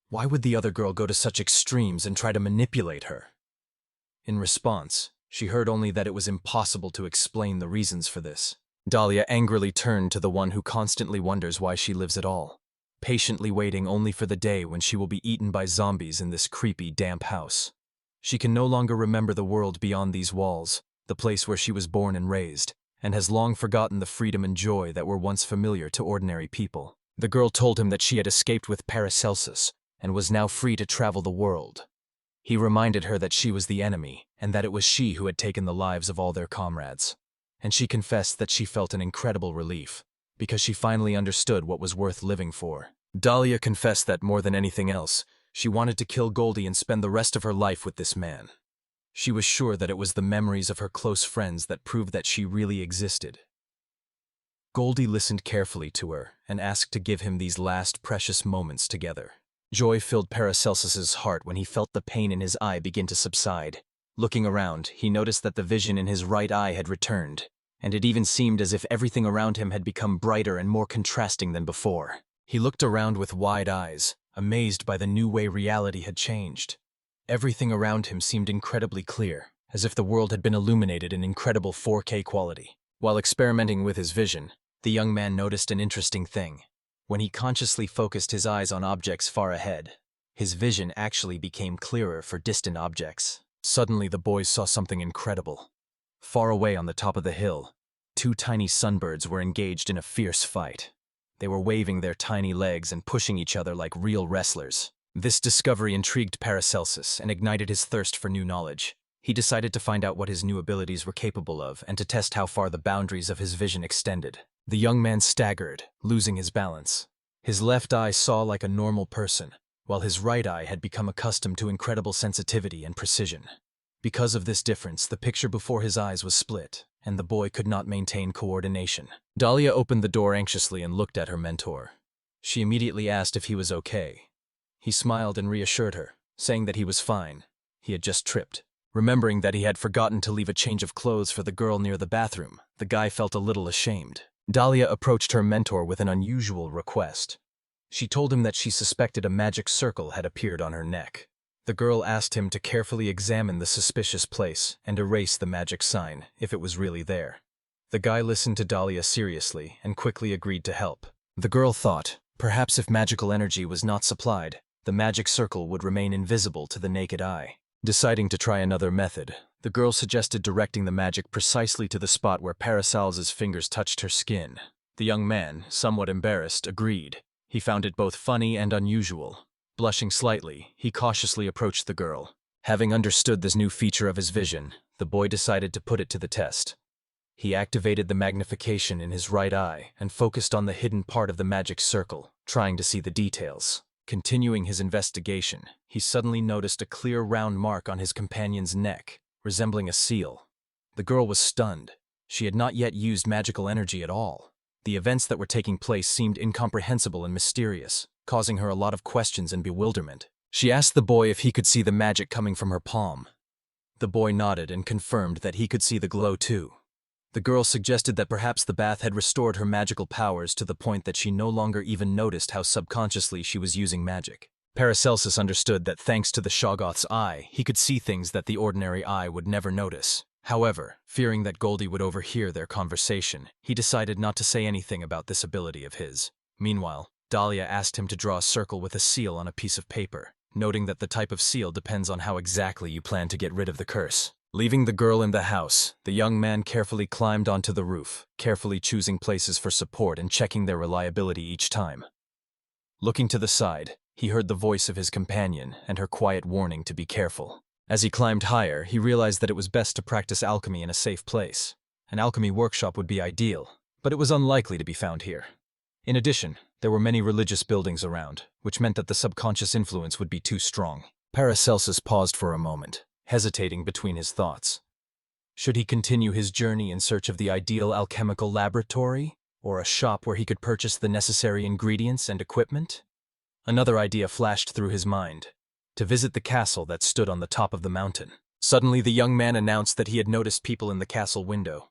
Why would the other girl go to such extremes and try to manipulate her? In response, she heard only that it was impossible to explain the reasons for this. Dahlia angrily turned to the one who constantly wonders why she lives at all, patiently waiting only for the day when she will be eaten by zombies in this creepy, damp house. She can no longer remember the world beyond these walls, the place where she was born and raised, and has long forgotten the freedom and joy that were once familiar to ordinary people. The girl told him that she had escaped with Paracelsus and was now free to travel the world. He reminded her that she was the enemy and that it was she who had taken the lives of all their comrades. And she confessed that she felt an incredible relief, because she finally understood what was worth living for. Dahlia confessed that more than anything else, she wanted to kill Goldie and spend the rest of her life with this man. She was sure that it was the memories of her close friends that proved that she really existed. Goldie listened carefully to her and asked to give him these last precious moments together. Joy filled Paracelsus's heart when he felt the pain in his eye begin to subside. Looking around, he noticed that the vision in his right eye had returned, and it even seemed as if everything around him had become brighter and more contrasting than before. He looked around with wide eyes, amazed by the new way reality had changed. Everything around him seemed incredibly clear, as if the world had been illuminated in incredible 4K quality. While experimenting with his vision, the young man noticed an interesting thing. When he consciously focused his eyes on objects far ahead, his vision actually became clearer for distant objects. Suddenly the boys saw something incredible. Far away on the top of the hill, two tiny sunbirds were engaged in a fierce fight. They were waving their tiny legs and pushing each other like real wrestlers. This discovery intrigued Paracelsus and ignited his thirst for new knowledge. He decided to find out what his new abilities were capable of and to test how far the boundaries of his vision extended. The young man staggered, losing his balance. His left eye saw like a normal person, while his right eye had become accustomed to incredible sensitivity and precision. Because of this difference, the picture before his eyes was split, and the boy could not maintain coordination. Dahlia opened the door anxiously and looked at her mentor. She immediately asked if he was okay. He smiled and reassured her, saying that he was fine. He had just tripped. Remembering that he had forgotten to leave a change of clothes for the girl near the bathroom, the guy felt a little ashamed. Dahlia approached her mentor with an unusual request. She told him that she suspected a magic circle had appeared on her neck. The girl asked him to carefully examine the suspicious place and erase the magic sign if it was really there. The guy listened to Dahlia seriously and quickly agreed to help. The girl thought, perhaps if magical energy was not supplied, the magic circle would remain invisible to the naked eye. Deciding to try another method, the girl suggested directing the magic precisely to the spot where Paracelsus's fingers touched her skin. The young man, somewhat embarrassed, agreed. He found it both funny and unusual. Blushing slightly, he cautiously approached the girl. Having understood this new feature of his vision, the boy decided to put it to the test. He activated the magnification in his right eye and focused on the hidden part of the magic circle, trying to see the details. Continuing his investigation, he suddenly noticed a clear round mark on his companion's neck, resembling a seal. The girl was stunned. She had not yet used magical energy at all. The events that were taking place seemed incomprehensible and mysterious, causing her a lot of questions and bewilderment. She asked the boy if he could see the magic coming from her palm. The boy nodded and confirmed that he could see the glow too. The girl suggested that perhaps the bath had restored her magical powers to the point that she no longer even noticed how subconsciously she was using magic. Paracelsus understood that thanks to the Shoggoth's eye, he could see things that the ordinary eye would never notice. However, fearing that Goldie would overhear their conversation, he decided not to say anything about this ability of his. Meanwhile, Dahlia asked him to draw a circle with a seal on a piece of paper, noting that the type of seal depends on how exactly you plan to get rid of the curse. Leaving the girl in the house, the young man carefully climbed onto the roof, carefully choosing places for support and checking their reliability each time. Looking to the side, he heard the voice of his companion and her quiet warning to be careful. As he climbed higher, he realized that it was best to practice alchemy in a safe place. An alchemy workshop would be ideal, but it was unlikely to be found here. In addition, there were many religious buildings around, which meant that the subconscious influence would be too strong. Paracelsus paused for a moment, hesitating between his thoughts. Should he continue his journey in search of the ideal alchemical laboratory, or a shop where he could purchase the necessary ingredients and equipment? Another idea flashed through his mind: to visit the castle that stood on the top of the mountain. Suddenly, the young man announced that he had noticed people in the castle window.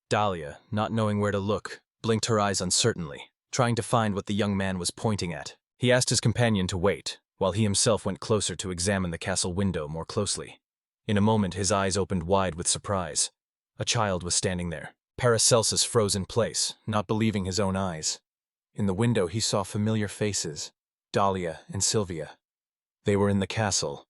Dahlia, not knowing where to look, blinked her eyes uncertainly, trying to find what the young man was pointing at. He asked his companion to wait, while he himself went closer to examine the castle window more closely. In a moment, his eyes opened wide with surprise. A child was standing there. Paracelsus froze in place, not believing his own eyes. In the window, he saw familiar faces: Dahlia and Sylvia. They were in the castle.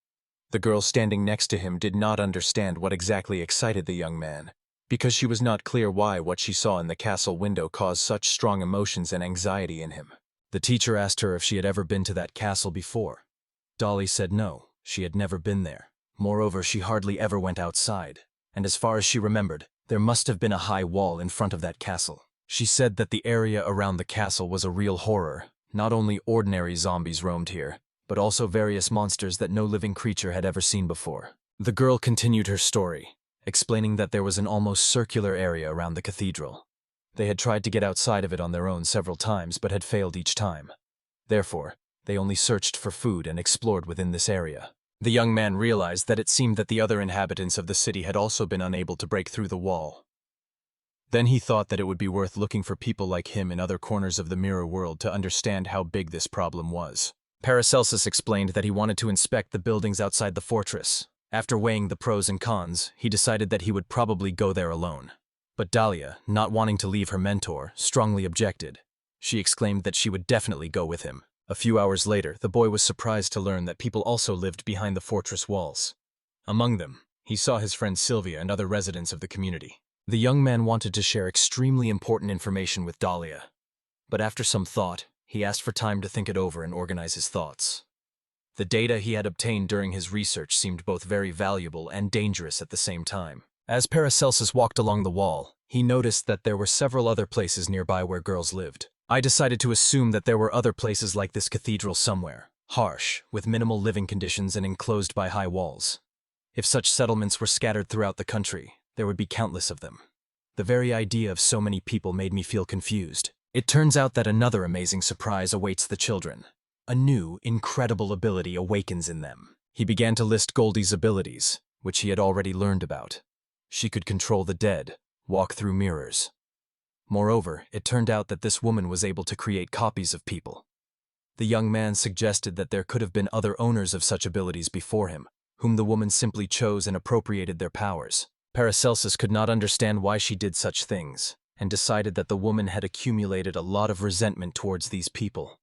The girl standing next to him did not understand what exactly excited the young man, because she was not clear why what she saw in the castle window caused such strong emotions and anxiety in him. The teacher asked her if she had ever been to that castle before. Dolly said no, she had never been there. Moreover, she hardly ever went outside, and as far as she remembered, there must have been a high wall in front of that castle. She said that the area around the castle was a real horror. Not only ordinary zombies roamed here, but also various monsters that no living creature had ever seen before. The girl continued her story, explaining that there was an almost circular area around the cathedral. They had tried to get outside of it on their own several times, but had failed each time. Therefore, they only searched for food and explored within this area. The young man realized that it seemed that the other inhabitants of the city had also been unable to break through the wall. Then he thought that it would be worth looking for people like him in other corners of the mirror world to understand how big this problem was. Paracelsus explained that he wanted to inspect the buildings outside the fortress. After weighing the pros and cons, he decided that he would probably go there alone. But Dahlia, not wanting to leave her mentor, strongly objected. She exclaimed that she would definitely go with him. A few hours later, the boy was surprised to learn that people also lived behind the fortress walls. Among them, he saw his friend Sylvia and other residents of the community. The young man wanted to share extremely important information with Dahlia, but after some thought, he asked for time to think it over and organize his thoughts. The data he had obtained during his research seemed both very valuable and dangerous at the same time. As Paracelsus walked along the wall, he noticed that there were several other places nearby where girls lived. I decided to assume that there were other places like this cathedral somewhere, harsh, with minimal living conditions and enclosed by high walls. If such settlements were scattered throughout the country, there would be countless of them. The very idea of so many people made me feel confused. It turns out that another amazing surprise awaits the children. A new, incredible ability awakens in them. He began to list Goldie's abilities, which he had already learned about. She could control the dead, walk through mirrors. Moreover, it turned out that this woman was able to create copies of people. The young man suggested that there could have been other owners of such abilities before him, whom the woman simply chose and appropriated their powers. Paracelsus could not understand why she did such things, and decided that the woman had accumulated a lot of resentment towards these people.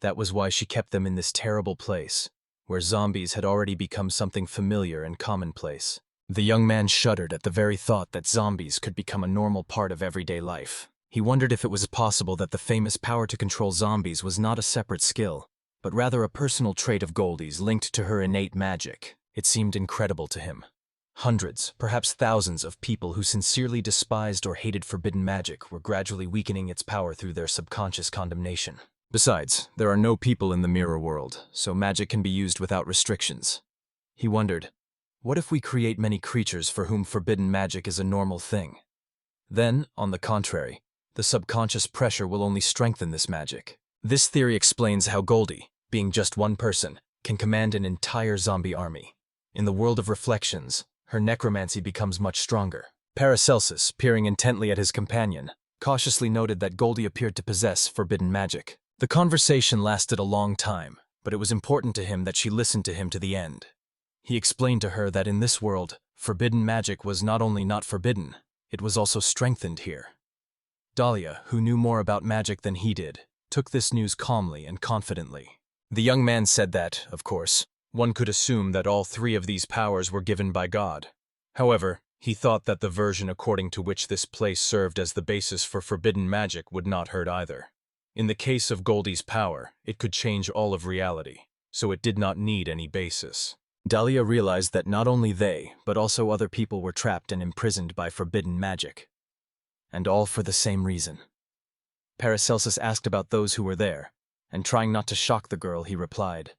That was why she kept them in this terrible place, where zombies had already become something familiar and commonplace. The young man shuddered at the very thought that zombies could become a normal part of everyday life. He wondered if it was possible that the famous power to control zombies was not a separate skill, but rather a personal trait of Goldie's linked to her innate magic. It seemed incredible to him. Hundreds, perhaps thousands of people who sincerely despised or hated forbidden magic were gradually weakening its power through their subconscious condemnation. Besides, there are no people in the mirror world, so magic can be used without restrictions. He wondered, what if we create many creatures for whom forbidden magic is a normal thing? Then, on the contrary, the subconscious pressure will only strengthen this magic. This theory explains how Goldie, being just one person, can command an entire zombie army. In the world of reflections, her necromancy becomes much stronger. Paracelsus, peering intently at his companion, cautiously noted that Goldie appeared to possess forbidden magic. The conversation lasted a long time, but it was important to him that she listened to him to the end. He explained to her that in this world, forbidden magic was not only not forbidden, it was also strengthened here. Dahlia, who knew more about magic than he did, took this news calmly and confidently. The young man said that, of course, one could assume that all three of these powers were given by God. However, he thought that the version according to which this place served as the basis for forbidden magic would not hurt either. In the case of Goldie's power, it could change all of reality, so it did not need any basis. Dahlia realized that not only they, but also other people were trapped and imprisoned by forbidden magic. and all for the same reason. Paracelsus asked about those who were there, and trying not to shock the girl, he replied,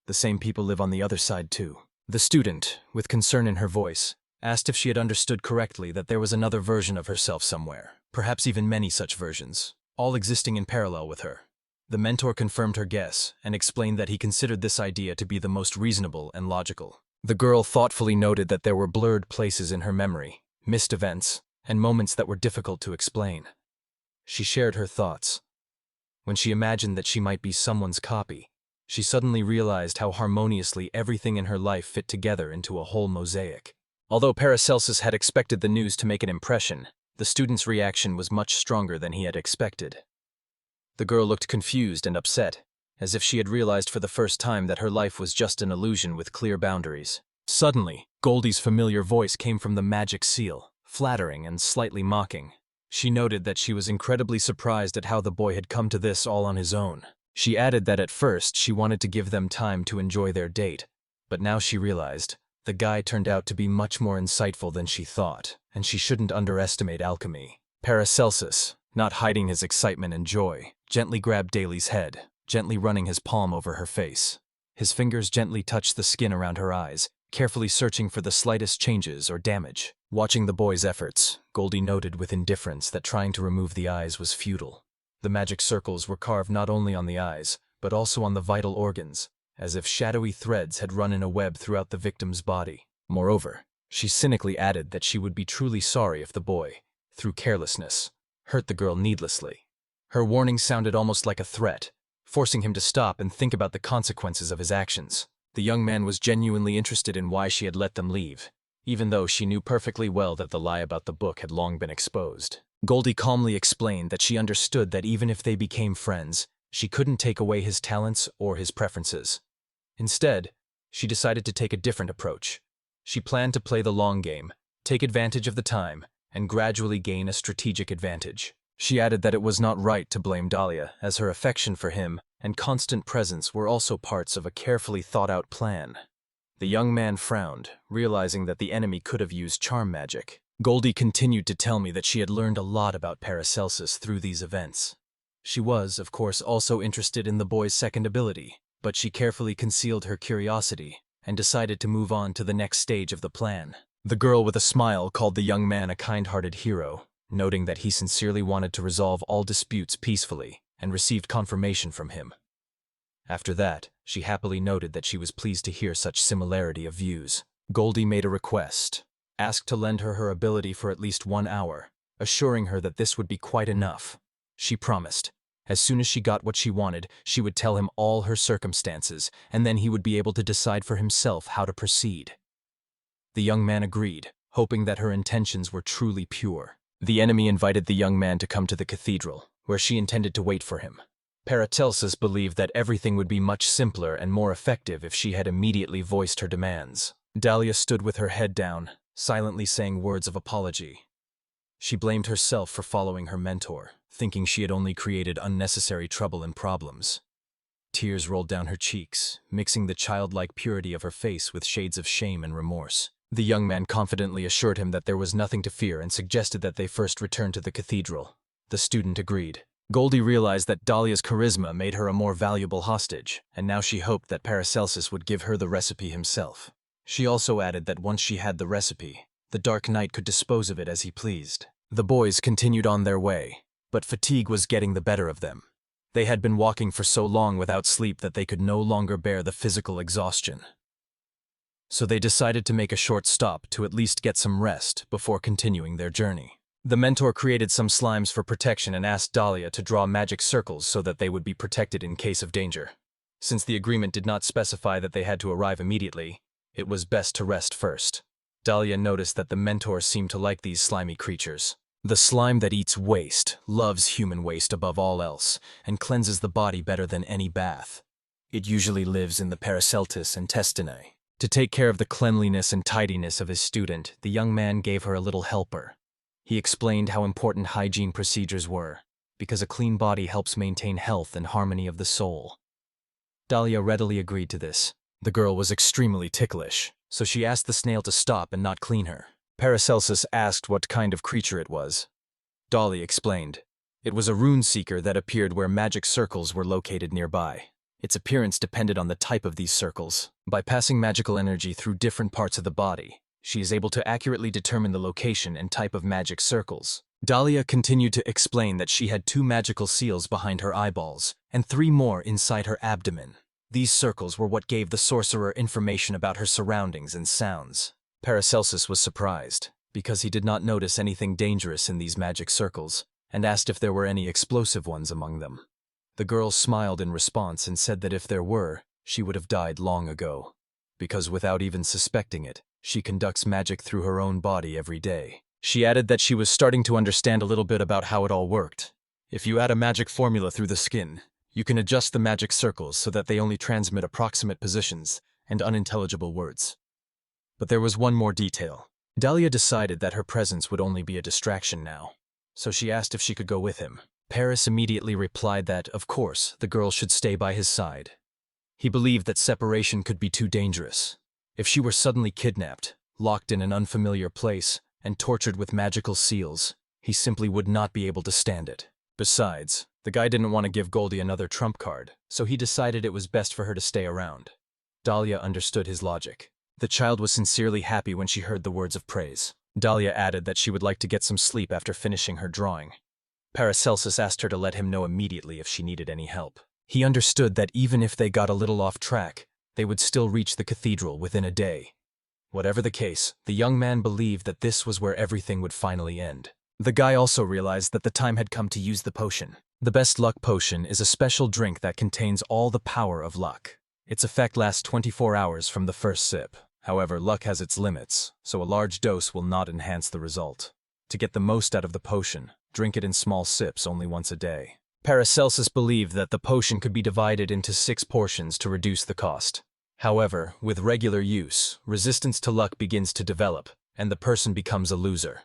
"The same people live on the other side too." The student, with concern in her voice, asked if she had understood correctly that there was another version of herself somewhere, perhaps even many such versions, all existing in parallel with her. The mentor confirmed her guess and explained that he considered this idea to be the most reasonable and logical. The girl thoughtfully noted that there were blurred places in her memory, missed events, and moments that were difficult to explain. She shared her thoughts. When she imagined that she might be someone's copy, she suddenly realized how harmoniously everything in her life fit together into a whole mosaic. Although Paracelsus had expected the news to make an impression, the student's reaction was much stronger than he had expected. The girl looked confused and upset, as if she had realized for the first time that her life was just an illusion with clear boundaries. Suddenly, Goldie's familiar voice came from the magic seal, flattering and slightly mocking. She noted that she was incredibly surprised at how the boy had come to this all on his own. She added that at first she wanted to give them time to enjoy their date, but now she realized the guy turned out to be much more insightful than she thought, and she shouldn't underestimate Alchemy. Paracelsus, not hiding his excitement and joy, gently grabbed Daly's head, gently running his palm over her face. His fingers gently touched the skin around her eyes, carefully searching for the slightest changes or damage. Watching the boy's efforts, Goldie noted with indifference that trying to remove the eyes was futile. The magic circles were carved not only on the eyes, but also on the vital organs, as if shadowy threads had run in a web throughout the victim's body. Moreover, she cynically added that she would be truly sorry if the boy, through carelessness, hurt the girl needlessly. Her warning sounded almost like a threat, forcing him to stop and think about the consequences of his actions. The young man was genuinely interested in why she had let them leave, even though she knew perfectly well that the lie about the book had long been exposed. Goldie calmly explained that she understood that even if they became friends, she couldn't take away his talents or his preferences. Instead, she decided to take a different approach. She planned to play the long game, take advantage of the time, and gradually gain a strategic advantage. She added that it was not right to blame Dahlia, as her affection for him and constant presence were also parts of a carefully thought-out plan. The young man frowned, realizing that the enemy could have used charm magic. Goldie continued to tell me that she had learned a lot about Paracelsus through these events. She was, of course, also interested in the boy's second ability, but she carefully concealed her curiosity and decided to move on to the next stage of the plan. The girl with a smile called the young man a kind-hearted hero, noting that he sincerely wanted to resolve all disputes peacefully and received confirmation from him. After that, she happily noted that she was pleased to hear such similarity of views. Goldie made a request, asked to lend her her ability for at least 1 hour, assuring her that this would be quite enough. She promised. As soon as she got what she wanted, she would tell him all her circumstances, and then he would be able to decide for himself how to proceed. The young man agreed, hoping that her intentions were truly pure. The enemy invited the young man to come to the cathedral, where she intended to wait for him. Paracelsus believed that everything would be much simpler and more effective if she had immediately voiced her demands. Dahlia stood with her head down, silently saying words of apology. She blamed herself for following her mentor, thinking she had only created unnecessary trouble and problems. Tears rolled down her cheeks, mixing the childlike purity of her face with shades of shame and remorse. The young man confidently assured him that there was nothing to fear and suggested that they first return to the cathedral. The student agreed. Goldie realized that Dahlia's charisma made her a more valuable hostage, and now she hoped that Paracelsus would give her the recipe himself. She also added that once she had the recipe, the Dark Knight could dispose of it as he pleased. The boys continued on their way, but fatigue was getting the better of them. They had been walking for so long without sleep that they could no longer bear the physical exhaustion. So they decided to make a short stop to at least get some rest before continuing their journey. The mentor created some slimes for protection and asked Dahlia to draw magic circles so that they would be protected in case of danger. Since the agreement did not specify that they had to arrive immediately, it was best to rest first. Dahlia noticed that the mentor seemed to like these slimy creatures. The slime that eats waste, loves human waste above all else, and cleanses the body better than any bath. It usually lives in the Paracelsus intestinae. To take care of the cleanliness and tidiness of his student, the young man gave her a little helper. He explained how important hygiene procedures were, because a clean body helps maintain health and harmony of the soul. Dahlia readily agreed to this. The girl was extremely ticklish, so she asked the snail to stop and not clean her. Paracelsus asked what kind of creature it was. Dolly explained. It was a rune seeker that appeared where magic circles were located nearby. Its appearance depended on the type of these circles. By passing magical energy through different parts of the body, she is able to accurately determine the location and type of magic circles. Dahlia continued to explain that she had 2 magical seals behind her eyeballs and 3 more inside her abdomen. These circles were what gave the sorcerer information about her surroundings and sounds. Paracelsus was surprised, because he did not notice anything dangerous in these magic circles, and asked if there were any explosive ones among them. The girl smiled in response and said that if there were, she would have died long ago, because without even suspecting it, she conducts magic through her own body every day. She added that she was starting to understand a little bit about how it all worked. If you add a magic formula through the skin, you can adjust the magic circles so that they only transmit approximate positions and unintelligible words. But there was one more detail. Dahlia decided that her presence would only be a distraction now, so she asked if she could go with him. Paris immediately replied that, of course, the girl should stay by his side. He believed that separation could be too dangerous. If she were suddenly kidnapped, locked in an unfamiliar place, and tortured with magical seals, he simply would not be able to stand it. Besides, the guy didn't want to give Goldie another trump card, so he decided it was best for her to stay around. Dahlia understood his logic. The child was sincerely happy when she heard the words of praise. Dahlia added that she would like to get some sleep after finishing her drawing. Paracelsus asked her to let him know immediately if she needed any help. He understood that even if they got a little off track, they would still reach the cathedral within a day. Whatever the case, the young man believed that this was where everything would finally end. The guy also realized that the time had come to use the potion. The best luck potion is a special drink that contains all the power of luck. Its effect lasts 24 hours from the first sip. However, luck has its limits, so a large dose will not enhance the result. To get the most out of the potion, drink it in small sips only once a day. Paracelsus believed that the potion could be divided into 6 portions to reduce the cost. However, with regular use, resistance to luck begins to develop, and the person becomes a loser.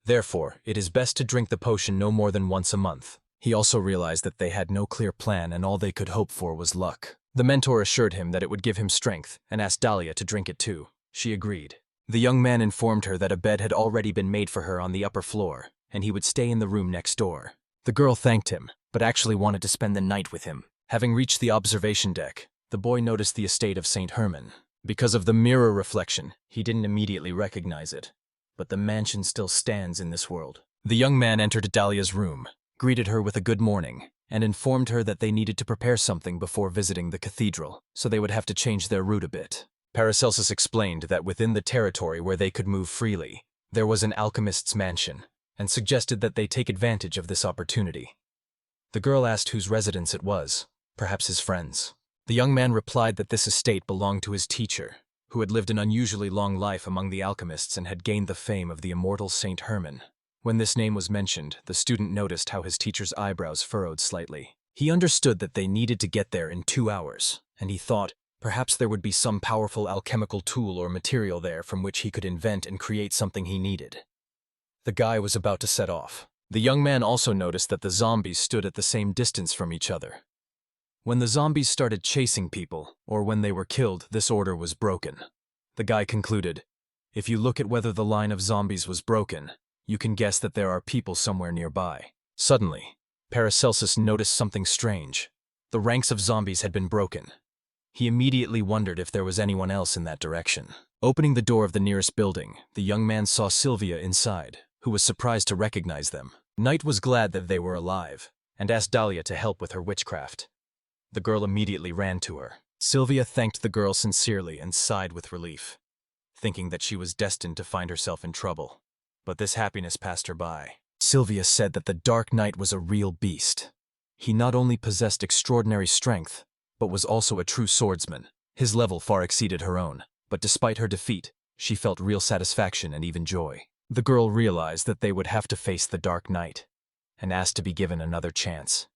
Therefore, it is best to drink the potion no more than once a month. He also realized that they had no clear plan and all they could hope for was luck. The mentor assured him that it would give him strength and asked Dahlia to drink it too. She agreed. The young man informed her that a bed had already been made for her on the upper floor, and he would stay in the room next door. The girl thanked him, but actually wanted to spend the night with him. Having reached the observation deck, the boy noticed the estate of St. Herman. Because of the mirror reflection, he didn't immediately recognize it. But the mansion still stands in this world. The young man entered Dahlia's room, greeted her with a good morning, and informed her that they needed to prepare something before visiting the cathedral, so they would have to change their route a bit. Paracelsus explained that within the territory where they could move freely, there was an alchemist's mansion, and suggested that they take advantage of this opportunity. The girl asked whose residence it was, perhaps his friend's. The young man replied that this estate belonged to his teacher, who had lived an unusually long life among the alchemists and had gained the fame of the immortal St. Herman. When this name was mentioned, the student noticed how his teacher's eyebrows furrowed slightly. He understood that they needed to get there in 2 hours, and he thought perhaps there would be some powerful alchemical tool or material there from which he could invent and create something he needed. The guy was about to set off. The young man also noticed that the zombies stood at the same distance from each other. When the zombies started chasing people, or when they were killed, this order was broken. The guy concluded, if you look at whether the line of zombies was broken, you can guess that there are people somewhere nearby. Suddenly, Paracelsus noticed something strange. The ranks of zombies had been broken. He immediately wondered if there was anyone else in that direction. Opening the door of the nearest building, the young man saw Sylvia inside, who was surprised to recognize them. Knight was glad that they were alive, and asked Dahlia to help with her witchcraft. The girl immediately ran to her. Sylvia thanked the girl sincerely and sighed with relief, thinking that she was destined to find herself in trouble. But this happiness passed her by. Sylvia said that the Dark Knight was a real beast. He not only possessed extraordinary strength, but was also a true swordsman. His level far exceeded her own, but despite her defeat, she felt real satisfaction and even joy. The girl realized that they would have to face the Dark Knight, and asked to be given another chance.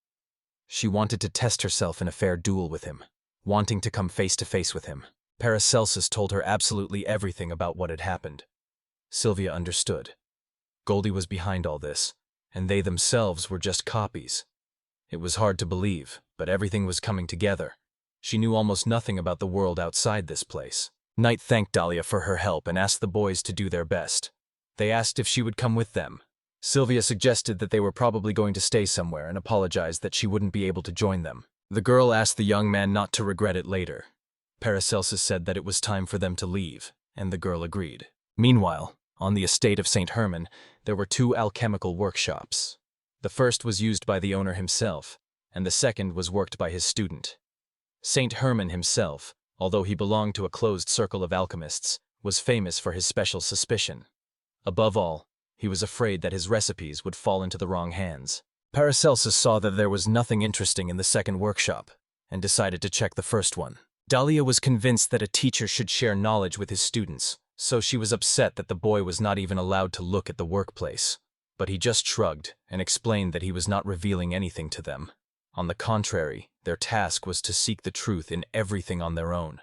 She wanted to test herself in a fair duel with him, wanting to come face to face with him. Paracelsus told her absolutely everything about what had happened. Sylvia understood. Goldie was behind all this, and they themselves were just copies. It was hard to believe, but everything was coming together. She knew almost nothing about the world outside this place. Knight thanked Dahlia for her help and asked the boys to do their best. They asked if she would come with them. Sylvia suggested that they were probably going to stay somewhere and apologized that she wouldn't be able to join them. The girl asked the young man not to regret it later. Paracelsus said that it was time for them to leave, and the girl agreed. Meanwhile, on the estate of St. Herman, there were 2 alchemical workshops. The first was used by the owner himself, and the second was worked by his student. St. Herman himself, although he belonged to a closed circle of alchemists, was famous for his special suspicion. Above all, he was afraid that his recipes would fall into the wrong hands. Paracelsus saw that there was nothing interesting in the second workshop, and decided to check the first one. Dahlia was convinced that a teacher should share knowledge with his students, so she was upset that the boy was not even allowed to look at the workplace. But he just shrugged and explained that he was not revealing anything to them. On the contrary, their task was to seek the truth in everything on their own.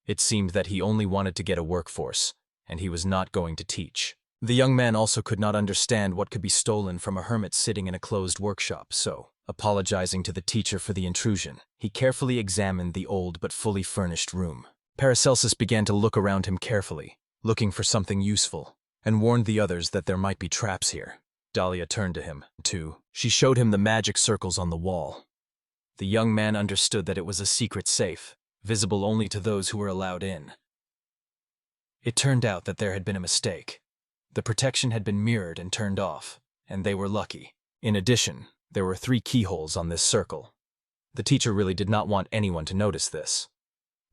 It seemed that he only wanted to get a workforce, and he was not going to teach. The young man also could not understand what could be stolen from a hermit sitting in a closed workshop, so, apologizing to the teacher for the intrusion, he carefully examined the old but fully furnished room. Paracelsus began to look around him carefully, looking for something useful, and warned the others that there might be traps here. Dahlia turned to him, too. She showed him the magic circles on the wall. The young man understood that it was a secret safe, visible only to those who were allowed in. It turned out that there had been a mistake. The protection had been mirrored and turned off, and they were lucky. In addition, there were 3 keyholes on this circle. The teacher really did not want anyone to notice this.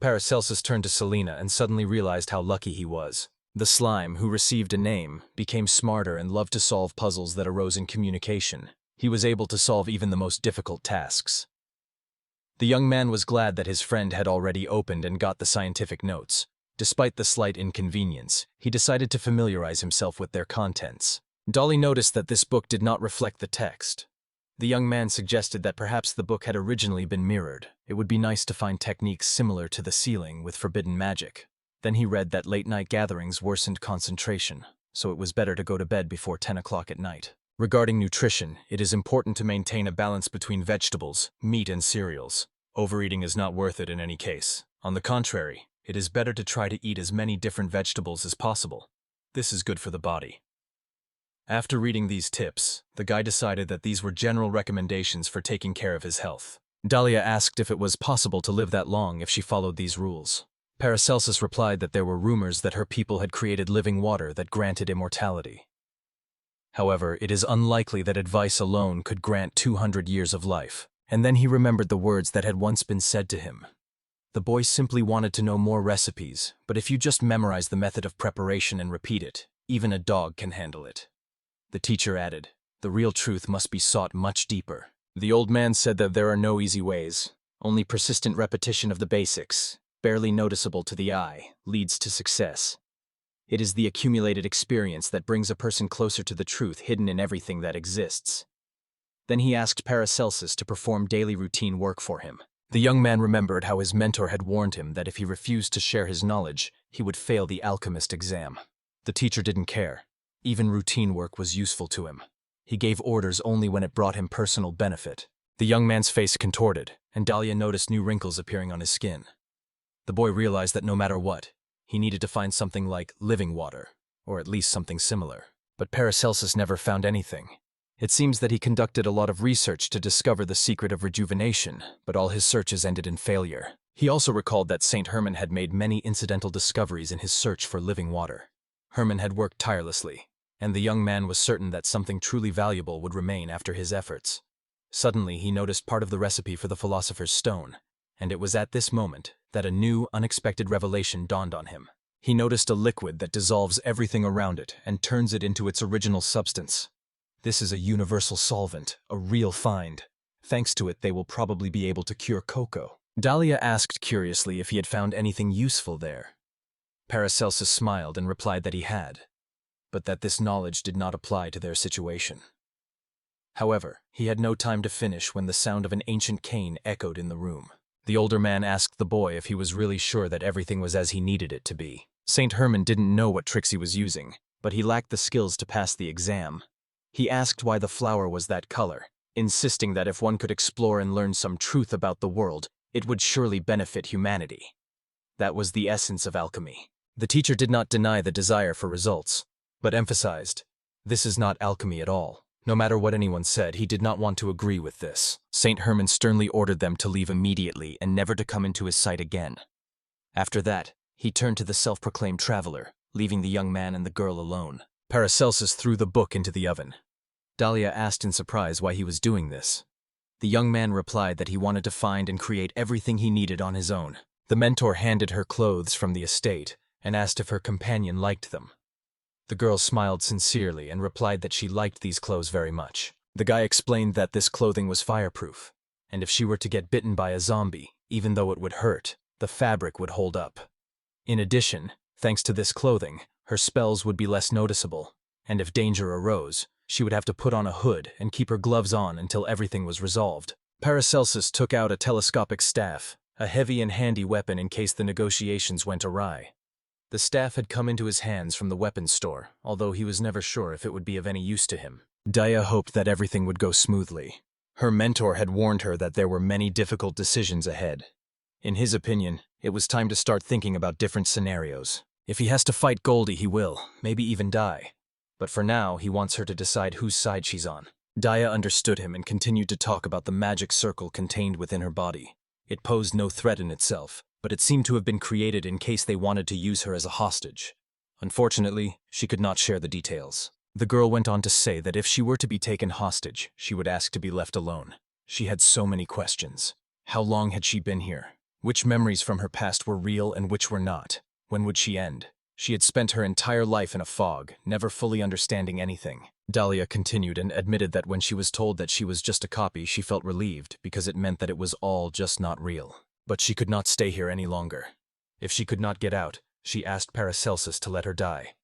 Paracelsus turned to Selena and suddenly realized how lucky he was. The slime, who received a name, became smarter and loved to solve puzzles that arose in communication. He was able to solve even the most difficult tasks. The young man was glad that his friend had already opened and got the scientific notes. Despite the slight inconvenience, he decided to familiarize himself with their contents. Dolly noticed that this book did not reflect the text. The young man suggested that perhaps the book had originally been mirrored. It would be nice to find techniques similar to the sealing with forbidden magic. Then he read that late-night gatherings worsened concentration, so it was better to go to bed before 10 o'clock at night. Regarding nutrition, it is important to maintain a balance between vegetables, meat, and cereals. Overeating is not worth it in any case. On the contrary, it is better to try to eat as many different vegetables as possible. This is good for the body. After reading these tips, the guy decided that these were general recommendations for taking care of his health. Dahlia asked if it was possible to live that long if she followed these rules. Paracelsus replied that there were rumors that her people had created living water that granted immortality. However, it is unlikely that advice alone could grant 200 years of life. And then he remembered the words that had once been said to him. The boy simply wanted to know more recipes, but if you just memorize the method of preparation and repeat it, even a dog can handle it. The teacher added, the real truth must be sought much deeper. The old man said that there are no easy ways. Only persistent repetition of the basics, barely noticeable to the eye, leads to success. It is the accumulated experience that brings a person closer to the truth hidden in everything that exists. Then he asked Paracelsus to perform daily routine work for him. The young man remembered how his mentor had warned him that if he refused to share his knowledge, he would fail the alchemist exam. The teacher didn't care. Even routine work was useful to him. He gave orders only when it brought him personal benefit. The young man's face contorted, and Dahlia noticed new wrinkles appearing on his skin. The boy realized that no matter what, he needed to find something like living water, or at least something similar. But Paracelsus never found anything. It seems that he conducted a lot of research to discover the secret of rejuvenation, but all his searches ended in failure. He also recalled that St. Herman had made many incidental discoveries in his search for living water. Herman had worked tirelessly, and the young man was certain that something truly valuable would remain after his efforts. Suddenly, he noticed part of the recipe for the Philosopher's Stone, and it was at this moment that a new, unexpected revelation dawned on him. He noticed a liquid that dissolves everything around it and turns it into its original substance. This is a universal solvent, a real find. Thanks to it, they will probably be able to cure cocoa. Dahlia asked curiously if he had found anything useful there. Paracelsus smiled and replied that he had, but that this knowledge did not apply to their situation. However, he had no time to finish when the sound of an ancient cane echoed in the room. The older man asked the boy if he was really sure that everything was as he needed it to be. St. Herman didn't know what tricks he was using, but he lacked the skills to pass the exam. He asked why the flower was that color, insisting that if one could explore and learn some truth about the world, it would surely benefit humanity. That was the essence of alchemy. The teacher did not deny the desire for results, but emphasized, This is not alchemy at all. No matter what anyone said, he did not want to agree with this. Saint Herman sternly ordered them to leave immediately and never to come into his sight again. After that, he turned to the self-proclaimed traveler, leaving the young man and the girl alone. Paracelsus threw the book into the oven. Dahlia asked in surprise why he was doing this. The young man replied that he wanted to find and create everything he needed on his own. The mentor handed her clothes from the estate and asked if her companion liked them. The girl smiled sincerely and replied that she liked these clothes very much. The guy explained that this clothing was fireproof, and if she were to get bitten by a zombie, even though it would hurt, the fabric would hold up. In addition, thanks to this clothing, her spells would be less noticeable, and if danger arose, she would have to put on a hood and keep her gloves on until everything was resolved. Paracelsus took out a telescopic staff, a heavy and handy weapon in case the negotiations went awry. The staff had come into his hands from the weapons store, although he was never sure if it would be of any use to him. Daya hoped that everything would go smoothly. Her mentor had warned her that there were many difficult decisions ahead. In his opinion, it was time to start thinking about different scenarios. If he has to fight Goldie, he will, maybe even die. But for now, he wants her to decide whose side she's on. Daya understood him and continued to talk about the magic circle contained within her body. It posed no threat in itself, but it seemed to have been created in case they wanted to use her as a hostage. Unfortunately, she could not share the details. The girl went on to say that if she were to be taken hostage, she would ask to be left alone. She had so many questions. How long had she been here? Which memories from her past were real and which were not? When would she end? She had spent her entire life in a fog, never fully understanding anything. Dahlia continued and admitted that when she was told that she was just a copy, she felt relieved because it meant that it was all just not real. But she could not stay here any longer. If she could not get out, she asked Paracelsus to let her die.